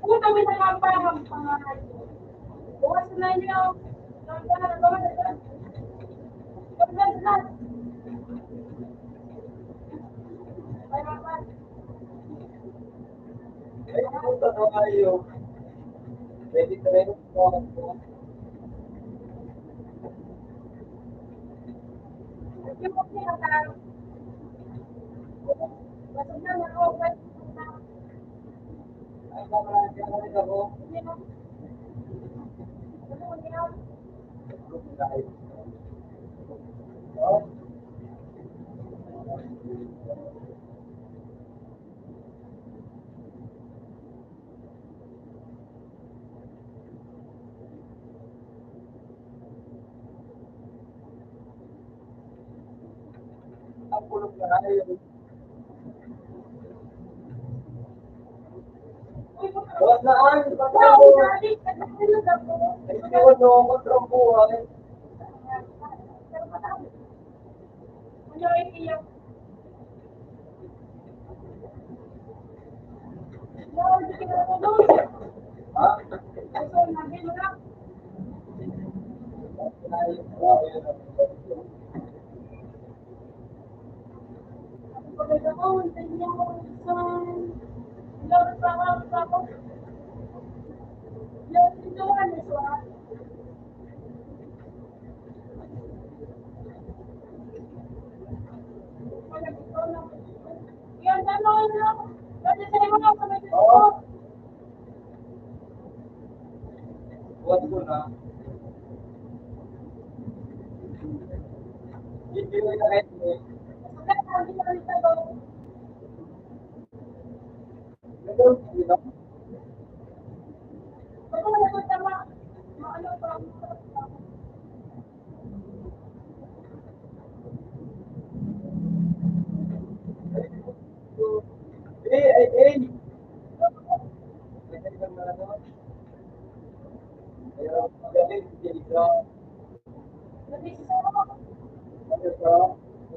Kung kami na lang pa ang pangalan. Bukas na niyo. Nagawa na dyan. Pagdan na. Bye, Papa. Ay, pupunta na kayo. Pwede ka rin po. Yung mga pinatalo. Basag na nakawag. Ay, mamarami ka rin ako. Hindi mo. Ano niya? Oh. Ang pulog na kayo. Bukas na ay, Wow, daddy, nagkakaroon na ako. ay, sinuwan mo ako sa buhay. Ano yung iyak? No, hindi ka na doon. Ha? Kaso, nabi mo lang. Ay, wow, yun ang Pagod ako, hindi niya ako isang... Lord, sa ako. Lord, ito ano siya? Yan, gano'n lang. Kasi sa iyo nga, sa may gusto ko. buwan ko na. Hindi mo na kahit mo. Kasi sabi na rin sa loob. Ganun, hindi na. Ako na ito tama. Maano pa ako. Ay. Kasi ka na ano. Ayun, magaling, hindi ka. Nabisi sa ako. Ano ka?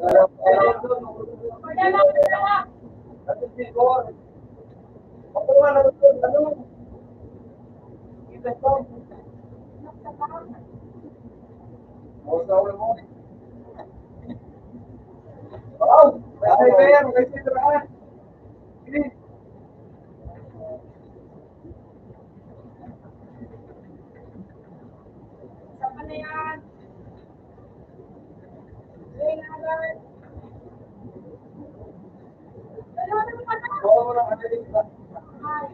Ayun, doon. Wala na ako na. Ano si Cor? Ako naman, ano doon? Ano? Kita ko. Mausawa mo. Wow! May player, may sitraan. Sige. Saka na yan. Ay, nagal. Wala na naman na. Bawa mo lang, ano yung iba? Ay.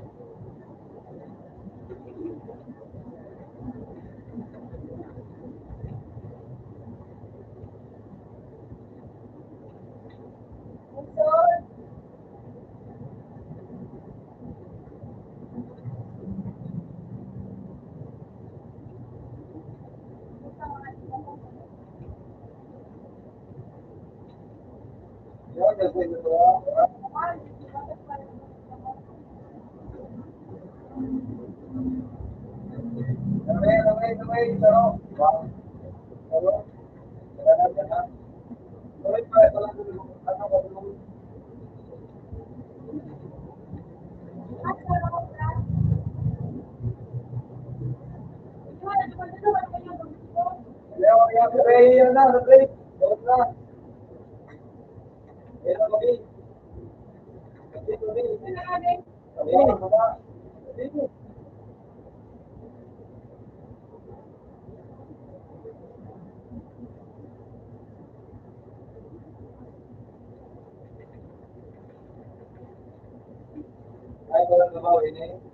Ay, walang gabaw ini.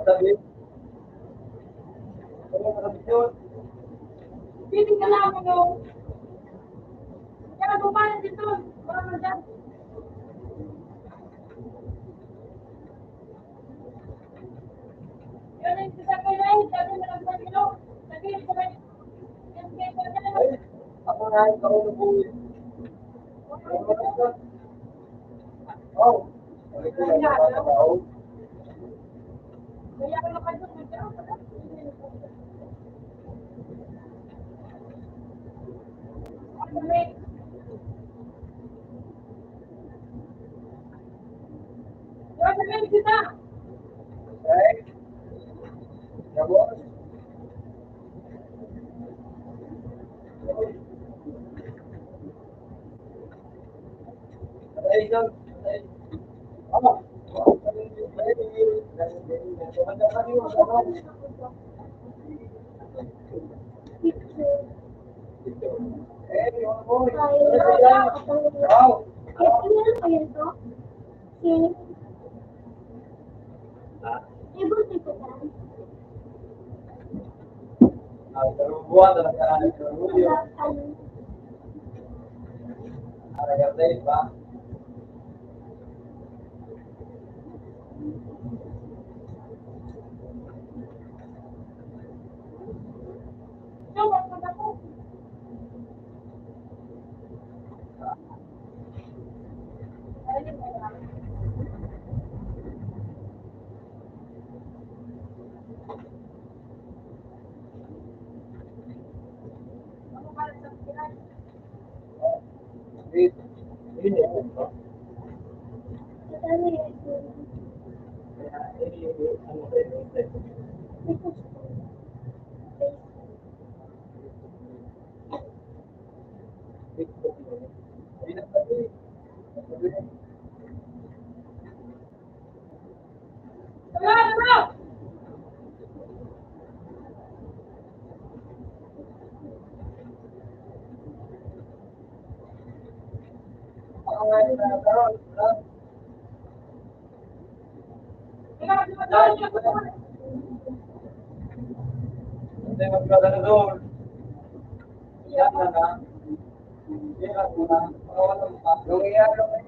Sabi, ano masabit yun? Bibi ka lang ako. Kaya bumayan dito. Wala mo dyan. Yun yung sasakay na yun. Sabi mo lang sa kilo. Sabi ko ba? Yan kayo ko dyan. Ay, ako na yung kaulong po yun. Oh, balik ko lang sa tao. Kaya ako nakadun. Ano may? Yun na may kita. Okay? Tapos? Ay, yun. Ay. Ah. Buwan talaga ang Julio. Aragay ba? Ini. Hindi magkakaroon doon. Iyak na na. Iyak mo na. Pakawalan ka. Yung iyak na na.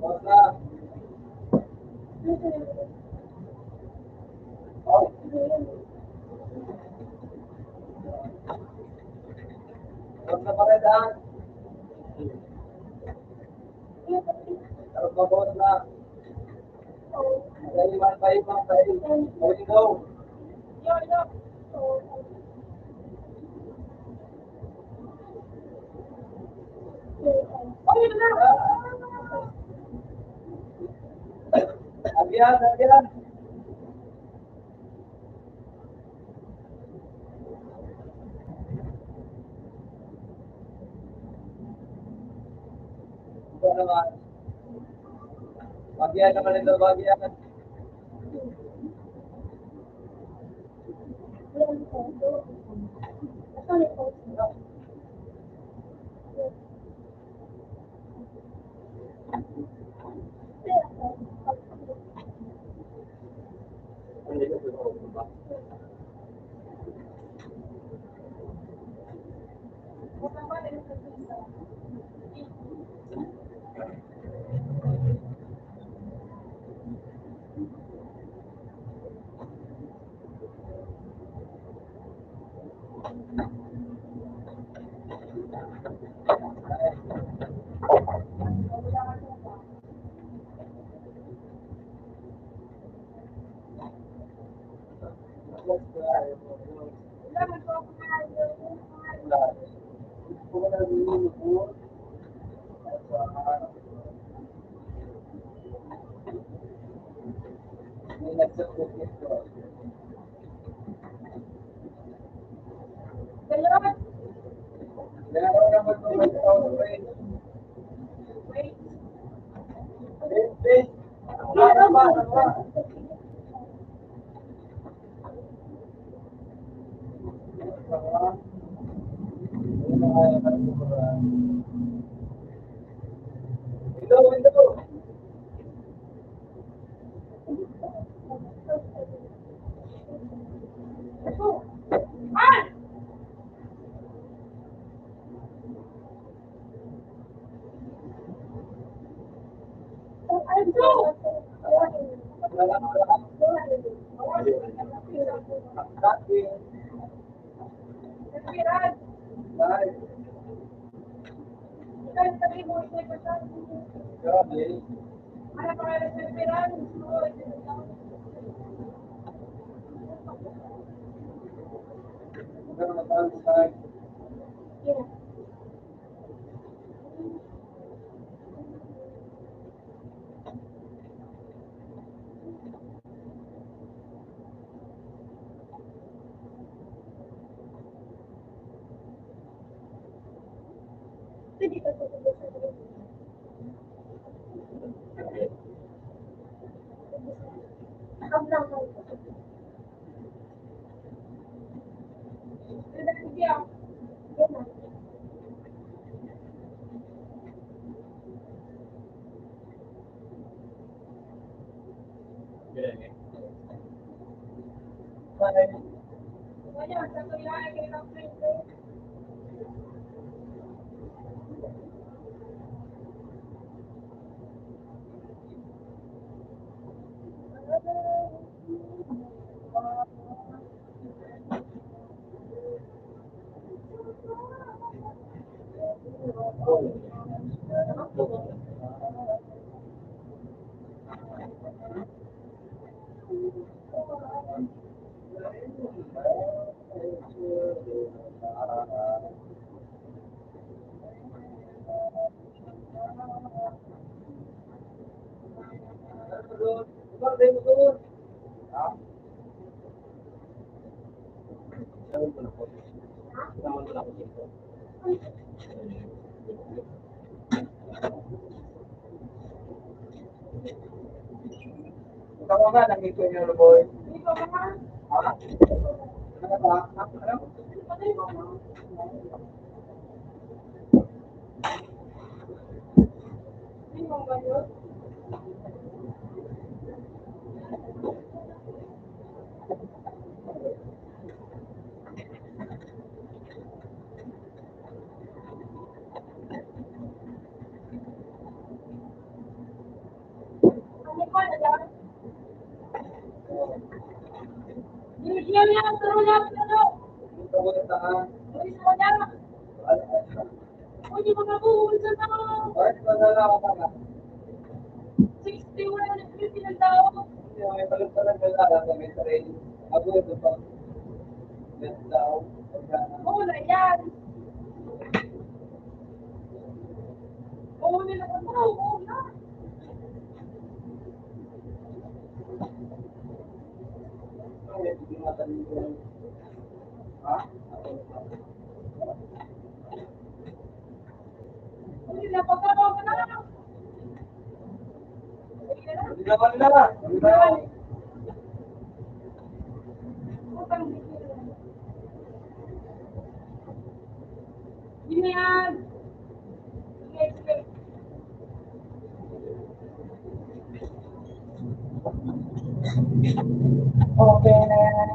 Basta. daan. Tapos mabuot na. Dahil 1.5 lang tayo. Going go. Abiyan, abiyan. Ito naman. Bagian naman ito, bagian. Window. Tama nga, nangito niyo na boy. Ha? Ano ba? Ano? Ito ko na tahan. Ano? O, di ba mabuhul sa tao? Bakit ba nalaman ka na? 61 na pinagtao. Hindi, may palag-palag na lang sa may training. Ako ito pa. Let's down. Wala yan. Oo, nila ko tao. Oo na. Hindi matalino yan. Ha? Hindi na pagkakaw ka na. Sige na. Hindi naman na. Hindi naman. Utang bigyan. Hindi na yan. Sige, sige. Okay na yan.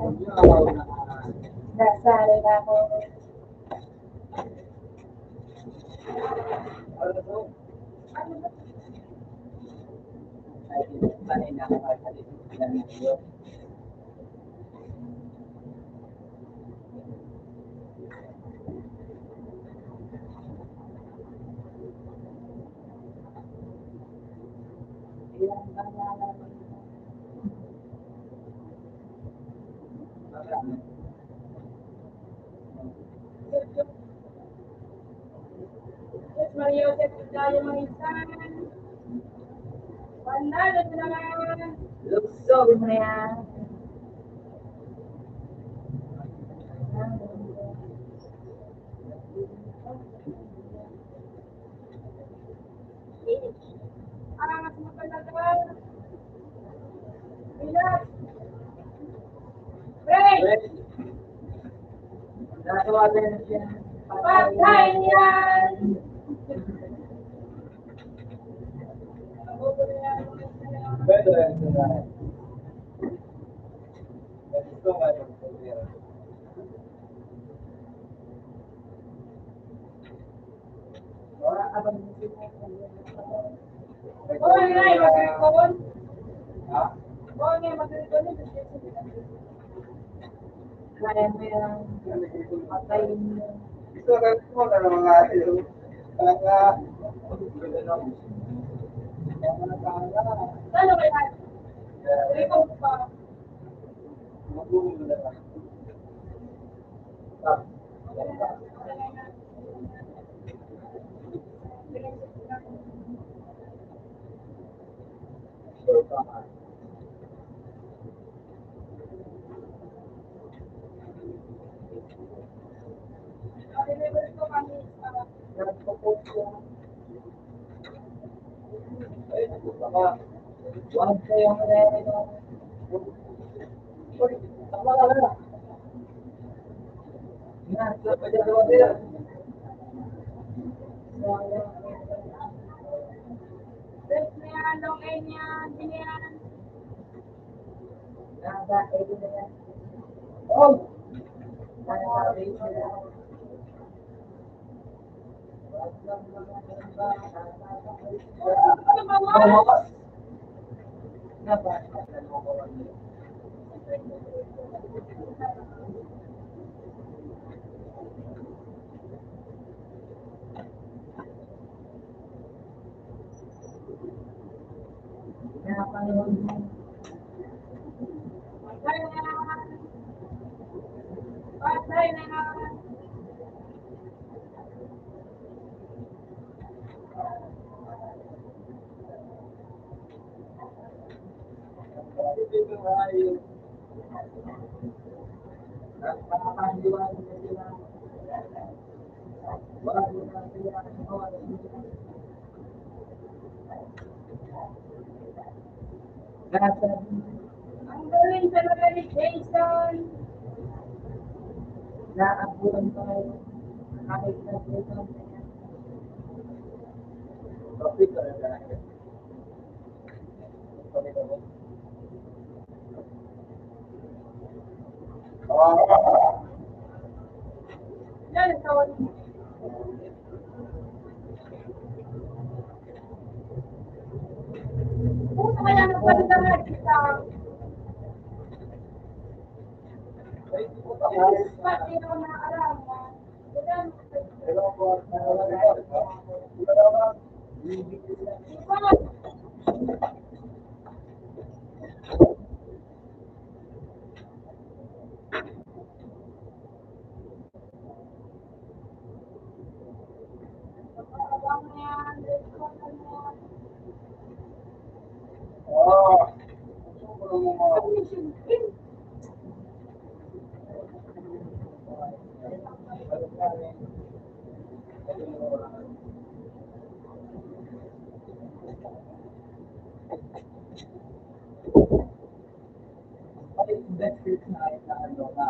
Nasali na ako. Ano to? Ano ba? Ay, sanay na ako kahit yan yun. Ilang pangalan. Yes, Maria Joseph Tayo Mangisan. Pandalo na naman. Sabi mo na yan. Angas mo talaga. Bilas. Break! Natawagan na siya. Patay yan! Pwede rin sila. Gusto nga yung pagkira. Wala ka bang Oo nga, mag-recon. Ha? Oo nga, mag-recon. kaya mo yan? Patayin mo. Gusto ka mo na ng mga yung mga Ano ba yan? Recon pa. magbubog na lang. Sure ka. Deliver ko kami sa Nagpo-post yan. Ay, nagusta ka. Huwag kayong reno. Uy, tama ka na. Nasa Pwede ka ba din? break na yan, long end yan, din yan. nasa edi na yan. Oh! Nasa base na yan. Huwag lang mga ba. Ano ba Ang mo? makas. Dapat. Nakapanood mo. Patay na yan. Patay na yan. Dito nga yung Nakapaniwan na sila. Bago na sila. Nasa Ang galing talaga ni Jason. naabutan tayo. Kahit na sila. topic ka na lang. Topic ka mo. Yan, tawag mo. Puta kaya ng palitangan kita. Ay, puta ka. Pati ako na alam. Kailan Hello po. yan, red corner na yan. Oh. Ano mo mga... Ano yung siyempre? Ay, best fit na ay na ano na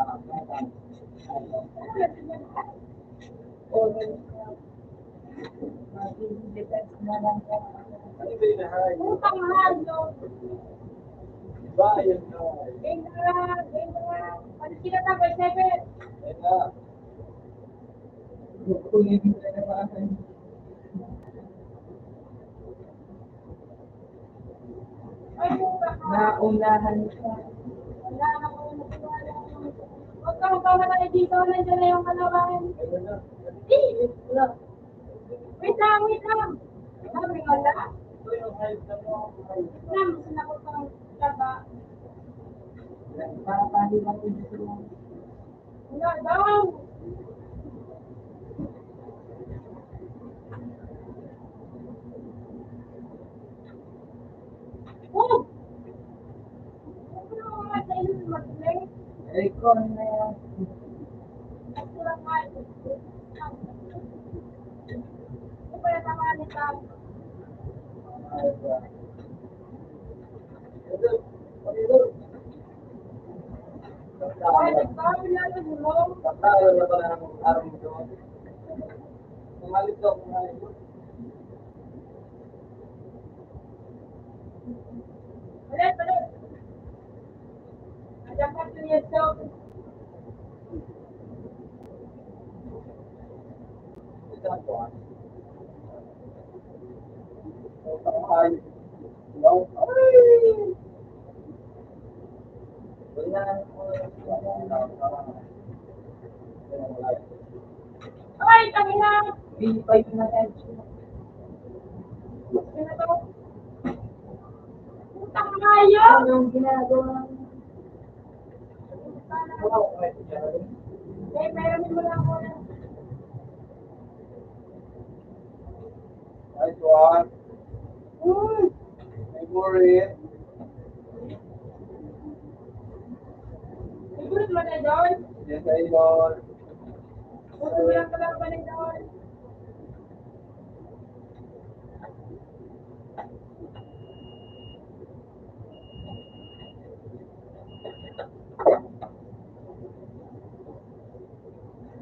depends na lang kung Ano ba yung nahay? Utang mahal, no? Bayan na. Game na. Ano sila na, by 7? Ayun na. kukunin mo na naman. Ay, utang ka. Naunahan siya. Wala na ko nagwala. Huwag kang pamala dito, nandiyan na yung kalabahan. Ayun na. Wala. Wait lang. Sabi nga wala. Ito yung height na mo. Lang, sinakot ang laba. Para pahilang ko dito lang. Wala daw. Oh! Ano naman mga sa inyo mag-play? Recon na yan. At kurang nga ito. Ito pa yung tama nito. Ayun na. Ito. Ito. Ay, nagbawi lang yung gulong. Tatalo na pala ng araw mo doon. Kumalit daw, kumalit. Balik. Dapat yung yeso. Ito ang buwan. Ito ang hayop. No? Ay! Wala na ako. Ay, tangina! B5 na edge. Sino to? Utang na yun! Anong ginagawa mo? Eh, meron mo lang ako na. Nice one. Favorite. Siguro mo na doon. Yes, I know. Utulang ka lang ba na doon?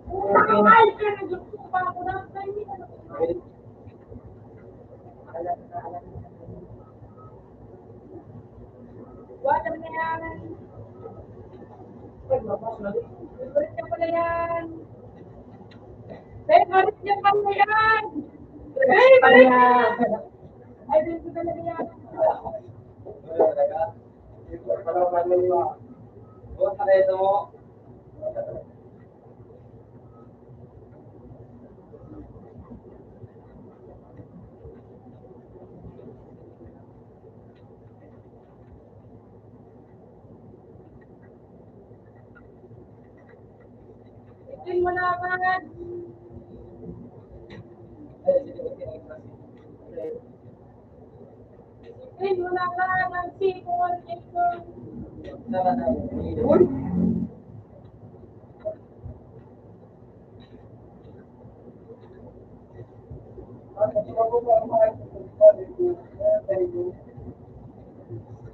Utang na yun! Kaya nagsuko pa ako na. Kaya hindi ka Wait. Water na yan. Favorite ka pala yan. Favorite niya pala yan. Favorite niya. Ay, din ko talaga yan. Itin mo na agad. Itin mo na agad ang sipon. Ito.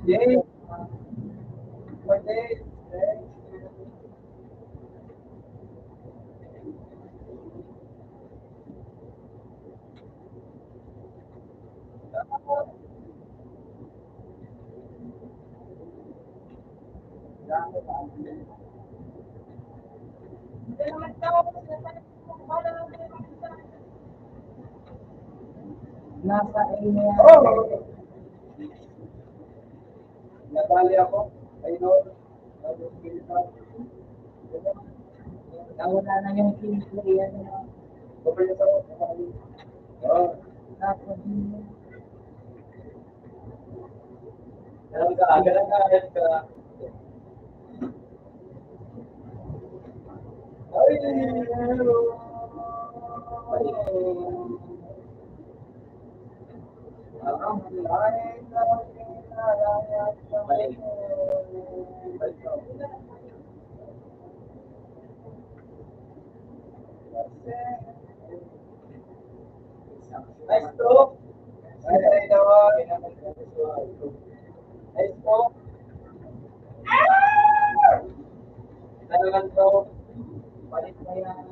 Yes. Pwede. Hindi naman tao. Wala lang tayo. Nasa inyo. Oh! Nadali ako. I know. Nawala na yung team player na Kapag ito. Oh. nasa inyo. Ganun ka. Ganun ka. Ay! Nice bro. Nice naman. Nice bro. Ito naman bro. Palit na yan.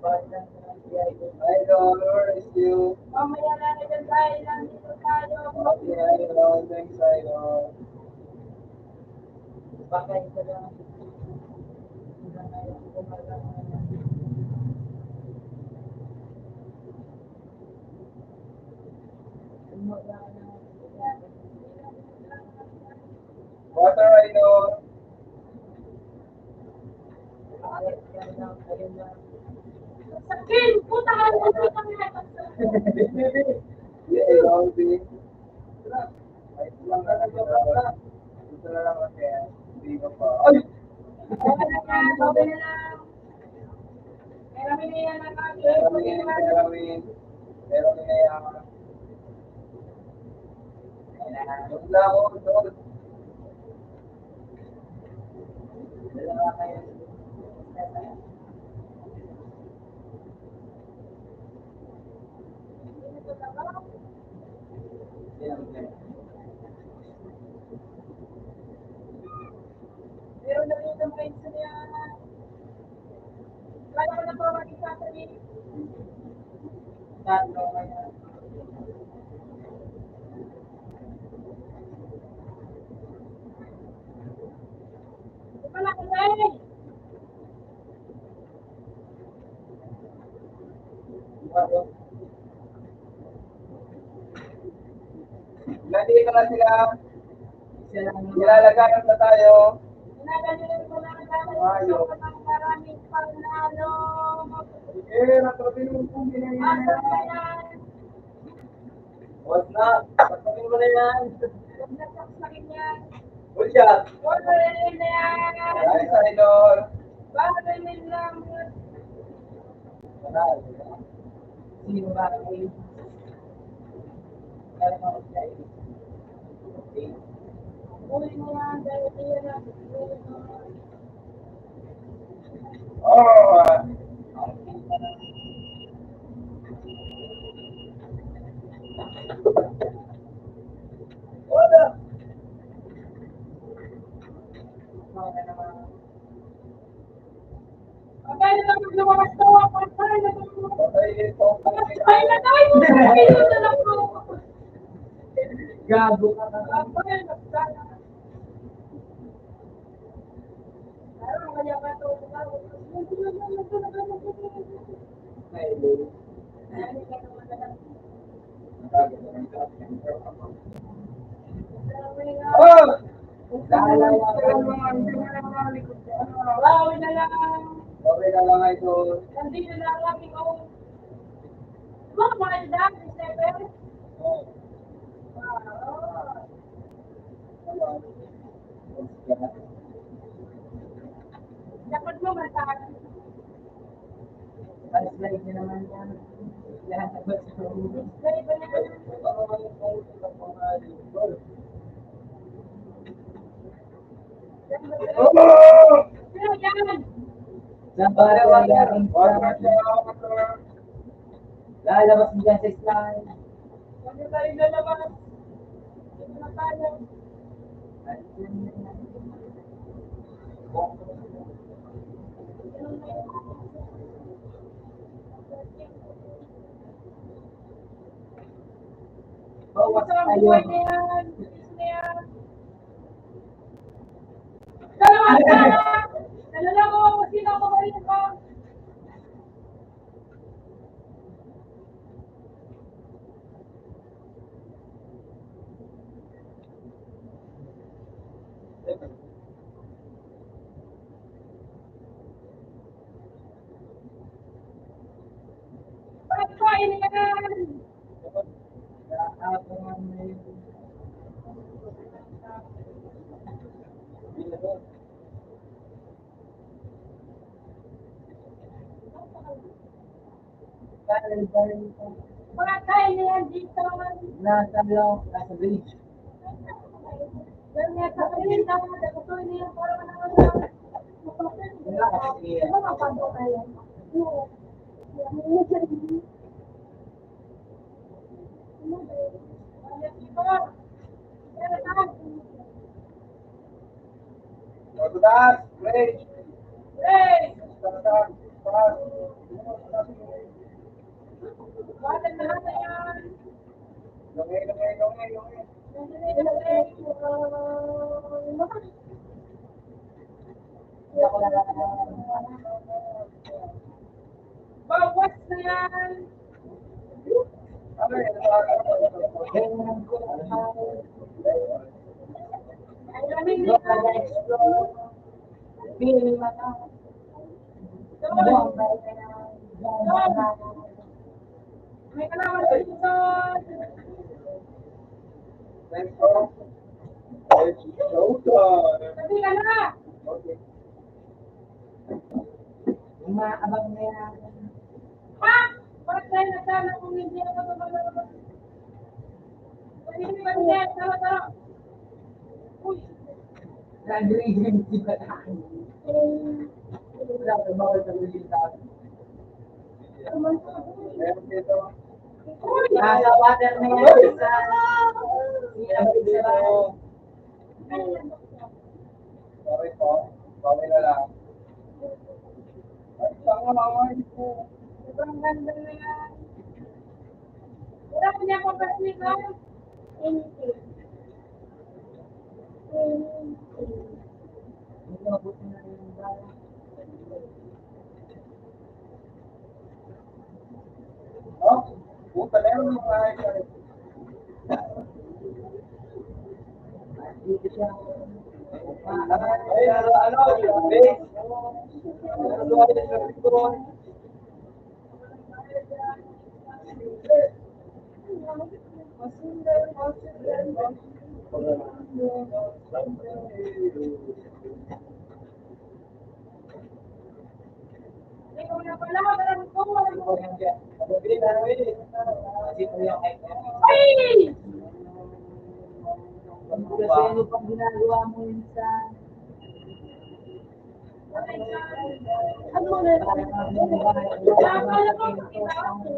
Palit na yan. Idol, where is you? Mamaya na natin tayo, nandito tayo. Okay, idol. Thanks, idol. Bakit ka lang? Hindi na ngayon kumagal. Umaga na. Water, idol. Bakit ka lang? Ayun na. Sakin, puta ka mo dito nga. Yeah, idol. Ay, lang na lang. Ito na lang kasi. Hindi ko pa. Ay! Okay na yan, okay na lang. Meron na yan ang kami. Meron na yan. Huwag na ako. Dalawa kayo. Meron na rin ang friends niya. Kaya ko na po mag-isasali. Tatlo kayo. Wala ko na eh. Nandito na sila. Isa lang naman. Nilalagayan na tayo. Nagaling ko na ang dami. Gusto ko ng maraming panalo. Eh, natrapin mo kung Asa na yan? Huwag na. Natrapin mo na yan. Huwag na saksakin yan. Good job. Huwag na rin na yan. Nice, idol. Bagay din lang. Sino ba kayo? Kaya mo kayo. Okay. Uli na yan. Dahil yan ang Oh. Wala. Patay na lang lumabas to. Patay na lang lumabas. Patay ito. Patay na tayo. Patay na lang po. Gago ka na. Patay na lang. Pero kaya ba ito? Oh! Bawi na lang. Okay na lang, idol. Nandito na ang aking own. Mga mga dami, Stephen. Dapat mo matag. Alas na rin naman yan. Lahat na ba sa ulo? Dahil ba na? Oh! Pero yan. Sabara wala rin Water, sa lalabas mo dyan sa slide. Huwag na tayo lalabas. Dito na tayo. Bawas Ito ang tayo. buhay na yan. Bilis na yan. Dalawa na! Nalala ko kung sino ang mabalik ko. Pagkain na yan! Kaabangan na yun. Kaya, Pagkain na yan dito. Nasa lang, nasa bridge. Ganyan sa kanil, dapat nagustuhin niya para naman Ano mapagod na yan? Oo. Pagkutas, Ray. Hey! Pagkutas, pagkutas. Bakit na natin yan? Lungay. Bawas na yan! Ano yun? Ang lamig na yan! Pili mata. May kalaman sa Luzon! Thanks, bro. It's showtime. Sabi ka na! Okay. Umaabang na yan. Ha? Bakit tayo nasana kung hindi ako mamalabas? Hindi ba niya? Tara. Uy! Graduation, di ba tayo? Wala ka bawal sa bridge tayo. Meron dito. Uy! Nasa water na yan. Sa Meron dito. Sorry po. Bawal na lang. Ay, tanga po. Ang ganda na yan. Wala ko niya papasli ka? Hindi. Hindi mabuti na rin yung bala. Oh, puta, meron yung mga Dito siya. ay, ano, base. Ano, ano, Hindi ko na pala. Marami ko. Ay! Kasi ano pang ginagawa mo minsan? Ano na? Nakakala ko kita ako.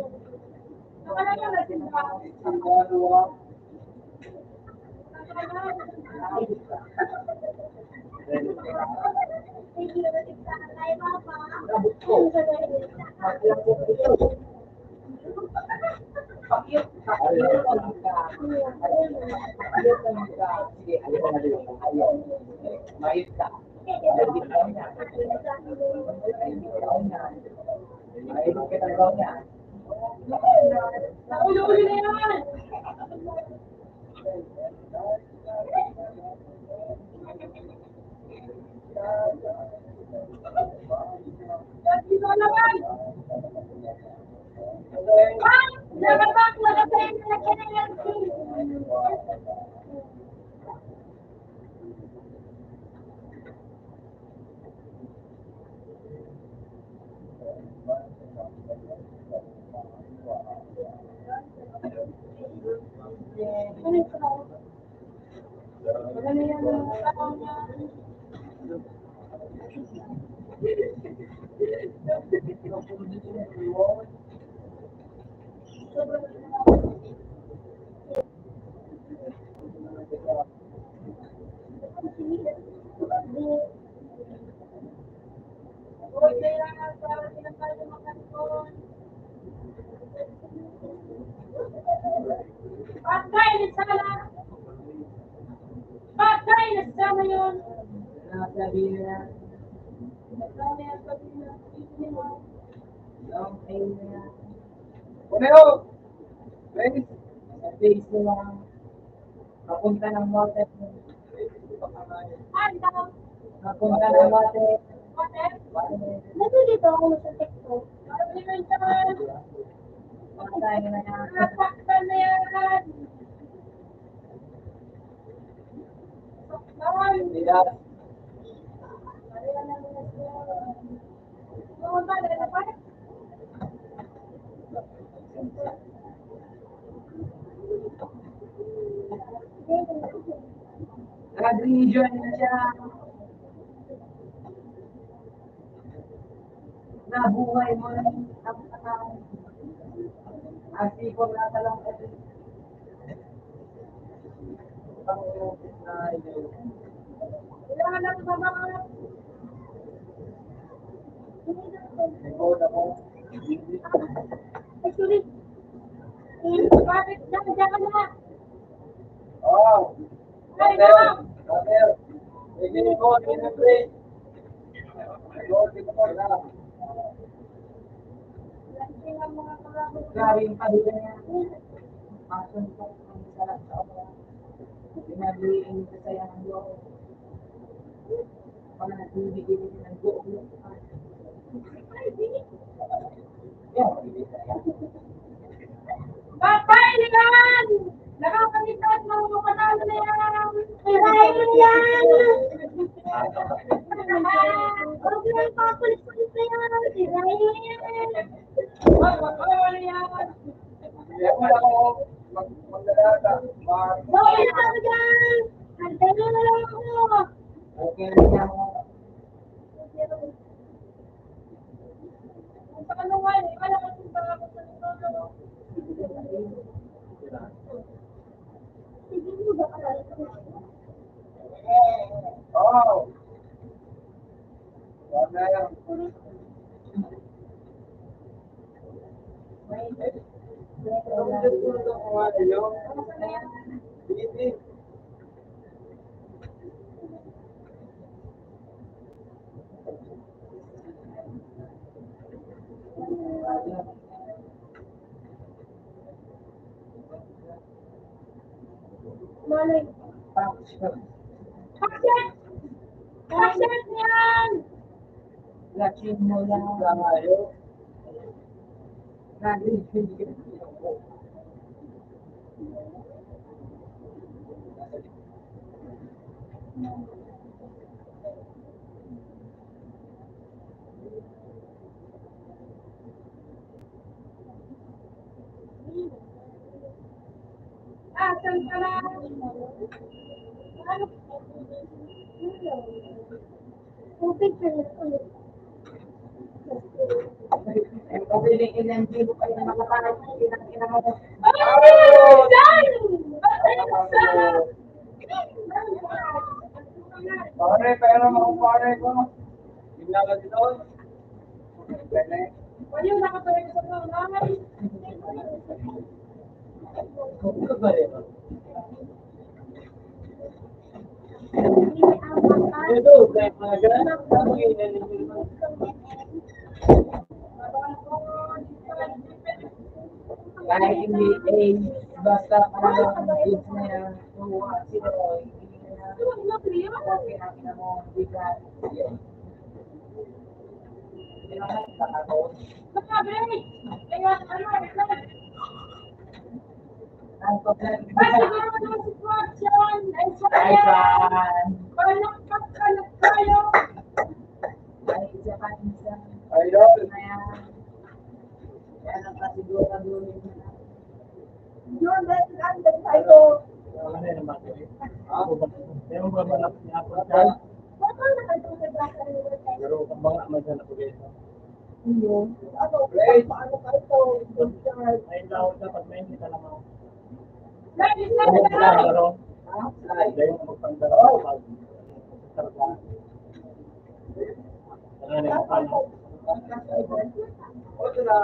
Nakakala ko na sila. Mayit ka. Mayit ka ng gaw niya. Nauli-uli na yan! Dito naman! Ha? Nakatak na kasi na kinayalsin! Ano ito? Wala na yan ang tao niya. Huwag kailangan para sinasali mo kanton. Patay na sana! Patay na sana yun! Nakasabi na Patay na yan sabi na. Hindi mo. long tail na yan. Pumeo! Base. Sa face mo lang. Papunta ng water. Ay, daw. Papunta ng water. Water? Water. Nandito ako sa TikTok. Sabi mo yan. Patay na yan. Nasaktan na yan. Saktan. Yes. Pumunta na na pa? Nag-enjoy na siya. Nabuhay mo na ang asipon na talang ito. Kailangan natin ba mga Actually, bakit dyan ka na? Oh, Ay, Daniel, no! Daniel. Hindi ko, hindi ko. Hindi ko na. Lansing ang mga kalabot. grabe yung padula niya. Passion po ang sarap sa ako. Pinagliin ko sa yung loob. Pag nagbibigay din ng buong loob. Bakay yan! Nakakalimutan ng mga panalo na yan! Kirayin yan! Huwag lang pakulit-kulit na yan! Kirayin yan! Ano yan? Hindi ako na ako magdadata. Bakit na kami dyan? Antay na lang ako! Okay na niya mo. Kung sa kanungan, wala ka kung baka ako sa lolo. Sige mo ba ka? Oh. Wala na yan. Malay. Passion. Pakset! Pakset yan! Lakin mo lang. Nag-ibigay. Asan ka na? Ano? Tubig ka na ulit. Pabiling ilang libo kayo na makaparang kinang-kinang mo. Oh! Done! Pare, pera mo kung pare ko. Bigla ka dito. Pwede. Wala yung nakapalik sa mga. Kahit hindi age, basta parang age na yan, tuwa sila o hindi na okay na mo, bigat. Pinakita ako. Ang problem. Ay, saan? Ay, isa pa, isa. Idol. Na yan. Yan ang kasiguro-siguro na. Yung babalak niya ako dyan. Pero kung mga maghanap ko dito. Great. Ay, daw dapat may hindi ka naman. Lagi Pero, dahil yung magpandaraw. Ano na yung paano? Oto na.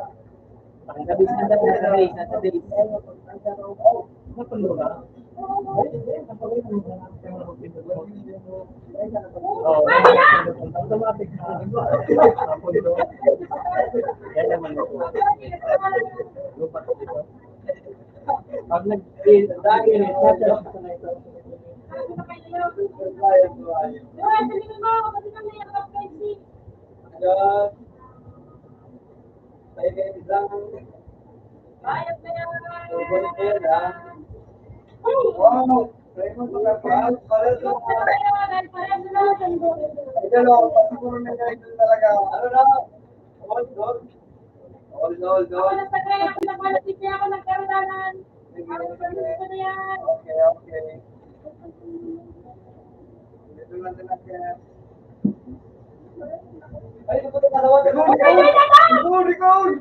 Sa base na dati, sa base, nasa base. Napalo na? Oo. Automatic na. Napundo. Yan naman ito. Lupa ko dito. Pag nag-dagi rin, nasa na ito. Ayan. Tayo kayo isang. Ubunin kayo na. Wow. Tayo mo pagkakal. Pares mo. Idol o. Pasiguro na kayo ito talaga. Ano na? Hold, hold. Hold, hold, hold. Okay, okay. Everyone relax yan. Ay, ito na dalawa. Record!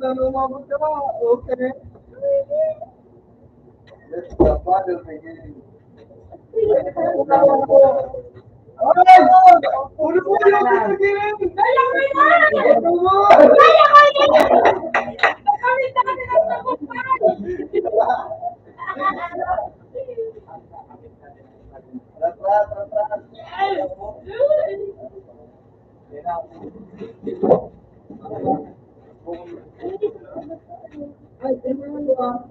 Nanumabot ka ba? Okay. Let's the battle begin. Ay! Ulo mo yung begin! Ulo mo! Rat. Ay, tingnan mo ah.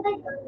Tawag lang.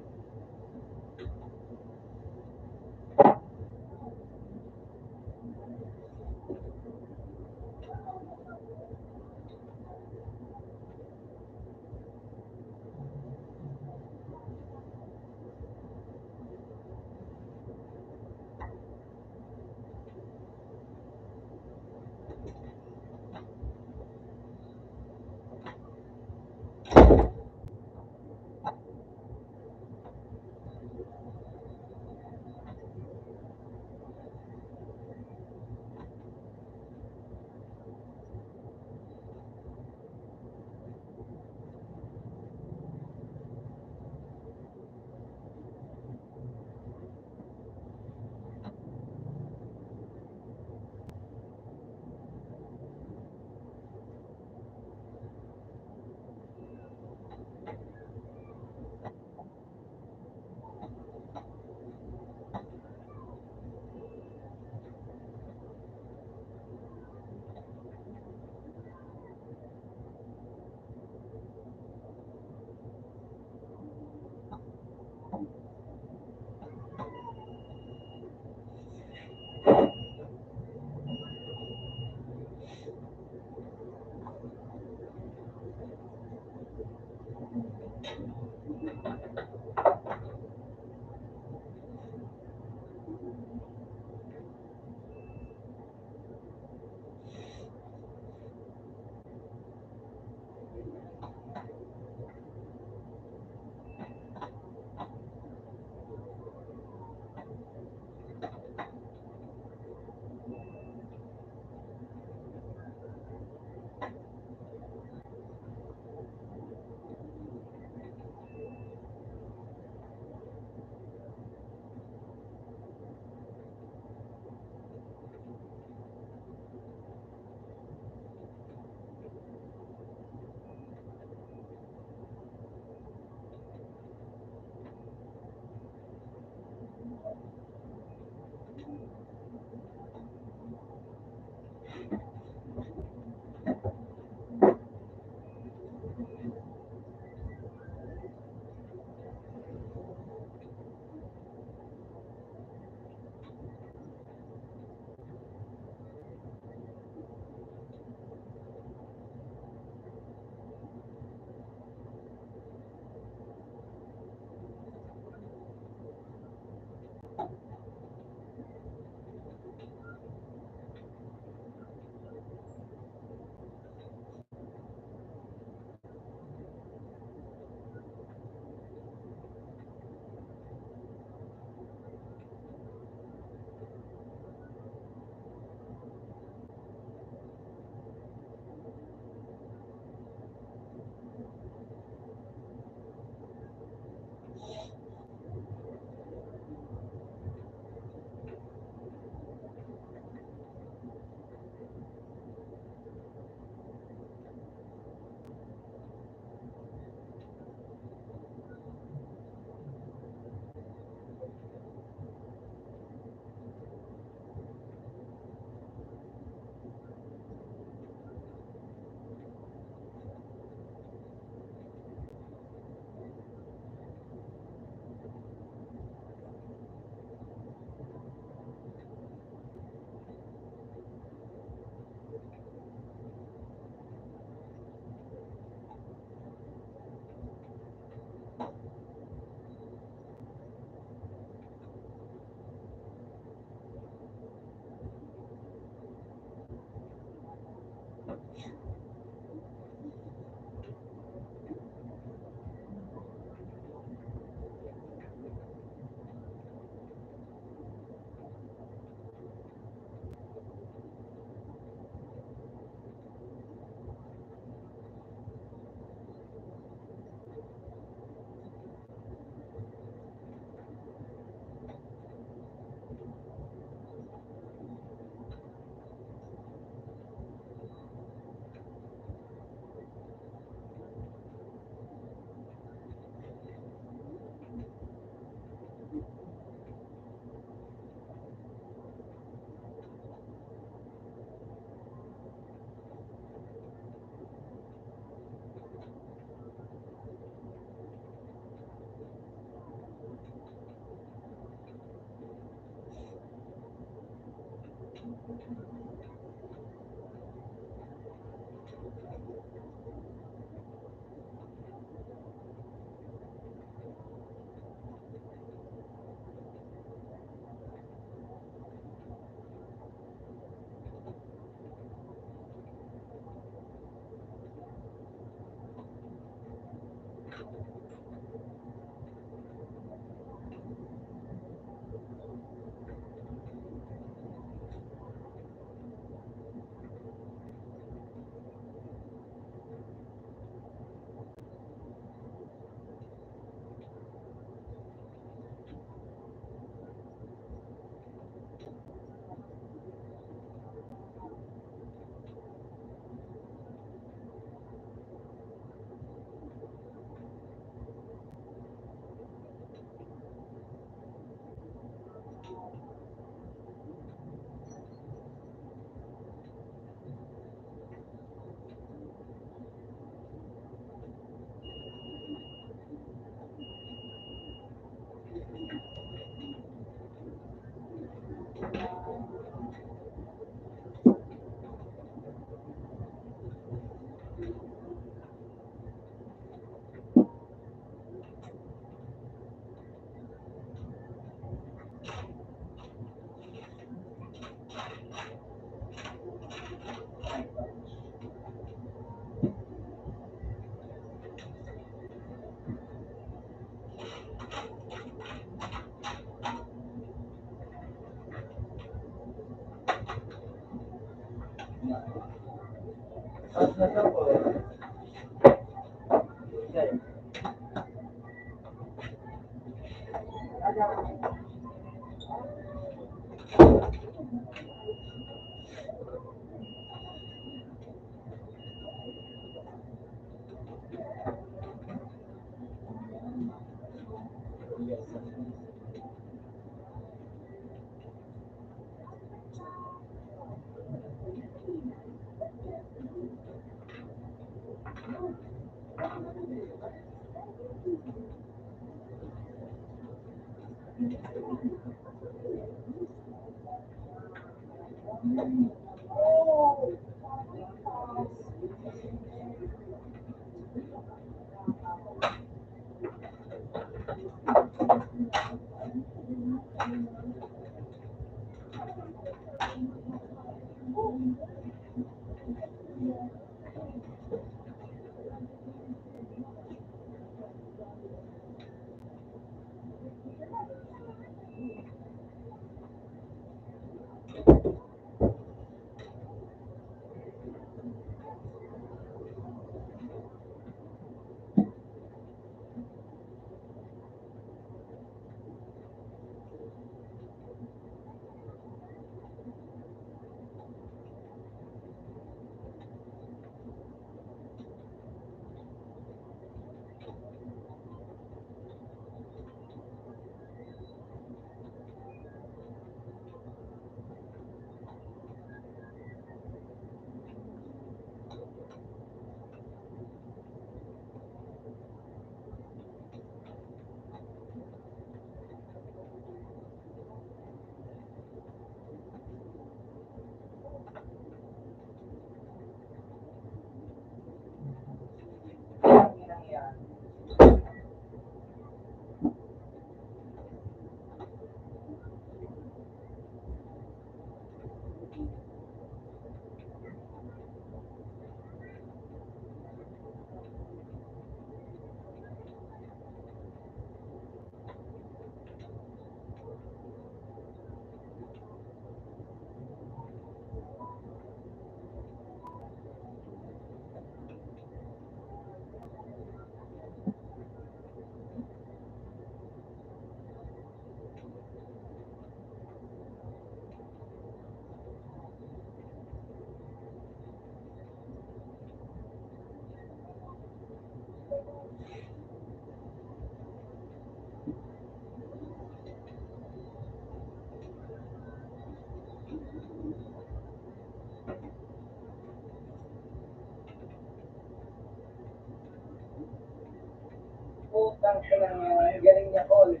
Putang ina niya, ang galing niya, Paul.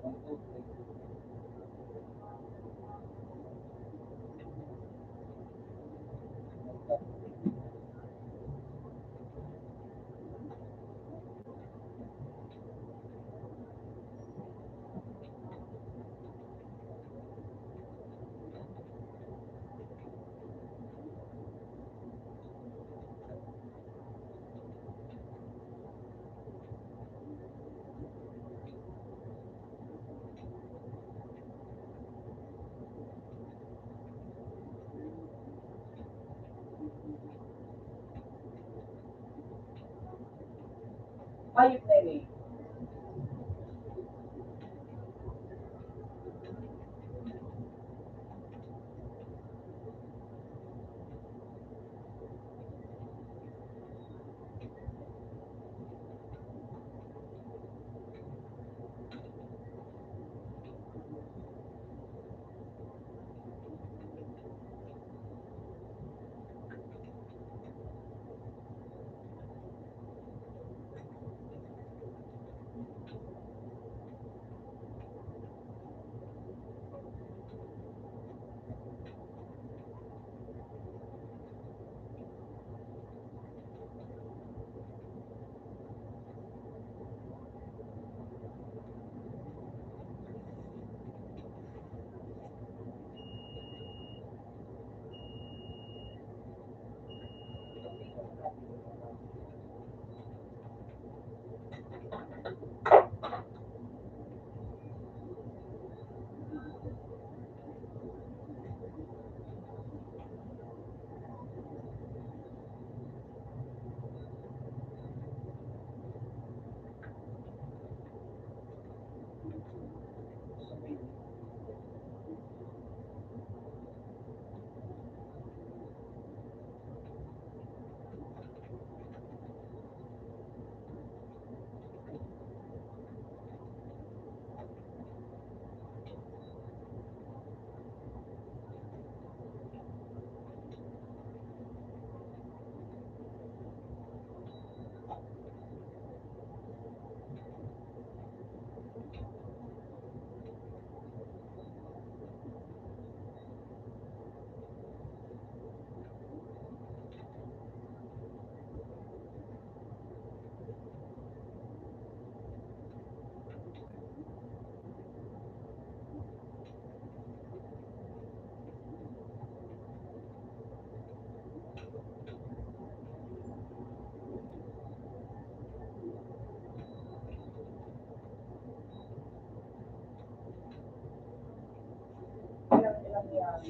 1, 2, 3. Hayop na yun. Ilang yan.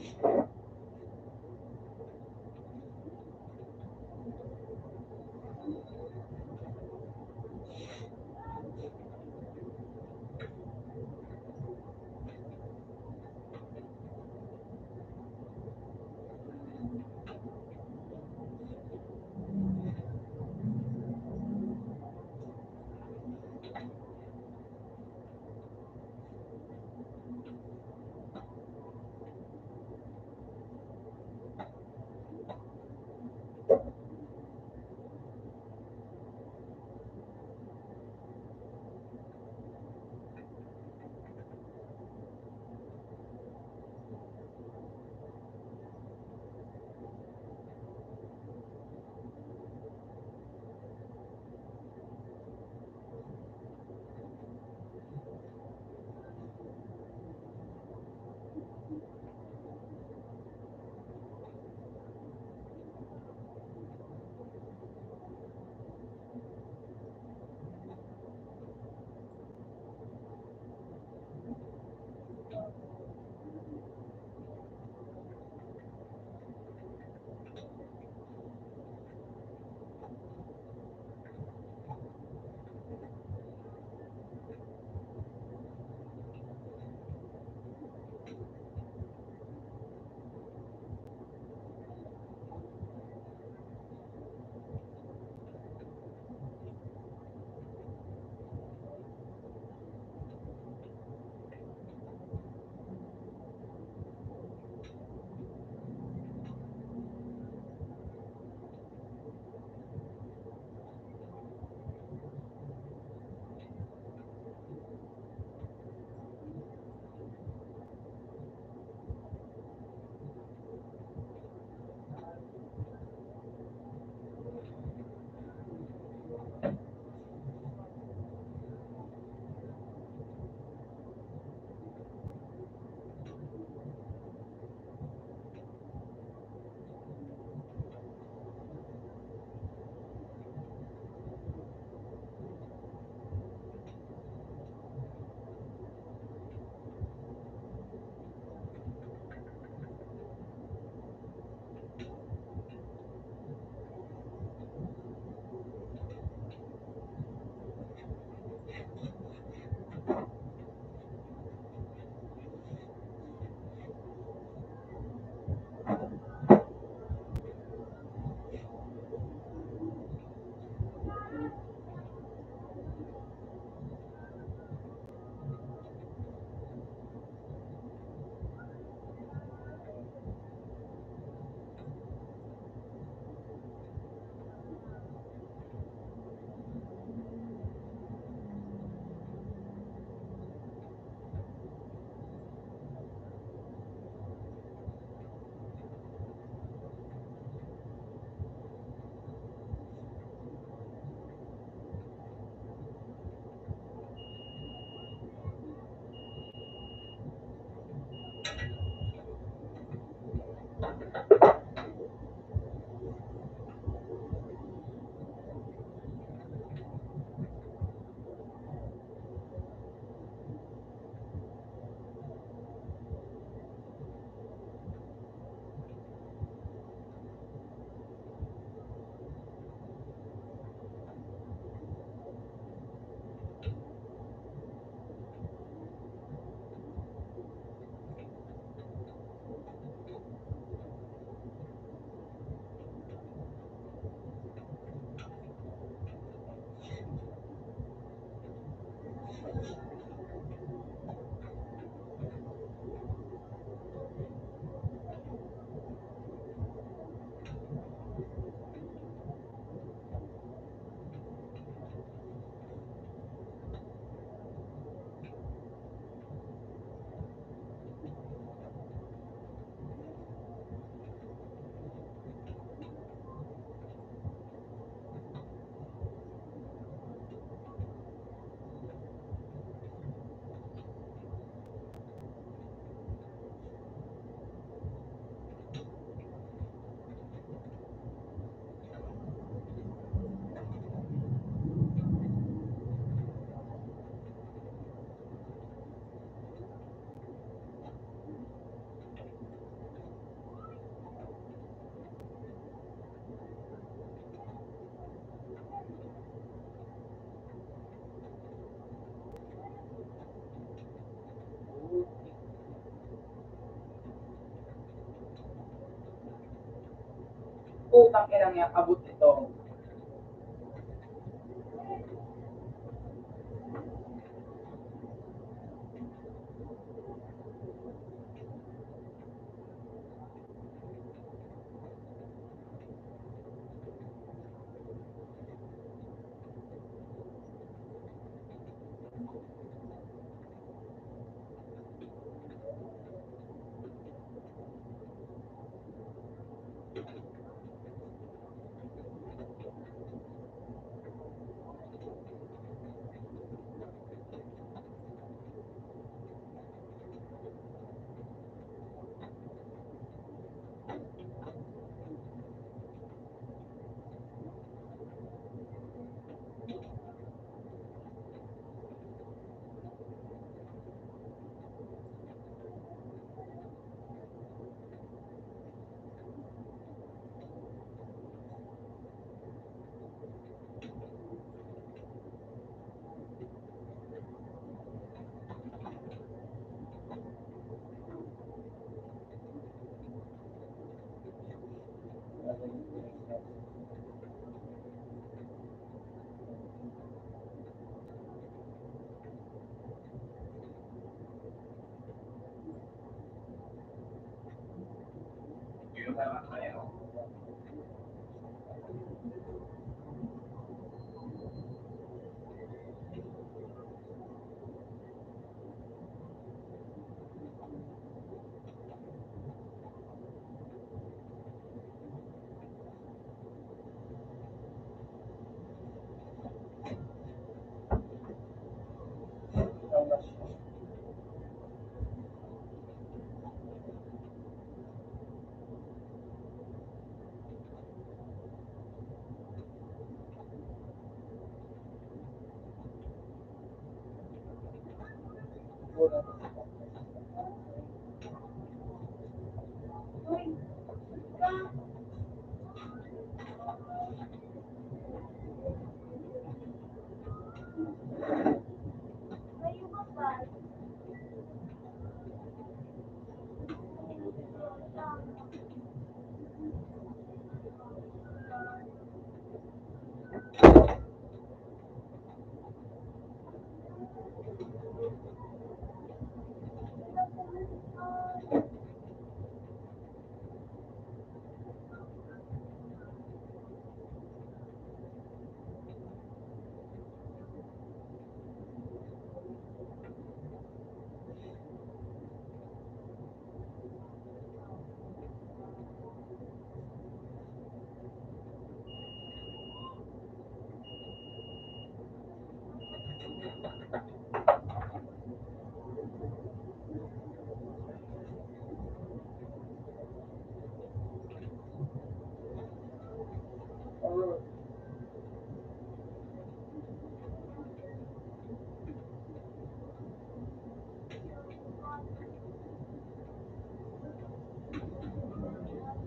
putang inang yan, abot ito.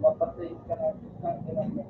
Mapatay ka na ng ilang mo.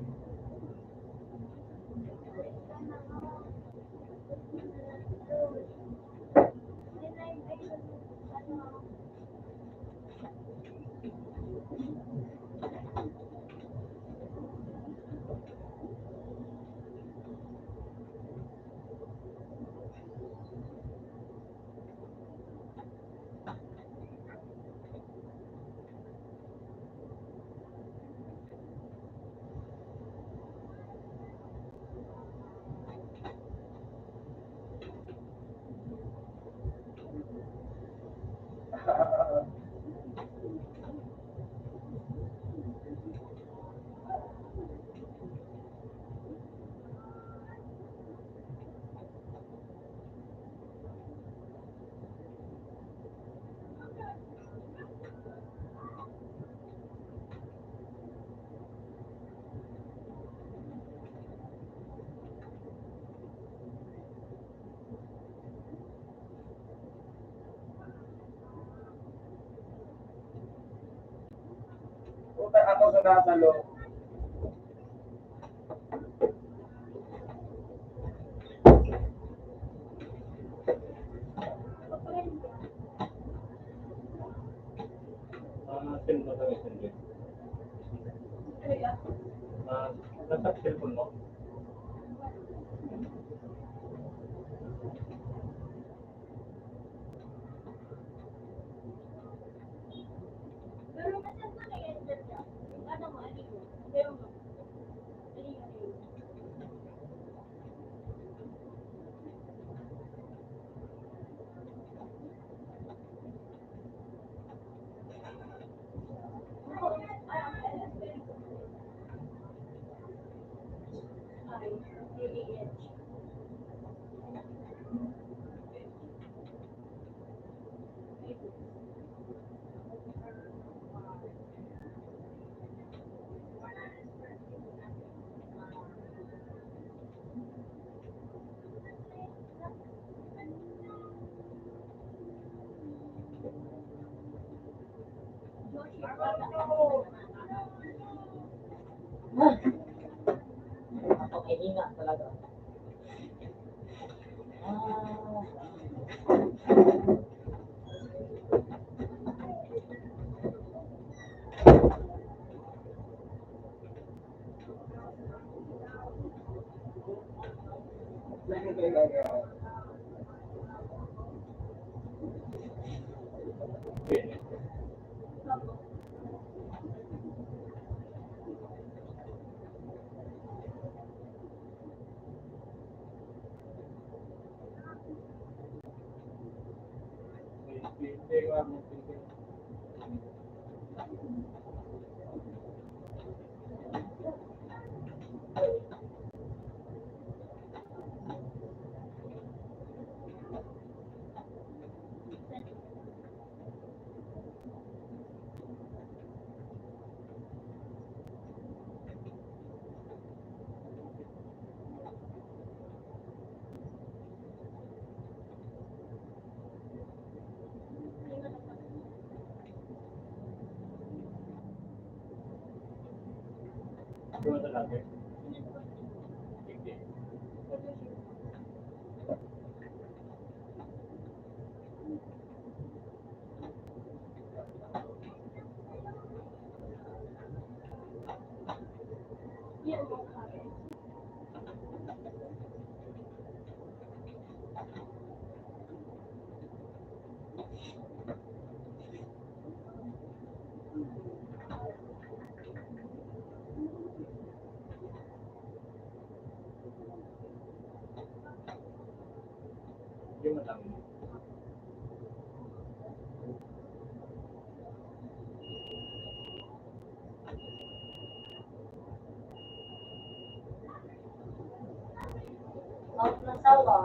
Puta ako sa nasa loob. Send mo sa messenger. Kaya, Nasa cellphone mo. Pero kasi ko na yan dyan. Ano mo, ano mo? Pero mo. Ano yun? Ako ay hina talaga. Hindi ko alam kung sino. Doon na lang. Hindi. Hindi mo lang. Out na sawa.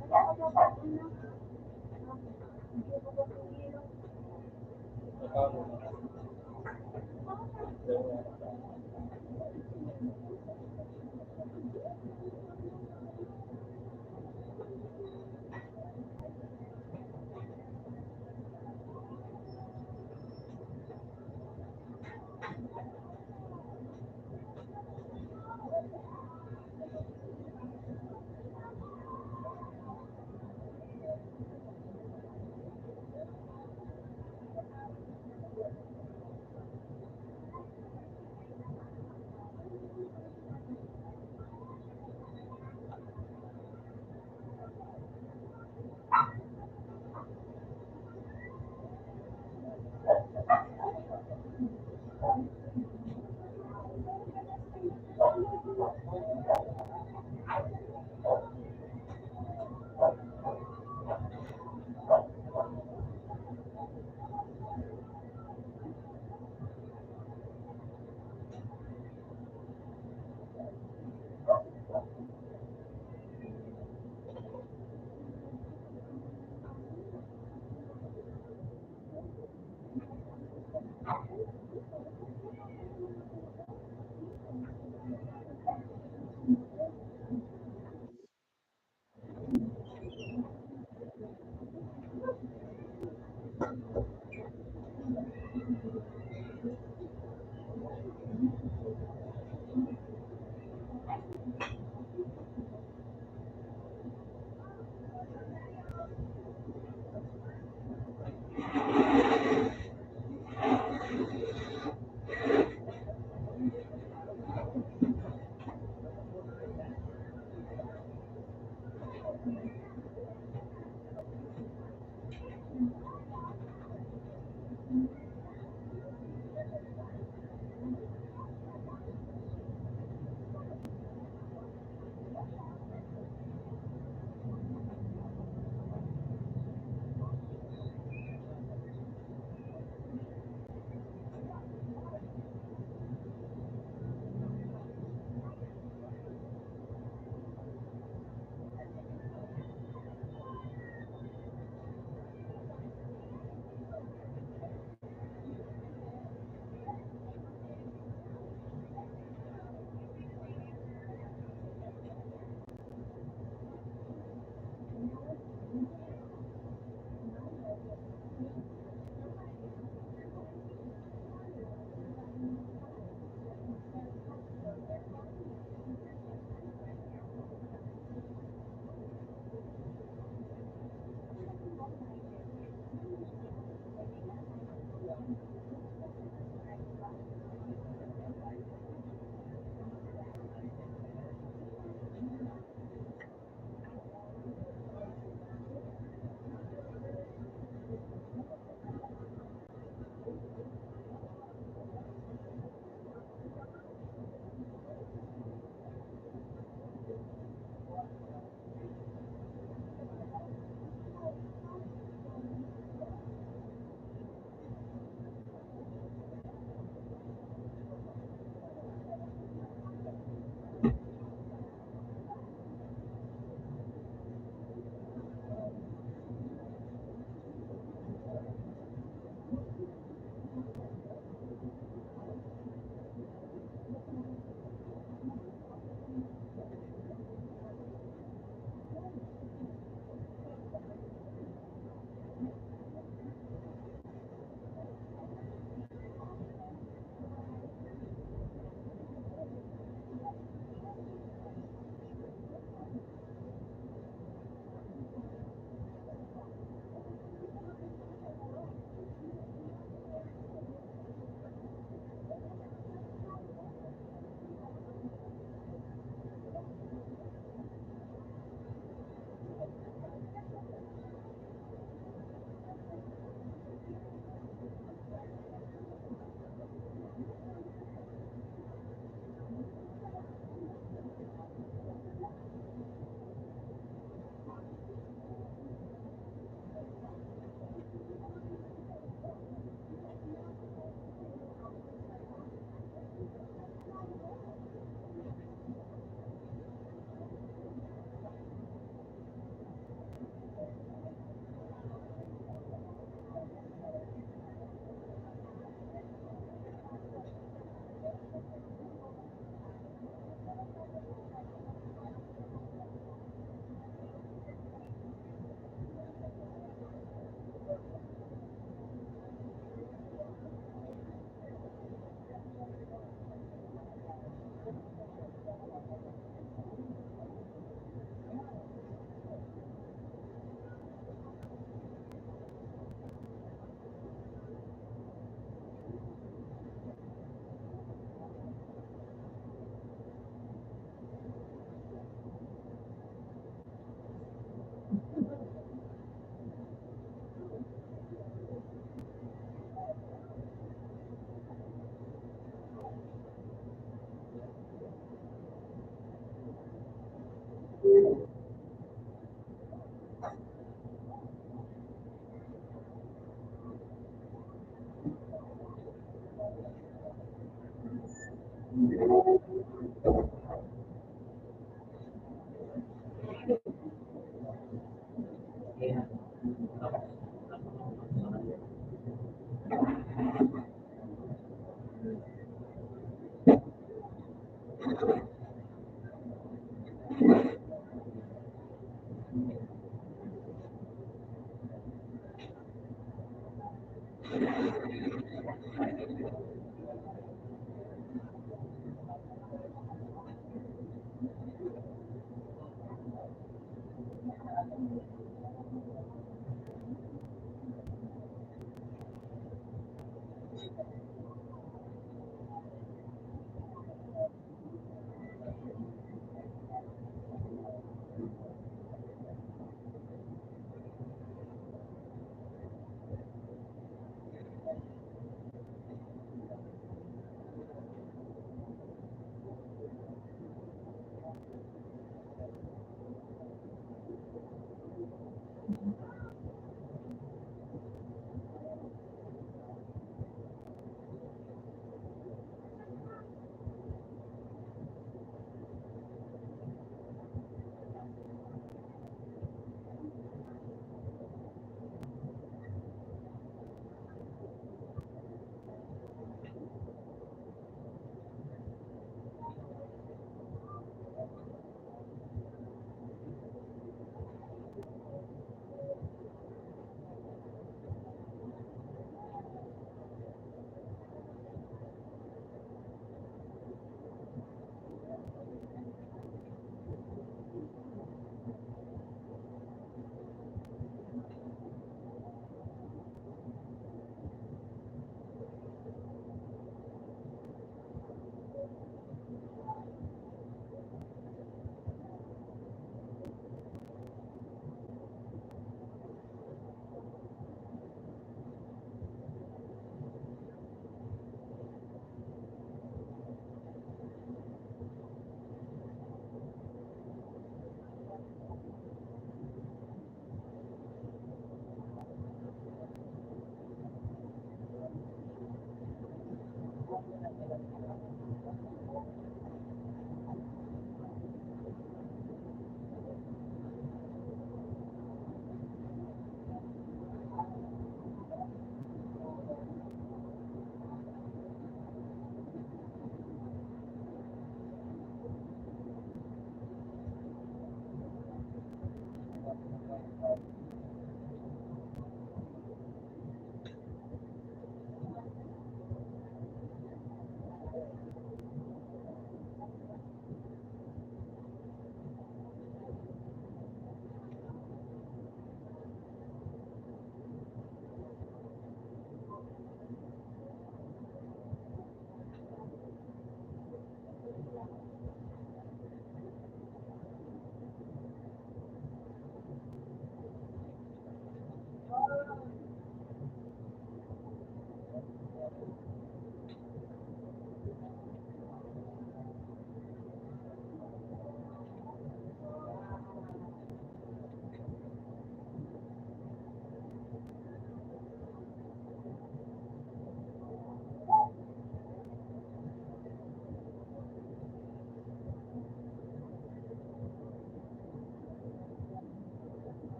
Magkano na? Kaya,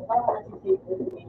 Parang nasisipin eh.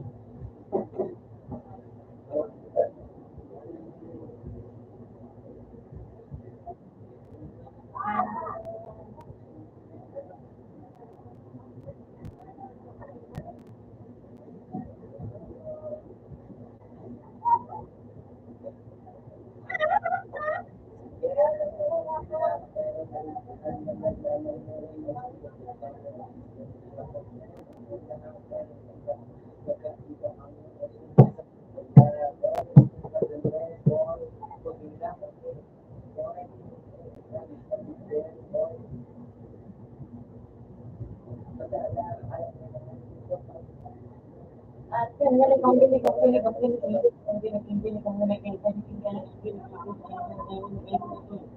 At yan, galing ang binig ang binig ang binig ang binig ang binig ang binig ang binig ang binig ang binig ang binig.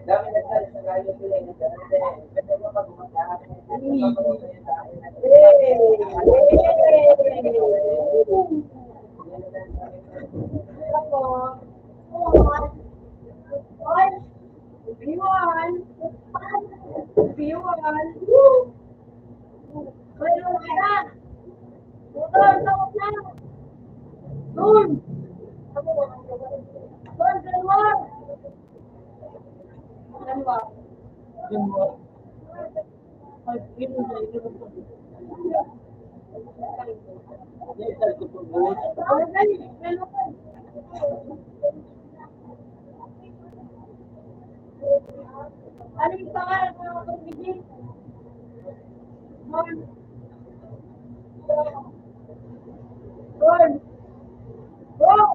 Dami nagsalit sa gaya sila yung nagsalit. Pwede mo pag umasahan. Yung mga ay, yun yung sa ito. Yan sa ito po. Ano yung pangalan ng mga pag-ibig? Mon. Mon. Mon.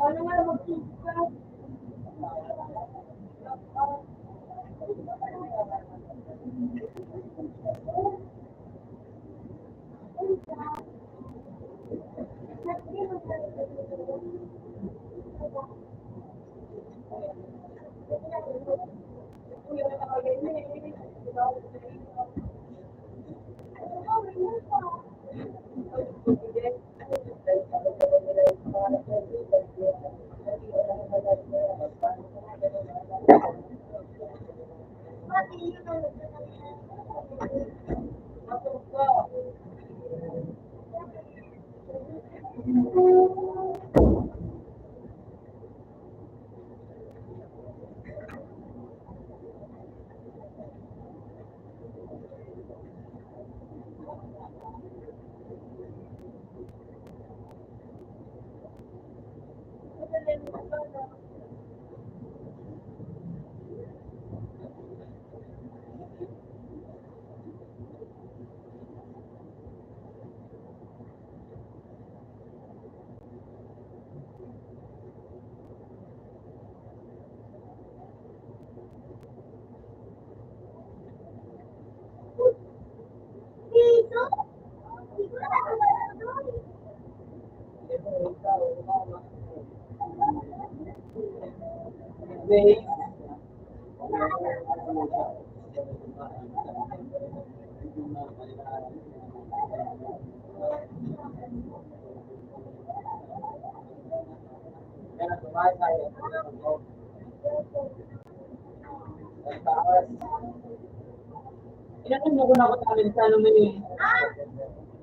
Ano nga mag-subscribe? days. Kaya tumahay tayo. Tapos, inanin mo ko na ako namin sa ano mo yun.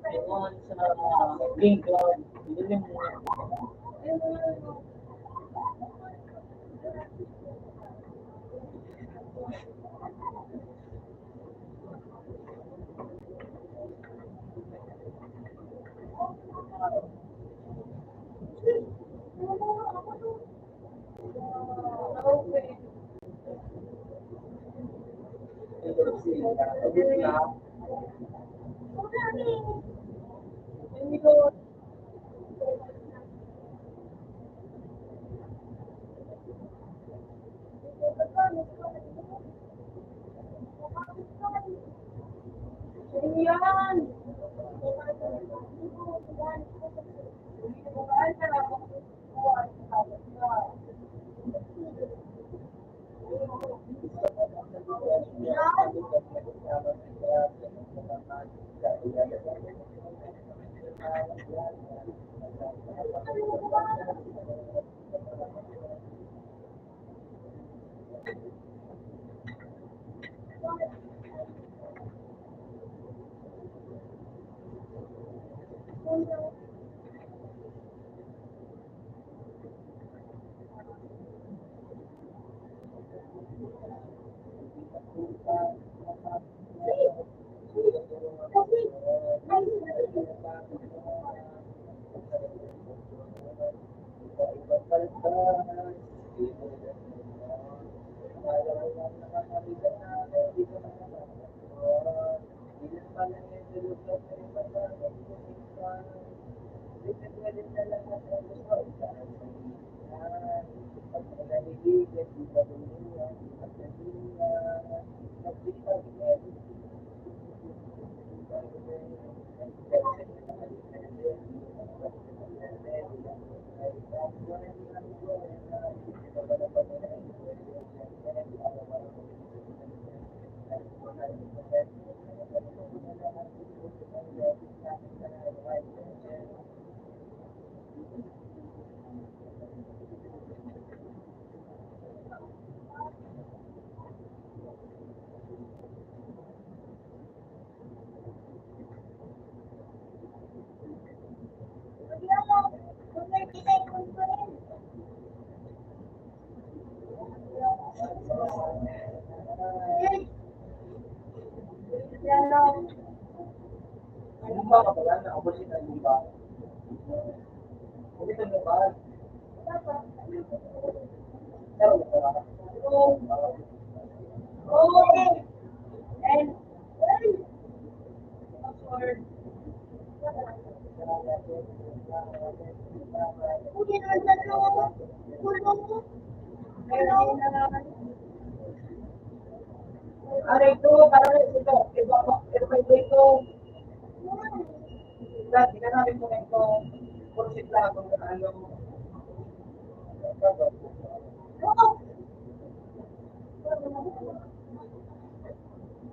Ayun, sa King Cloud. Hindi mo na. Yan! Ano ba ka pala? Nakabulit na yung ba? Bulitan mo ba? Pero ba? Aray ko, parang ito, iba ito. Dati ka namin mo ito, kursit lang kung ano.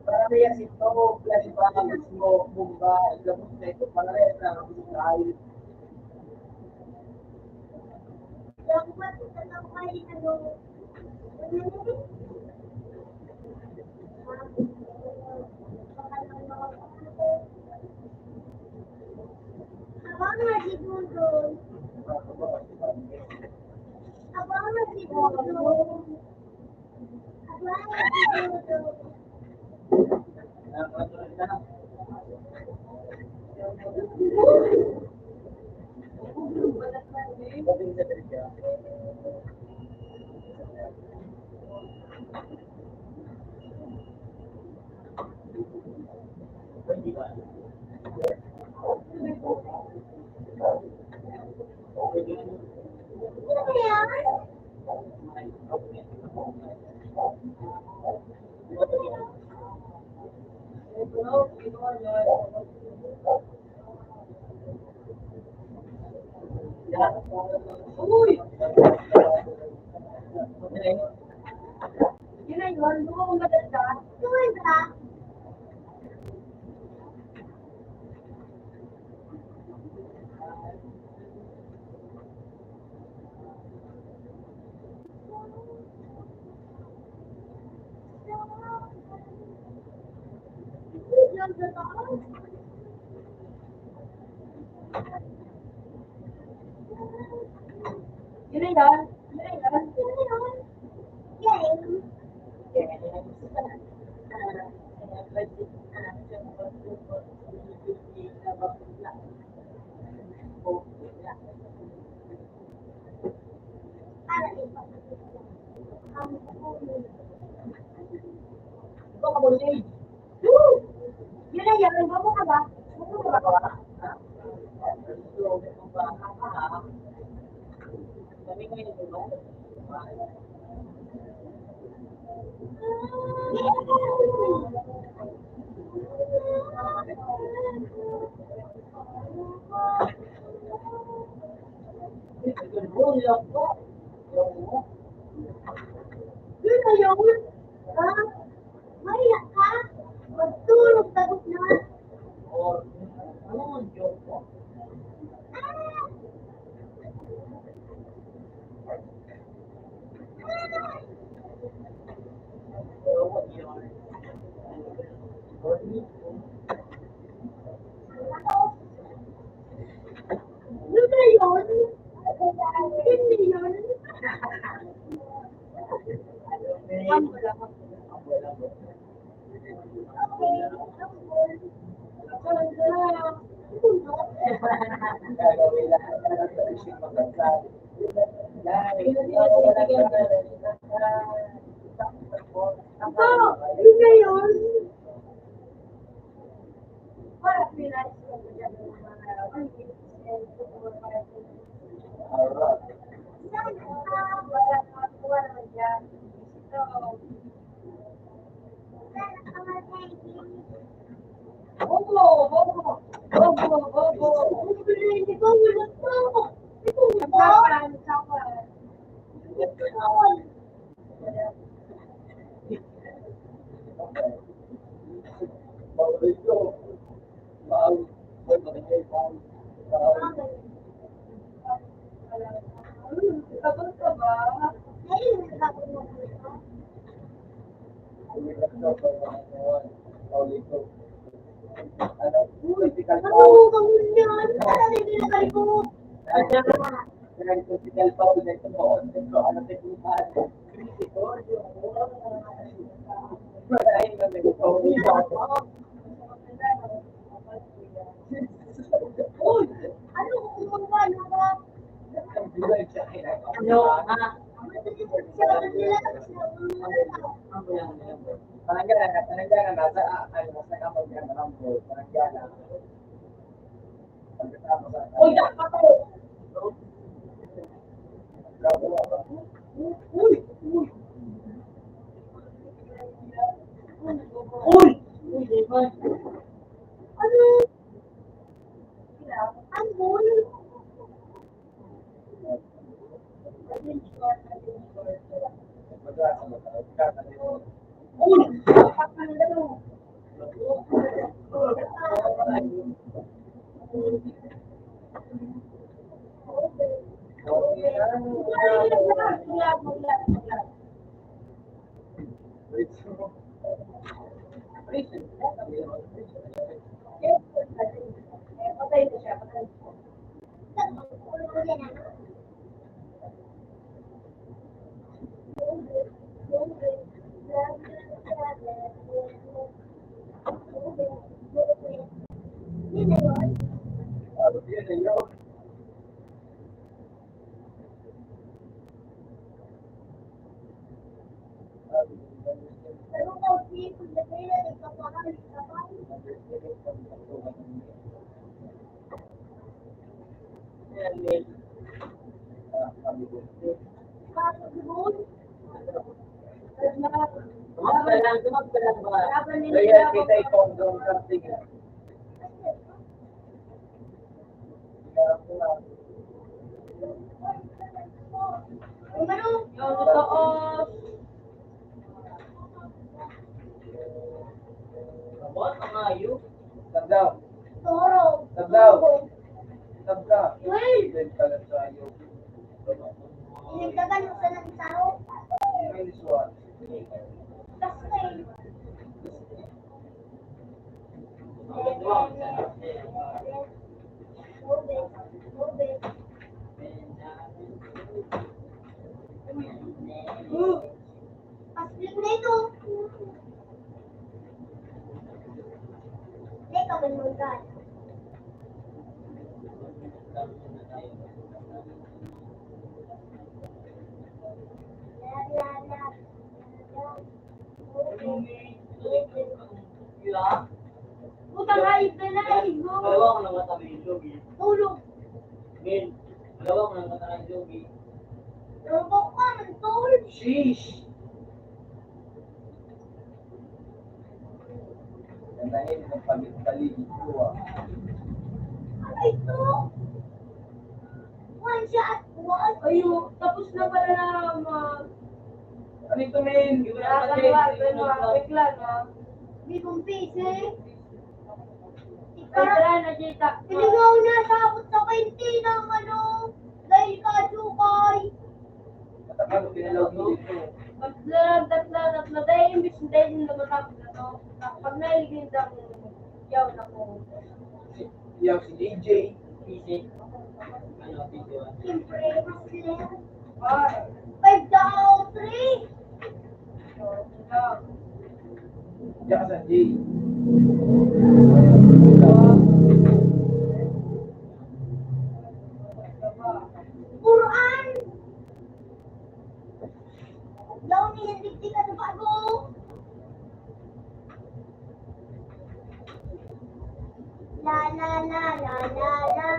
Para may ito, plus pa ang mismo, bumba, gamot na ito, para rin na style. Abangan siguro. Abangan siguro. Abangan siguro. Ano yan? Uy! yun, buka kong maganda. Tuwin ka. Yun na yun. Ito ka muli. Yun na yun, buka ka ba? Buka ka ba? Yun na yun. Ha? Maya ka? Magtulog tapos na. Yun na yun. Yun na yun. Gagawin lahat na ng tradisyon magkasal. Dahil, Ako, yun na yun. Parang pinag- Alright. Paranggalan, nasa kamay ka na lang po. Paranggalan. Pagkatapos sa Uy, dapat ako! Uy! Uy, di ba? Uy! Dapat ka na lang. Patay na siya, patay. Kaya kita i-condom something. Yung totoo. What? Ang ayo? Sab daw. Toro. Sab daw. Sab ka. Well, Then kalat tayo. inagdagan mo sa ng tao. Minus one. Kasi, Pasling na ito. Teka, manunggan. La, la, la. Putang hayop na nahig mo. Dalawa ko nang mata may jogi. Tulog. Min, dalawa ko nang mata ng jogi. Robok ka, mantol. Sheesh! Gandahin ng paligid ko ah. Ano ito? One shot. One. Ayo, tapos na pala na mag... Ano ito, men? Bigla na. Di kong pisi. Tara na, Jita. Iligaw na sa abot sa 20 ng ano. Dahil ka, Chukay. Matakalo, pinalaw dito. Tatla. Dahil imbis dahil lumatap na to. Pag nailigin ng yaw na ko. Yaw si DJ. Easy. Ano, video? Siyempre, Muslim. Ah, 5 down, 3. Diyan ka sa J. Quran. Daw niyandigdig ka sa bago. La la la la la la.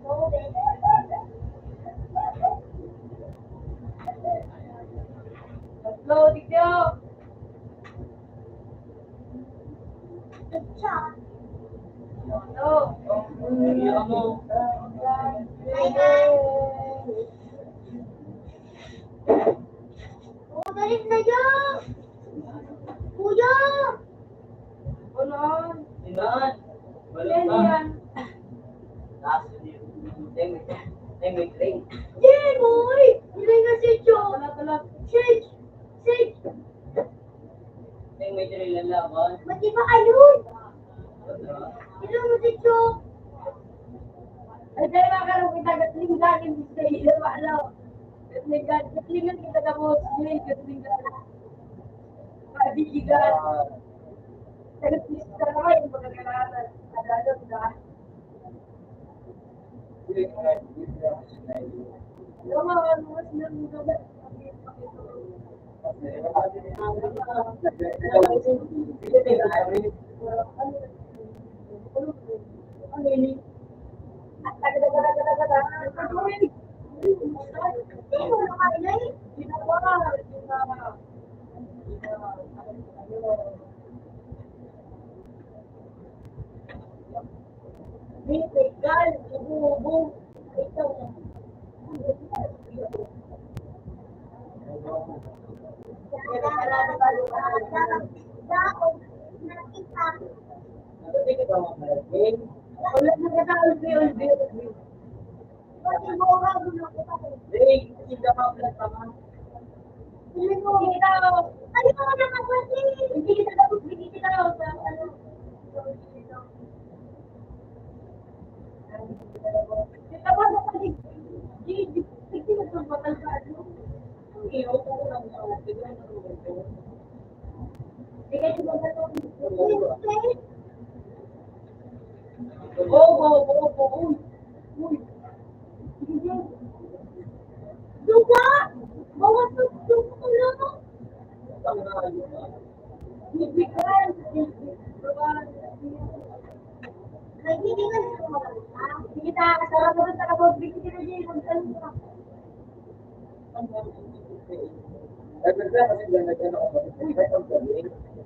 Move it. tatlo, dikyo. Good shot. Ano? Hindi mo. Oh, galit na yan. Kuya. Ano? Sinan. Balot Yan ka. yan. Last video. Teng, ring. Jay, boy. Ilay nga si Joe. Tala. Sage. Sage. Teng, may lalaban. Mati ba ayun? Ano? Ilay mo si Joe. Ay, dahil makaroon kita gatlingan sa iyo, ano? Gatlingan kita na mo, gatlingan. Padigigan. Nagpista na kayo, mga kailangan. Adadot na. Yung mga mas namugalat. Ano ini? Sino na kayo? Nakita. Wala na ka Pati mo nga gulo ko pa. Ilay mo. Ay, mga nakapati. Hindi kita tapos bigyan kita sa ano. Kita ba sa palig? Hindi na sa batal sa ano. Iyo ko lang sa bigyan ko. Sige, sige ba Uy. Duga! Bawas ng duga ko lang. Bigyan. Naghihingan sa mga bata. Kita kasama ko sa kapag bigyan kita niya yung tanong ka.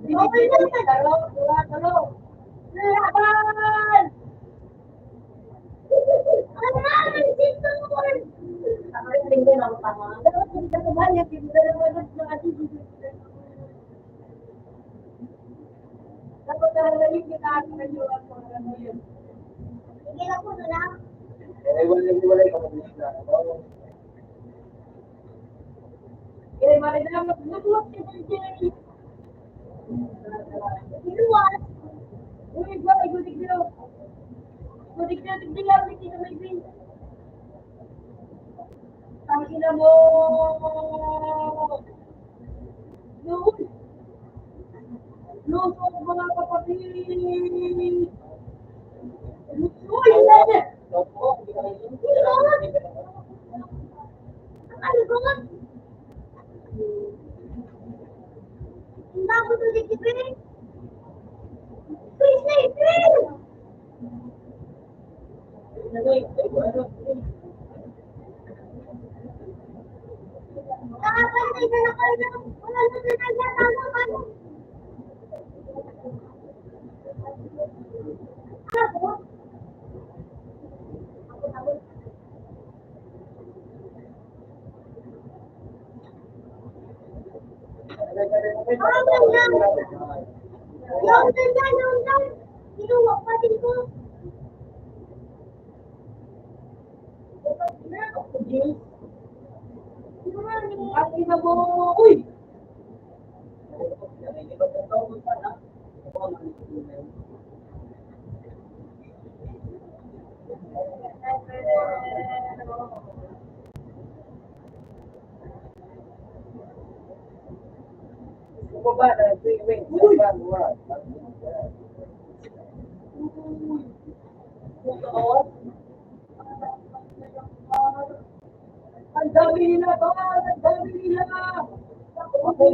Okay na. Talo. Laban! Alam, dito. Ang tingin ng tama. Dapat kita sa banyak, hindi na naman sa ating dapat Nagkakalalim kita ako ng jowa ko. Ano yun? Sige lang po na. Eh, wala ka mabilis na. Eh, mali na lang. Nagluwag ka ng Jerry. Iluwas. Uy, ba? Igudik nyo. Igudik nyo. Tignan lang. Tignan na may bin. Ang ina mo. Yun. Luso ko mga kapatid. Uy, hindi. Ano ba? Ang dami ko dito, Pring. Please, Pring! Nakapantay na lang kayo ng wala na pinagtatalaman. Ako? Ako. Yung ganda. Kinuha pa din ko. Ang ina mo. Uy. Bumaba na, wing, bumaba. Ang dami nila ba? Ang dami nila. Okay,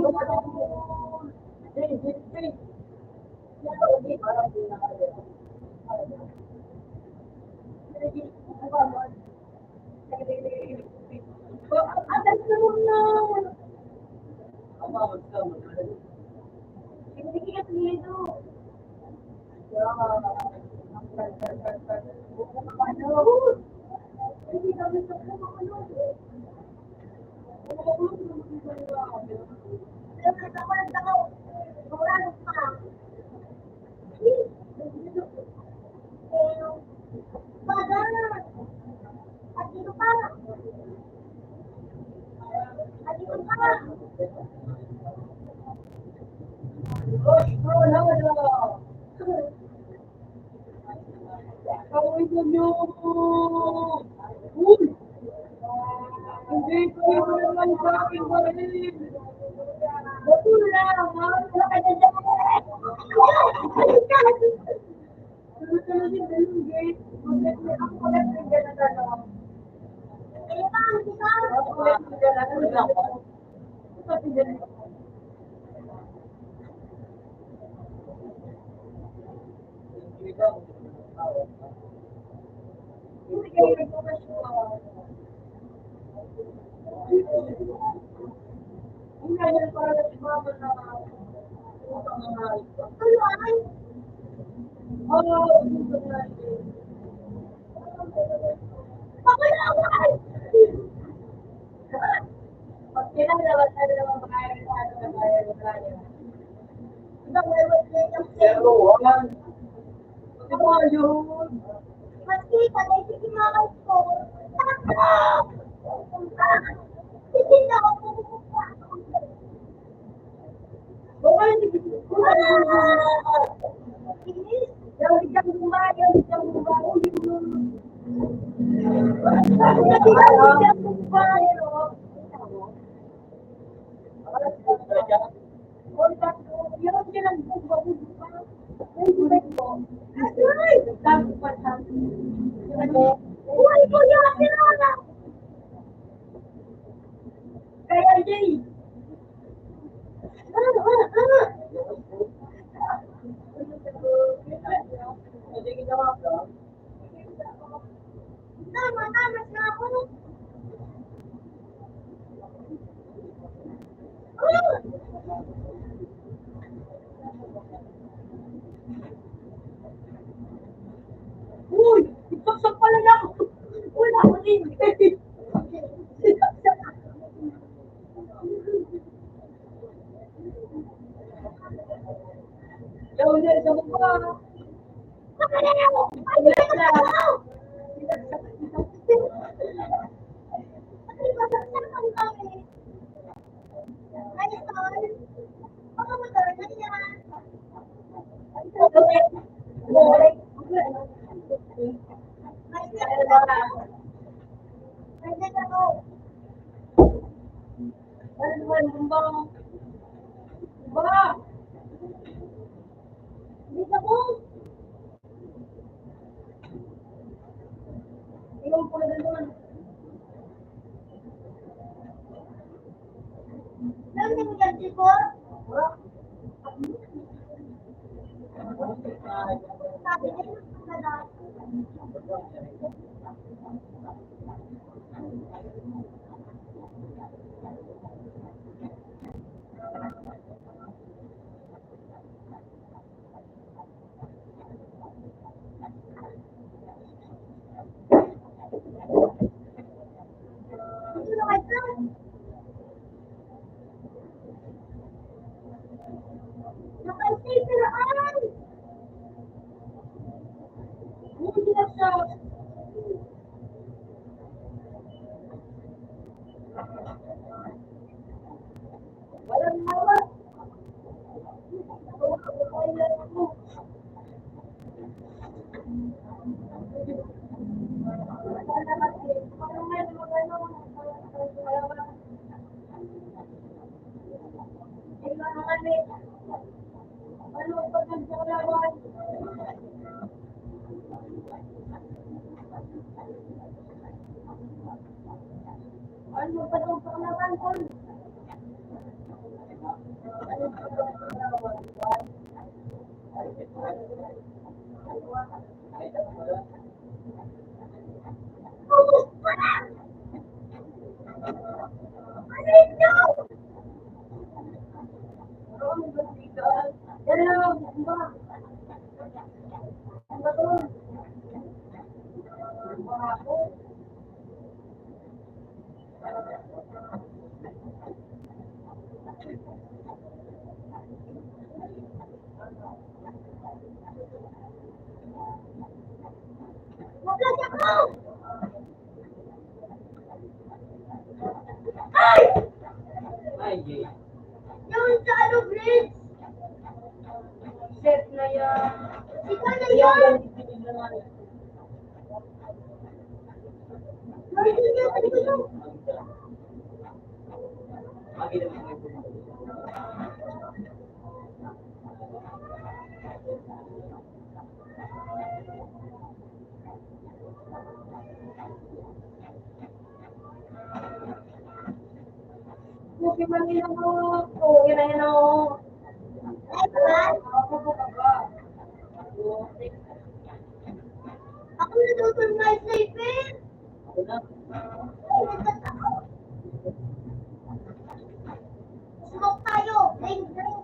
atas na muna. Hindi ka dito. Hindi kami sa hindi ko naman sa akin marin. Betul lah, mau silakan jajan. Terus ini belum guys. Aku lihat kerja dalam. Aku lihat kerja dalam. Tapi jadi. Ini kayak profesional. Ini ada para semua benar. Oh, benar. Oke, dapat ada pengayaan ada pengayaan. Kita lewat Seruan. apa yun? Meski pada sisi makan ko. Hindi na ako pupupa. Okay, yang dijam rumah. Uy, kuya, pinala. Kaya Jay, Tama na ako. Ay, Jay. Yung sa ano, Bridge? Set na yan. Ikaw na yun! Martin niya, ano ba yun? Okay, Manila mo. Oo, yun na yun ako. Ay, ba? Ako natutun na isipin. Smoke tayo. Drink, drink.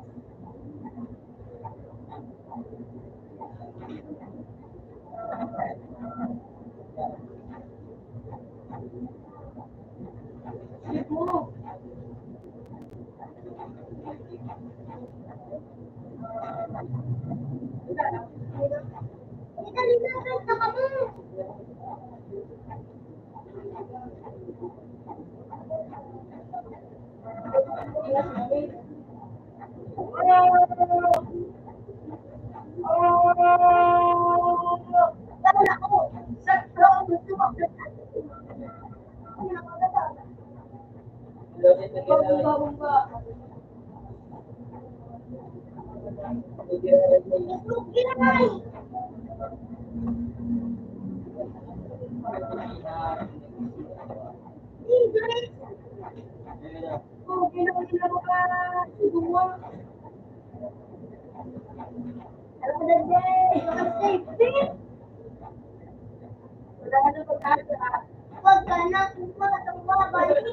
Dali na, drink na kami. Dali na ako. Sa loob, gusto mo. Bumba. Smoke ginamay. Drink. Okay na ka. Siguro. Alam mo na, Jay. Baka safety. Wala ka na pagkasa. Huwag ka na kumakas ang mga balik.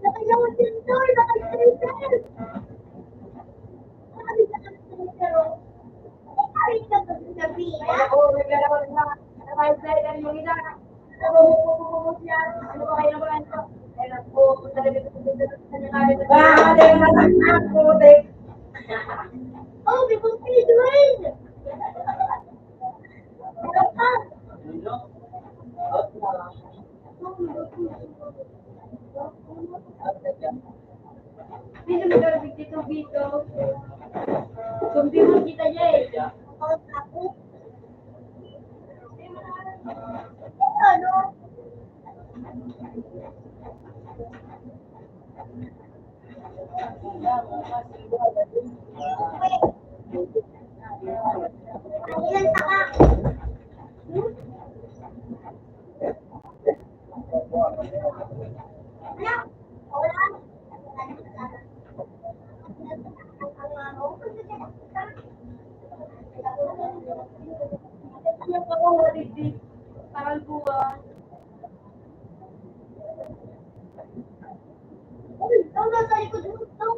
Nakayawag din doon. Nakayawag. Pero, ay, ka ba sabi, ha? Ako, naglalaban na. Nakayos na yung isa. Ako, siya. Ano ba kayo naman ito? Kaya ako, talaga ito sa kanya kaya. Ah, dahil naman ako, dahil. Oh, because he's doing. Meron ka. Ano? Out na. Bisa magkarabig dito, Vito. Sumpi mo kita niya eh. Out ako. Ano? Ilan taka? Ano? Wala. Ano pa ko maligdig? Parang buwan. Uy, ikaw nasa likod mo. Ikaw.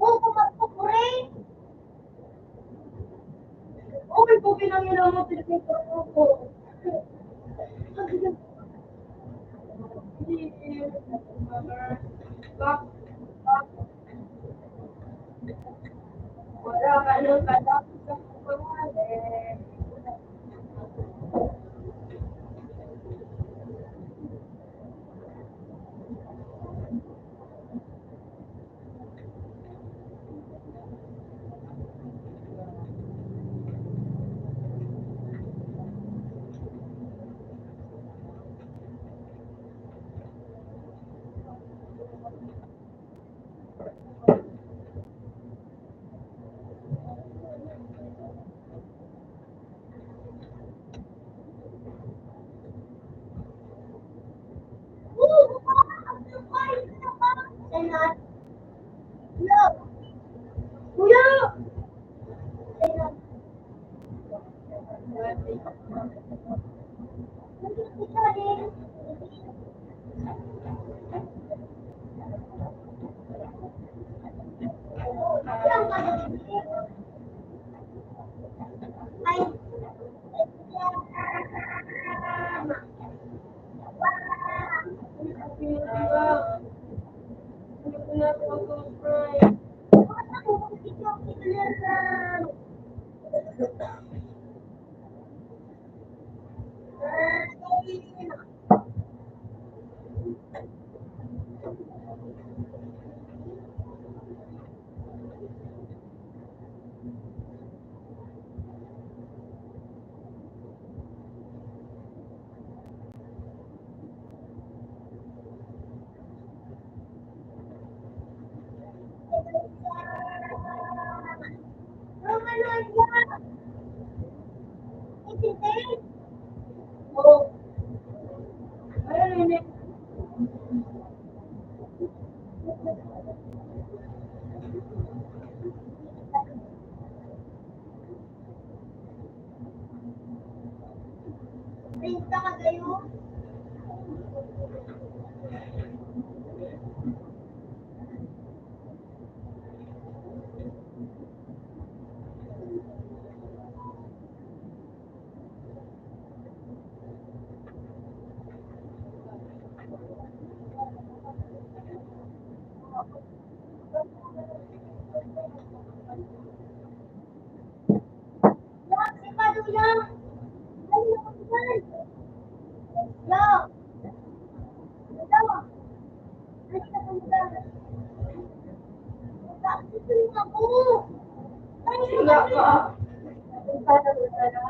Oh, pumasok mo rin. Okay po, pinangilang mo pinipito ko. Back. Wala ka nang kadap sa pangalan. Senat. Look. Kuya! Senat. Nandito siya din. Saan ka nandito? Ay. Oh. Ayun, yun eh. Pinta ka kayo? Yak, si Pado Yak! Ay, nakutuan! Yak! Yak! Ay, nakutuan! Bakit yung ako? Ay, Wala ka. Sana, sana.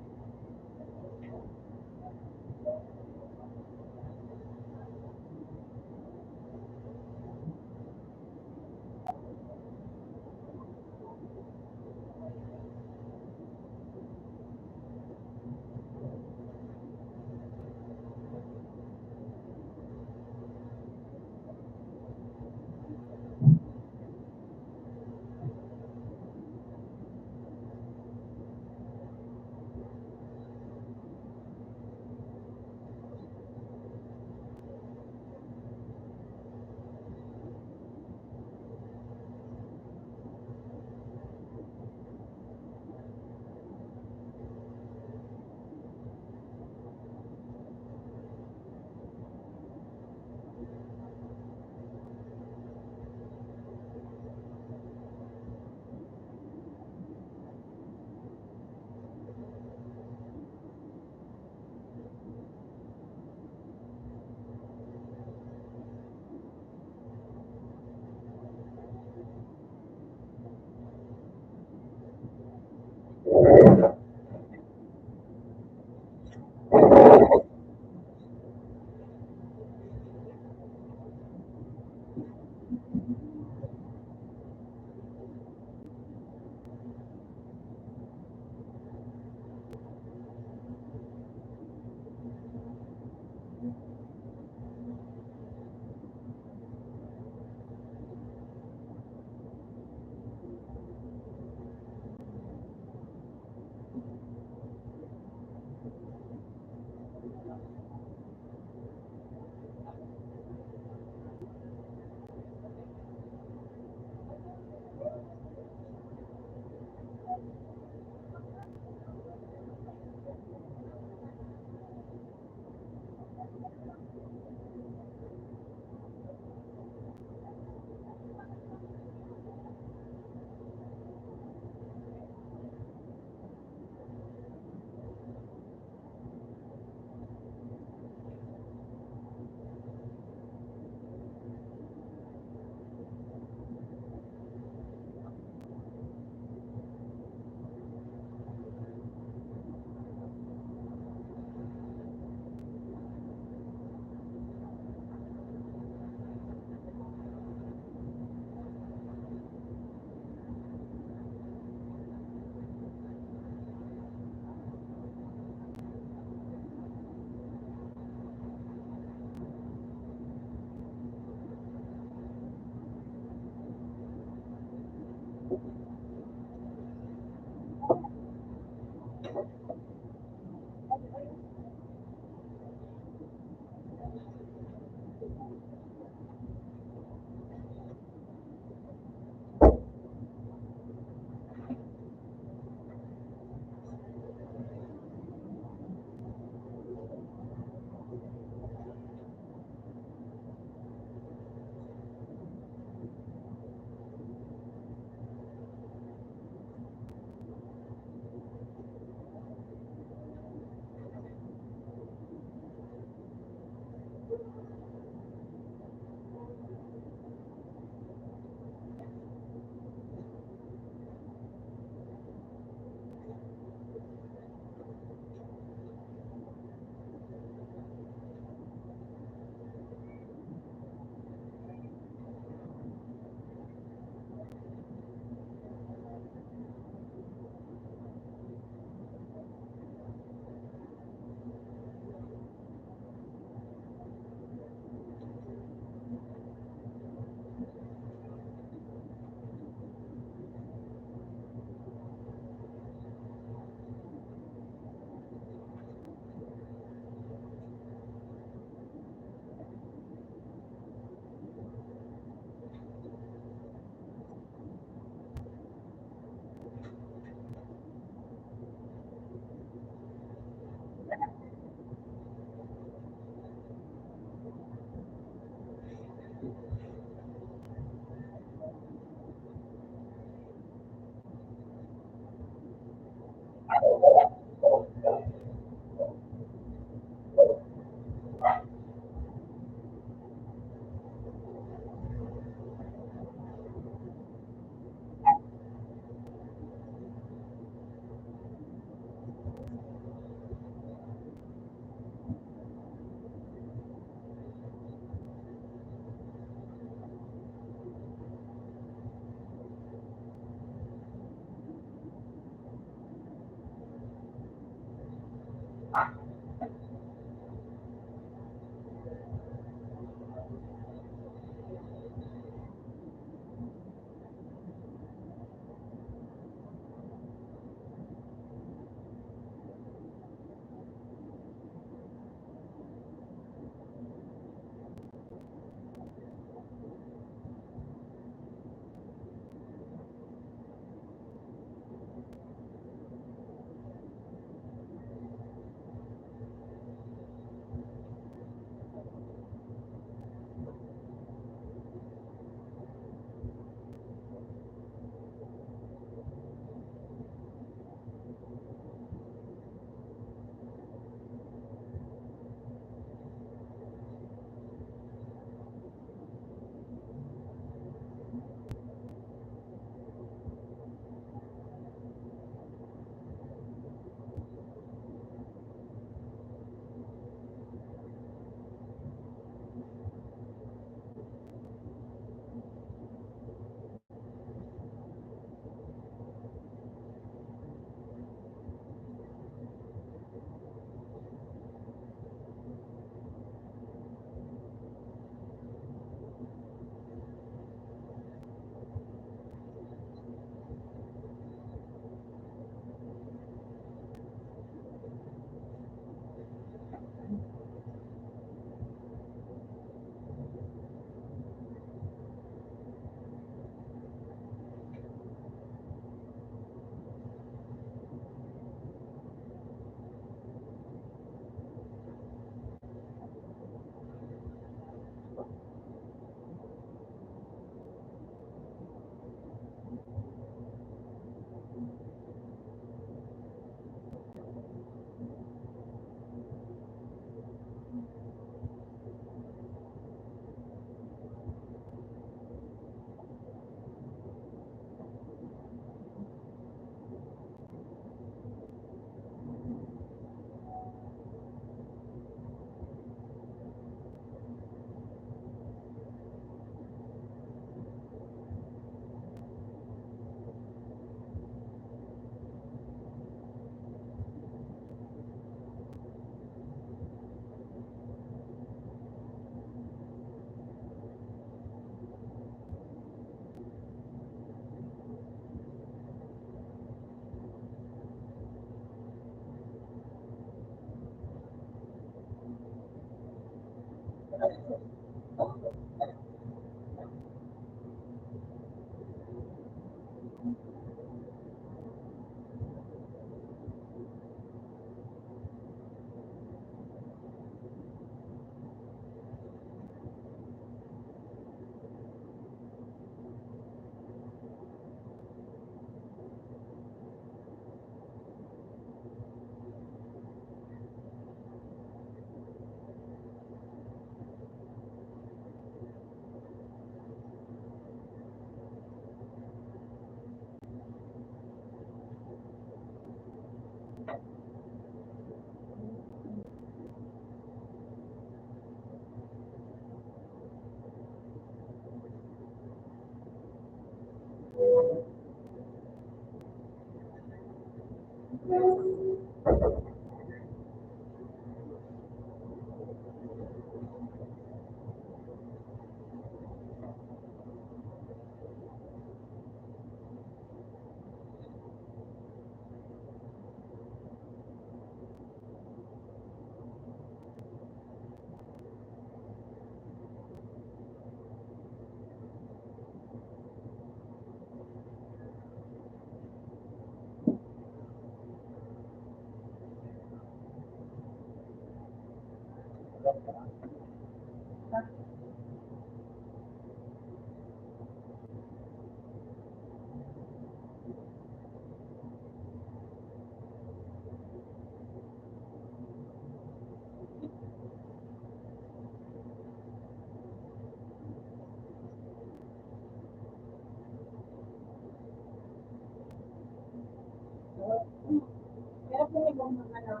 Pero kung ibang mga ano,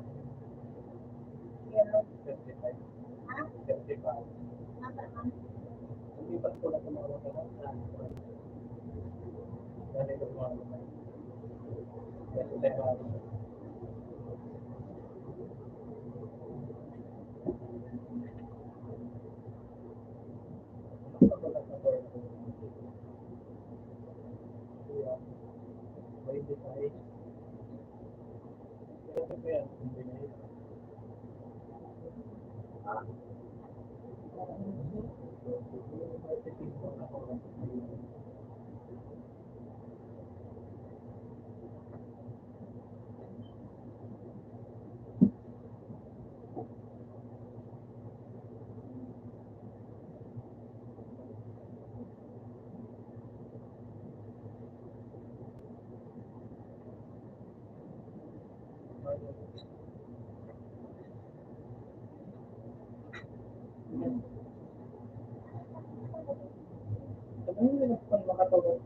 yellow, 55. ha? 55. Nasaan? Lumipat ko na sa mga mga ganito mga kasi tayo Bakit kaya? Hindi na yun. Sabi nila pag makatulog.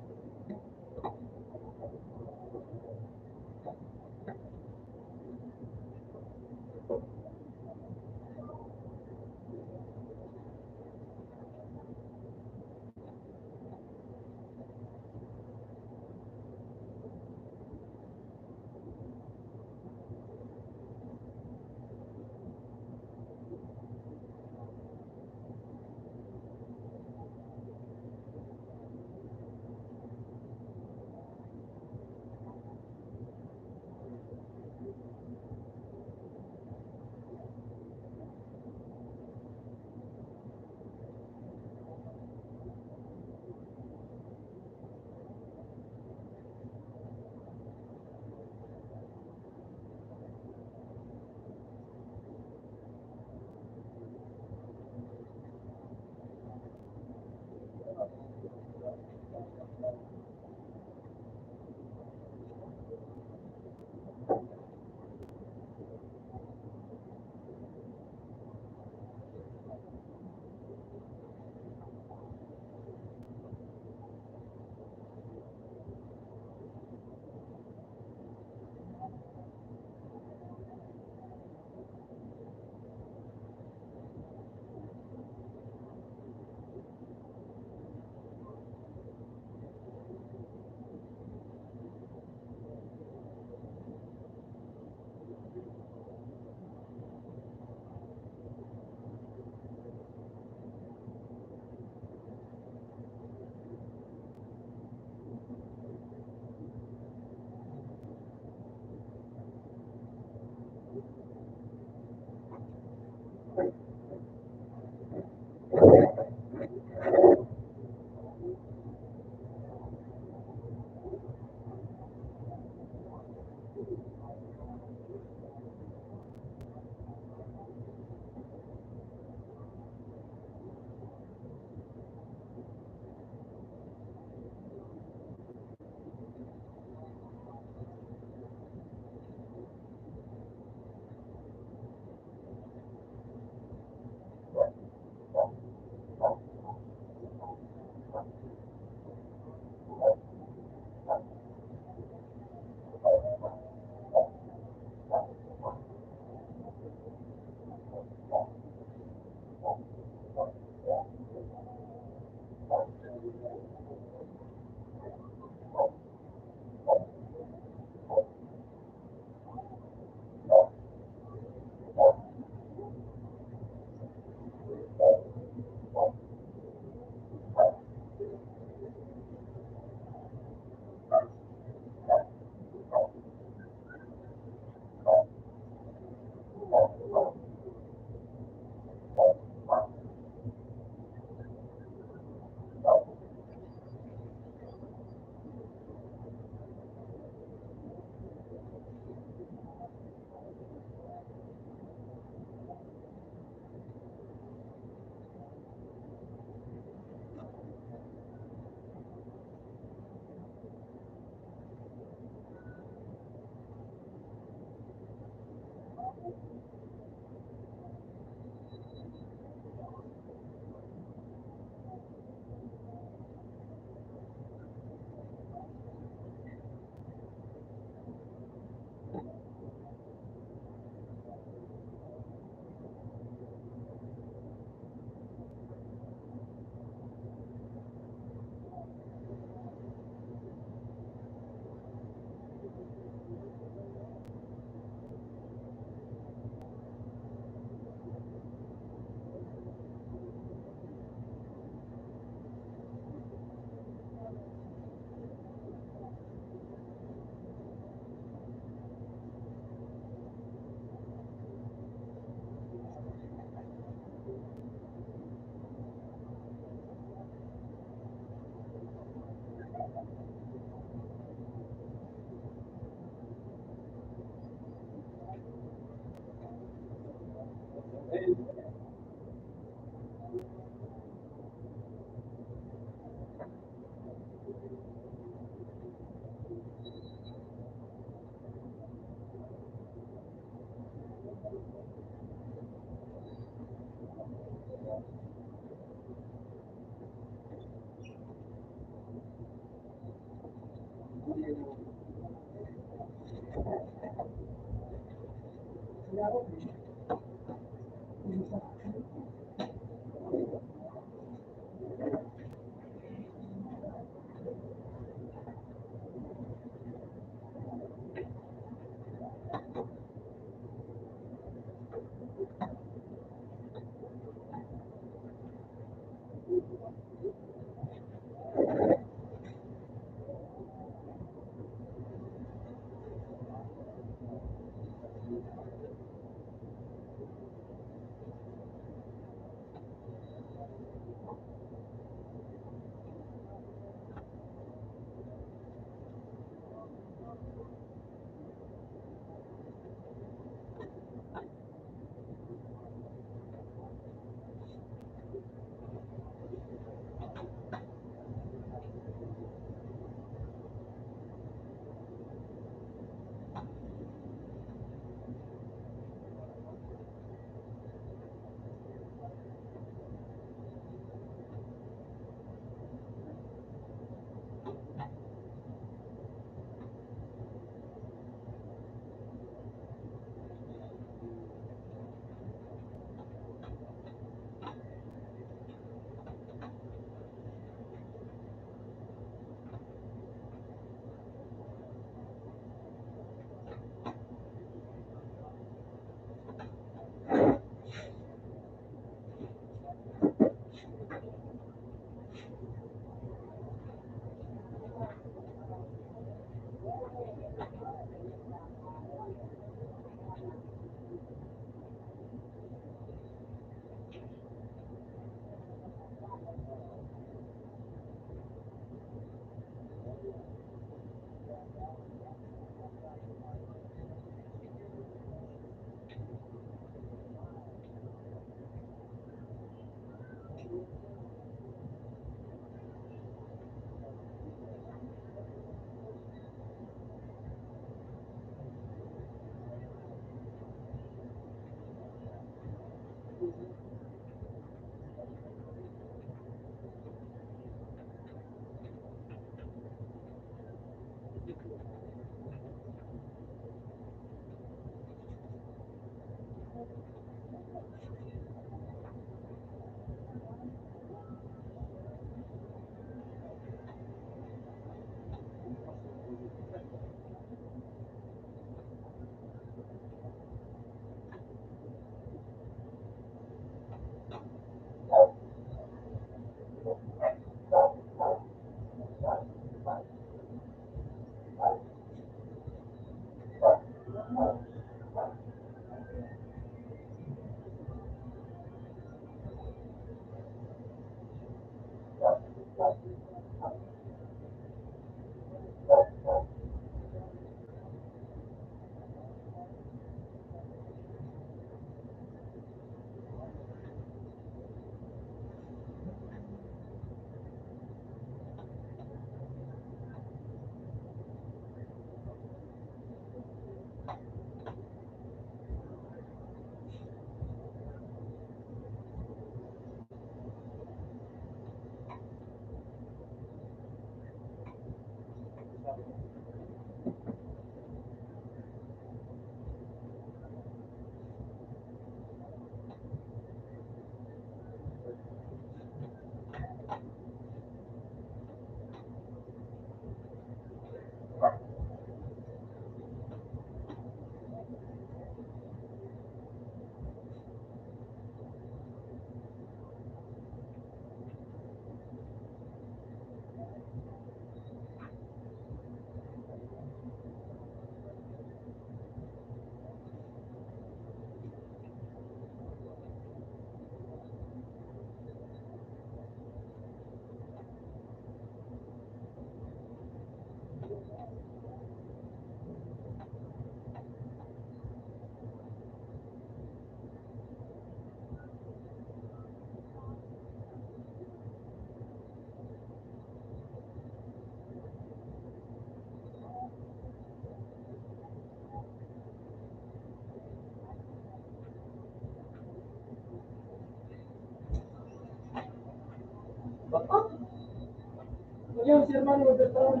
Ngayon, si Hermano, magkataon.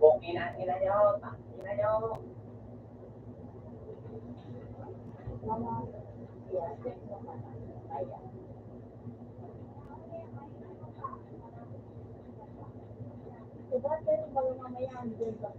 Kung ina nyo, ina nyo. Diba, pero bago mamaya ang doon ba?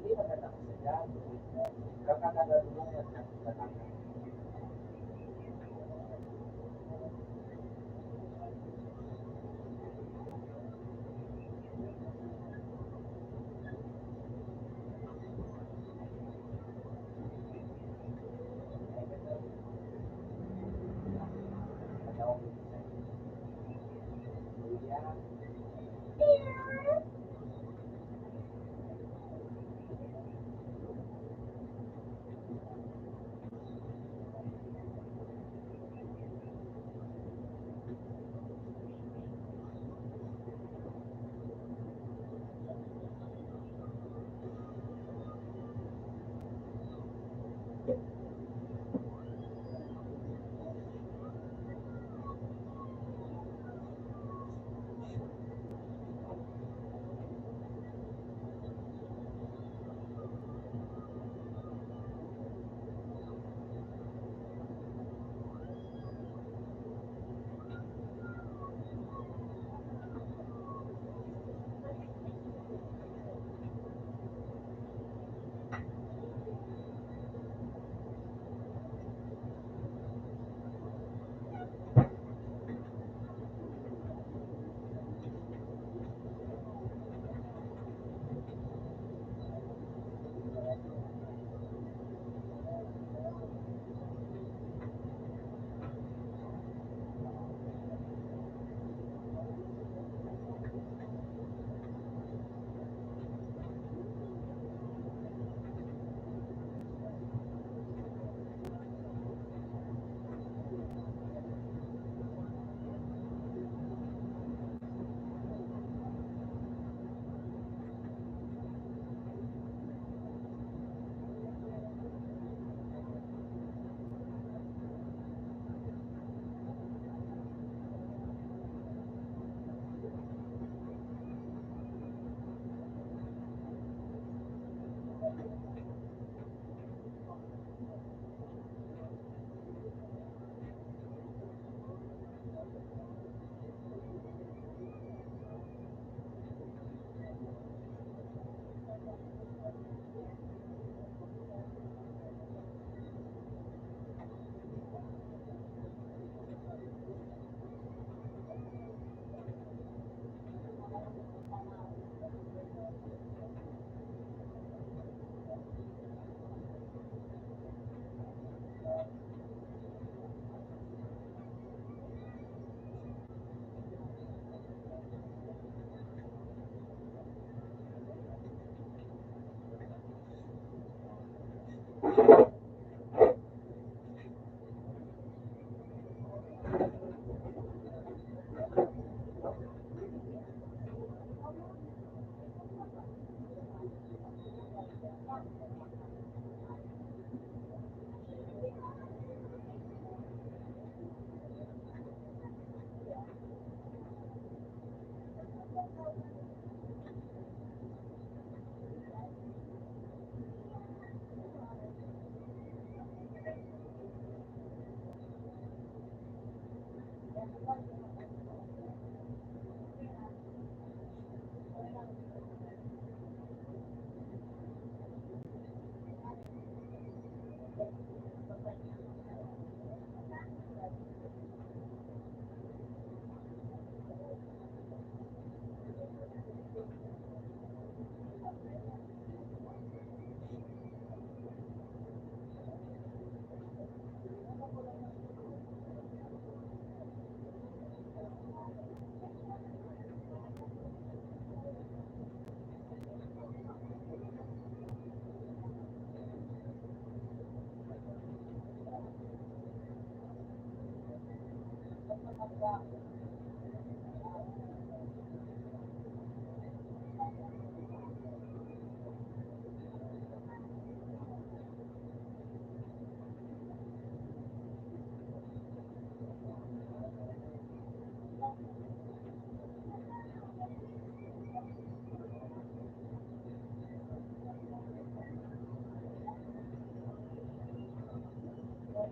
Hindi maganda kasi yan. Kakakagano lang yan. Kakakagano.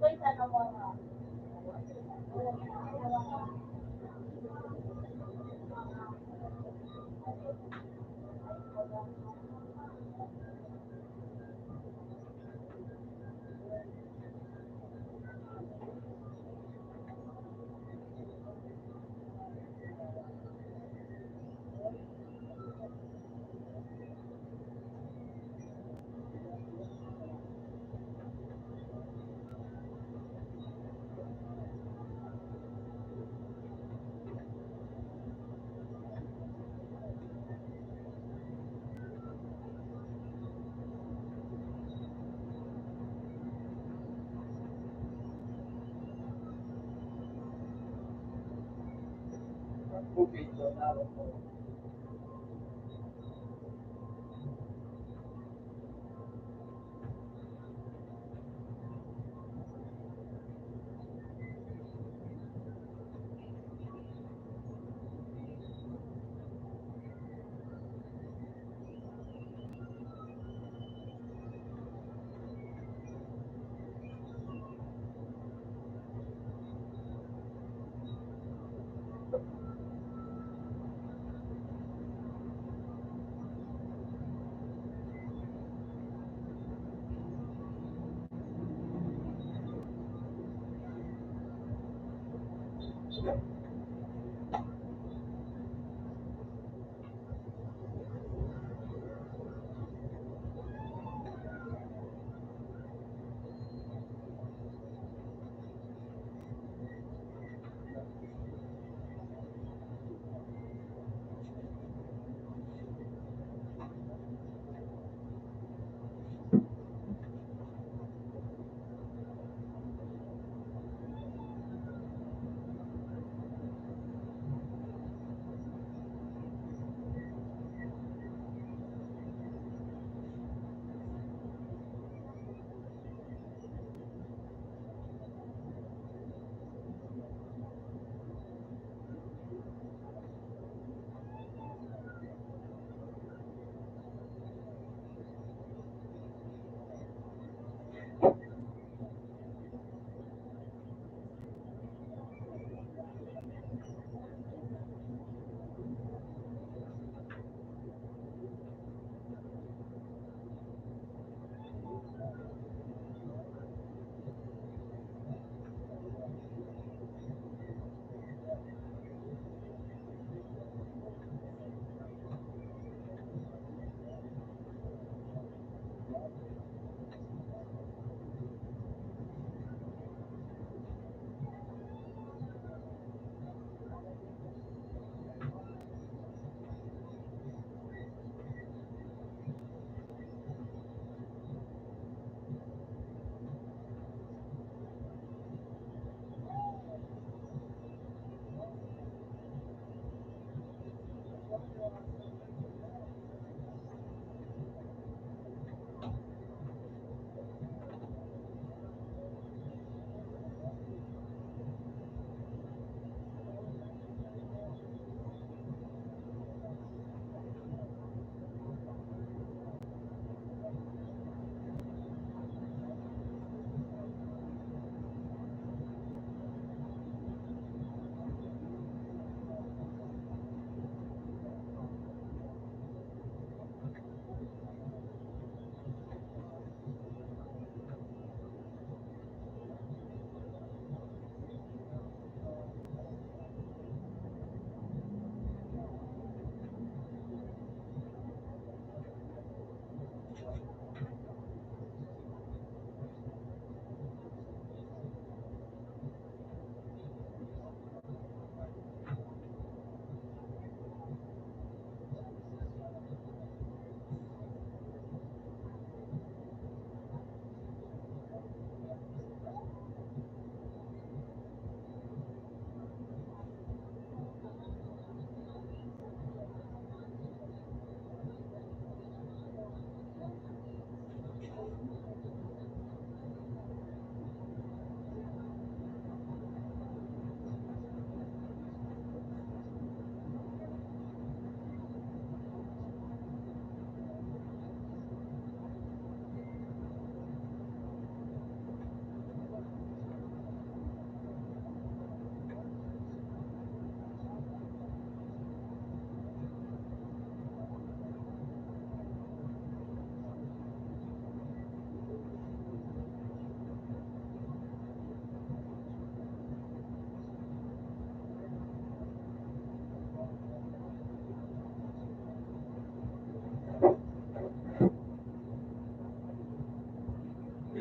Ito'y sana mga. Bukid doon na ako.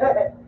Legendary.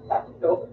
Takto.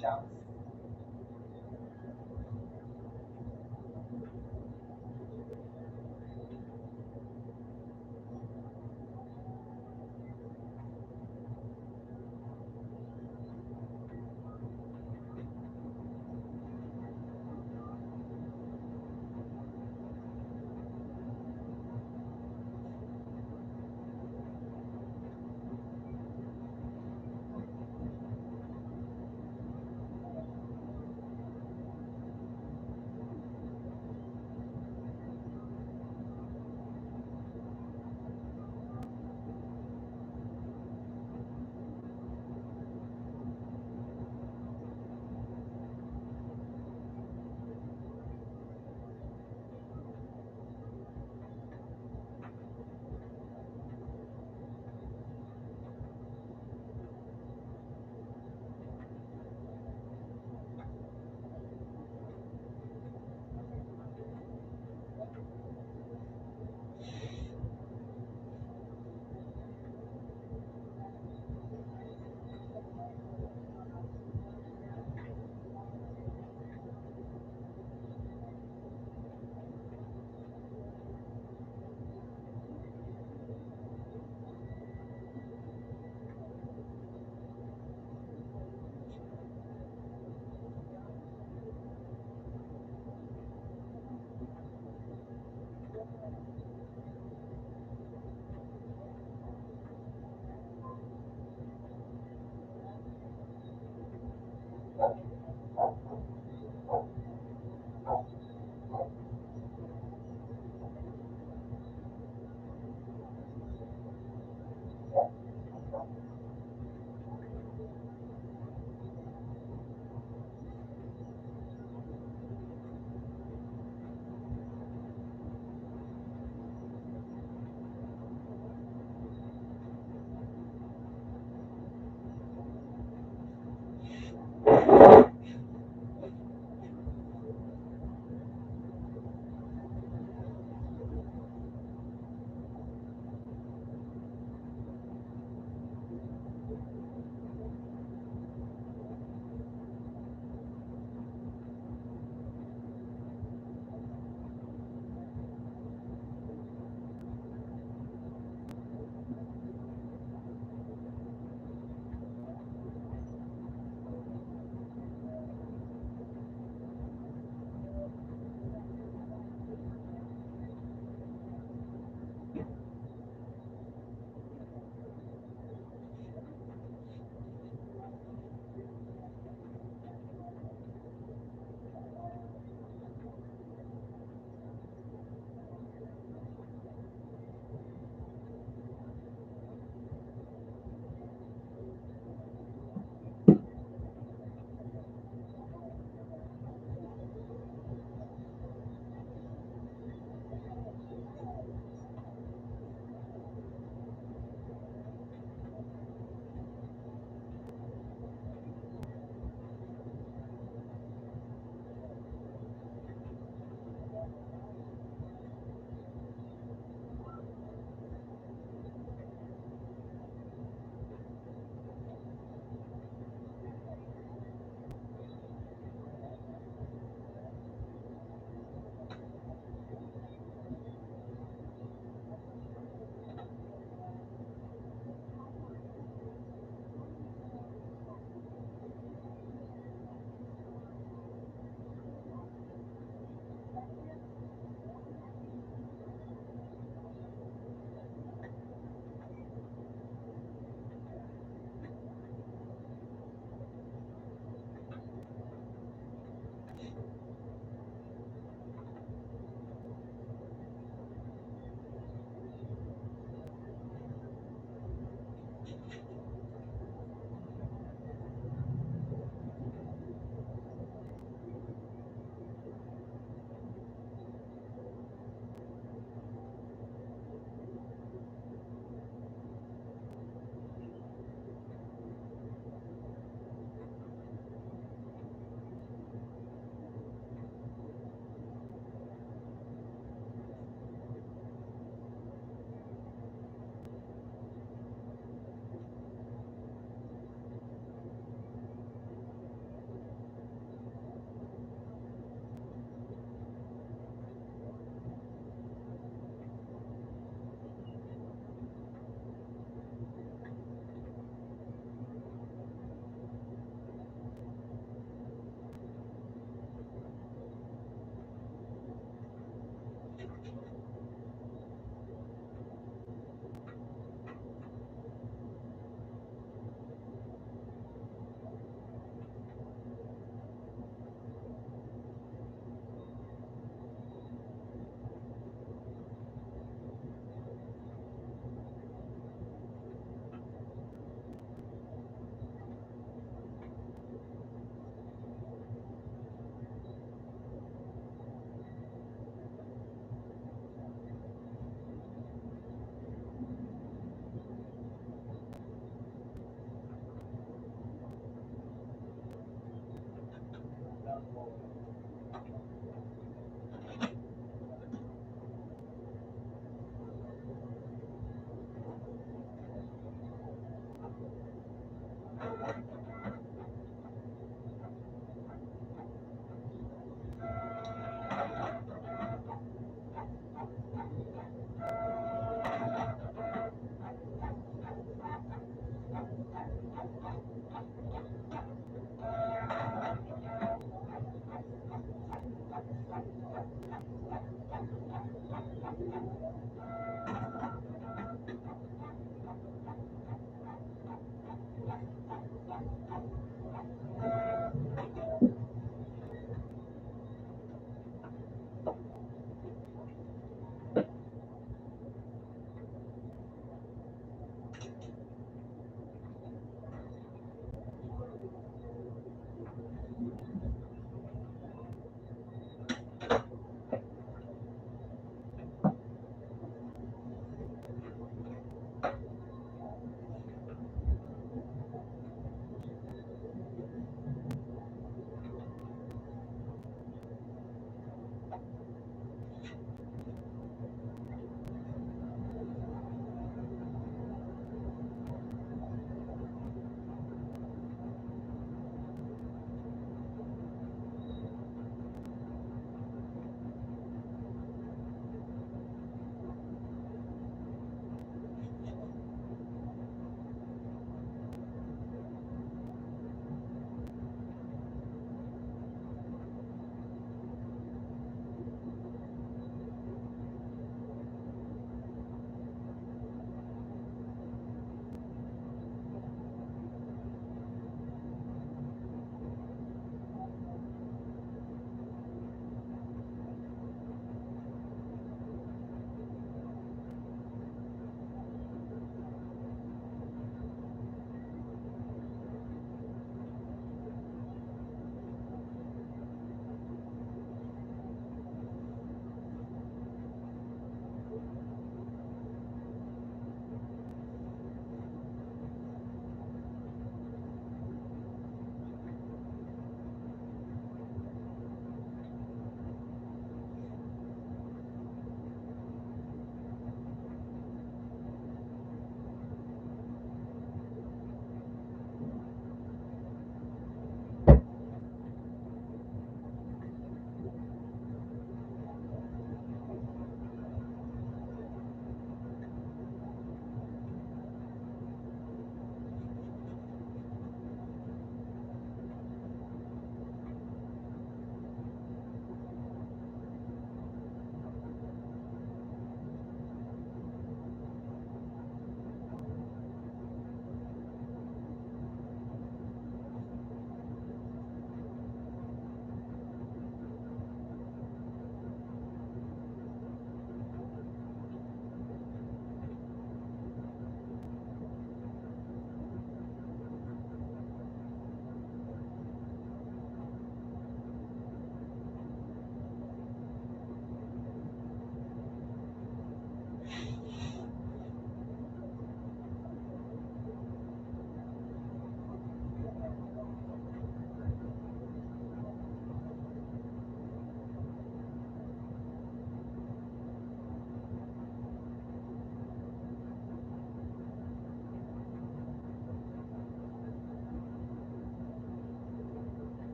Shops.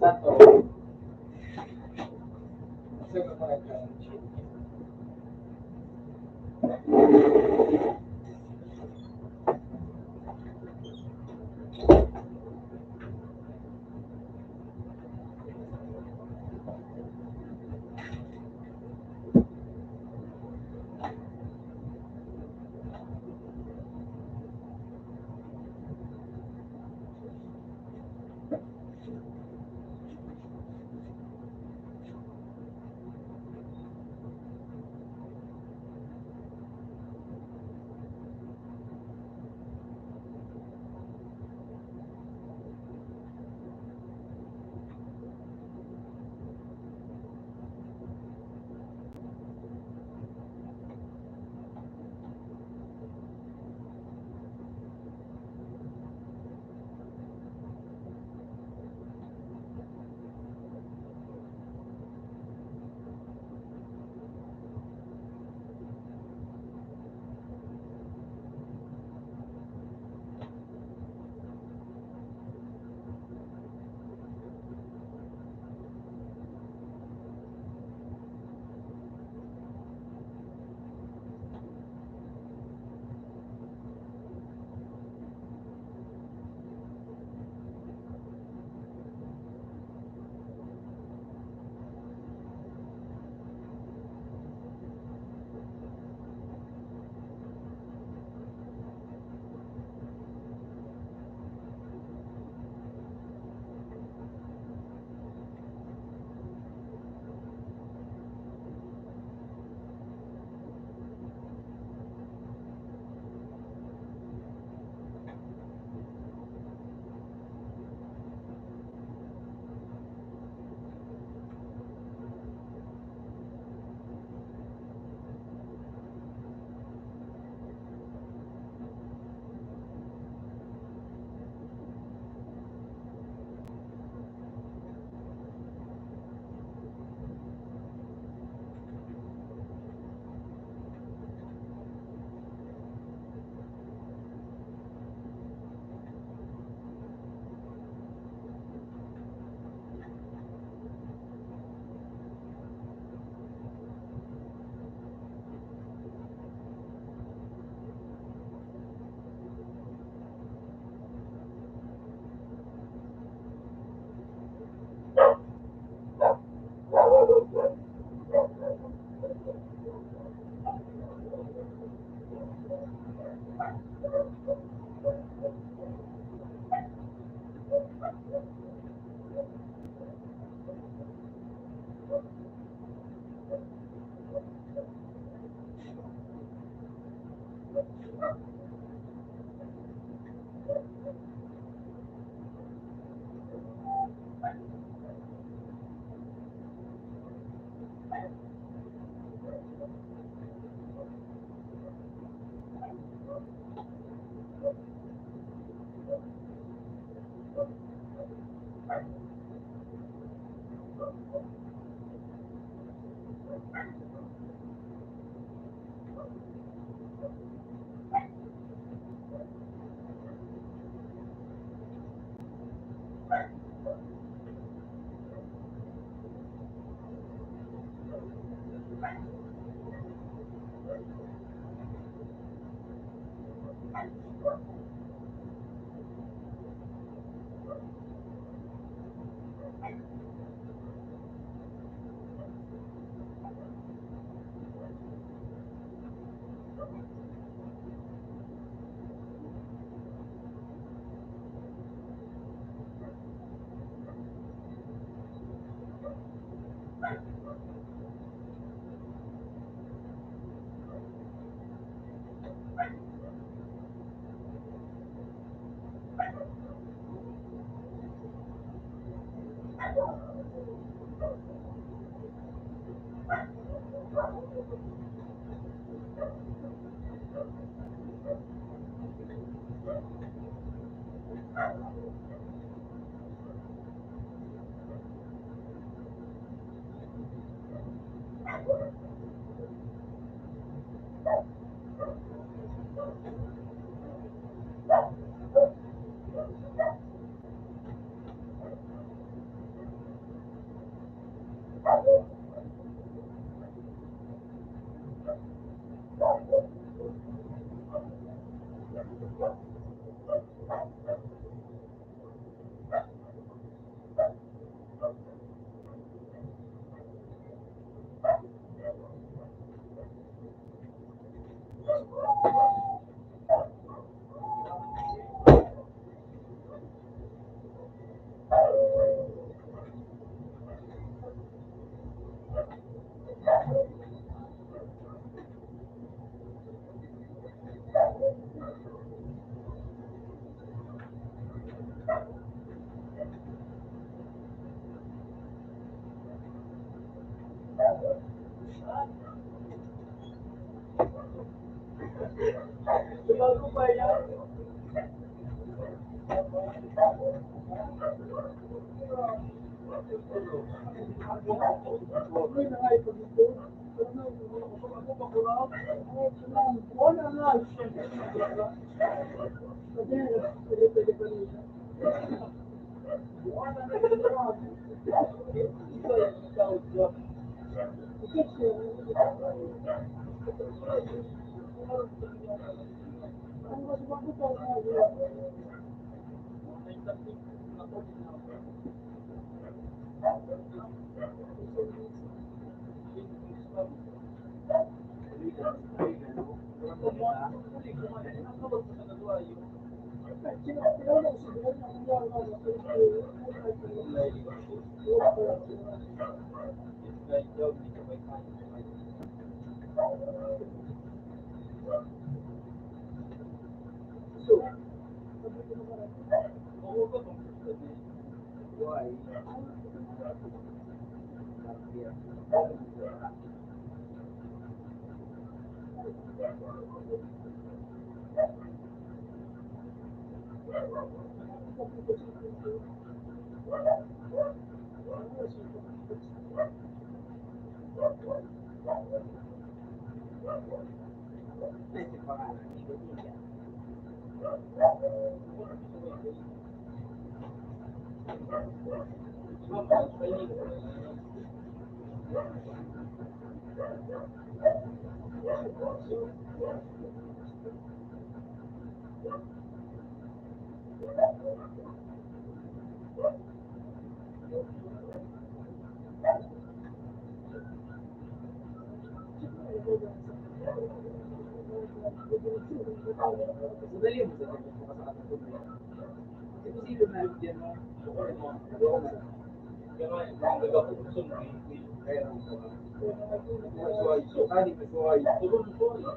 Tato. Kasi ko mga challenge. Bago pa yan. Madali mo sa ganyan kung kasama ko na. Kasi kung sino na dyan mo, Gano'n, nagkapusun. kaya naman ko. Masuway, so kani masuway. Tulong ko. Kaya,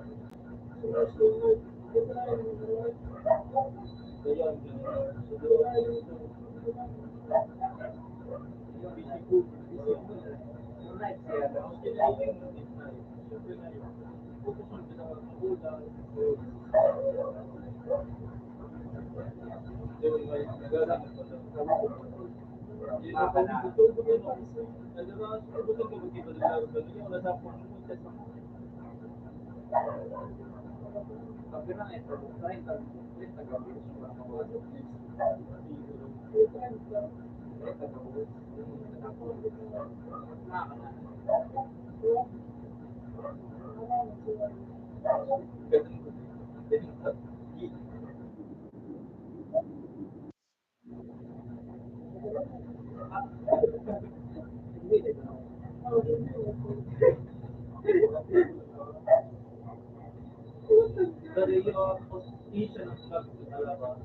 Tapi na ito, try taga-Bus, mga kawasan. Try taga-Bus. Dari yung position ng club sa talaga,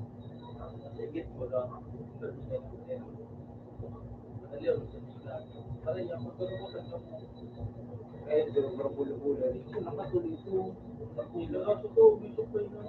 sigit mo lang, madali ako sa nila. Para yung magkaroon ng Kaya ito, berbulan-bulan rin. nakatuloy ito. Nila ako ito, gusto ko yun.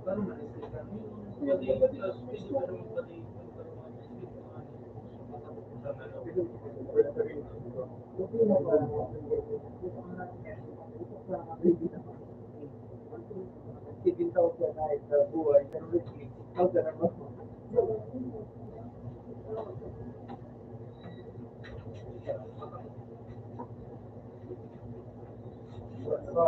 Baru mana sih kan? Pati yung class, pwede ba naman pati yung Titintaw siya kahit sa buhay, pero ikaw ka naman. Diba?